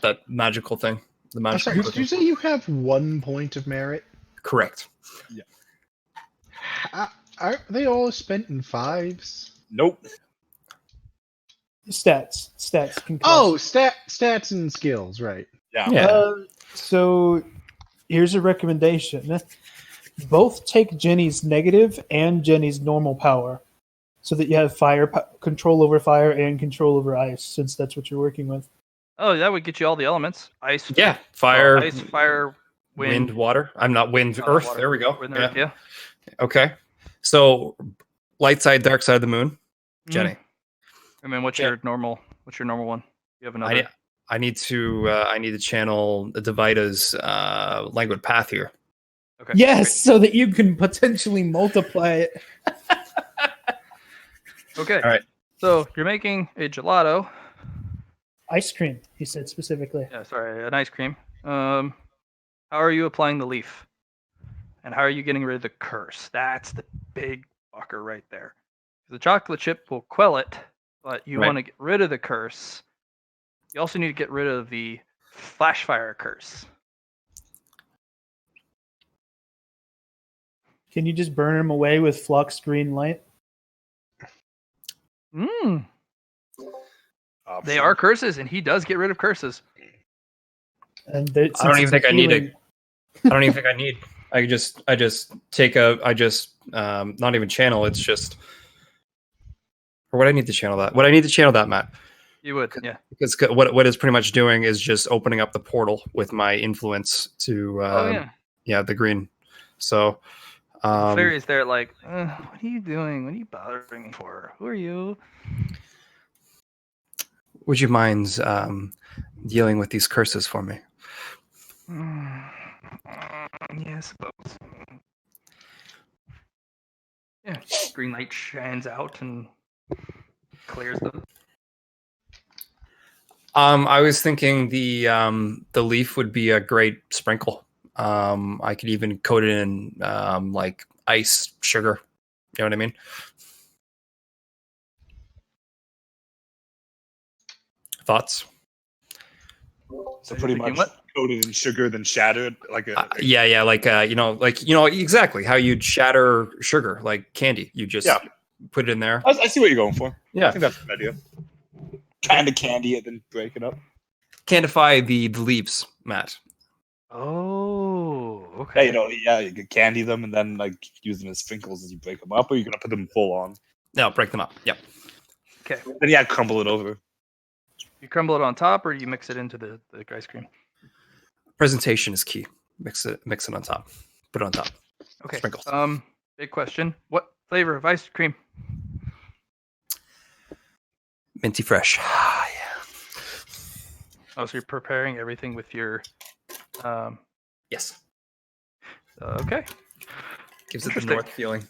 that magical thing. The I'm magical sorry, thing. did you say you have 1 point of merit? Correct. Are they all spent in 5s? Nope. Stats can cost. Oh, stats and skills, right. Yeah. Yeah. So here's a recommendation. Both take Jenny's negative and Jenny's normal power, so that you have control over fire and control over ice, since that's what you're working with. Oh, that would get you all the elements. Ice. Yeah. Fire, Ice, fire, wind, water. I'm not wind, not earth. water. There we go. Wind, Yeah. earth, yeah. Okay. So light side, dark side of the moon. Jenny. I mean, what's your normal one? You have another. I need to channel the Divita's languid path here. Okay. Yes, so that you can potentially multiply it. Okay. All right. So you're making a gelato. Ice cream, he said specifically. Yeah, sorry, an ice cream. How are you applying the leaf? And how are you getting rid of the curse? That's the big fucker right there. The chocolate chip will quell it, but you Right. want to get rid of the curse. You also need to get rid of the flash fire curse. Can you just burn him away with flux green light? They are curses, and he does get rid of curses. And I don't even think I need it. I don't even think I need. I just take not even channel. It's just. Or would I need to channel that? Would I need to channel that, Matt? You would, yeah. Because what it's pretty much doing is just opening up the portal with my influence to the green. So Fairy's there like, what are you doing? What are you bothering me for? Who are you? would you mind dealing with these curses for me? Yeah, I suppose. Yeah, green light shines out and clears them. I was thinking the leaf would be a great sprinkle. I could even coat it in like ice, sugar. You know what I mean? Thoughts? So You're pretty thinking much what? coated in sugar, then shattered like a. Yeah, like exactly how you'd shatter sugar, like candy. You just put it in there. I see what you're going for. I Yeah, think that's a good idea. Kind of candy it, then break it up. cantify the leaves, Matt. Oh, Yeah, okay. you know, yeah, you can candy them and then like use them as sprinkles as you break them up, or you're gonna put them full on. No, break them up. Yep. Okay. Then yeah, crumble it over. You crumble it on top, or you mix it into the ice cream. Presentation is key. Mix it on top. Put it on top. Okay. Sprinkles. Big question. What flavor of ice cream? Minty fresh. Yeah. Oh, so you're preparing everything with your. Yes. Okay. Gives it the Interesting. north feeling.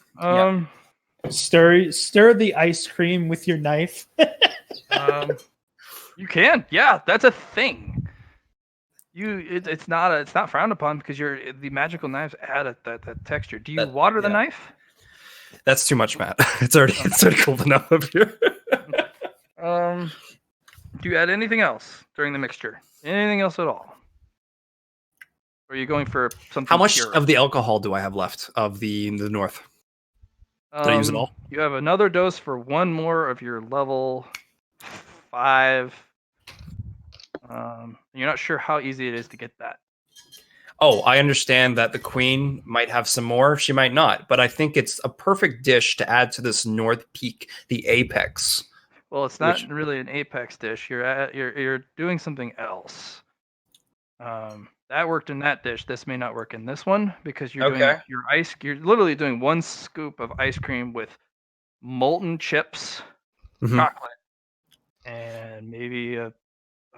Stir the ice cream with your knife. You can. Yeah, that's a thing. It's not frowned upon because the magical knives add that texture. Do you water the knife? That's too much, Matt. It's already cold enough up here. Do you add anything else during the mixture? Anything else at all? Or are you going for something? How much pure? of the alcohol do I have left of the north? Did I use it all? You have another dose for one more of your level 5. You're not sure how easy it is to get that. Oh, I understand that the queen might have some more. She might not, but I think it's a perfect dish to add to this north peak, the apex. Well, it's not really an apex dish. You're doing something else. That worked in that dish. This may not work in this one because you're doing your ice. You're literally doing 1 scoop of ice cream with molten chips, chocolate, and maybe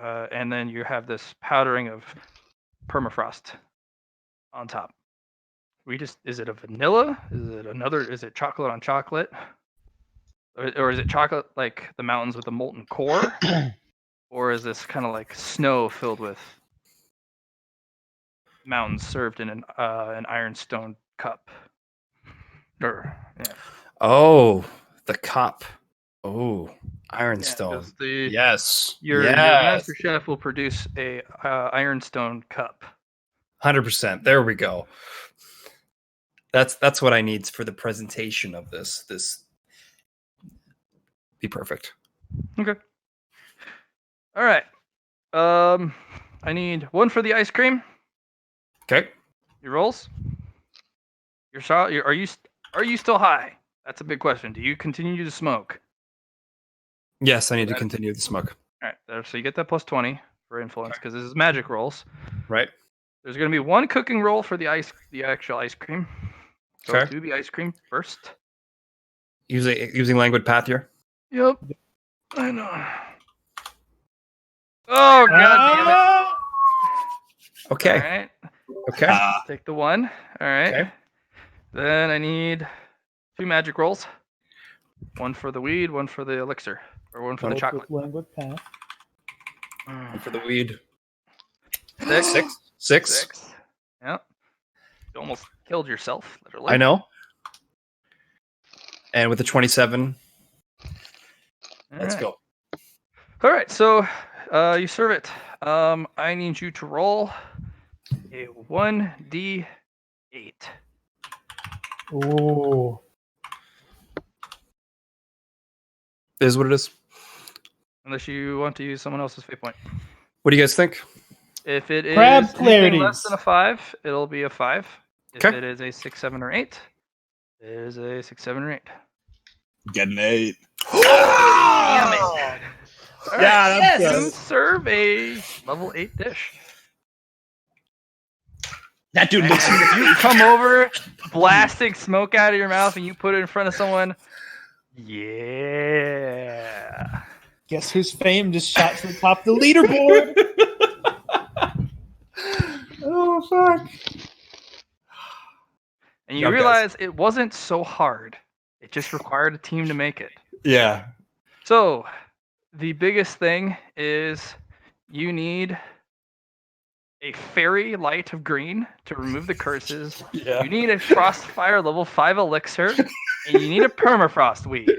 and then you have this powdering of permafrost on top. Is it a vanilla? Is it chocolate on chocolate? Or is it chocolate like the mountains with the molten core? Or is this kind of like snow filled with mountains served in an ironstone cup? Oh, the cup. Oh, ironstone. Yes. Your master chef will produce a ironstone cup. 100%. There we go. That's what I need for the presentation of this. This be perfect. Okay. All right. I need 1 for the ice cream. Okay. Your rolls. Are you still high? That's a big question. Do you continue to smoke? Yes, I need to continue the smoke. All right. So you get that plus 20 for influence because this is magic rolls. Right. There's going to be 1 cooking roll for the actual ice cream. So do the ice cream first. Using languid path here. Yep. I know. Oh god damn it. Okay. All right. Okay. Take the 1. All right. Okay. Then I need 2 magic rolls. 1 for the weed, 1 for the elixir, or 1 for the chocolate. Languid path. And for the weed. 6. 6. Yep. You almost killed yourself, literally. I know. And with the 27. Let's go. All right, so you serve it. I need you to roll a 1d8. Ooh. Is what it is. Unless you want to use someone else's fate point. What do you guys think? If it is Crab anything less clarities. than a 5, it'll be a 5. If Okay. it is a 6, 7, or 8, it is a 6, 7, or 8. Get an 8. Damn it! All Yeah, right, that's you serve a level 8 dish. That dude looks. You come over, blasting smoke out of your mouth, and you put it in front of someone. Yeah. Guess whose fame just shot to the top of the leaderboard? Oh fuck! And you realize it wasn't so hard. It just required a team to make it. Yeah. So, the biggest thing is you need a fairy light of green to remove the curses. Yeah. You need a frostfire level 5 elixir, and you need a permafrost weed.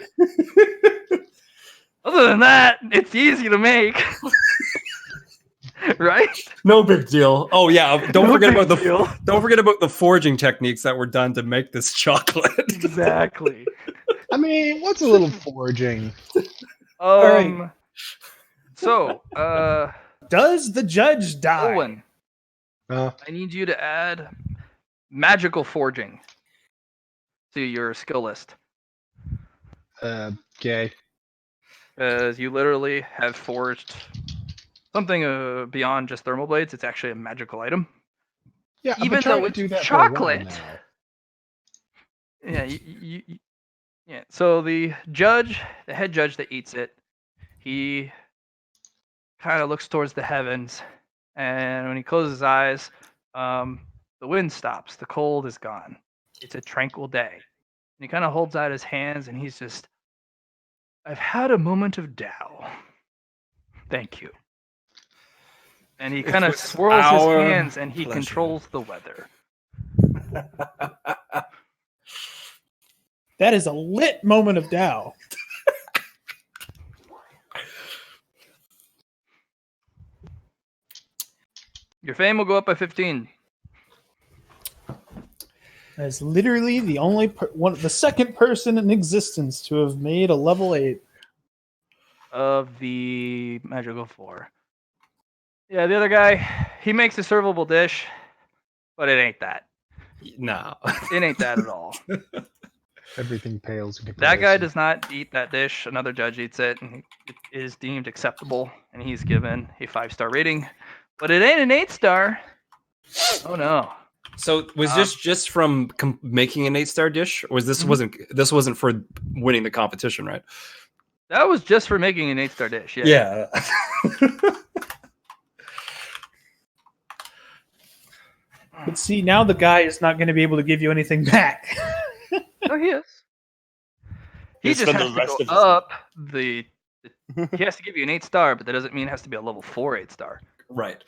Other than that, it's easy to make. Right? No big deal. Oh yeah. Don't No forget big about deal. Don't forget about the forging techniques that were done to make this chocolate. Exactly. I mean, what's a little forging? right. So, Does the judge die? Owen. Uh, I need you to add magical forging to your skill list. gay. Because you literally have forged something beyond just thermal blades. It's actually a magical item. Yeah, I've Even been trying though to do it's that for a while chocolate. now. Yeah, yeah. So the head judge that eats it, he kind of looks towards the heavens, and when he closes his eyes, the wind stops. The cold is gone. It's a tranquil day. And he kind of holds out his hands, and he's just, I've had a moment of Tao. Thank you. And he It kind of was swirls his our hands, and he pleasure. controls the weather. That is a lit moment of Tao. Your fame will go up by 15. That is literally the second person in existence to have made a level 8. Of the magical 4. Yeah, the other guy, he makes a servable dish, but it ain't that. No. It ain't that at all. Everything pales in That comparison. guy does not eat that dish. Another judge eats it, and it is deemed acceptable, and he's given a 5-star rating. But it ain't an 8-star. Oh no. So was this just from making an 8-star dish, or was this wasn't for winning the competition, right? That was just for making an 8-star dish. Yeah. Yeah. But see, now the guy is not going to be able to give you anything back. No, he is. He You just spend has the to rest go of his- up the. He has to give you an 8-star, but that doesn't mean it has to be a level 4 8-star. Right.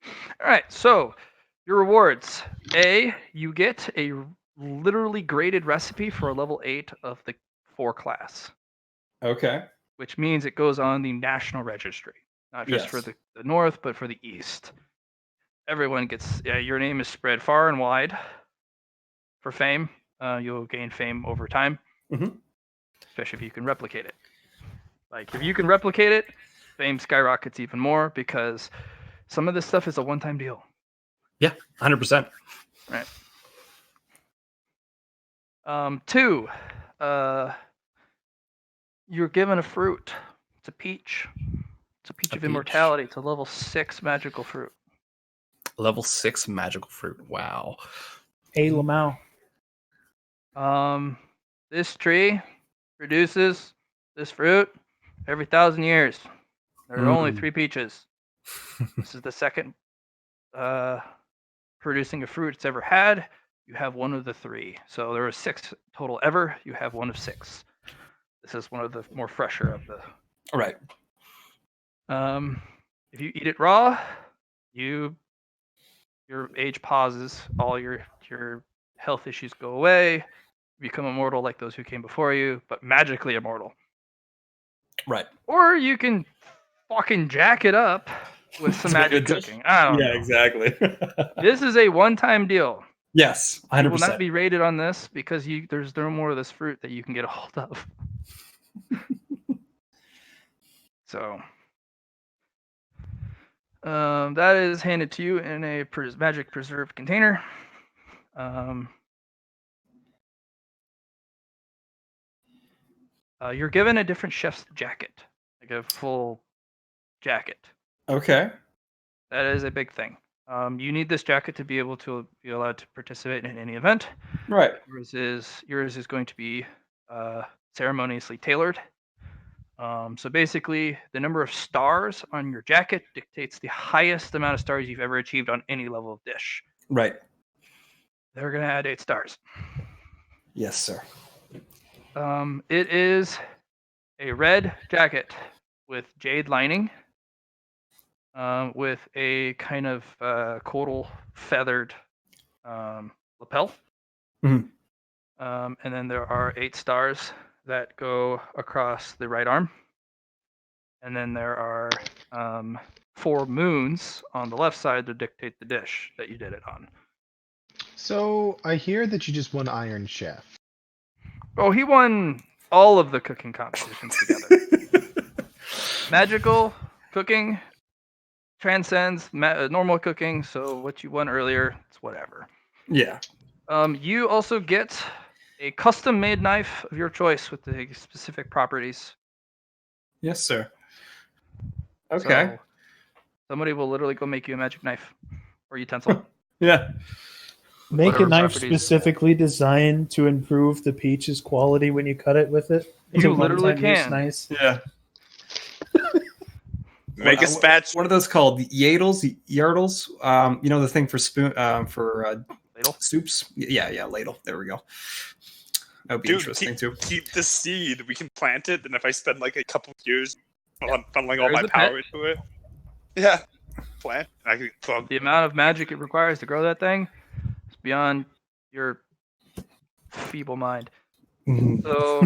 All right, so your rewards. A, you get a literally graded recipe for a level 8 of the 4 class, Okay. which means it goes on the national registry, not just for Yes. the north, but for the east. Everyone gets, your name is spread far and wide for fame. You'll gain fame over time, especially if you can replicate it. Like, if you can replicate it, fame skyrockets even more because some of this stuff is a one-time deal. Yeah, 100%. Right. 2, you're given a fruit. It's a peach. It's a peach A of peach. immortality. It's a level 6 magical fruit. Level 6 magical fruit. Wow. Hey, Lamau. This tree produces this fruit every 1,000 years. There are only 3 peaches. This is the second producing a fruit it's ever had. You have one of the 3. So there are 6 total ever. You have one of 6. This is one of the more fresher of the. All right. If you eat it raw, your age pauses. All your health issues go away. You become immortal like those who came before you, but magically immortal. Right. Or you can fucking jack it up with some To make magic a dish? cooking. I don't know. Exactly. This is a one-time deal. Yes, 100%. You will not be rated on this because there's no more of this fruit that you can get a hold of. So that is handed to you in a magic preserved container. You're given a different chef's jacket, like a full jacket. Okay. That is a big thing. You need this jacket to be able to be allowed to participate in any event. Right. Yours is going to be ceremoniously tailored. So basically, the number of stars on your jacket dictates the highest amount of stars you've ever achieved on any level of dish. Right. They're going to add 8 stars. Yes, sir. It is a red jacket with jade lining, with a kind of coral feathered lapel. Mhm. And then there are 8 stars that go across the right arm. And then there are 4 moons on the left side to dictate the dish that you did it on. So I hear that you just won Iron Chef. Oh, he won all of the cooking competitions together. Magical cooking transcends normal cooking. So what you won earlier, it's whatever. Yeah. You also get a custom-made knife of your choice with the specific properties. Yes, sir. Okay. So somebody will literally go make you a magic knife or utensil. Yeah. Make a Whatever knife properties. specifically designed to improve the peach's quality when you cut it with it. It's You a literally one-time use can. Nice. Yeah. Make a spatch. What are those called? Yadles? Yardles? You know the thing for spoon for Ladle. soups? Yeah, ladle. There we go. That would be Dude, interesting too. keep the seed. We can plant it, and if I spend like a couple years funneling all There's my the power into it, yeah, plant. I can plug. The amount of magic it requires to grow that thing is beyond your feeble mind. Mhm. So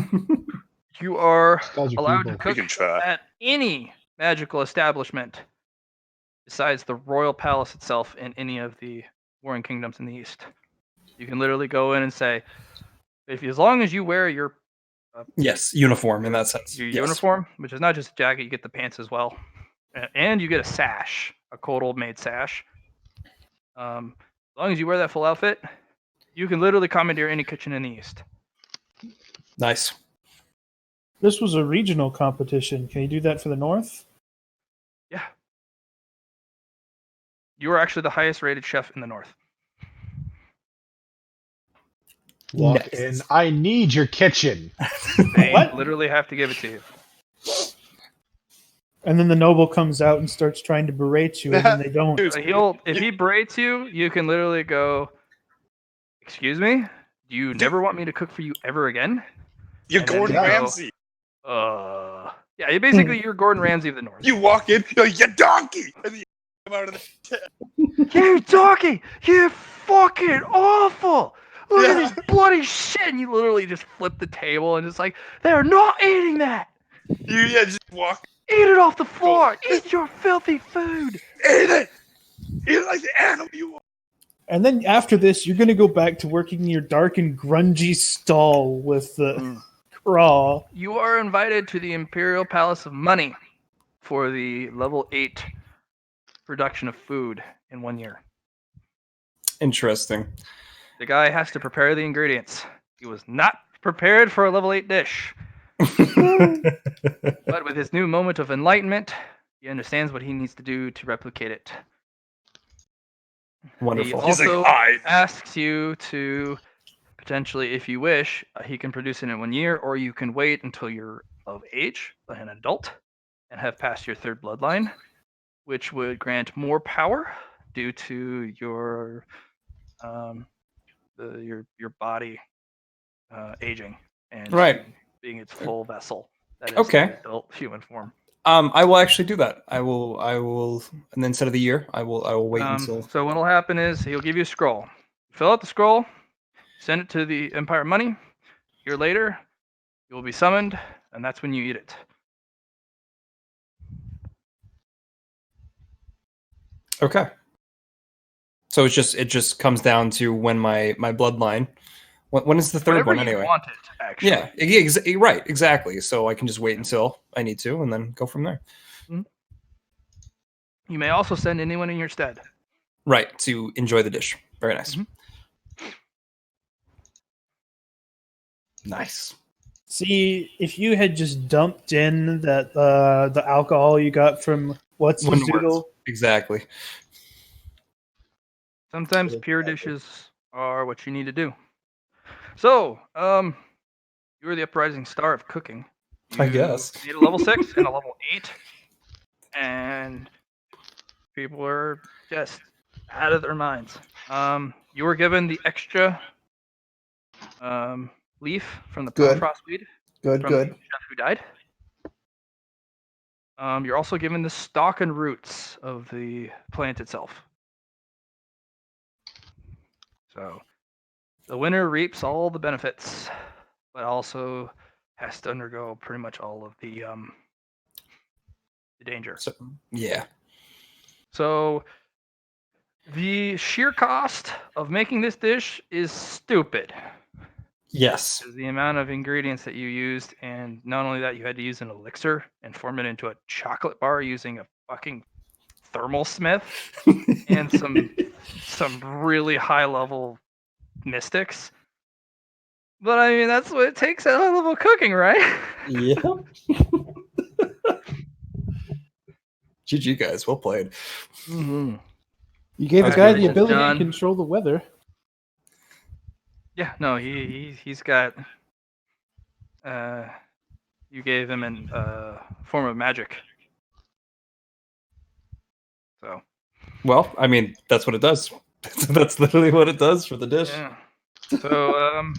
you are Scalds your allowed to people. cook can try. at any magical establishment besides the royal palace itself in any of the warring kingdoms in the east. You can literally go in and say, as long as you wear your Yes, uniform in that sense. your Yes. uniform, which is not just a jacket, you get the pants as well, and you get a sash, a cold old maid sash. As long as you wear that full outfit, you can literally commandeer any kitchen in the east. Nice. This was a regional competition. Can you do that for the North? Yeah. You are actually the highest rated chef in the north. Walk Next. in. I need your kitchen. They What? literally have to give it to you. And then the noble comes out and starts trying to berate you, and then they don't. Dude, If he berates you, you can literally go, "Excuse me, do you never want me to cook for you ever again?" You're And then Gordon they go- Ramsay. Yeah, basically you're Gordon Ramsay of the north. You walk in, you're like, you donkey, and then you come out of the. You donkey! You fucking awful! Look at Yeah. this bloody shit! And you literally just flip the table and it's like, they're not eating that! You just walk. Eat it off the floor! Eat your filthy food! Eat it. Eat it like the animal you are. And then after this, you're going to go back to working in your dark and grungy stall with the craw. You are invited to the Imperial Palace of Money for the level 8 production of food in 1 year. Interesting. The guy has to prepare the ingredients. He was not prepared for a level 8 dish. But with his new moment of enlightenment, he understands what he needs to do to replicate it. Wonderful. He He's like, also hide. asks you to potentially, if you wish, he can produce it in 1 year, or you can wait until you're of age, an adult, and have passed your third bloodline, which would grant more power due to your your body aging and Right. being its full vessel. That is Okay. the adult human form. I will actually do that. I will, and then instead of the year, I will wait until. So what'll happen is he'll give you a scroll. Fill out the scroll, send it to the Empire Money. A year later, you will be summoned, and that's when you eat it. Okay. So it just comes down to when my bloodline. When is the third Whenever one you anyway? want it, actually. Yeah, right, exactly. So I can just wait until I need to, and then go from there. You may also send anyone in your stead. Right, to enjoy the dish. Very nice. Mhm. Nice. See, if you had just dumped in that the alcohol you got from what's his Wouldn't work. doodle, Exactly. Sometimes pure dishes are what you need to do. So, you are the uprising star of cooking. I You guess. need a level 6 and a level 8, and people are just out of their minds. You were given the extra leaf from the Good. permafrost weed Good, from good. the chef who died. You're also given the stalk and roots of the plant itself. So the winner reaps all the benefits, but also has to undergo pretty much all of the danger. So, yeah. So the sheer cost of making this dish is stupid. Yes. Because the amount of ingredients that you used, and not only that, you had to use an elixir and form it into a chocolate bar using a fucking thermal smith and some really high level mystics. But I mean, that's what it takes at high level cooking, right? Yep. GG guys, well played. Mm-hmm. You gave a That's guy really the cool. ability John. to control the weather. Yeah, no, he's got. You gave him an form of magic. So. Well, I mean, that's what it does. That's literally what it does for the dish. Yeah. So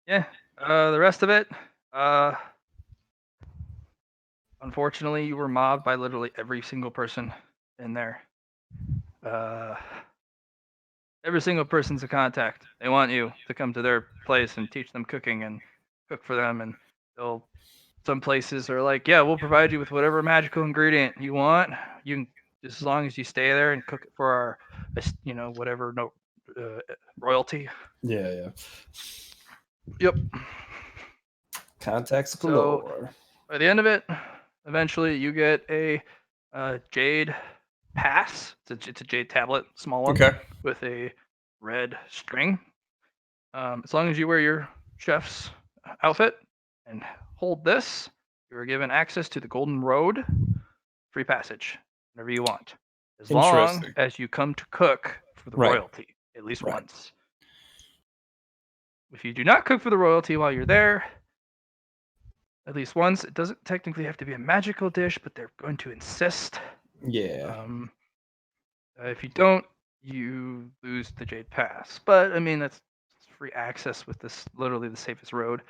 yeah. The rest of it, unfortunately, you were mobbed by literally every single person in there. Every single person's a contact. They want you to come to their place and teach them cooking and cook for them. And they'll. Some places are like, yeah, we'll provide you with whatever magical ingredient you want. You can, just as long as you stay there and cook it for our, whatever royalty. Yeah. Yep. Contacts So galore. by the end of it, eventually you get a jade pass. It's a jade tablet, small one, Okay. with a red string. As long as you wear your chef's outfit and hold this, you are given access to the Golden Road, free passage, whenever you want, as long Interesting. as you come to cook for the Right. royalty at least Right. once. If you do not cook for the royalty while you're there, at least once, it doesn't technically have to be a magical dish, but they're going to insist. Yeah. If you don't, you lose the Jade Pass. But I mean, that's free access with this, literally the safest road.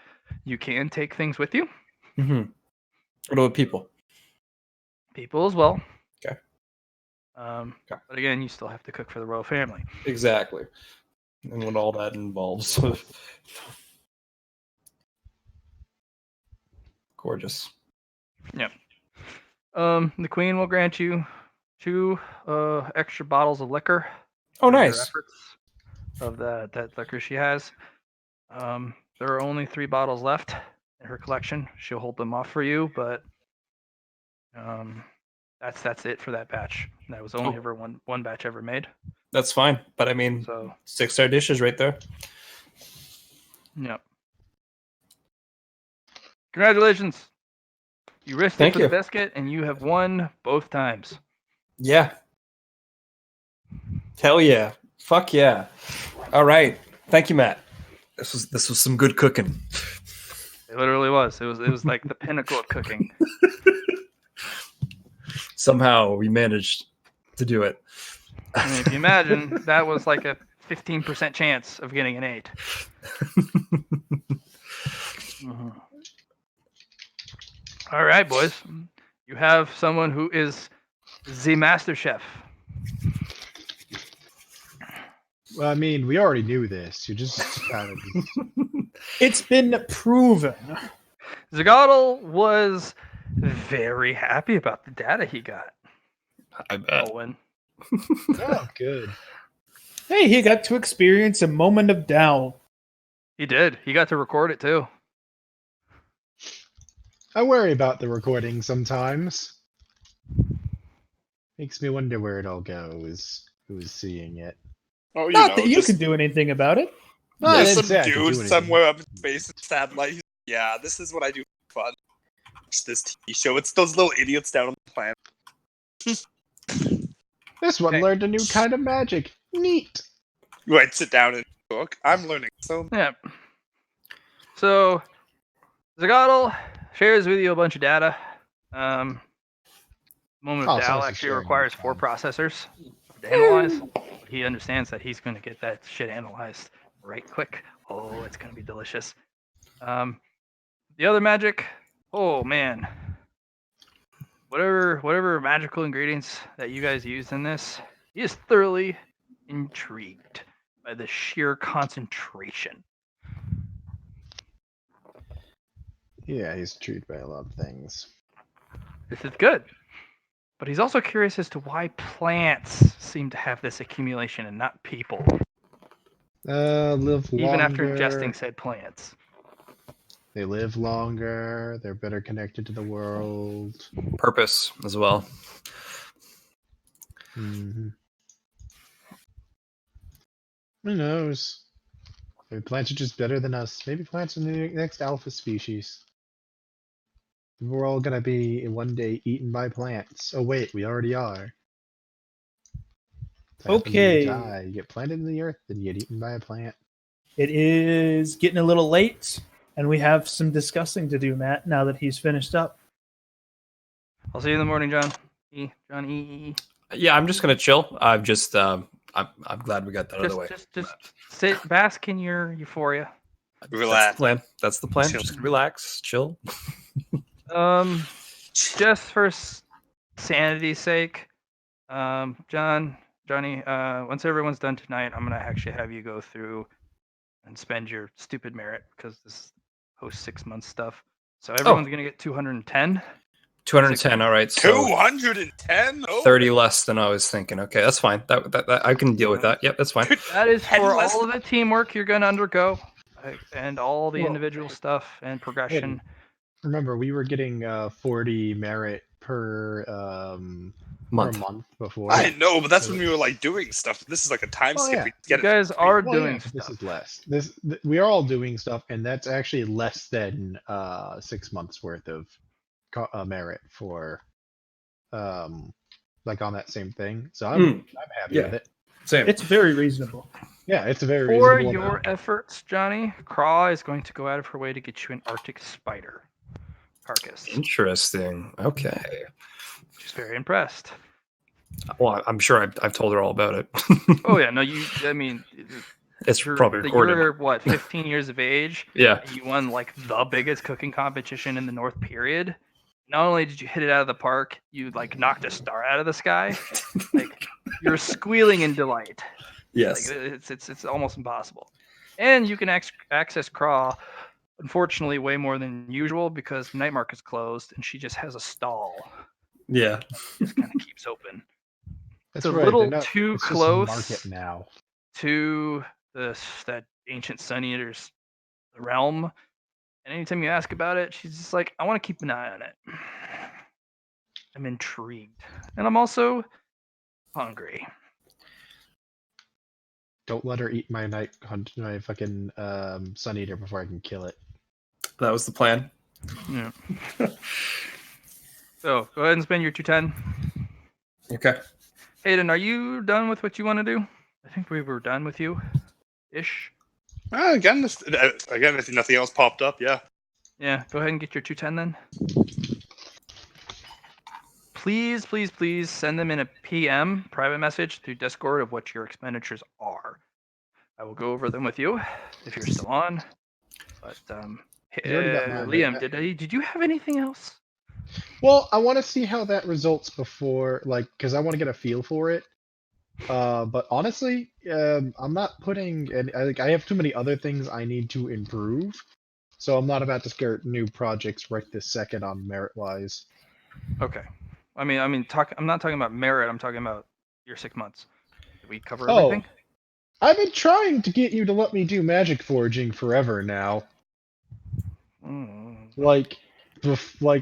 You can take things with you, Mm-hmm. What about people? people as well. Okay. But again, you still have to cook for the royal family. Exactly. And what all that involves. Gorgeous. The queen will grant you 2 extra bottles of liquor. Oh, for your nice. efforts of that liquor she has. There are only 3 bottles left in her collection. She'll hold them off for you, but that's it for that batch. That was only ever one batch ever made. That's fine. But I mean, So 6-star dishes right there. yeah. Congratulations. You risked Thank it for you. the biscuit, and you have won both times. Yeah. Hell yeah. Fuck yeah. All right. Thank you, Matt. This was some good cooking. It literally was. It was like the pinnacle of cooking. Somehow we managed to do it. I mean, if you imagine, that was like a 15% chance of getting an 8. Mhm. All right, boys. You have someone who is the master chef. Well, I mean, we already knew this. You're just kind of. It's been proven. Zagadl was very happy about the data he got. I bet. Owen. Oh, good. Hey, he got to experience a moment of doubt. He did. He got to record it too. I worry about the recording sometimes. Makes me wonder where it all goes. Who's seeing it? Oh, you Not know, that you just, can do anything about it. No, I just didn't some say I could do dude anything. somewhere up in space in satellite. Yeah, this is what I do for fun. It's this TV show. It's those little idiots down on the planet. This one Okay. learned a new kind of magic. Neat. Right, sit down and cook. I'm learning so. Yeah. So Zagadl shares with you a bunch of data. Moment Oh, of so Dow this is actually sharing requires with 4 fun. processors to analyze. He understands that he's going to get that shit analyzed right quick. Oh, it's going to be delicious. The other magic, oh man, whatever magical ingredients that you guys used in this, he is thoroughly intrigued by the sheer concentration. Yeah, he's intrigued by a lot of things. This is good. But he's also curious as to why plants seem to have this accumulation and not people, Live longer. even after ingesting said plants. They live longer. They're better connected to the world. Purpose as well. Mm-hmm. Who knows? Maybe plants are just better than us. Maybe plants are the next alpha species. We're all gonna be one day eaten by plants. Oh wait, we already are. That's when Okay. You die. You get planted in the earth, then you get eaten by a plant. It is getting a little late, and we have some discussing to do, Matt, now that he's finished up. I'll see you in the morning, John. John E. Yeah, I'm just gonna chill. I'm just I'm glad we got that out of the way. Just sit, bask in your euphoria. That's Relax. the plan. That's the plan. Chill. Just relax, chill. Just for sanity's sake, Johnny, once everyone's done tonight, I'm gonna actually have you go through and spend your stupid merit because this post 6 month stuff. So everyone's gonna get 210. 210. All right. So 210? Oh. 30 less than I was thinking. Okay, that's fine. That I can deal with that. Yep, that's fine. That is for 10 less all of the teamwork you're gonna undergo, and all the Well, individual stuff and progression. Remember, we were getting 40 merit per month before. I know, but that's when we were like doing stuff. This is like a time Oh, skip. yeah. We You get it. guys are Well, doing yeah, stuff. this is less. We are all doing stuff, and that's actually less than 6 months worth of merit for like on that same thing. So I'm happy yeah. with it. Same. It's very reasonable. Yeah, it's a very For reasonable your amount. efforts, Johnny, Craw is going to go out of her way to get you an Arctic spider carcass. Interesting. Okay. She's very impressed. Well, I'm sure I've told her all about it. Oh yeah, no, I mean, It's probably recorded. You're what, 15 years of age? Yeah. And you won like the biggest cooking competition in the North period. Not only did you hit it out of the park, you like knocked a star out of the sky. Like you're squealing in delight. Yes. Like, it's almost impossible. And you can access Craw, unfortunately, way more than usual because Night Market's closed and she just has a stall. Yeah. Just kind of keeps open. That's It's a right, little they're not- too it's just close market now. to that ancient Sun Eater's realm. And anytime you ask about it, she's just like, I want to keep an eye on it. I'm intrigued. And I'm also hungry. Don't let her eat my my fucking sun eater before I can kill it. That was the plan. Yeah. So go ahead and spend your 210. Okay. Hayden, are you done with what you want to do? I think we were done with you, ish. Again, if nothing else popped up, yeah. Yeah, go ahead and get your 210 then. Please, please, please send them in a PM, private message, through Discord of what your expenditures are. I will go over them with you if you're still on. But You already got mine, Liam, right? did you have anything else? Well, I want to see how that results before, like, because I want to get a feel for it. But honestly, I'm not putting. I have too many other things I need to improve, so I'm not about to start new projects right this second on merit wise. Okay. I'm not talking about merit. I'm talking about your 6 months. Did we cover Oh. everything? I've been trying to get you to let me do magic forging forever now. Like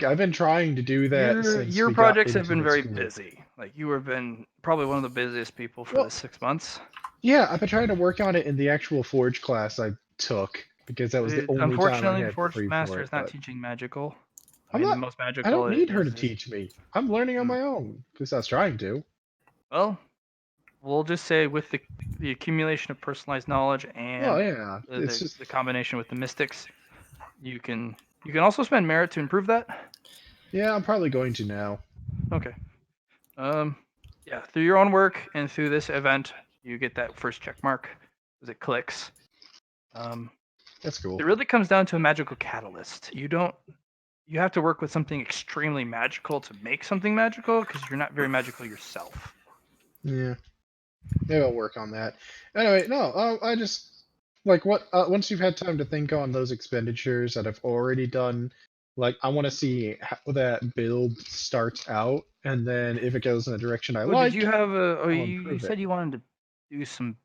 I've been trying to do that since Your we got projects have into been the very school. busy. Like you have been probably one of the busiest people for Well, the 6 months. Yeah, I've been trying to work on it in the actual Forge class I took because that was the only time I Unfortunately, had Forge free Master for is it. not But teaching magical. I'm not- the most magical. I don't need her to is- teach me. I'm learning on my own because I was trying to. Well, we'll just say with the accumulation of personalized knowledge and Oh yeah, it's the just combination with the mystics, you can also spend merit to improve that. yeah. I'm probably going to now. Okay. Yeah, through your own work and through this event, you get that first check mark as it clicks. That's cool. It really comes down to a magical catalyst. You have to work with something extremely magical to make something magical because you're not very magical yourself. Yeah, maybe I'll work on that. Anyway, no, I just like what once you've had time to think on those expenditures that I've already done. Like, I want to see how that build starts out, and then if it goes in the direction I like. Did you have you improve said it. you wanted to do some.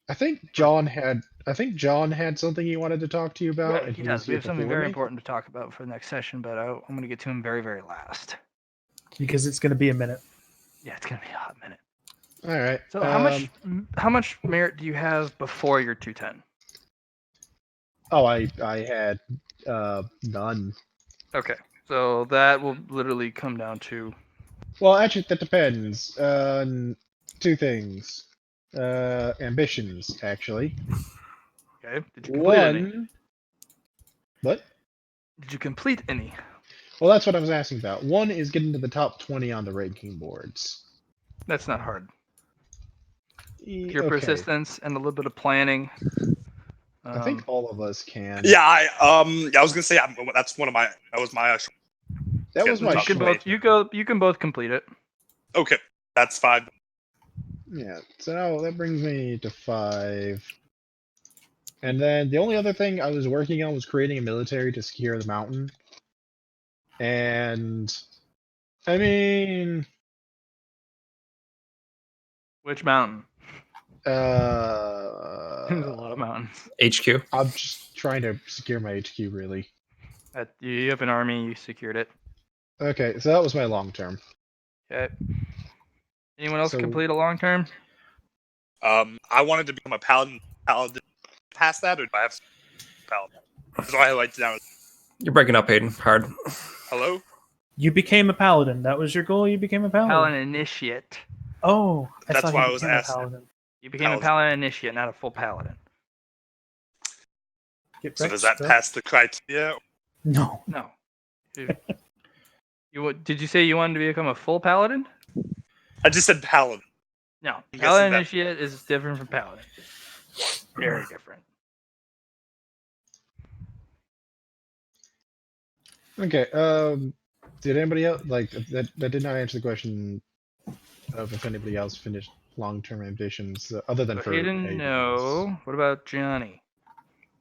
I think John had something he wanted to talk to you about, Yeah, and he he was does. We here have something before very me. important to talk about for the next session, but I'm going to get to him very, very last. Because it's going to be a minute. Yeah, it's gonna be a hot minute. All right. So how much merit do you have before your 210? Oh, I had none. Okay, so that will literally come down to Well, actually, that depends. Two things. Ambitions, actually. okay. Did you complete any? One. What? Did you complete any? Well, that's what I was asking about. One is getting to the top 20 on the ranking boards. That's not hard. Pure Okay. persistence and a little bit of planning. I think all of us can. Yeah, I was gonna say that's one of my that was my actual. That was Yeah, my you can short. both you can both complete it. Okay, that's 5. Yeah, so now that brings me to 5. And then the only other thing I was working on was creating a military to secure the mountain. And I mean, Which mountain? There's a uh, lot of mountains. HQ. I'm just trying to secure my HQ, really. You have an army. You secured it. Okay, so that was my long term. Okay. Anyone else So- complete a long term? I wanted to become a paladin. Paladin past that, or do I have paladin? That's why I liked down. You're breaking up, Hayden. Hard. Hello. You became a paladin. That was your goal. You became a paladin. Paladin initiate. Oh, That's thought why you I was became a asking. paladin. You became a paladin initiate, not a full paladin. Get So wrecked, does that bro. pass the criteria? No. No. Did you say you wanted to become a full paladin? I just said paladin. No. I'm guessing Paladin that- initiate is different from paladin. Very different. Okay, did anybody else like that? That did not answer the question of if anybody else finished long-term ambitions other than So for Hayden, no. What about Johnny?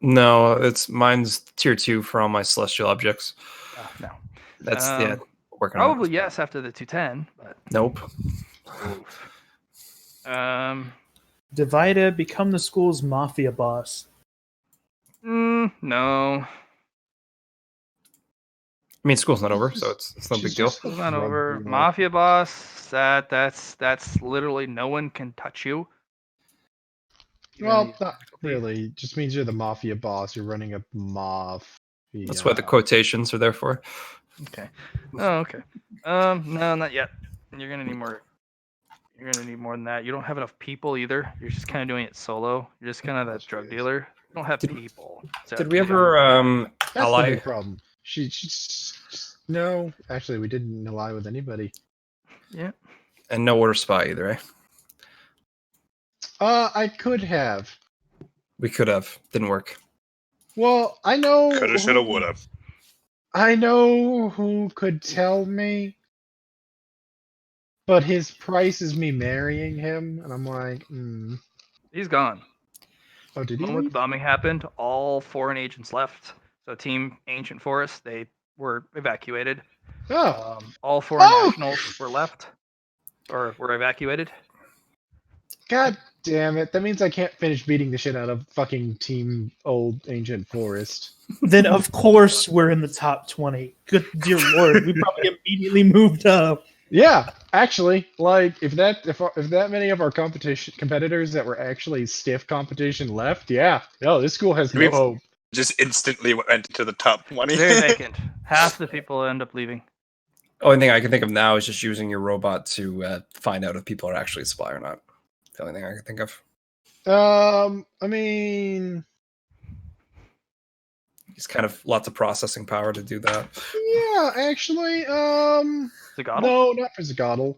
No, it's mine's tier 2 for all my celestial objects. Oh, no. That's Um, working on Probably yes after the 210, but it. Nope. oof. Divida, become the school's mafia boss. No. I mean, school's not over, so it's no big deal. Just It's not drug over. dealer. Mafia boss. That's literally no one can touch you. You're gonna Well, need not really. Just means you're the mafia boss. You're running a mafia. That's what the quotations are there for. Okay. Oh, okay. No, not yet. You're gonna need more. You're gonna need more than that. You don't have enough people either. You're just kind of doing it solo. You're just kind of that drug dealer. You don't have people. So Did we ever That's the ally? big problem. No, actually, we didn't ally with anybody. Yeah. And no order spy either, eh? I could have. We could have. Didn't work. Well, I know. Coulda, shoulda, who- woulda. I know who could tell me, but his price is me marrying him, and I'm like, He's gone. oh, did The he moment the leave? bombing happened, all foreign agents left. So Team Ancient Forest, they were evacuated. Oh, All foreign Oh! nationals were left, or were evacuated. god damn it! That means I can't finish beating the shit out of fucking Team Old Ancient Forest. Then of course we're in the top 20. Good dear lord, we probably immediately moved up. Yeah, actually, like if that many of our competitors that were actually stiff competition left, yeah, no, this school has no We've- hope. Just instantly went into the top 20. Very vacant. Half the people end up leaving. Only thing I can think of now is just using your robot to find out if people are actually a spy or not. The only thing I can think of. I mean, It's kind of lots of processing power to do that. yeah, actually, Zagatl? no, not for Zagatl.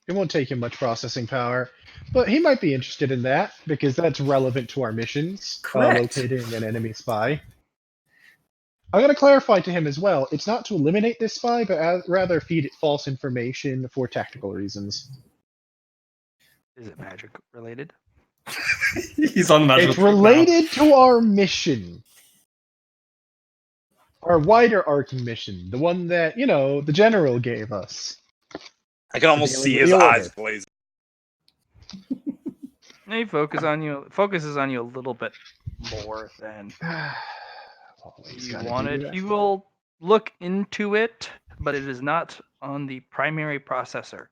It won't take him much processing power, but he might be interested in that because that's relevant to our missions. Correct. Locating an enemy spy. I'm going to clarify to him as well. It's not to eliminate this spy, but rather feed it false information for tactical reasons. Is it magic related? He's on magic. It's related to our mission. Our wider arcing mission. The one that, the general gave us. I can almost Dealing see with his the order. eyes blazing. He focuses on you a little bit more than Always you gotta do wanted. that. He will look into it, but it is not on the primary processor.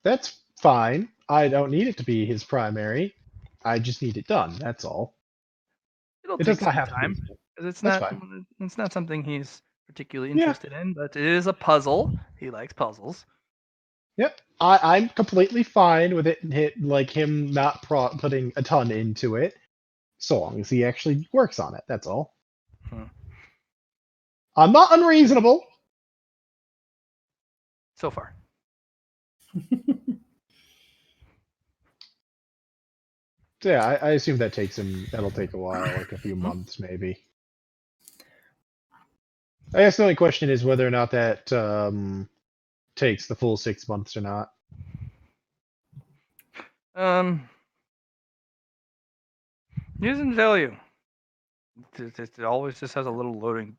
That's fine. I don't need it to be his primary. I just need it done. That's all. It'll It take does not some have to be. time because That's fine. it's not something he's particularly Yeah. interested in, but it is a puzzle. He likes puzzles. Yep. I'm completely fine with it. Like him not putting a ton into it, so long as he actually works on it. That's all. Hmm. I'm not unreasonable. So far. So yeah, I assume that takes him. That'll take a while, like a few months maybe. I guess the only question is whether or not that takes the full 6 months or not. He doesn't tell you. It always just has a little loading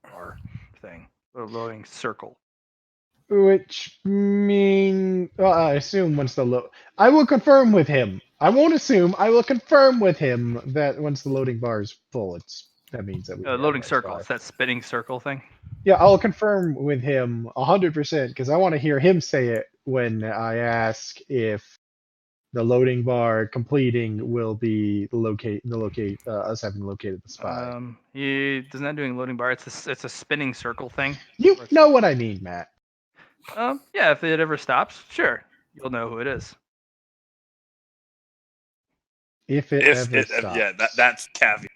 bar thing, a loading circle. Which mean, well, I assume once I will confirm with him. I won't assume. I will confirm with him that once the loading bar is full, that means that we have Loading our circle. spy. It's that spinning circle thing. Yeah, I'll confirm with him 100% because I want to hear him say it when I ask if the loading bar completing will be us having located the spy. He does not doing loading bar. It's a spinning circle thing. You where it's know like- what I mean, Matt. Yeah, if it ever stops, sure, you'll know who it is. If it ever stops. Yeah, that's caveat.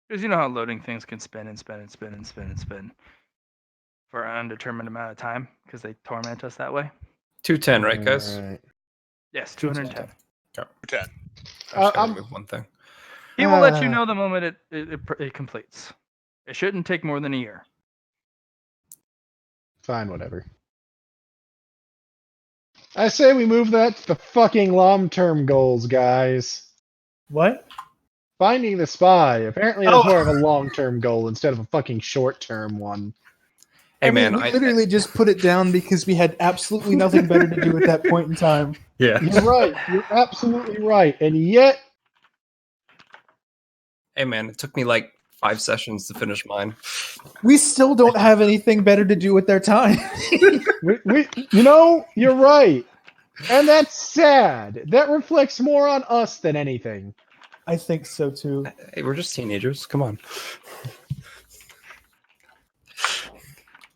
Because you know how loading things can spin and spin and spin and spin and spin for an undetermined amount of time because they torment us that way. 210, right, guys? Alright. Yes, 210. 10. I just gotta I'm- move one thing. He will let you know the moment it completes. It shouldn't take more than a year. Fine, whatever. I say we move that to the fucking long-term goals, guys. What? Finding the spy. Apparently that's Oh. more of a long-term goal instead of a fucking short-term one. Hey, I mean, man, we literally just put it down because we had absolutely nothing better to do at that point in time. yeah. You're right. You're absolutely right. And yet, Hey, man, it took me like 5 sessions to finish mine. We still don't have anything better to do with their time. you're right. And that's sad. That reflects more on us than anything. I think so too. Hey, we're just teenagers. Come on.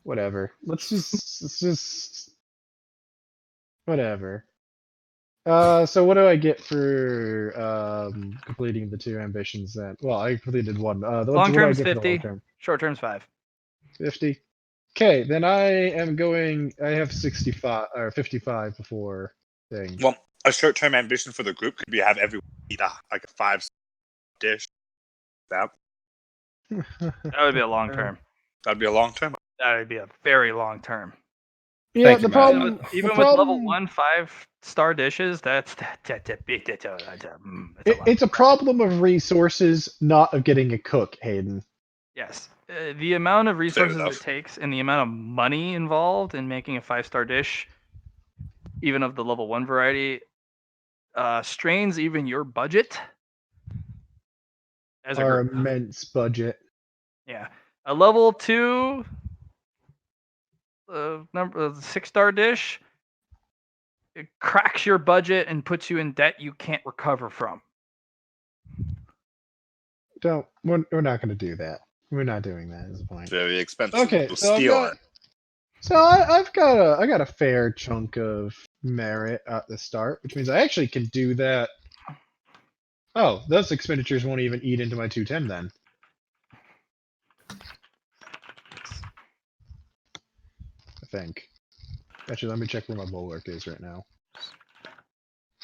Whatever. Let's just whatever. So what do I get for completing the 2 ambitions then? Well, I completed one. What do I Long-term's get for the 50. long-term? Short-term's 5. 50. Okay, then I am going. I have 65 or 55 before thing. Well, a short-term ambition for the group could be have everyone eat like a 5 dish. That would be a long-term. That'd be a long-term. That would be a very long-term. Yeah, Thank the you, Matt. problem. Even the with level problem- 1 5-star dishes, that's It's a problem of resources, not of getting a cook, Hayden. Yes. The amount of resources enough. it takes and the amount of money involved in making a 5-star dish, even of the level 1 variety, strains even your budget. As a Our group. immense budget. Yeah. A level 2 6-star dish, it cracks your budget and puts you in debt you can't recover from. We're not going to do that. We're not doing that. Is the point? Very expensive. Okay, We'll so steal it. I've got a fair chunk of merit at the start, which means I actually can do that. Oh, those expenditures won't even eat into my 210 then. I think. Actually, let me check where my bulwark is right now.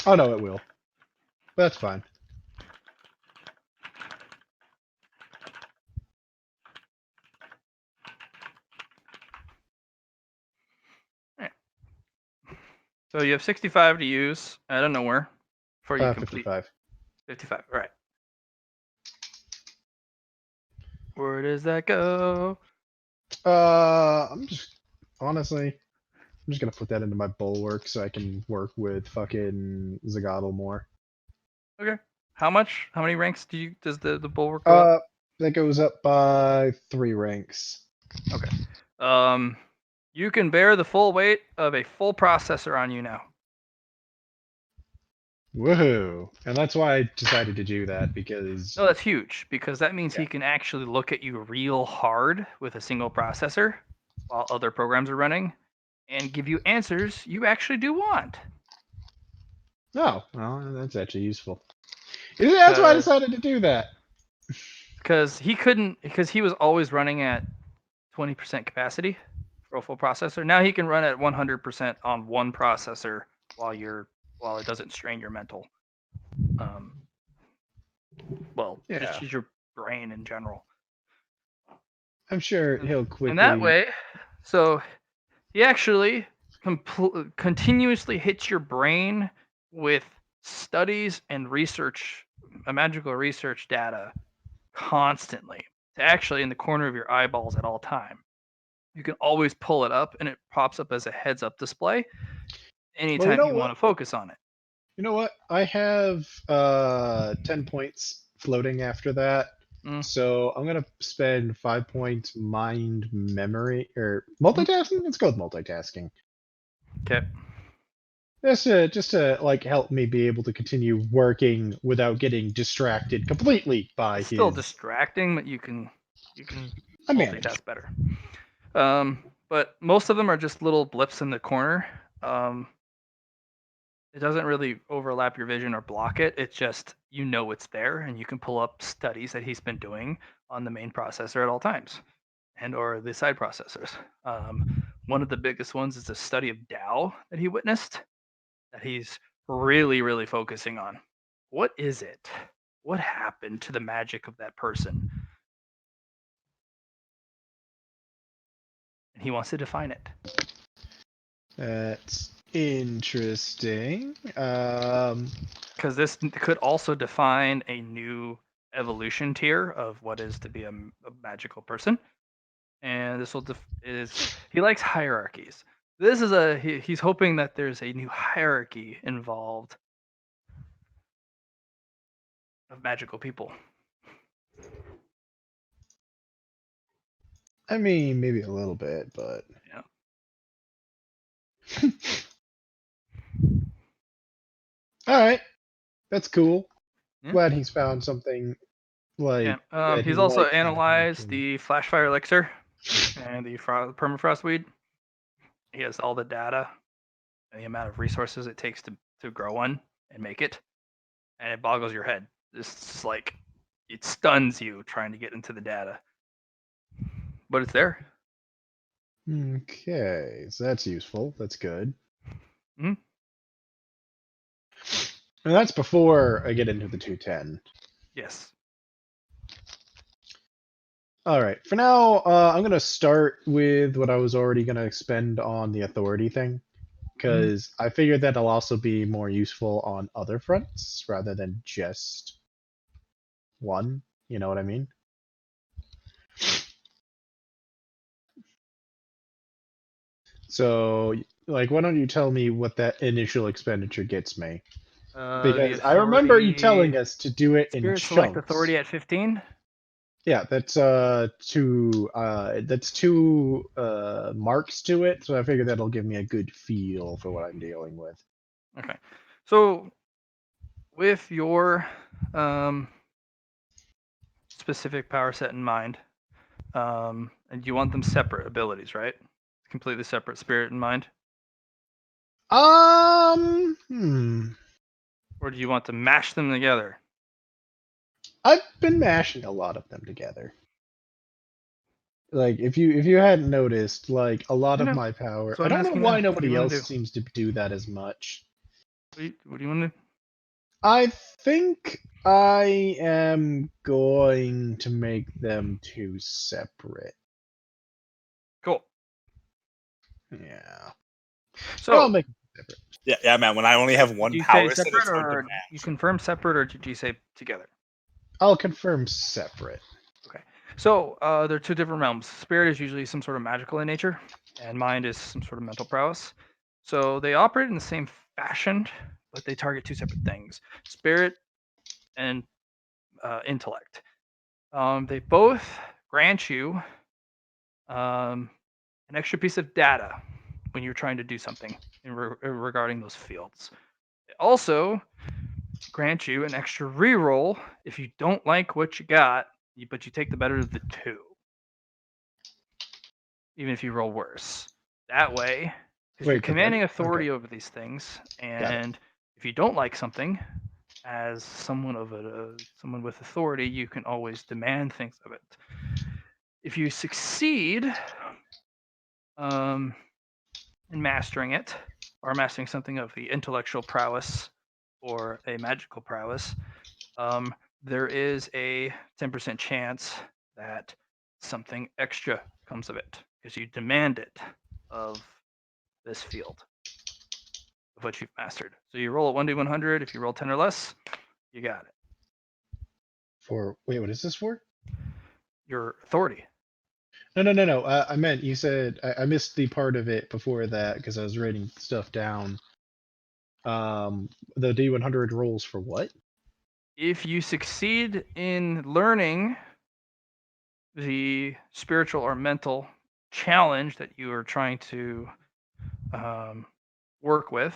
Oh no, it will. That's fine. So you have 65 to use. I don't know where. Before you complete 55. 55. Right. Where does that go? I'm just honestly, I'm just gonna put that into my bulwark so I can work with fucking Zagatl more. Okay. How much? How many ranks does the bulwark go up? That goes up by 3 ranks. You You can bear the full weight of a full processor on you now. Woohoo! And that's why I decided to do that because No, that's huge because that means Yeah. he can actually look at you real hard with a single processor while other programs are running and give you answers you actually do want. oh, well, that's actually useful. That's why I decided to do that. Because he was always running at 20% capacity for a full processor. Now he can run at 100% on one processor while it doesn't strain your mental. Yeah. Just use your brain in general. I'm sure he'll quickly. In that way, so he actually continuously hits your brain with studies and research, magical research data constantly. To actually in the corner of your eyeballs at all time. You can always pull it up and it pops up as a heads up display anytime know you what? want to focus on it. You know what? I have 10 points floating after that. Mm. So I'm gonna spend 5 points mind memory or multitasking. Let's go with multitasking. Okay. Just to like help me be able to continue working without getting distracted completely by It's still his. distracting, but you can I manage. multitask better. But most of them are just little blips in the corner. It doesn't really overlap your vision or block it. It's just it's there, and you can pull up studies that he's been doing on the main processor at all times, and or the side processors. One of the biggest ones is a study of Dow that he witnessed, that he's really, really focusing on. What is it? What happened to the magic of that person? And he wants to define it. That's interesting. Because this could also define a new evolution tier of what is to be a magical person. And this he likes hierarchies. This is he's hoping that there's a new hierarchy involved of magical people. I mean, maybe a little bit, but Yeah. all right, that's cool. Yeah. Glad he's found something like. that He's he also likes that analyzed connection. the flashfire elixir and the permafrost weed. He has all the data and the amount of resources it takes to grow one and make it, and it boggles your head. It's like it stuns you trying to get into the data, but it's there. Okay, so that's useful. That's good. Mhm. And that's before I get into the 210. Yes. All right. For now, I'm gonna start with what I was already gonna expend on the authority thing, because I figured that'll also be more useful on other fronts rather than just one. You know what I mean? So, like, why don't you tell me what that initial expenditure gets me? Because I remember you telling us to do it in Spirit chunks. select authority at 15. Yeah, that's two marks to it, so I figure that'll give me a good feel for what I'm dealing with. Okay. So with your specific power set in mind, and you want them separate abilities, right? Completely separate spirit in mind? Or do you want to mash them together? I've been mashing a lot of them together. Like if you hadn't noticed, like a lot I of know. my power. So I I'm don't know asking why you, what do nobody you wanna else do? seems to do that as much. What do you want to do? I think I am going to make them two separate. Cool. Yeah. So I'll make them separate. Yeah, man. When I only have one did you power say set, separate it's hard to or match. you confirm separate or did you say together? I'll confirm separate. Okay. So there are two different realms. Spirit is usually some sort of magical in nature, and mind is some sort of mental prowess. So they operate in the same fashion, but they target two separate things: spirit and intellect. They both grant you an extra piece of data when you're trying to do something regarding those fields. It also grants you an extra reroll if you don't like what you got, but you take the better of the two, even if you roll worse. That way, because you're Wait, but commanding that- authority over these things, it. and if you don't like something, as someone with authority, you can always demand things of it. If you succeed in mastering it, or mastering something of the intellectual prowess or a magical prowess, there is a 10% chance that something extra comes of it because you demand it of this field of what you've mastered. So you roll a 1d100. If you roll 10 or less, you got it. Wait, what is this for? Your authority. No. I meant you said I missed the part of it before that because I was writing stuff down. The D100 rolls for what? If you succeed in learning the spiritual or mental challenge that you are trying to work with,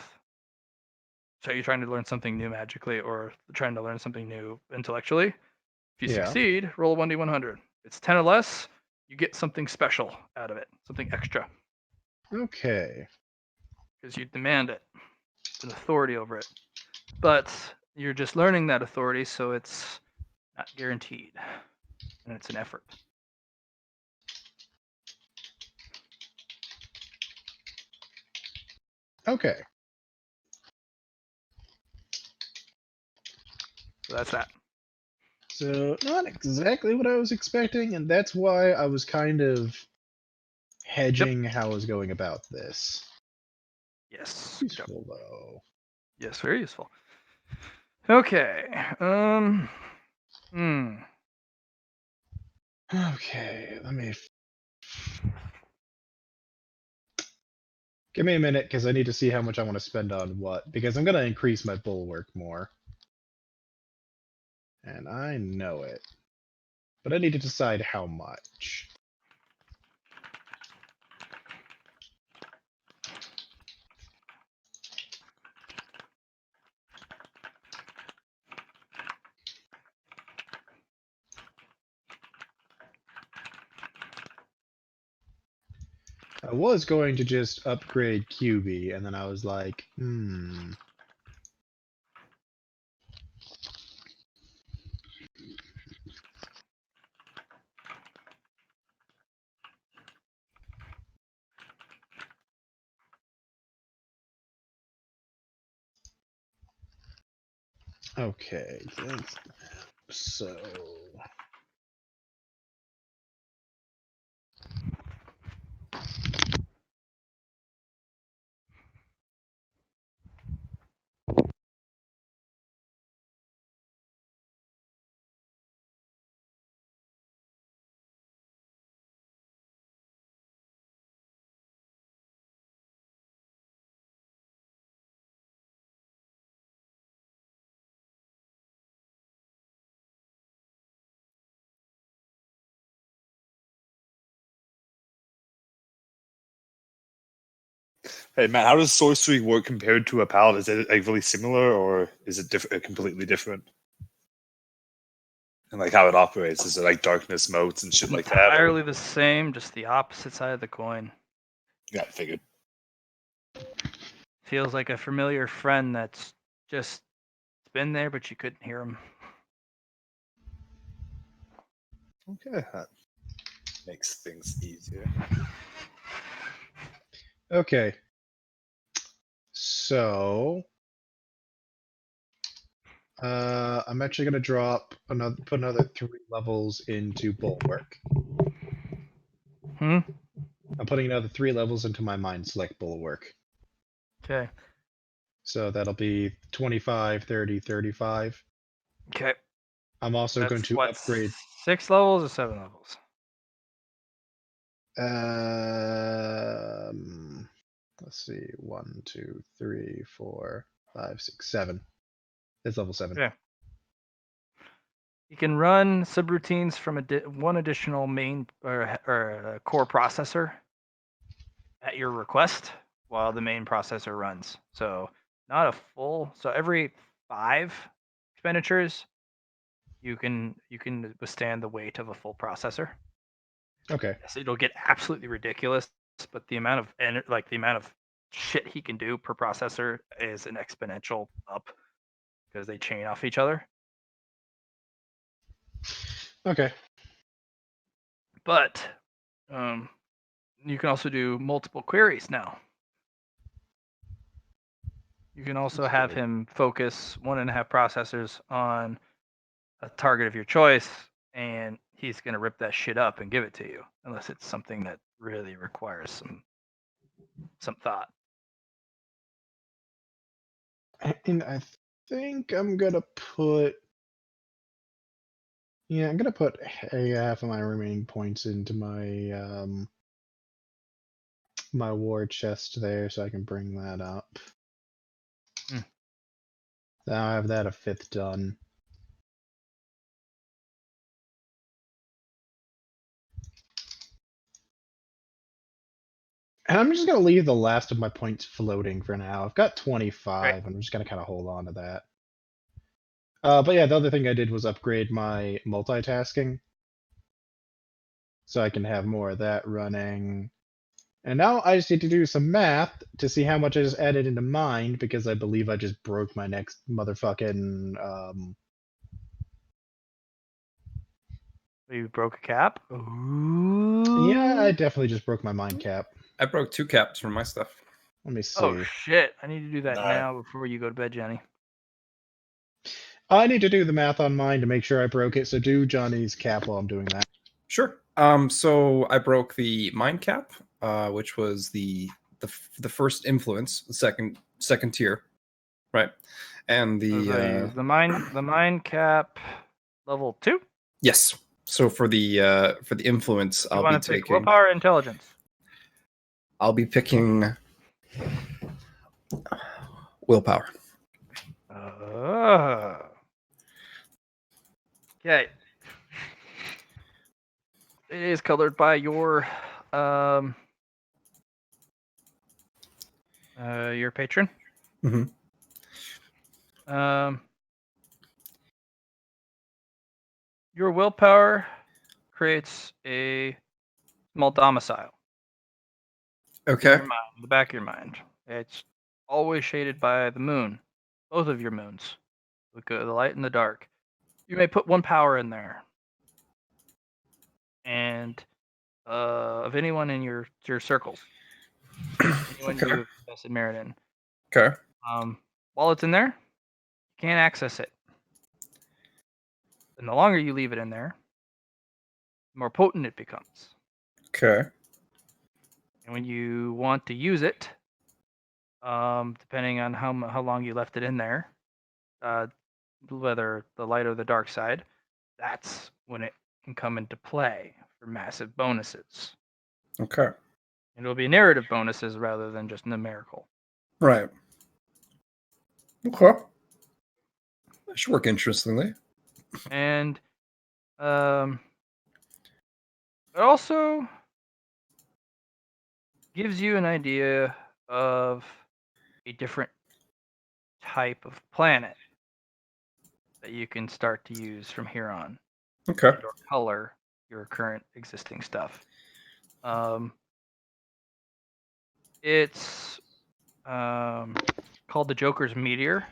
so you're trying to learn something new magically or trying to learn something new intellectually, if you Yeah. succeed, roll a 1d100. If it's 10 or less, you get something special out of it, something extra, Okay. because you demand it. It's an authority over it. But you're just learning that authority, so it's not guaranteed, and it's an effort. Okay. So that's that. So not exactly what I was expecting, and that's why I was kind of hedging how I was going about this. Yes. Good job. Useful though. Yes, very useful. Okay. Okay, give me a minute because I need to see how much I want to spend on what, because I'm going to increase my bulwark more. And I know it. But I need to decide how much. I was going to just upgrade QB, and then I was like, Okay, thanks. So... Hey Matt, how does sorcery work compared to a paladin? Is it like really similar, or is it completely different? And like how it operates, is it like darkness motes and shit like that? Or... Entirely the same, just the opposite side of the coin. Yeah, I figured. Feels like a familiar friend that's just been there, but you couldn't hear him. Okay, that makes things easier. Okay. So... I'm actually going to put another 3 levels into Bulwark. I'm putting another 3 levels into my Mind Select Bulwark. Okay. So that'll be 25, 30, 35. Okay. I'm also going to upgrade. 6 levels or 7 levels? Let's see. 1, 2, 3, 4, 5, 6, 7. It's level 7. Okay. You can run subroutines from one additional main or core processor at your request while the main processor runs. So not a full. So every 5 expenditures, you can withstand the weight of a full processor. Okay. Yes, it'll get absolutely ridiculous, but the amount of the amount of shit he can do per processor is an exponential up because they chain off each other. Okay. But you can also do multiple queries now. You can also have him focus 1.5 processors on a target of your choice, and he's going to rip that shit up and give it to you, unless it's something that really requires some thought. And I think I'm gonna put. Yeah, I'm gonna put half of my remaining points into my my war chest there, so I can bring that up. Now I have that a 5th done. And I'm just gonna leave the last of my points floating for now. I've got 25, and I'm just gonna kind of hold on to that. But yeah, the other thing I did was upgrade my multitasking, so I can have more of that running. And now I just need to do some math to see how much I just added into mine, because I believe I just broke my next motherfucking You broke a cap? Yeah, Ooh. I definitely just broke my mind cap. I broke 2 caps from my stuff. Let me see. Oh shit! I need to do that No. now before you go to bed, Jenny. I need to do the math on mine to make sure I broke it, so do Johnny's cap while I'm doing that. Sure. So I broke the mind cap, which was the first influence, the second tier, right? And the The mind cap level 2. yes. So for the influence, You I'll be want to pick taking. willpower or intelligence? I'll be picking willpower. Okay. It is colored by your patron. Mhm. Your willpower creates a small domicile in Okay. your mind, in the back of your mind. It's always shaded by the moon, both of your moons, the light and the dark. You may put 1 power in there, and of anyone in your circles, anyone Okay. you've invested merit in. Okay. While it's in there, you can't access it. And the longer you leave it in there, the more potent it becomes. Okay. And when you want to use it, depending on how long you left it in there, whether the light or the dark side, that's when it can come into play for massive bonuses. Okay. And it'll be narrative bonuses rather than just numerical. Right. Okay. That should work interestingly. And it also gives you an idea of a different type of planet that you can start to use from here on. Okay. Or color your current existing stuff. It's called the Joker's Meteor.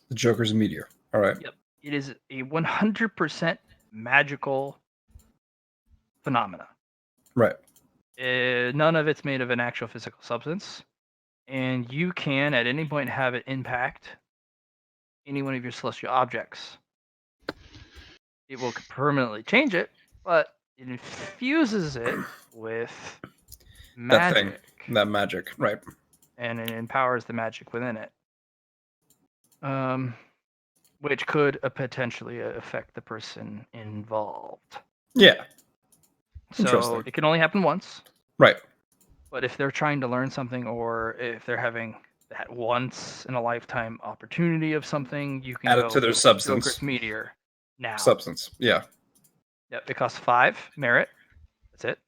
The Joker's meteor. All right. Yep. It is a 100% magical phenomena. Right. None of it's made of an actual physical substance, and you can at any point have it impact any one of your celestial objects. It will permanently change it, but it infuses it with That thing. magic. That magic. Right. And it empowers the magic within it. Which could potentially affect the person involved. Yeah. So Interesting. it can only happen once. Right. But if they're trying to learn something, or if they're having that once in a lifetime opportunity of something, you can Add go it to their with substance. Joker's Meteor now. Substance. Yeah. Yep, it costs 5 merit. That's it.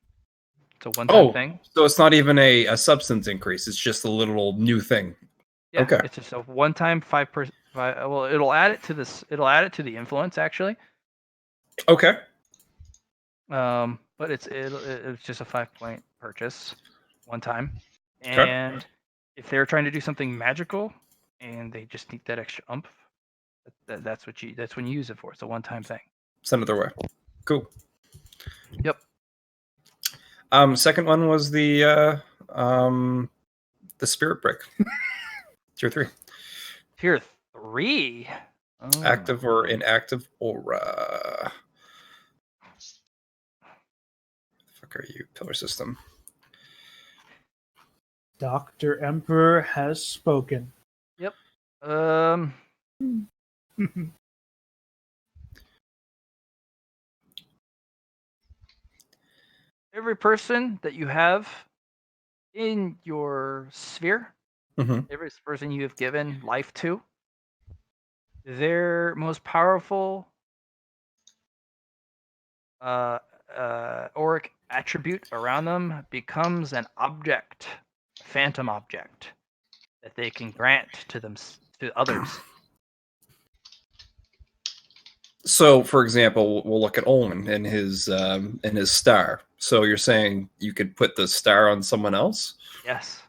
It's a one-time Oh, thing. so it's not even a substance increase. It's just a little new thing. Yeah, okay. it's just a one-time 5%. Well, it'll add it to this. It'll add it to the influence actually. Okay. But it's just a 5-point purchase, one time. Okay. And if they're trying to do something magical, and they just need that extra oomph, that's when you use it for. It's a one-time thing. Send it their way. Cool. Yep. Second one was the spirit brick. Tier 3. Tier 3. Oh, Active or inactive aura. The fuck are you, Pillar System? Dr. Emperor has spoken. Yep. Every person that you have in your sphere, Mhm. every person you have given life to, their most powerful auric attribute around them becomes an object, a phantom object that they can grant to others. So, for example, we'll look at Olin and his star. So you're saying you could put the star on someone else? Yes.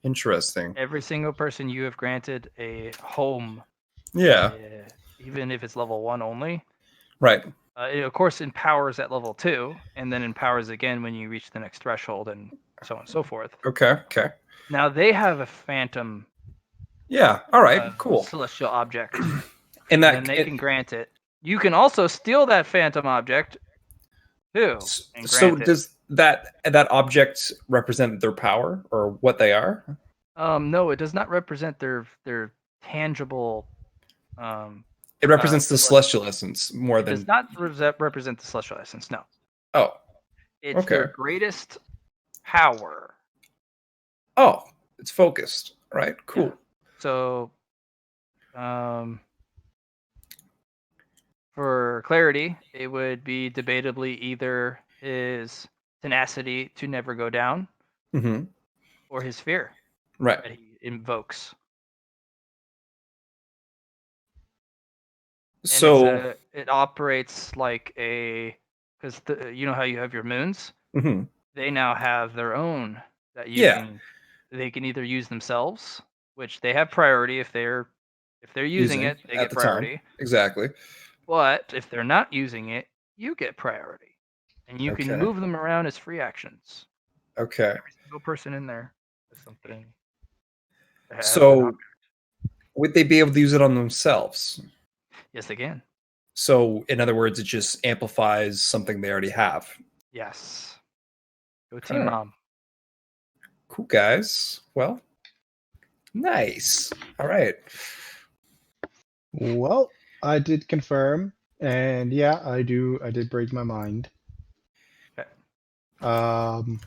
Interesting. Every single person you have granted a home, Yeah. even if it's level 1 only, Right. it of course empowers at level 2, and then empowers again when you reach the next threshold, and so on and so forth. Okay. Okay. Now they have a phantom Yeah. All right. Cool. celestial object, And and that then they can grant it. You can also steal that phantom object too, and so grant it. does that object represent their power or what they are? No, it does not represent their tangible. It represents the celestial essence more It than. does not represent the celestial essence. No, Oh. it's Okay. their greatest power. Oh, it's focused. Right. Cool. Yeah. So, for clarity, it would be debatably either his tenacity to never go down, Mm-hmm. or his fear Right. that he invokes. And So. it operates like because you know how you have your moons. Mhm. They now have their own that Yeah. they can either use themselves, which they have priority if they're using it, they at get the priority. time. Exactly. But if they're not using it, you get priority, and you can Okay. move them around as free actions. Okay. Every single person in there is something. Has an So object. would they be able to use it on themselves? Yes, they can. So in other words, it just amplifies something they already have. Yes. Go Team Huh. Mom. Cool, guys. Well, nice. All right. Well, I did confirm, and yeah, I did break my mind. Okay. I'm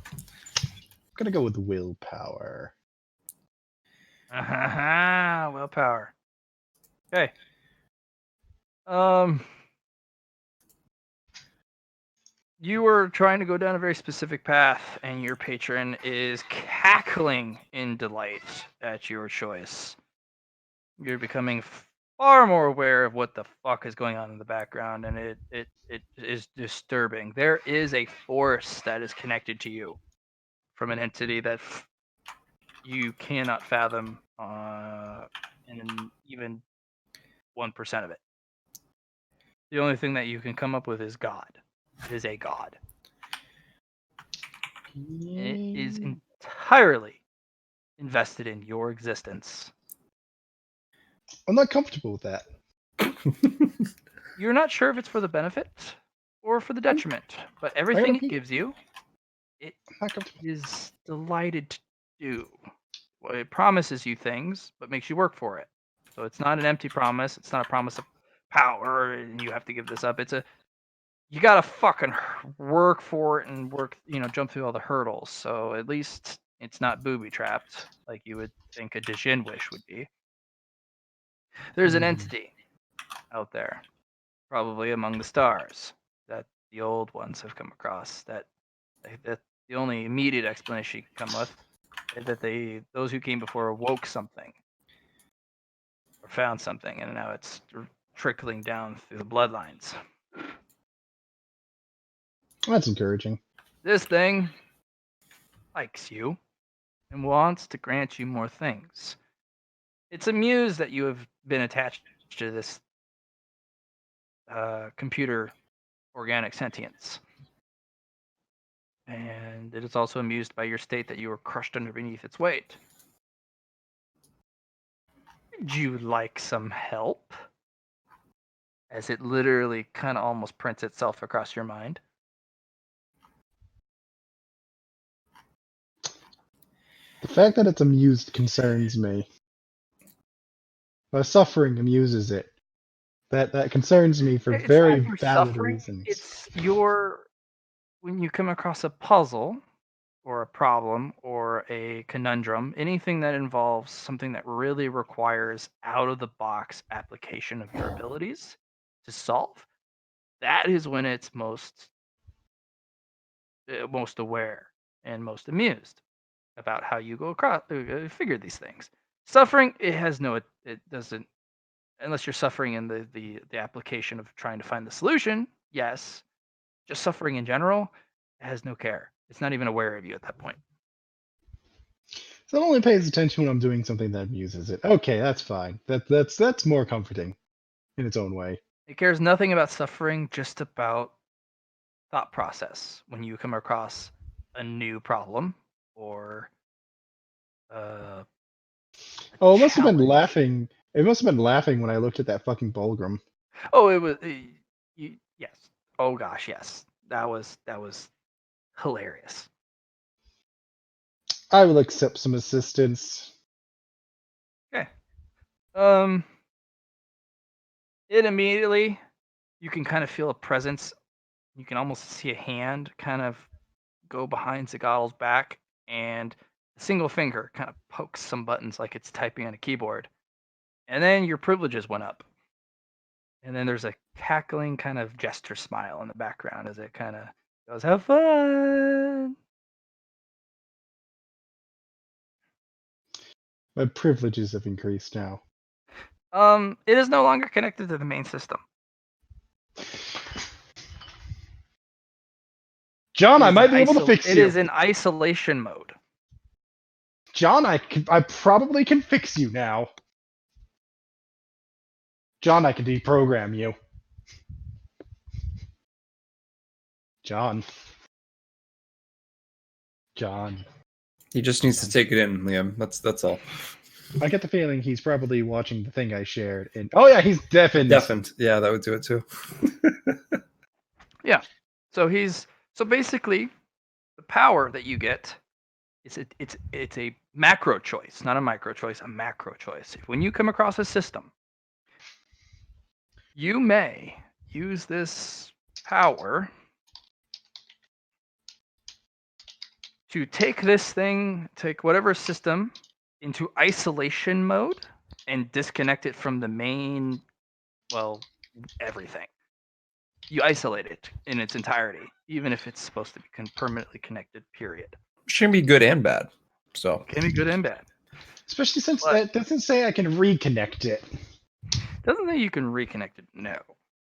gonna go with willpower. Willpower. Okay. You were trying to go down a very specific path, and your patron is cackling in delight at your choice. You're becoming far more aware of what the fuck is going on in the background, and it is disturbing. There is a force that is connected to you from an entity that you cannot fathom in even 1% of it. The only thing that you can come up with is God. It is a God. It is entirely invested in your existence. I'm not comfortable with that. You're not sure if it's for the benefit or for the detriment, but everything it gives you, it is delighted to do. Well, it promises you things, but makes you work for it. So it's not an empty promise. It's not a promise of power, and you have to give this up. It's you gotta fucking work for it and jump through all the hurdles. So at least it's not booby trapped like you would think a Dijin wish would be. There's an entity out there, probably among the stars, that the old ones have come across that the only immediate explanation you can come with is that those who came before woke something or found something, and now it's trickling down through the bloodlines. That's encouraging. This thing likes you and wants to grant you more things. It's amused that you have been attached to this computer organic sentience. And it is also amused by your state that you were crushed underneath its weight. Would you like some help? As it literally kind of almost prints itself across your mind. The fact that it's amused concerns me. Suffering amuses it. That concerns me for It's very not your valid suffering. reasons. It's when you come across a puzzle or a problem or a conundrum, anything that involves something that really requires out of the box application of your abilities to solve, that is when it's most aware and most amused about how you go across figure these things. Suffering, it doesn't, unless you're suffering in the application of trying to find the solution. Yes, just suffering in general, it has no care. It's not even aware of you at that point. So it only pays attention when I'm doing something that amuses it. Okay, that's fine. That's more comforting in its own way. It cares nothing about suffering, just about thought process. When you come across a new problem or a Oh, it must have been challenge. laughing. It must have been laughing when I looked at that fucking Bulgrim. Oh, it was. Yes. Oh gosh, yes. That was hilarious. I will accept some assistance. Okay. It immediately, you can kind of feel a presence. You can almost see a hand kind of go behind Zagatal's back, and a single finger kind of pokes some buttons like it's typing on a keyboard. And then your privileges went up. And then there's a cackling kind of gesture smile in the background as it kind of goes, have fun. My privileges have increased now. It is no longer connected to the main system. John, I might be able to fix It you. is in isolation mode. John, I probably can fix you now. John, I can deprogram you. John. He just needs to take it in, Liam. That's all. I get the feeling he's probably watching the thing I shared. And oh yeah, he's deafened. Deafened. Yeah, that would do it too. Yeah. So basically the power that you get is it's a macro choice, not a micro choice, a macro choice. When you come across a system, you may use this power to take whatever system into isolation mode and disconnect it from the main, everything. You isolate it in its entirety, even if it's supposed to be permanently connected, period. Which can be good and bad. So It can be good and bad. Especially since that doesn't say I can reconnect it. Doesn't say you can reconnect it, no.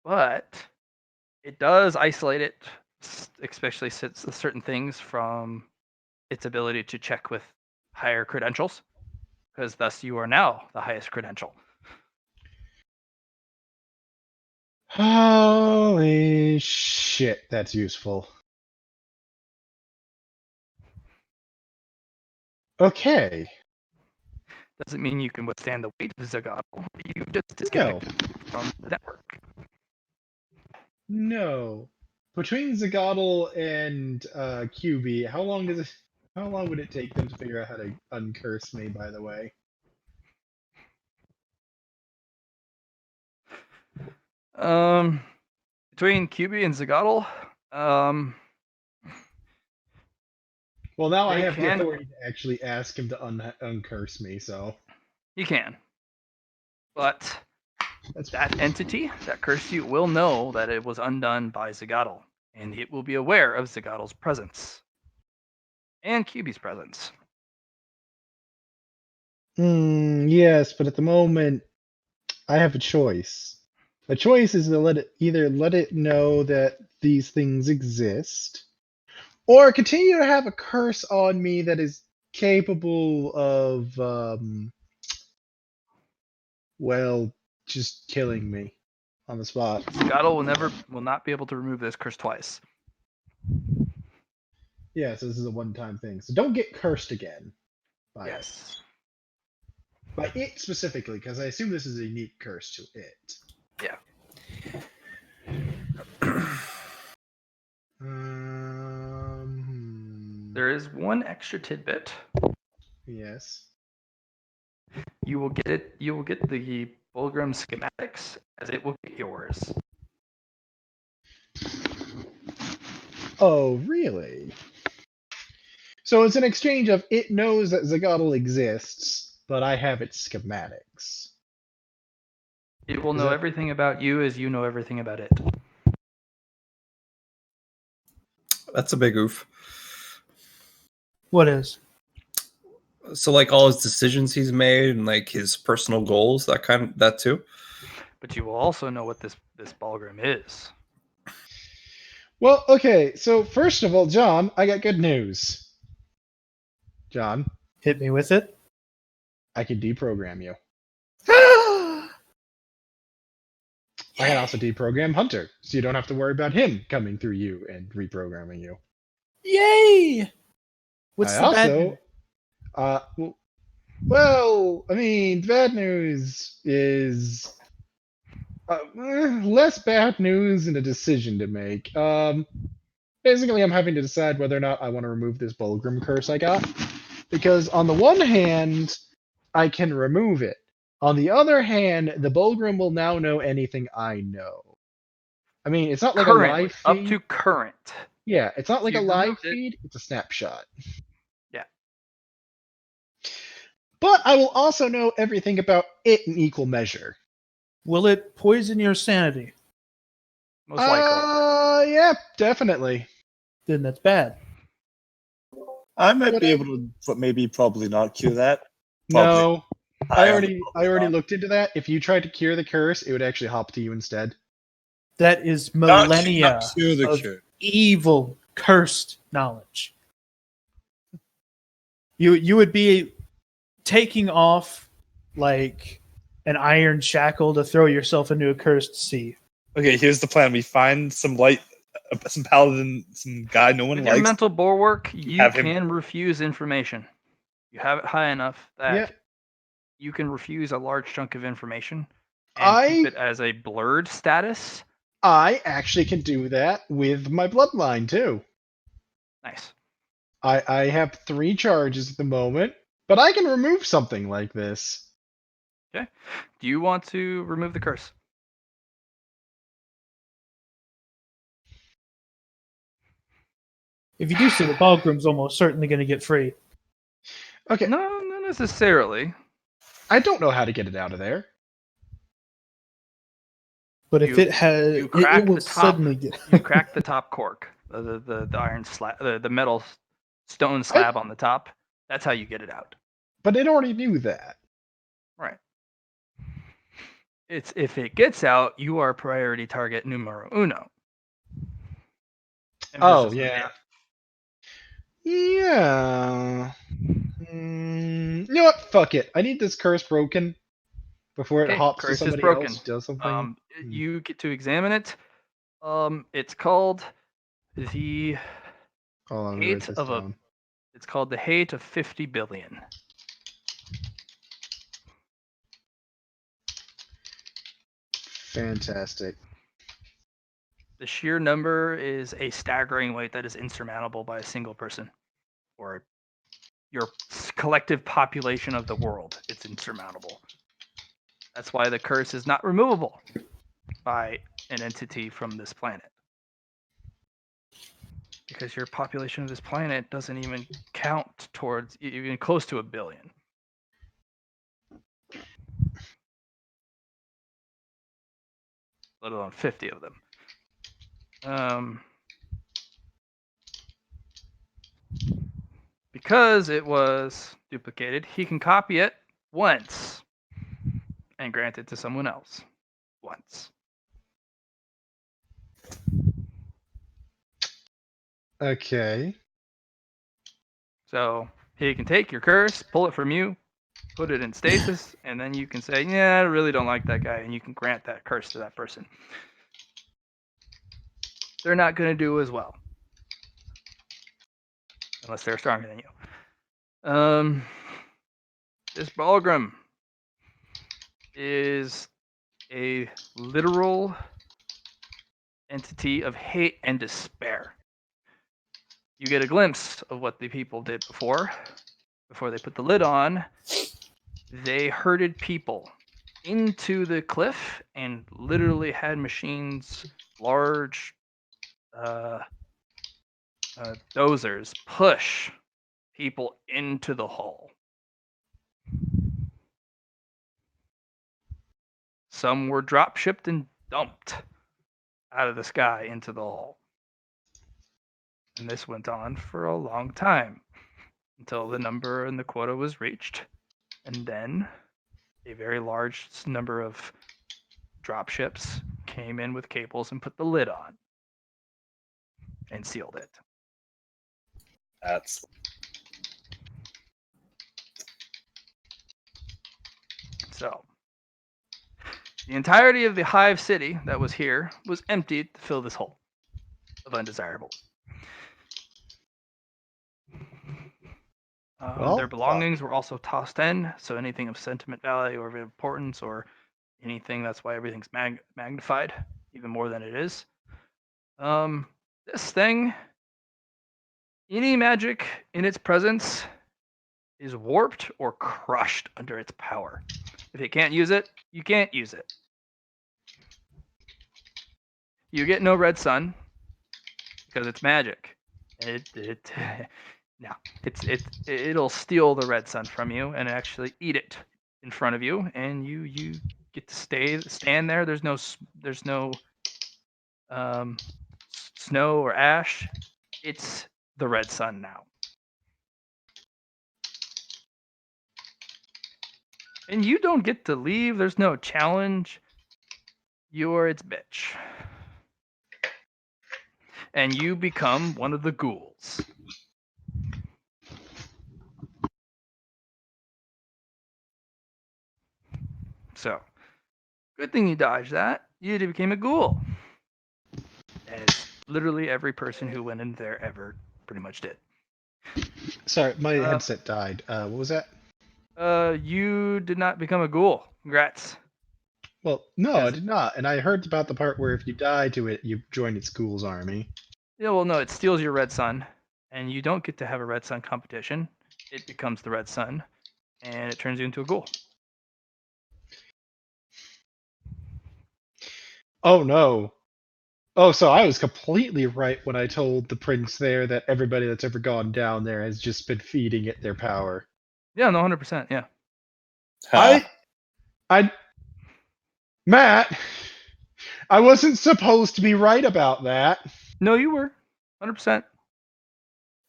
But it does isolate it, especially since certain things from its ability to check with higher credentials, because thus you are now the highest credential. Holy shit, that's useful. Okay. Doesn't mean you can withstand the weight of Zagato. You just disconnected from the network. No. Between Zagatal and QB, how long would it take them to figure out how to uncurse me, by the way? Between QB and Zagatal, well, now I they have the can- authority to actually ask him to uncurse me, so you can. But that's that entity that cursed you will know that it was undone by Zagatal, and it will be aware of Zagatal's presence. and QB's presence. Yes, but at the moment, I have a choice. The choice is to either let it know that these things exist, or continue to have a curse on me that is capable of, well, just killing me on the spot. Zagato will not be able to remove this curse twice. Yes, this is a one-time thing, so don't get cursed again by it. Yes. By it specifically, because I assume this is a unique curse to it. Yeah. There is one extra tidbit. Yes. You will get it. You will get the Bulgrim schematics, as it will get yours. Oh, really? So it's an exchange of it knows that Zagatl exists, but I have its schematics. It will Is know that- everything about you as you know everything about it. That's a big oof. What is? So like all his decisions he's made and like his personal goals, that too. But you will also know what this Bulgrim is. Well, okay, so first of all, John, I got good news. John, Hit me with it. I can deprogram you. I can also deprogram Hunter, so you don't have to worry about him coming through you and reprogramming you. Yay! What's I the bad also, news? well, I mean, the bad news is less bad news and a decision to make. Basically, I'm having to decide whether or not I want to remove this Bulgrim curse I got, because on the one hand, I can remove it. On the other hand, the Bulgrim will now know anything I know. I mean, it's not like a Currently, live up feed. to current. Yeah, it's not like a You've live removed it. feed. It's a snapshot. Yeah. But I will also know everything about it in equal measure. Will it poison your sanity? Most likely. Yeah, definitely. Then that's bad. I might But be able to, but maybe probably not cure that. No, I on already the probably not. looked into that. If you tried to cure the curse, it would actually hop to you instead. That is Not millennia cure the of cure. evil, cursed knowledge. You would be taking off like an iron shackle to throw yourself into a cursed sea. Okay, here's the plan. We find some some paladin, some guy no one With your likes. mental bulwark, you have him- can refuse information. You have it high enough that Yeah. you can refuse a large chunk of information and I keep it as a blurred status. actually can do that with my bloodline too. Nice. I have 3 charges at the moment, but I can remove something like this. Okay. Do you want to remove the curse? If you do so, the Balgrim's almost certainly going to get free. Okay, No, not necessarily. I don't know how to get it out of there. But if You- it has, you it crack will the top- suddenly get. You crack the top cork, the iron slab, the metal stone slab on the top. That's how you get it out. But it already knew that. Right. It's if it gets out, you are priority target numero uno. Oh, Emphasis on yeah. it. Yeah. You know what? Fuck it. I need this curse broken before it Okay, hops to curse is somebody broken. else, does something. You get to examine it. It's called the Hold on, let me write hate this of a. down. It's called the hate of 50 billion. Fantastic. The sheer number is a staggering weight that is insurmountable by a single person, or your collective population of the world. It's insurmountable. That's why the curse is not removable by an entity from this planet. Because your population of this planet doesn't even count towards even close to 1 billion. Let alone 50 of them. because it was duplicated, he can copy it once and grant it to someone else once. Okay. So he can take your curse, pull it from you, put it in stasis, and then you can say, yeah, I really don't like that guy, and you can grant that curse to that person. They're not going to do as well. Unless they're stronger than you. This Balgrim is a literal entity of hate and despair. You get a glimpse of what the people did before they put the lid on. They herded people into the cliff and literally had machines, large dozers, push people into the hull. Some were drop shipped and dumped out of the sky into the hull. And this went on for a long time until the number and the quota was reached. And then a very large number of drop ships came in with cables and put the lid on and sealed it. That's So the entirety of the hive city that was here was emptied to fill this hole of undesirables. Well, Their belongings were also tossed in, so anything of sentiment value or of importance or anything, that's why everything's magnified even more than it is. This thing, any magic in its presence is warped or crushed under its power. If you can't use it, you can't use it. You get no red sun because it's magic. It'll steal the red sun from you and actually eat it in front of you, and you get to stand there. There's no snow or ash. It's the red sun now. And you don't get to leave. There's no challenge. You're its bitch. And you become one of the ghouls. So, good thing you dodged that. You became a ghoul. As literally every person who went in there ever pretty much did. sorry, my headset died. What was that? You did not become a ghoul. Congrats. Well, no, I Yes. did not. And I heard about the part where if you die to it, you join its ghoul's army. Yeah, well, no, it steals your red sun, and you don't get to have a red sun competition. It becomes the red sun, and it turns you into a ghoul. Oh no. Oh, so I was completely right when I told the prince there that everybody that's ever gone down there has just been feeding it their power. Yeah, no, 100%. Yeah. Matt, I wasn't supposed to be right about that. No, you were 100%.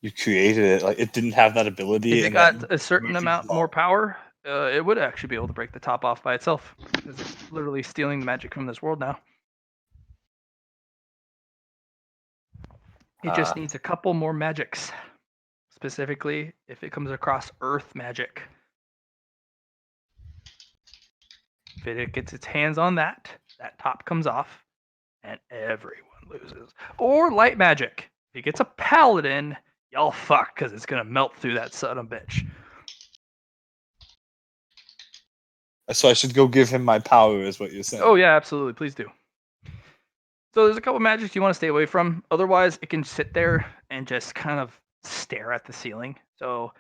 you created it. Like it didn't have that ability. If it and got then a certain Murphy's amount Law. more power, it would actually be able to break the top off by itself. Because it's literally stealing the magic from this world now. It just needs a couple more magics. Specifically, if it comes across Earth magic. If it gets its hands on that top comes off, and everyone loses. Or light magic. If it gets a paladin, y'all fuck, because it's going to melt through that son of a bitch. So I should go give him my power, is what you're saying. Oh, yeah, absolutely. Please do. So there's a couple magics you want to stay away from. Otherwise, it can sit there and just kind of stare at the ceiling. So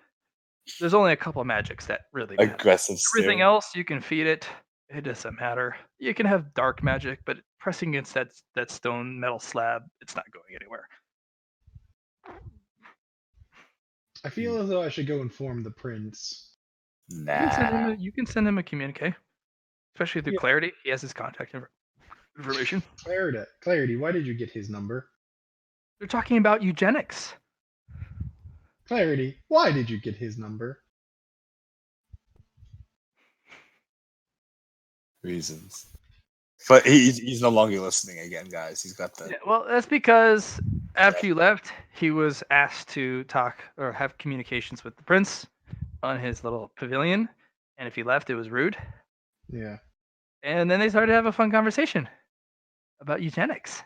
there's only a couple of magics that really matter. Aggressive Everything staring. else, you can feed it. It doesn't matter. You can have dark magic, but pressing against that stone metal slab, it's not going anywhere. I feel as though I should go inform the prince. Nah. You can send him a communique, especially through Yeah. Clarity. He has his contact information. Clarity, why did you get his number? They're talking about eugenics. Clarity, why did you get his number? Reasons. But he's no longer listening again, guys. He's got the. Yeah, well, that's because after you left, he was asked to talk or have communications with the prince on his little pavilion, and if he left, it was rude. Yeah. And then they started to have a fun conversation about eugenics.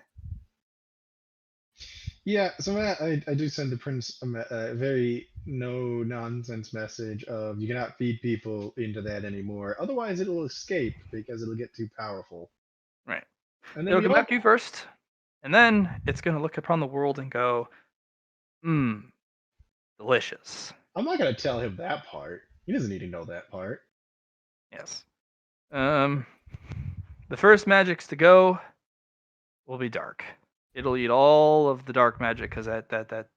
Yeah, so Matt, I do send the prince a very no nonsense message of you cannot feed people into that anymore. Otherwise, it'll escape because it'll get too powerful. Right. And then It'll the come after you first, and then it's going to look upon the world and go, delicious. I'm not gonna tell him that part. He doesn't need to know that part. Yes. The first magics to go will be dark. It'll eat all of the dark magic because that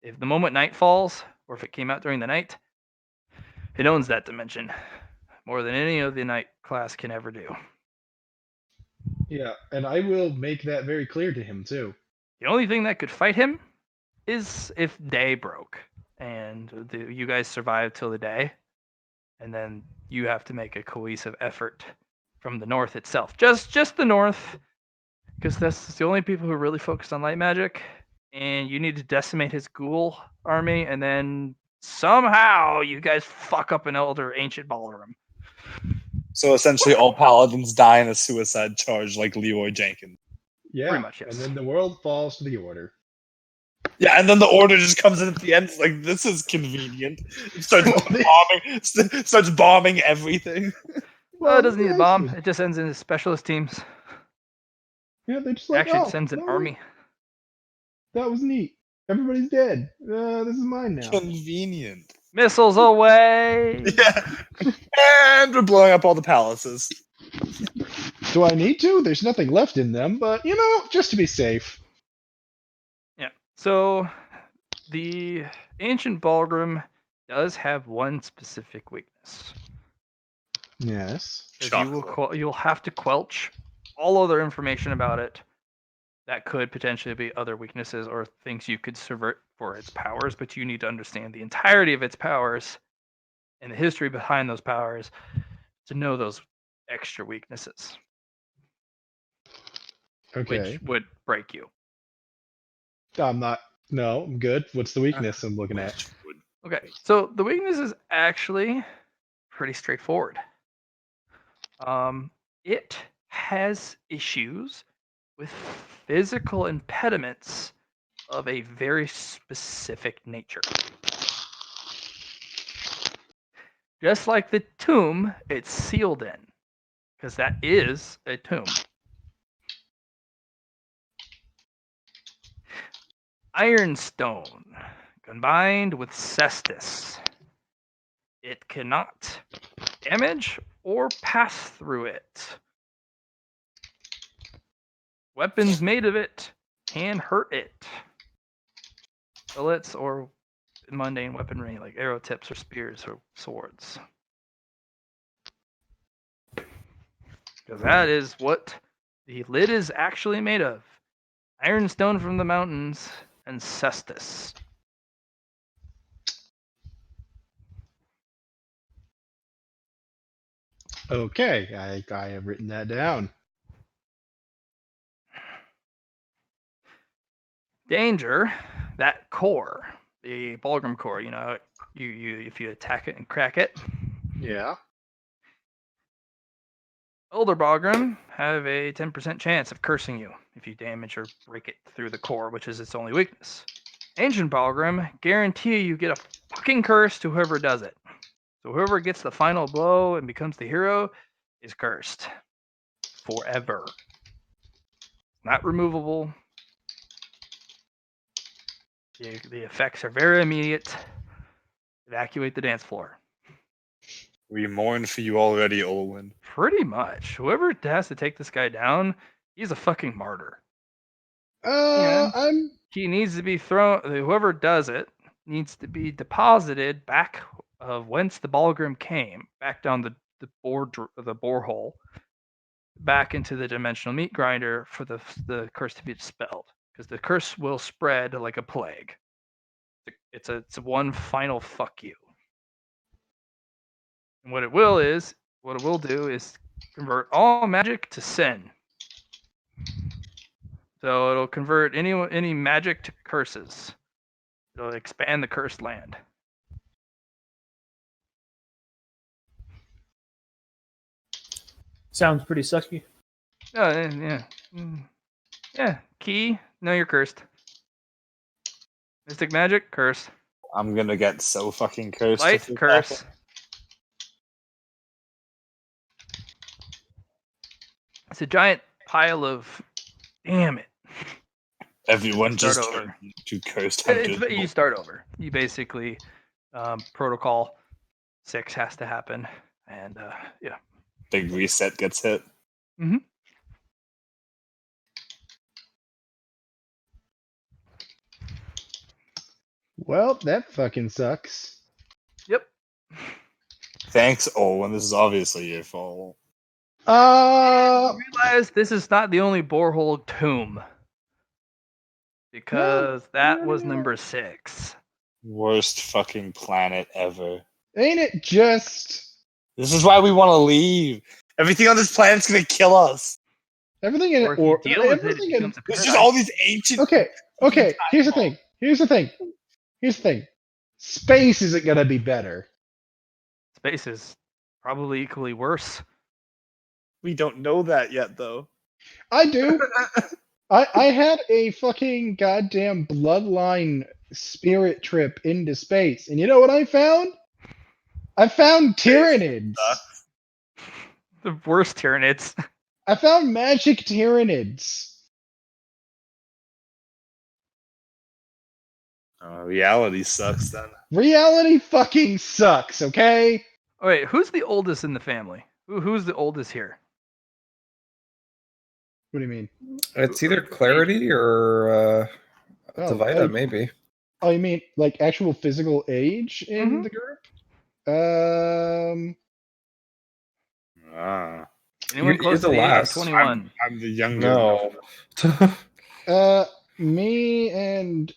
if the moment night falls, or if it came out during the night, it owns that dimension more than any of the night class can ever do. Yeah, and I will make that very clear to him too. The only thing that could fight him is if day broke and you guys survive till the day, and then you have to make a cohesive effort from the north itself. Just the north, because that's the only people who are really focused on light magic, and you need to decimate his ghoul army, and then somehow you guys fuck up an elder ancient ballroom. So essentially, all paladins die in a suicide charge, like Leroy Jenkins. Yeah, Pretty much, yes. and then the world falls to the order. Yeah, and then the order just comes in at the end. It's like, this is convenient. It starts bombing everything. Well, it doesn't need a bomb. actually- It just sends in specialist teams. Yeah, they're just like, Actually, oh, it sends an army. That was neat. Everybody's dead. This is mine now. Convenient. Missiles away. Yeah. And we're blowing up all the palaces. Do I need to? There's nothing left in them, but just to be safe. Yeah. So the ancient ballroom does have one specific weakness. Yes. 'Cause you'll have to quelch all other information about it that could potentially be other weaknesses or things you could subvert for its powers, but you need to understand the entirety of its powers and the history behind those powers to know those extra weaknesses, Okay. which would break you. I'm not. No, I'm good. What's the weakness I'm looking at? Okay, so the weakness is actually pretty straightforward. It has issues with physical impediments of a very specific nature. Just like the tomb it's sealed in, because that is a tomb. Ironstone combined with cestus. It cannot damage or pass through it. Weapons made of it can hurt it. Bullets or mundane weaponry like arrow tips or spears or swords. Because that is what the lid is actually made of. Ironstone from the mountains and cestus. Okay, I have written that down. Danger, that core, the Bulgrim core, you if you attack it and crack it, Yeah. Elder Bulgrim have a 10% chance of cursing you if you damage or break it through the core, which is its only weakness. Ancient Bulgrim guarantee you get a fucking curse to whoever does it. So whoever gets the final blow and becomes the hero is cursed forever. Not removable. The effects are very immediate. Evacuate the dance floor. We mourn for you already, Olwyn. Pretty much. Whoever has to take this guy down, he's a fucking martyr. I'm. He needs to be thrown. Whoever does it needs to be deposited back of whence the Bulgrim came, back down the borehole, back into the dimensional meat grinder for the curse to be dispelled. Because the curse will spread like a plague. It's a one final fuck you. And what it will do is convert all magic to sin. So it'll convert any magic to curses. It'll expand the cursed land. Sounds pretty sucky. Yeah. Yeah. Key, no, you're cursed. Mystic magic, curse. I'm gonna get so fucking cursed. Light, if this curse. happens. It's a giant pile of. Damn it. Everyone Start just over. turned to cursed You hunters. start over. You basically, protocol 6 has to happen. And yeah. Big reset gets hit. Mm-hmm. Well, that fucking sucks. Yep. Thanks, Owen. This is obviously your fault. Realize this is not the only borehole tomb. Because that was number 6. Worst fucking planet ever. Ain't it just This is why we want to leave. Everything on this planet's gonna kill us. everything in Or it? if you Or deal with it, everything it in, becomes a It's paradise. just all these ancient. okay, Here's the thing. Here's the thing. Space isn't gonna be better. Space is probably equally worse. We don't know that yet, though. I do. I had a fucking goddamn bloodline spirit trip into space, and you know what I found? I found Tyranids. The worst Tyranids. I found magic Tyranids. Reality sucks then. Reality fucking sucks, okay? Oh, wait, who's the oldest in the family? Who's the oldest here? What do you mean? It's either Clarity or Oh, Divida, maybe. Oh, you mean like actual physical age in Mhm. the group? Ah. Anyone You're close the to the age of last. 21? I'm the younger. No. Me and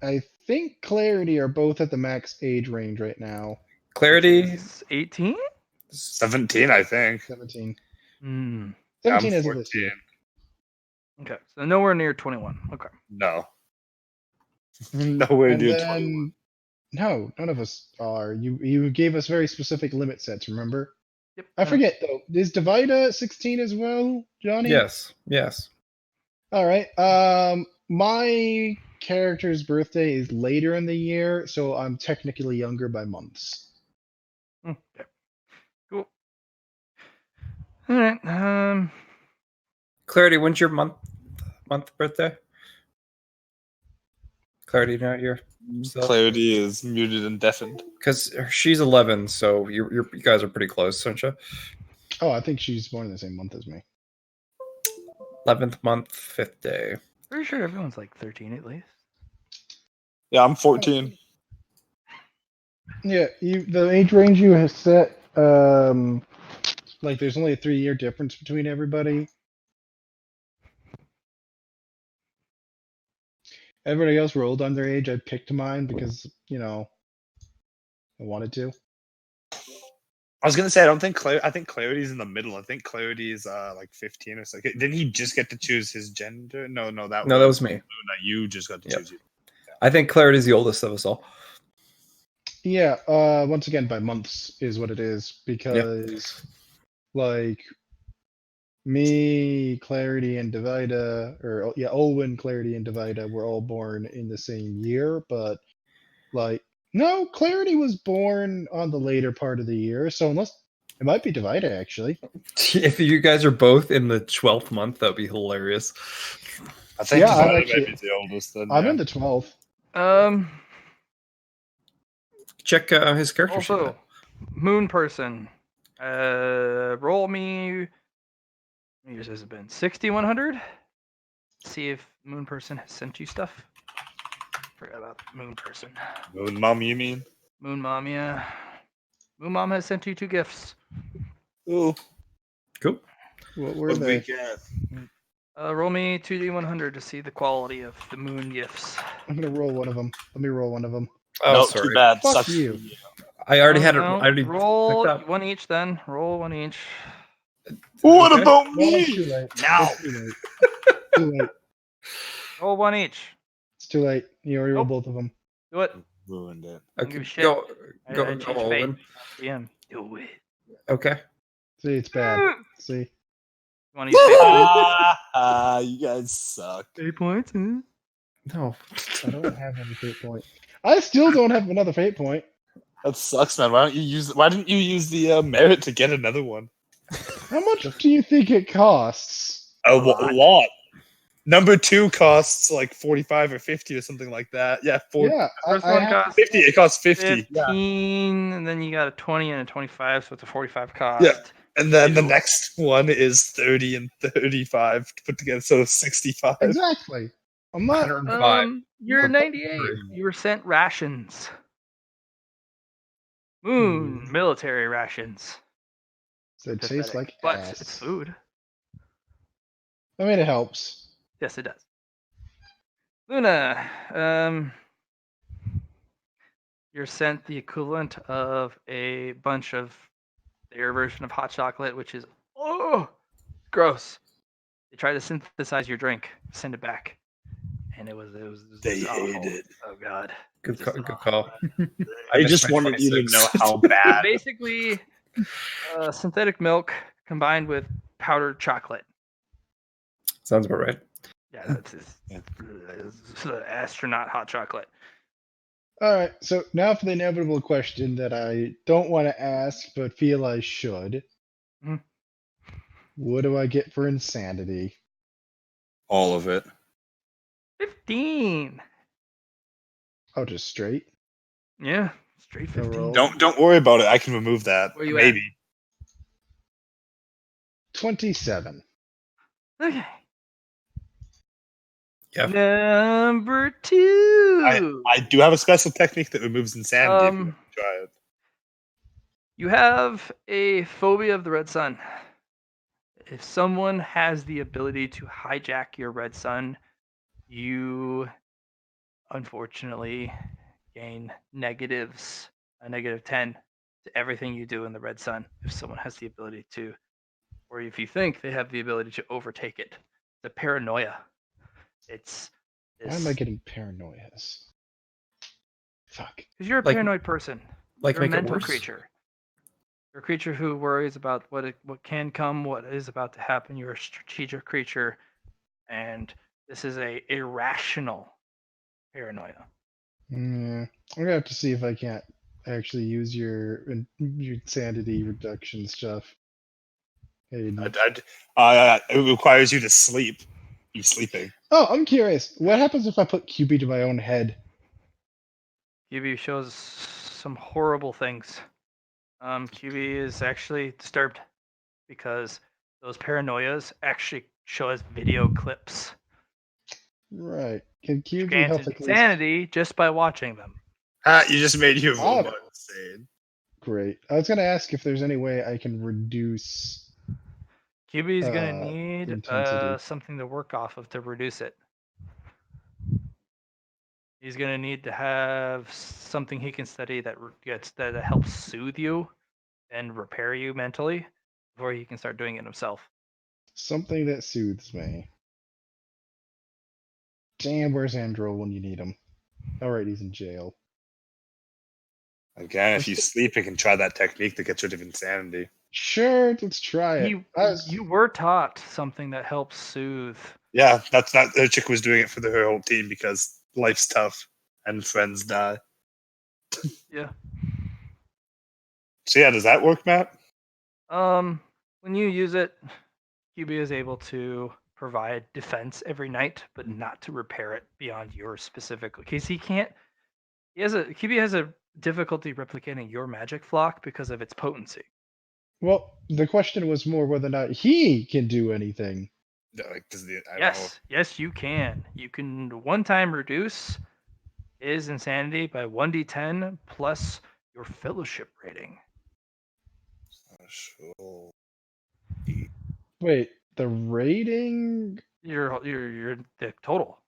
I think Clarity are both at the max age range right now. Clarity. 18? 17, I think. 17. Hmm. 17 I'm is this 14. year. Okay, so nowhere near 21. Okay. No. Nowhere And near then 21. no, none of us are. You gave us very specific limit sets, remember? Yep. I forget though. Is Divida 16 as well, Johnny? Yes. All right. My character's birthday is later in the year, so I'm technically younger by months. Okay. Cool. All right. Clarity, when's your month birthday? Clarity, not your Clarity is muted and deafened. because she's 11, so you guys are pretty close, aren't you? Oh, I think she's born in the same month as me. 11th month, 5th day. Pretty sure everyone's like 13 at least. Yeah, I'm 14. Yeah, the age range you have set, like there's only a 3-year difference between everybody. Everybody else rolled on their age. I picked mine because, I wanted to. I was gonna say I think Clarity's in the middle. I think Clarity is like 15 or something. Didn't he just get to choose his gender? No, that was me. Luna. You just got to Yep. choose you. I think Clarity's the oldest of us all. Yeah, once again, by months is what it is because, like, me, Clarity, and Divida, Olwen, Clarity, and Divida were all born in the same year, but, like, no, Clarity was born on the later part of the year, so unless it might be Divida, actually. If you guys are both in the 12th month, that'd be hilarious. I think Yeah, I'm Divida actually- might be the oldest. Then I'm yeah. in the 12th. Check his character sheet. Also, Moon Person. Roll me. How many years has it been? 6100. See if Moon Person has sent you stuff. Forgot about Moon Person. Moon Mom, you mean? Moon Mom, yeah. Moon Mom has sent you 2 gifts. Ooh. Cool. What were What did we they? get? Roll me 2d100 to see the quality of the Moon gifts. I'm gonna roll one of them. Let me roll one of them. Oh, no, sorry. too bad. Fuck Sucks you. for you. I already No, had it. no, I already roll picked up. one each then. Roll one each. What Okay. about Well, it's me? too late. Now. It's too late. Too late. Roll one each. It's too late. You already rolled Nope. both of them. Do it. Ruined it. Don't give Okay, a shit. go, I go, changed go all fate. in. DM. Do it. Okay. See, it's bad. You See? want to use fate points? You guys suck. Fate points? Huh? No. I don't have any fate point. I still don't have another fate point. That sucks, man. Why didn't you use the merit to get another one? How much do you think it costs? A lot. lot. Number 2 costs like 45 or 50 or something like that. Yeah, 40, Yeah, First I one have costs 50. It costs 50. 15, and then you got a 20 and a 25, so it's a 45 cost. Yeah. And then the Ew. next one is 30 and 35 to put together, so 65. exactly. I'm not. 105. You're for 98. free. You were sent rations. Moon military rations. It tastes Pathetic. like But ass. it's food. I mean, it helps. Yes, it does. Luna, you're sent the equivalent of a bunch of their version of hot chocolate, which is gross. They try to synthesize your drink, send it back, and it was They awful. hate it. Oh god. Good Just call. Good call. I missed just my wanted you to 26. know how bad. Basically, synthetic milk combined with powdered chocolate. Sounds about right. Yeah, that's astronaut hot chocolate. All right. So now for the inevitable question that I don't want to ask but feel I should. Mhm. What do I get for insanity? All of it. 15. Oh, just straight? Yeah, straight No 15. roll. Don't worry about it. I can remove that. Where you Maybe. 27. Okay. Yeah. Number 2. I do have a special technique that removes insanity if you want to try it. You have a phobia of the red sun. If someone has the ability to hijack your red sun, you unfortunately gain negatives, a negative 10 to everything you do in the red sun. If someone has the ability to, or if you think they have the ability to overtake it, the paranoia. It's Why am I getting paranoias? Fuck. because you're a Like- paranoid person. Like You're a make it mental worse. creature. You're a creature who worries about what can come, what is about to happen. You're a strategic creature, and this is a irrational paranoia. Yeah, I'm gonna have to see if I can't actually use your insanity reduction stuff. Hey, It requires you to sleep. You sleeping. oh, I'm curious. What happens if I put QB to my own head? QB shows some horrible things. QB is actually disturbed because those paranoias actually show us video clips. Right. Can You QB grant help at least? insanity just by watching them. You just made your Oh. robot insane. Great. I was gonna ask if there's any way I can reduce. QB is gonna need intensity. something to work off of to reduce it. He's gonna need to have something he can study that that helps soothe you and repair you mentally before he can start doing it himself. Something that soothes me. Damn, where's Andro when you need him? Alright, he's in jail. Again, if you sleep, you can try that technique that gets rid of insanity. Sure, let's try it. You were taught something that helps soothe. Yeah, that's not the chick was doing it for her whole team because life's tough and friends die. Yeah. So yeah, does that work, Matt? When you use it, QB is able to provide defense every night, but not to repair it beyond your specific. Because QB has a difficulty replicating your magic flock because of its potency. Well, the question was more whether or not he can do anything. Like, I don't know. Yes, you can. You can one-time reduce his insanity by 1d10 plus your fellowship rating. Sure. Wait, the rating? Your the total.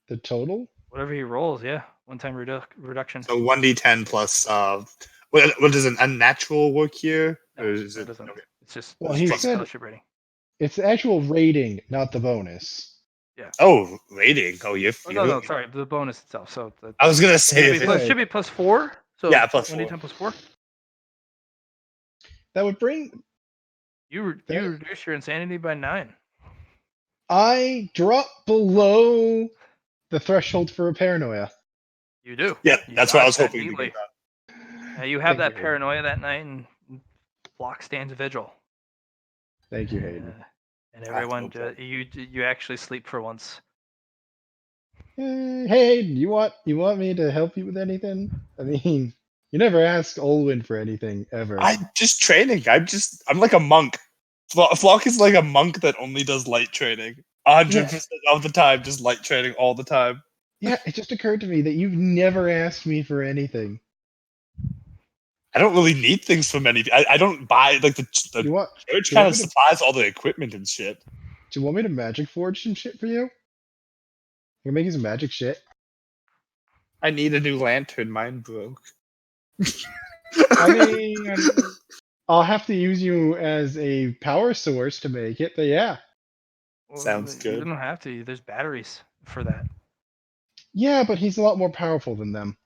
The total? Whatever he rolls, yeah. One-time reduction. So 1d10 plus what does an unnatural work here? No, Or is that it doesn't. okay. It's just Well, it's he plus said- fellowship rating. It's the actual rating, not the bonus. Oh, rating. Oh, Oh, no, sorry, the bonus itself. So I was gonna say it if should, it, should be plus 4. So Yeah, plus 1d10 plus 4. That would bring. You reduce your insanity by 9. I drop below the threshold for a paranoia. You do. yeah, You that's what I was dodge that hoping to neatly. get that. You have Thank that you. paranoia that night, and Flock stands vigil. Thank you, Hayden. And everyone, no problem. you actually sleep for once. Hey, Hayden, you want me to help you with anything? I mean, you never ask Olwyn for anything ever. I'm just training. I'm like a monk. Flock is like a monk that only does light training. 100% of the time, just light training all the time. Yeah, it just occurred to me that you've never asked me for anything. I don't really need things from any. I don't buy like the You want? church you want kind of me to- supplies all the equipment and shit. Do you want me to magic forge some shit for you? I can make you some magic shit. I need a new lantern. Mine broke. I mean, I'll have to use you as a power source to make it, but yeah. Sounds You good. don't have to. There's batteries for that. Yeah, but he's a lot more powerful than them.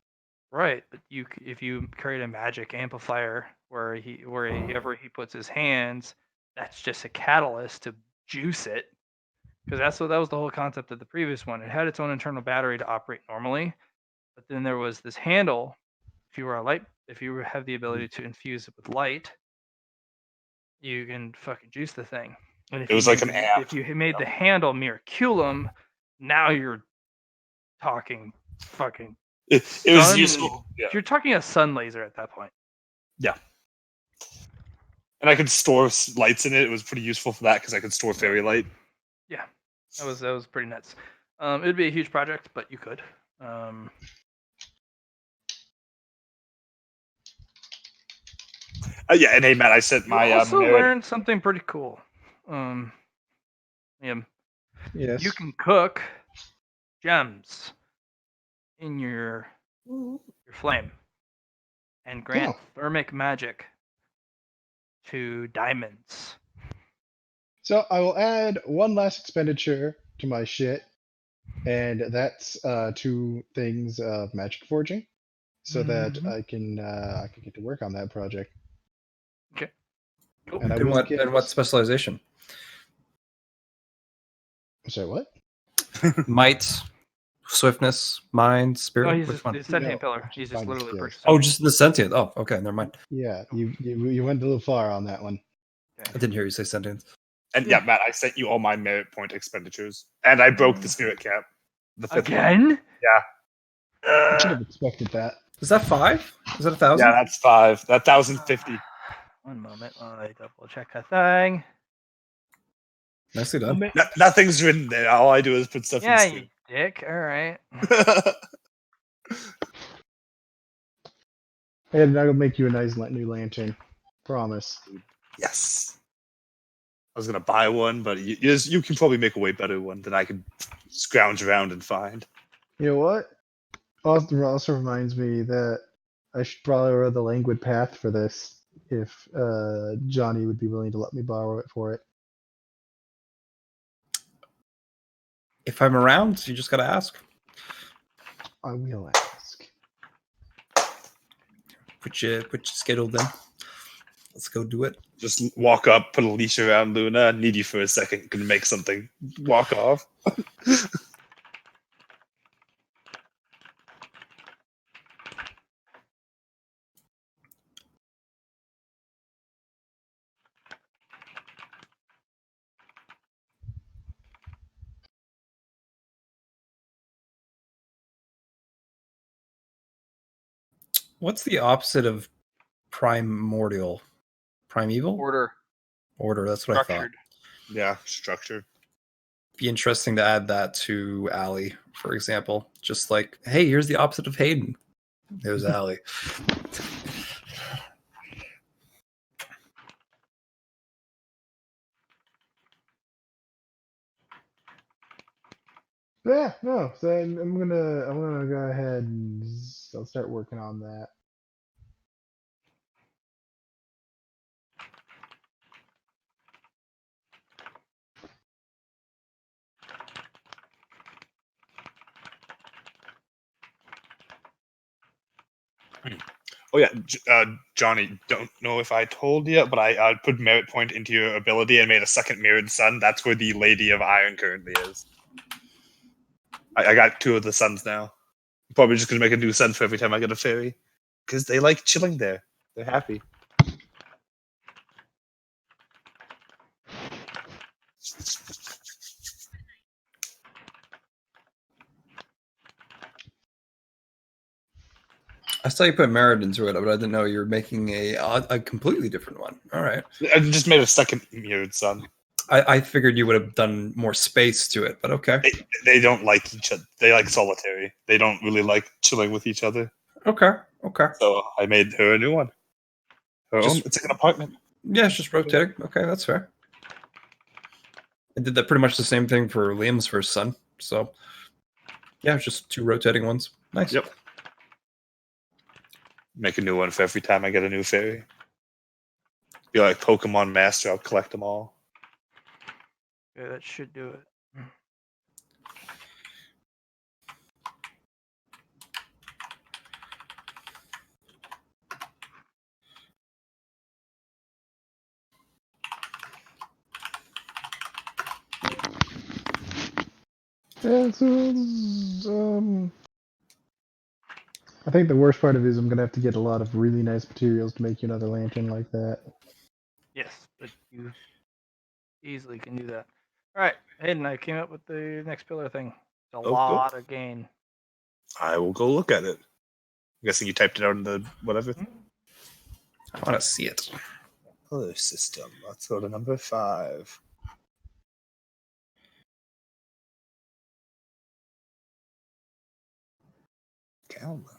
Right, but if you create a magic amplifier wherever he puts his hands, that's just a catalyst to juice it. Because that was the whole concept of the previous one. It had its own internal battery to operate normally, but then there was this handle. If you have the ability to infuse it with light, you can fucking juice the thing. And if It was you like made an the- amp. If you made the handle Miraculum, now you're talking fucking. It was sun- useful. Yeah. You're talking a sun laser at that point. And I could store lights in it. It was pretty useful for that because I could store fairy light. Yeah, that was pretty nuts. It'd be a huge project, but you could. Yeah, and hey Matt, I sent You my also merit. learned something pretty cool. Yeah, Yes. you can cook gems in your flame and grant thermic magic to diamonds. So I will add one last expenditure to my shit, and that's 2 things of magic forging, so that Mhm. I can get to work on that project. Okay. Cool. And I And will what get. and what specialization? I'm sorry, what? Might, swiftness, mind, spirit. No, he's Which just one? it's sentient No, pillar. He's just finding literally skills. purchasing. Oh, just the sentient. Oh, okay, never mind. Yeah, you went a little far on that one. I didn't hear you say sentient. And yeah, Matt, I sent you all my merit point expenditures, and I broke the spirit cap. The 5th one. Again? I should have expected that. Is that 5? Is that 1,000? Yeah, that's 5. That 1,050. One moment while I double check a thing. Nicely Well, done. Nothing's written there. All I do is put stuff Yeah, in you dick. All right. And I'll make you a nice new lantern. Promise. Yes. I was gonna buy one, but you can probably make a way better one than I could scrounge around and find. You know what? Also reminds me that I should probably row the languid path for this if Johnny would be willing to let me borrow it for it. If I'm around, you just gotta ask. I will ask. Put you scheduled in. Let's go do it. Just walk up, put a leash around Luna, need you for a second, can make something. Walk off. What's the opposite of primordial? Primeval? Order. Order, that's what I thought. Structured. Yeah, structure. Be interesting to add that to Allie, for example. Just like, hey, here's the opposite of Hayden. There's Allie. Yeah, no. So I'm gonna go ahead and I'll start working on that. Oh yeah, Johnny. Don't know if I told you, but I put merit point into your ability and made a second mirrored sun. That's where the Lady of Iron currently is. I got 2 of the suns now. Probably just gonna make a new sun for every time I get a fairy, because they like chilling there. They're happy. I saw you put merit into it, but I didn't know you were making a completely different one. All right. I just made a second mirrored sun. I figured you would have done more space to it, but okay. They don't like each other. They like solitary. They don't really like chilling with each other. Okay. Okay. So I made her a new one. Her Just- own. It's like an apartment. Yeah, it's just rotating. Okay, that's fair. I did that pretty much the same thing for Liam's first son. So, yeah, it's just 2 rotating ones. Nice. Yep. Make a new one for every time I get a new fairy. Be like Pokemon Master. I'll collect them all. Yeah, that should do it. Yeah, so I think the worst part of it is I'm gonna have to get a lot of really nice materials to make you another lantern like that. Yes, but you easily can do that. All right, Hayden, I came up with the next pillar thing. It's a Oh, lot of gain. I will go look at it. I'm guessing you typed it out in the whatever. I want to see it. Color system. Let's go to number 5. Calendar.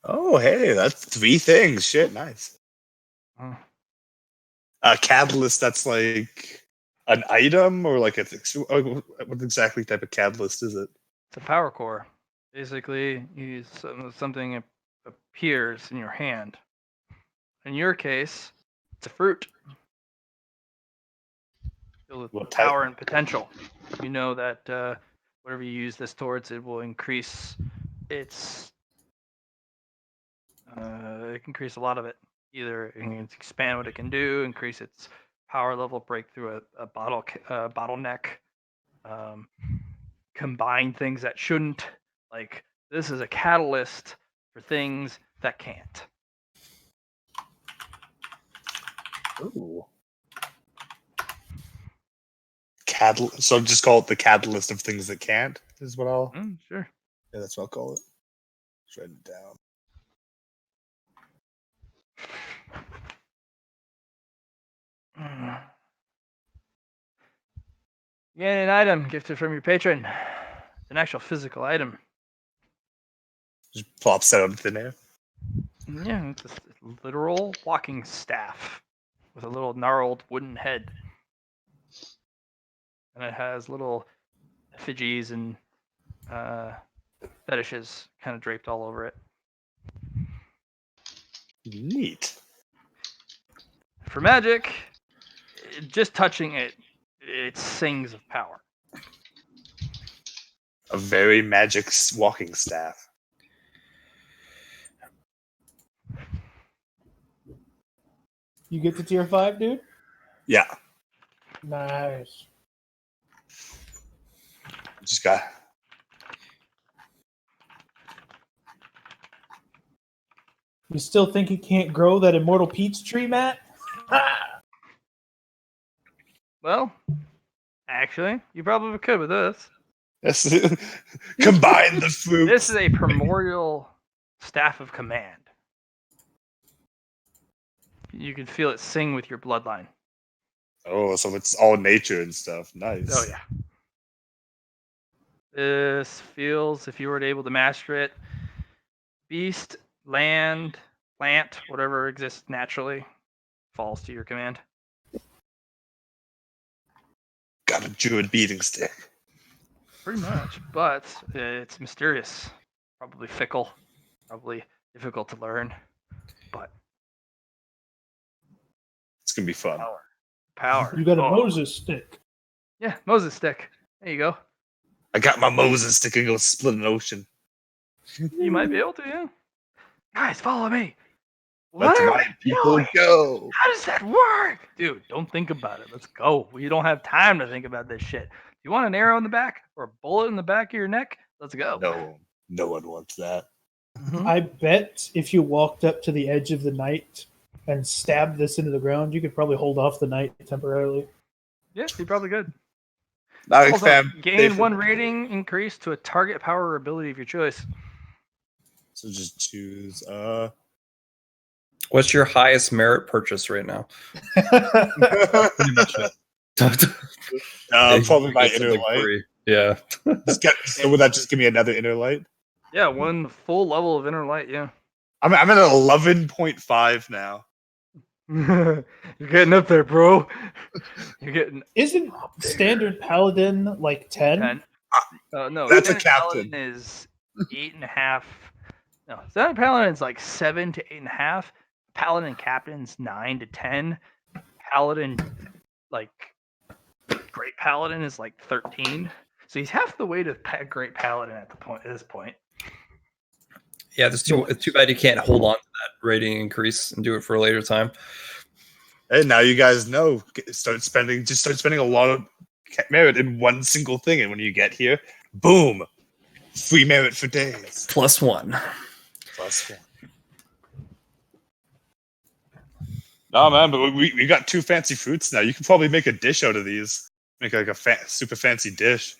Oh, hey, that's 3 things. Shit, nice. Uh, A catalyst. That's like an item, or like what exactly type of catalyst is it? It's a power core. Basically, something appears in your hand. In your case, it's a fruit filled with What type? power and potential. You know that whatever you use this towards, it will increase its. It can increase a lot of it. Either it can expand what it can do, increase its power level, break through a bottleneck, combine things that shouldn't. Like this is a catalyst for things that can't. Ooh. So just call it the catalyst of things that can't. Is what I'll. Sure. Yeah, that's what I'll call it. Just write it down. You get an item gifted from your patron. It's an actual physical item. Just plops out of thin air. Yeah, it's a literal walking staff with a little gnarled wooden head. And it has little effigies and fetishes kind of draped all over it. Neat. For magic, just touching it, it sings of power. A very magic walking staff. You get to tier 5, dude? Yeah. Nice. Just got. You still think it can't grow that immortal peach tree, Matt? Well, actually, you probably could with this. Yes. Combine the fruits. This is a primordial staff of command. You can feel it sing with your bloodline. Oh, so it's all nature and stuff. Nice. Oh yeah. This feels, if you were able to master it, beast, land, plant, whatever exists naturally, falls to your command. druid beating stick. Pretty much, but it's mysterious, probably fickle, probably difficult to learn, but It's gonna be fun. power. You got a Oh, Moses stick. Yeah, Moses stick. There you go. I got my Moses stick and go split an ocean. You might be able to, yeah. Guys, follow me. Let What are my we people doing? go. How does that work? Dude, don't think about it. Let's go. We don't have time to think about this shit. You want an arrow in the back or a bullet in the back of your neck? Let's go. No one wants that. Mhm. I bet if you walked up to the edge of the night and stabbed this into the ground, you could probably hold off the night temporarily. Yeah, you're probably good. Now, Also, fam, gain one rating increase to a target power or ability of your choice. So just choose. What's your highest merit purchase right now? Pretty much it. Probably my Get inner something light. free. Yeah. So would that just give me another inner light? Yeah, one full level of inner light, yeah. I'm at 11.5 now. You're getting up there, bro. You're getting Isn't standard paladin like 10? 10. No, That's a standard captain. paladin is 8.5. No, standard paladin is like 7 to 8.5. Paladin captain's 9 to 10. Paladin, like great paladin, is like 13. So he's half the way to great paladin at this point. Yeah, it's too bad you can't hold on to that rating increase and do it for a later time. And now you guys know. Start spending a lot of merit in one single thing, and when you get here, boom, free merit for days. +1. +1. No, man, but we got 2 fancy fruits now. You can probably make a dish out of these. Make like a super fancy dish.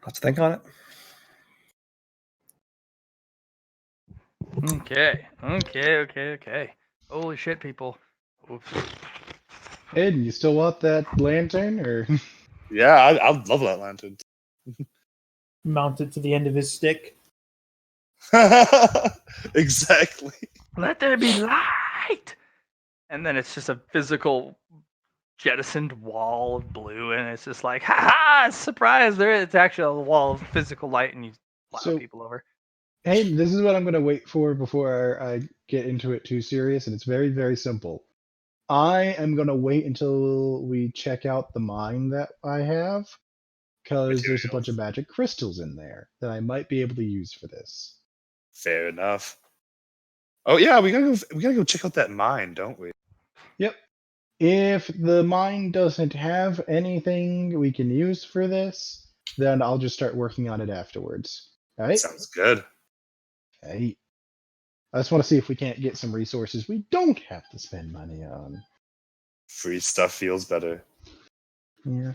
Let's think on it. Okay. Holy shit, people. Oops. Aiden, you still want that lantern, or Yeah, I love that lantern. Mounted to the end of his stick. Exactly. Let there be light! And then it's just a physical jettisoned wall of blue, and it's just like, ha! Surprise! It's actually a wall of physical light, and you plow people over. Aiden, this is what I'm going to wait for before I get into it too serious, and it's very, very simple. I am going to wait until we check out the mine that I have, because there's a bunch of magic crystals in there that I might be able to use for this. Fair enough. Oh yeah, we gotta go check out that mine, don't we? Yep. If the mine doesn't have anything we can use for this, then I'll just start working on it afterwards. All right? Sounds good. Hey. I just want to see if we can't get some resources we don't have to spend money on. Free stuff feels better. Yeah.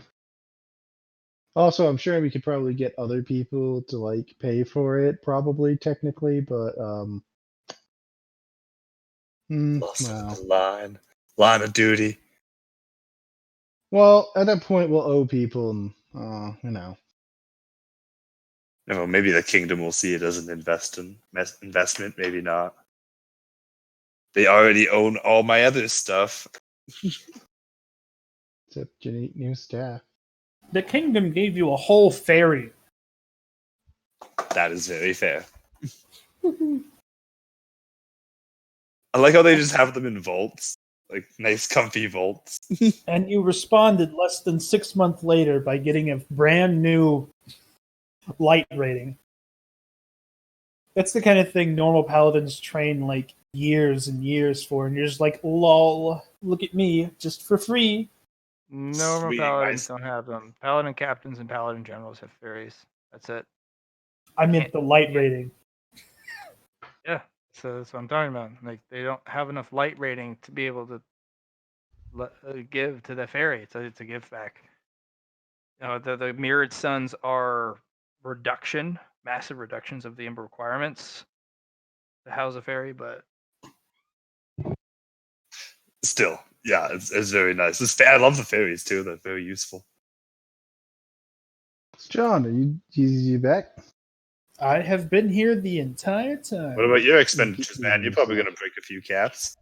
Also, I'm sure we could probably get other people to like pay for it, probably technically, but Well. Line of duty. Well, at that point, we'll owe people, and No, maybe the kingdom will see it as an investment. Maybe not. They already own all my other stuff. Except you need new staff. The kingdom gave you a whole ferry. That is very fair. I like how they just have them in vaults. Like nice comfy vaults. And you responded less than 6 months later by getting a brand new light rating. That's the kind of thing normal paladins train like years and years for, and you're just like, lol, look at me, just for free. Normal Sweet, paladins nice. don't have them. Paladin captains and paladin generals have fairies. That's it. I meant the light rating. Yeah, so that's what I'm talking about. Like they don't have enough light rating to be able to give to the fairy. It's a give back. You know, the mirrored suns are massive reductions of the ember requirements to house a fairy, but Still, yeah, it's very nice. I love the fairies too. They're very useful. John, are you back? I have been here the entire time. What about your expenditures, man? You're probably gonna break a few caps.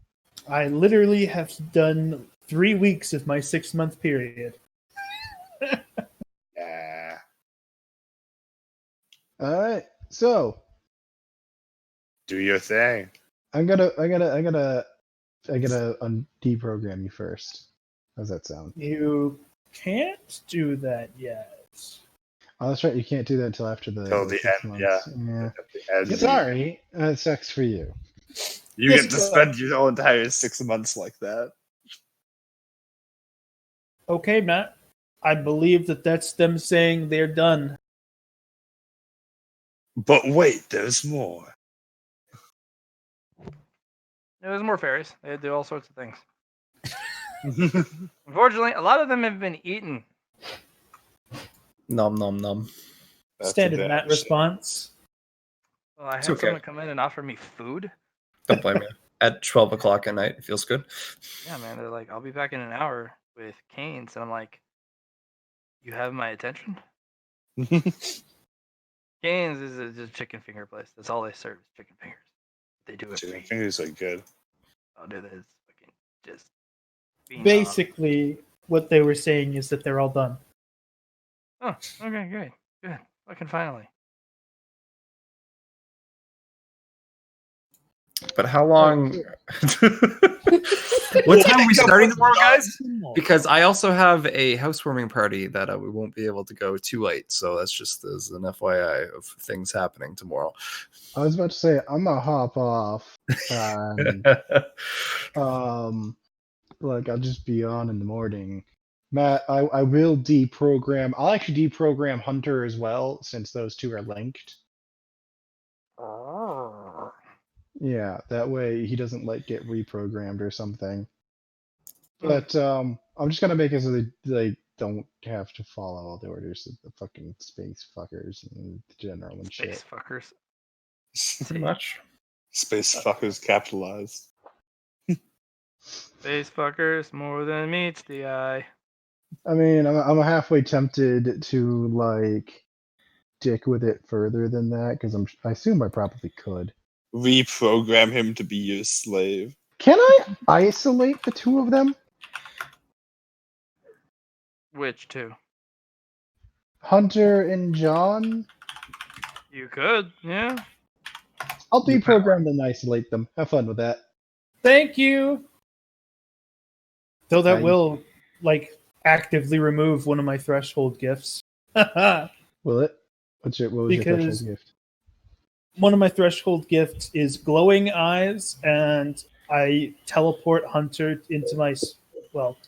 I literally have done 3 weeks of my 6-month period. Yeah. All right. So Do your thing. I'm gonna deprogram you first. How's that sound? You can't do that yet. Oh, that's right. You can't do that until after Till the 6 end, months. yeah. At the end, Sorry, that sucks for you. you Yes, get to go spend your whole entire 6 months like that. Okay, Matt. I believe that's them saying they're done. But wait, there's more. There's more fairies. They do all sorts of things. Unfortunately, a lot of them have been eaten. Nom nom nom. That's Standard a Matt damn response. Well, I had It's okay. someone come in and offer me food. Don't blame me. At 12 o'clock at night, it feels good. Yeah, man. They're like, I'll be back in an hour with canes. And I'm like, you have my attention? Canes is just a chicken finger place. That's all they serve is chicken fingers. They do it. Chicken fingers are good. I'll do this. Fucking just being Basically, what they were saying is that they're all done. Oh, okay, great. Good. Fucking finally. But how long? What time are we starting tomorrow, guys? Because I also have a housewarming party that we won't be able to go too late. So that's just as an FYI of things happening tomorrow. I was about to say I'm gonna hop off. Like I'll just be on in the morning. Matt, I will deprogram. I'll actually deprogram Hunter as well, since those two are linked. Yeah, that way he doesn't like get reprogrammed or something. But I'm just gonna make it so they don't have to follow all the orders of the fucking space fuckers and the general and Space shit. fuckers. Pretty much. Space fuckers capitalized. Space fuckers more than meets the eye. I mean, I'm halfway tempted to like dick with it further than that because I assume I probably could. Reprogram him to be your slave. Can I isolate the two of them? Which two? Hunter and John? You could, yeah. I'll deprogram them and isolate them. Have fun with that. Thank you. Though that Right. will, like, actively remove one of my threshold gifts. Will it? What was your Because- threshold gift? One of my threshold gifts is glowing eyes, and I teleport Hunter into my... Well,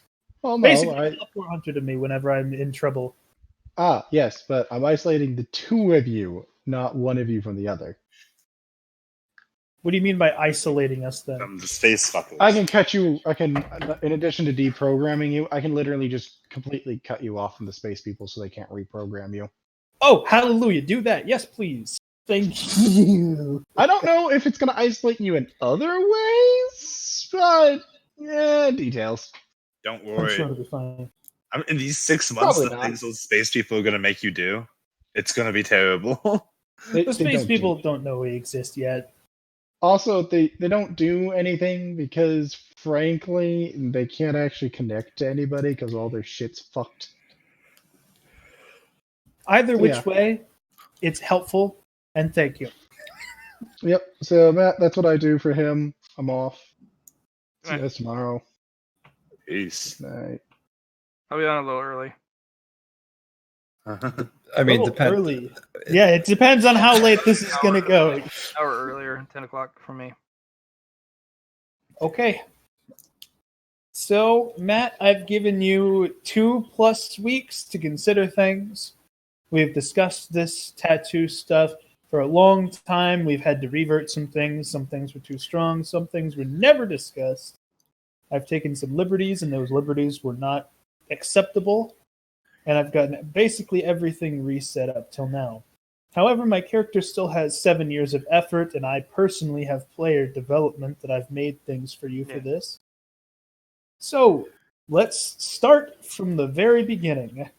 Well, no, basically I... teleport Hunter to me whenever I'm in trouble. Ah, yes, but I'm isolating the two of you, not one of you from the other. What do you mean by isolating us, then? From the space fuckers. I can cut you. I can, in addition to deprogramming you, I can literally just completely cut you off from the space people so they can't reprogram you. Oh, hallelujah. Do that. Yes, please. Thank you. I don't know if it's going to isolate you in other ways, but yeah, details. Don't I'm worry. sure it'll be fine. In these 6 months, Probably the not. things those space people are gonna make you do, it's gonna be terrible. The space don't people do- don't know we exist yet. Also, they don't do anything because, frankly, they can't actually connect to anybody because all their shit's fucked. Either So, which yeah. way, it's helpful, and thank you. Yep. So Matt, that's what I do for him. I'm off. See you Right. guys tomorrow. Peace. Night. I'll be on a little early. I mean, Oh, depends. early. Yeah, it depends on how late this is going to go. Hour earlier, 10 o'clock for me. Okay. So, Matt, I've given you 2+ weeks to consider things. We've discussed this tattoo stuff for a long time. We've had to revert some things. Some things were too strong. Some things were never discussed. I've taken some liberties, and those liberties were not acceptable. And I've gotten basically everything reset up till now. However, my character still has 7 years of effort, and I personally have player development that I've made things for you for Yeah. this. So, let's start from the very beginning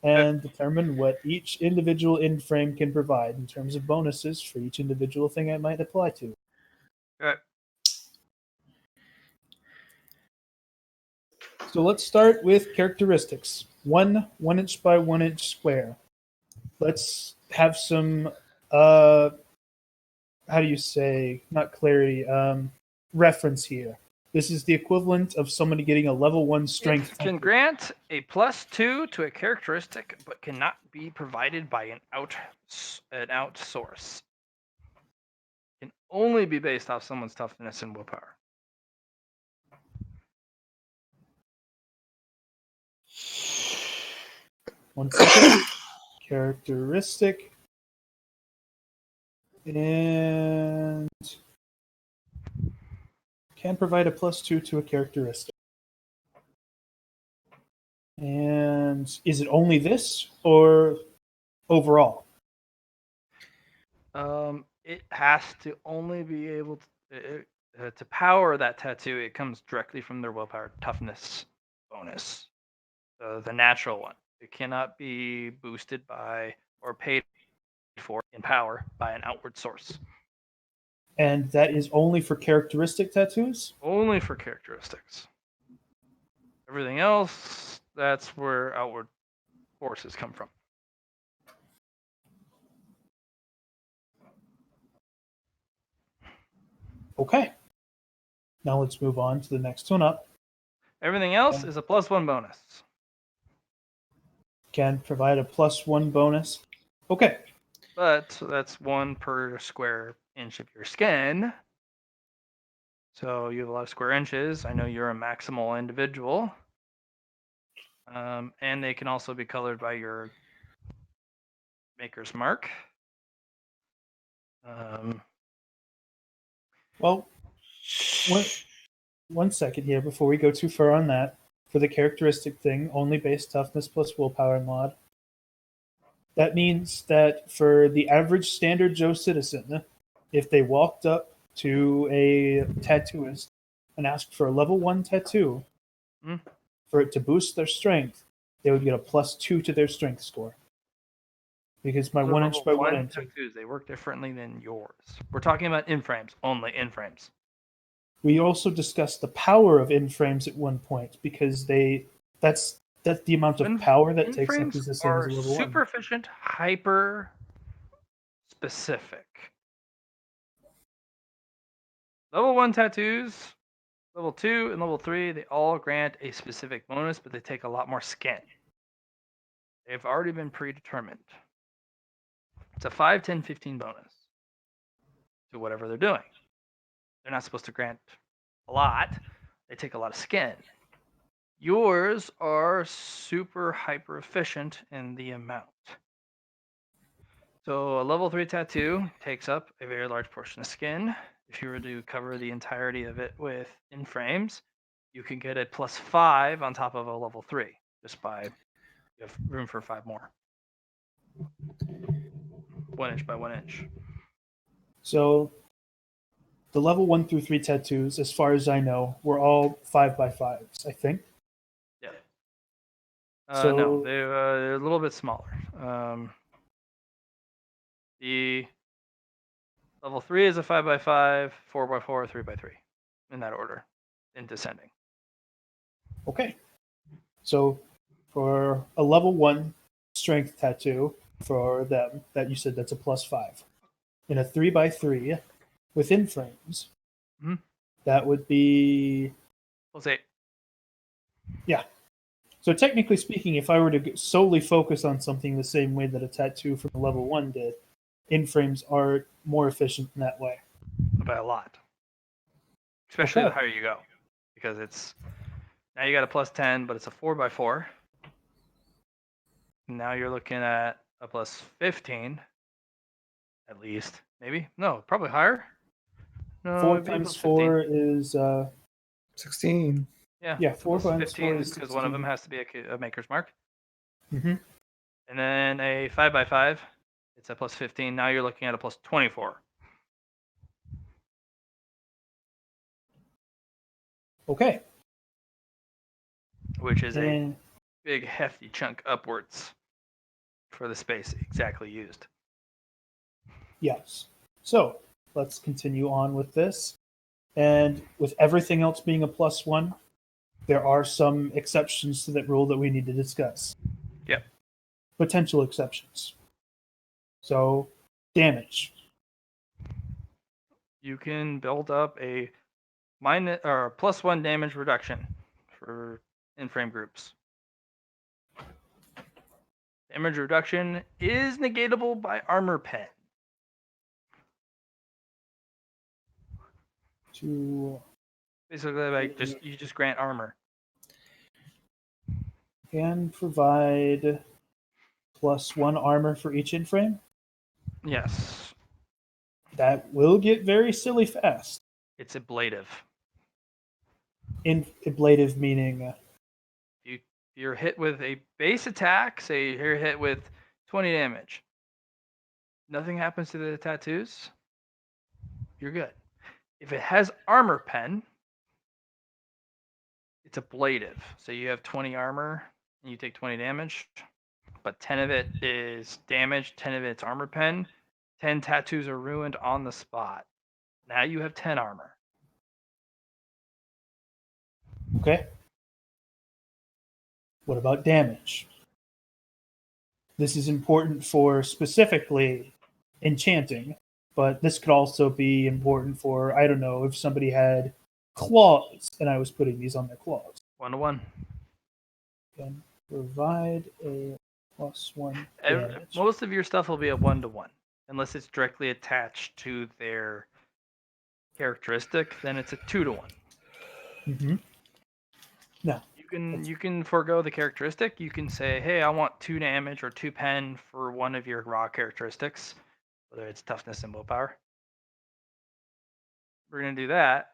and determine what each individual end frame can provide in terms of bonuses for each individual thing I might apply to. Okay. So let's start with characteristics. 1 inch by 1 inch square. Let's have some, how do you say, not clarity, reference here. This is the equivalent of somebody getting a level 1 strength. It can grant a +2 to a characteristic, but cannot be provided by an out source. Can only be based off someone's toughness and willpower. One second. Characteristic. And can provide a +2 to a characteristic. And is it only this or overall? It has to only be able to power that tattoo. It comes directly from their willpower toughness bonus, the natural one. It cannot be boosted by or paid for in power by an outward source. And that is only for characteristic tattoos? Only for characteristics. Everything else, that's where outward forces come from. Okay. Now let's move on to the next one up. Everything else is a +1 bonus. Can provide a +1 bonus. Okay. But that's 1 per square inch of your skin. So you have a lot of square inches. I know you're a maximal individual. And they can also be colored by your maker's mark. Well, one second here before we go too far on that. For the characteristic thing, only base toughness plus willpower mod. That means that for the average standard Joe citizen, if they walked up to a tattooist and asked for a level 1 tattoo, for it to boost their strength, they would get a +2 to their strength score. Because my 1 inch by 1 inch tattoos, they work differently than yours. We're talking about in frames, only in frames. We also discussed the power of in frames at one point because that's the amount of power that takes up is the same as a level 1. Super efficient, hyper specific. Level 1 tattoos, level 2 and level 3, they all grant a specific bonus, but they take a lot more skin. They've already been predetermined. It's a 5, 10, 15 bonus to whatever they're doing. They're not supposed to grant a lot. They take a lot of skin. Yours are super hyper efficient in the amount. So a level 3 tattoo takes up a very large portion of skin. If you were to cover the entirety of it with in frames, you can get a +5 on top of a level 3 just by you have room for 5 more. 1 inch by 1 inch. So the level 1 through 3 tattoos, as far as I know, were all 5x5s, I think. Yeah. So no, they're a little bit smaller. The level 3 is a 5x5, 4x4, 3x3, in that order, in descending. Okay. So for a level 1 strength tattoo for them, that you said that's a +5. In a 3x3 within frames, that would be +8. Yeah. So technically speaking, if I were to solely focus on something the same way that a tattoo from level 1 did, in frames are more efficient in that way. By a lot. Especially the higher you go. Because it's now you got a +10, but it's a 4x4. Now you're looking at a +15, at least. Maybe? No, probably higher. No, 4 it'd be times +15. 4 is 16. Yeah, 4 times 4 15 is because one of 16. them has to be a maker's mark. Mhm. And then a 5x5, it's a +15. Now you're looking at a +24. Okay. Which is a big, hefty chunk upwards for the space exactly used. Yes. So let's continue on with this. And with everything else being a +1, there are some exceptions to that rule that we need to discuss. Yep. Potential exceptions. So, damage. You can build up a minus or +1 damage reduction for in-frame groups. Damage reduction is negatable by armor pen. To Basically, like you just grant armor. can provide +1 armor for each in-frame. Yes, That will get very silly fast. it's ablative. In ablative meaning You're hit with a base attack. Say you're hit with 20 damage. Nothing happens to the tattoos. You're good. If it has armor pen, it's ablative. So you have 20 armor and you take 20 damage, but 10 of it is damage, 10 of it's armor pen. 10 tattoos are ruined on the spot. Now you have 10 armor. okay. What about damage? This is important for specifically enchanting, but this could also be important for, I don't know, if somebody had claws and I was putting these on their claws. 1-to-1. Can provide a +1 damage. Most of your stuff will be a 1-to-1, unless it's directly attached to their characteristic. Then it's a 2-to-1. Mm-hmm. No. You can forego the characteristic. You can say, hey, I want 2 damage or 2 pen for one of your raw characteristics, whether it's toughness and willpower. We're gonna do that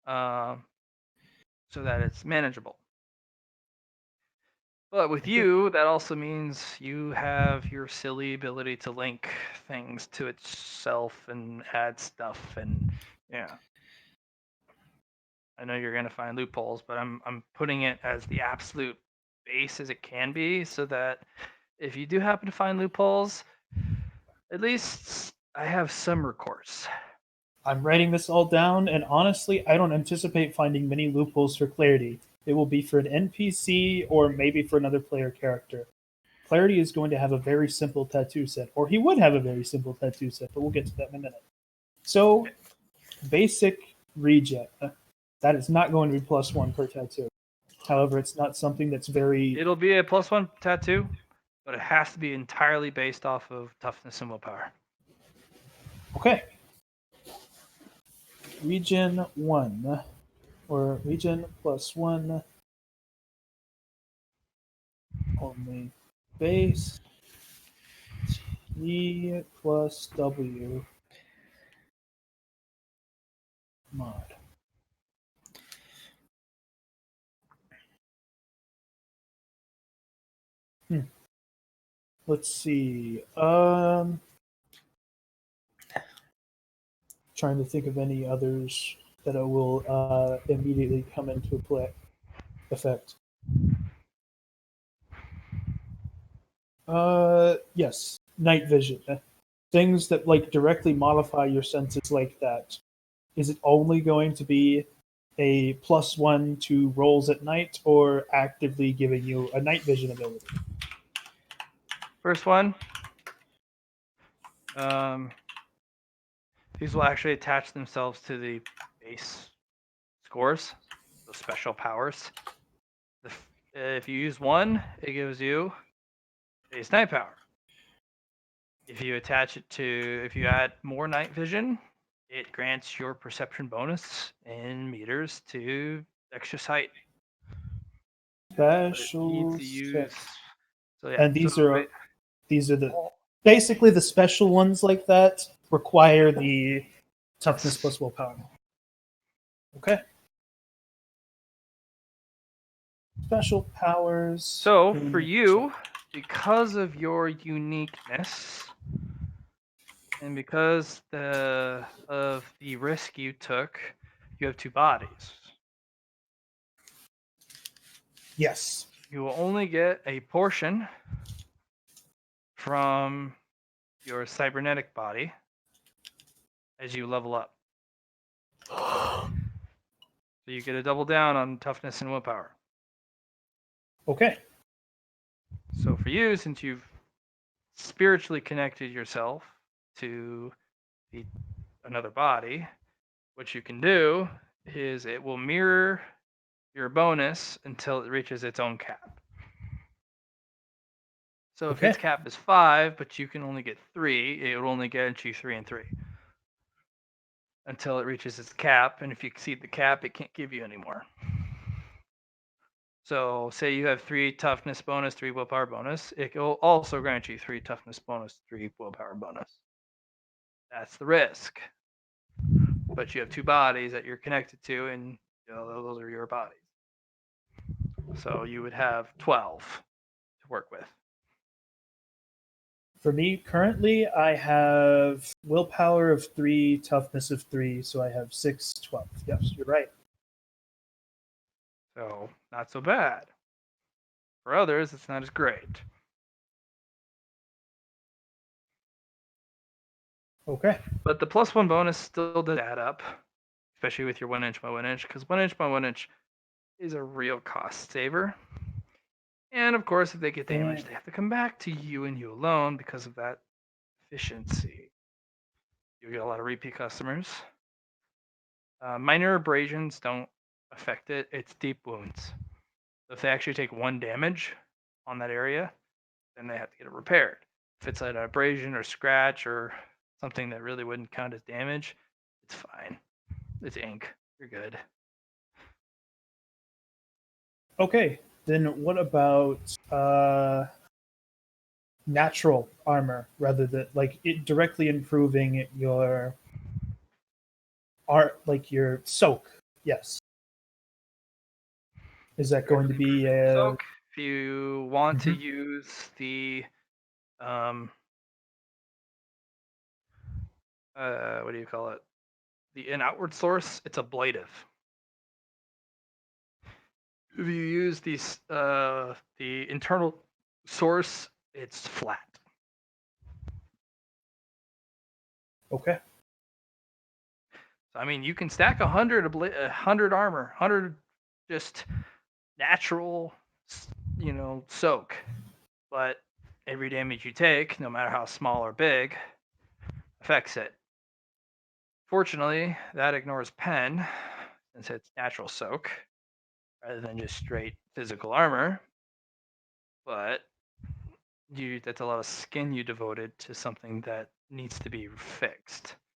so that it's manageable. But with you, that also means you have your silly ability to link things to itself and add stuff, and yeah. I know you're gonna find loopholes, but I'm putting it as the absolute base as it can be, so that if you do happen to find loopholes, at least I have some recourse. I'm writing this all down, and honestly, I don't anticipate finding many loopholes for Clarity. It will be for an NPC or maybe for another player character. Clarity is going to have a very simple tattoo set, or he would have a very simple tattoo set, but we'll get to that in a minute. So, basic regen. That is not going to be +1 per tattoo. However, it's not something that's very. It'll be a +1 tattoo, but it has to be entirely based off of toughness and willpower. Okay. Regen 1. Or regen +1. Only base. T plus W. Mod. Let's see. Trying to think of any others that will immediately come into play effect. Yes, night vision. Things that like directly modify your senses like that. Is it only going to be a +1 to rolls at night, or actively giving you a night vision ability? First one, these will actually attach themselves to the base scores, those special powers. If you use one, it gives you base night power. If you attach it to, if you add more night vision, it grants your perception bonus in meters to extra sight. But it Special needs to use. So yeah, and these so are the basically the special ones like that require the toughness plus willpower. Okay. Special powers. So for you, because of your uniqueness, and because of the risk you took, you have 2 bodies. Yes. You will only get a portion from your cybernetic body as you level up. So you get a double down on toughness and willpower. Okay. So for you, since you've spiritually connected yourself to another body, what you can do is it will mirror your bonus until it reaches its own cap. So if its Okay. cap is 5, but you can only get 3, it will only guarantee 3 and 3 until it reaches its cap. And if you exceed the cap, it can't give you any more. So say you have 3 toughness bonus, 3 willpower bonus, it will also grant you 3 toughness bonus, 3 willpower bonus. That's the risk. But you have 2 bodies that you're connected to, and those are your bodies. So you would have 12 to work with. For me, currently, I have willpower of 3, toughness of 3, so I have 6, 12. Yes, you're right. So not so bad. For others, it's not as great. Okay. But the +1 bonus still does add up, especially with your 1 inch by 1 inch, because 1 inch by 1 inch is a real cost saver. And of course, if they get damaged, they have to come back to you and you alone because of that efficiency. You get a lot of repeat customers. Minor abrasions don't affect it. It's deep wounds. So if they actually take 1 damage on that area, then they have to get it repaired. If it's an abrasion or scratch or something that really wouldn't count as damage, it's fine. It's ink. You're good. Okay. Then what about natural armor rather than like it directly improving your art, like your soak? Yes. Is that going to be Soak, if you want to Mhm. use the what do you call it? An outward source, it's ablative. If you use the internal source, it's flat. okay? So, I mean, you can stack 100 armor, 100 just natural, soak, but every damage you take, no matter how small or big, affects it. Fortunately, that ignores pen, since it's natural soak, rather than just straight physical armor. But that's a lot of skin you devoted to something that needs to be fixed.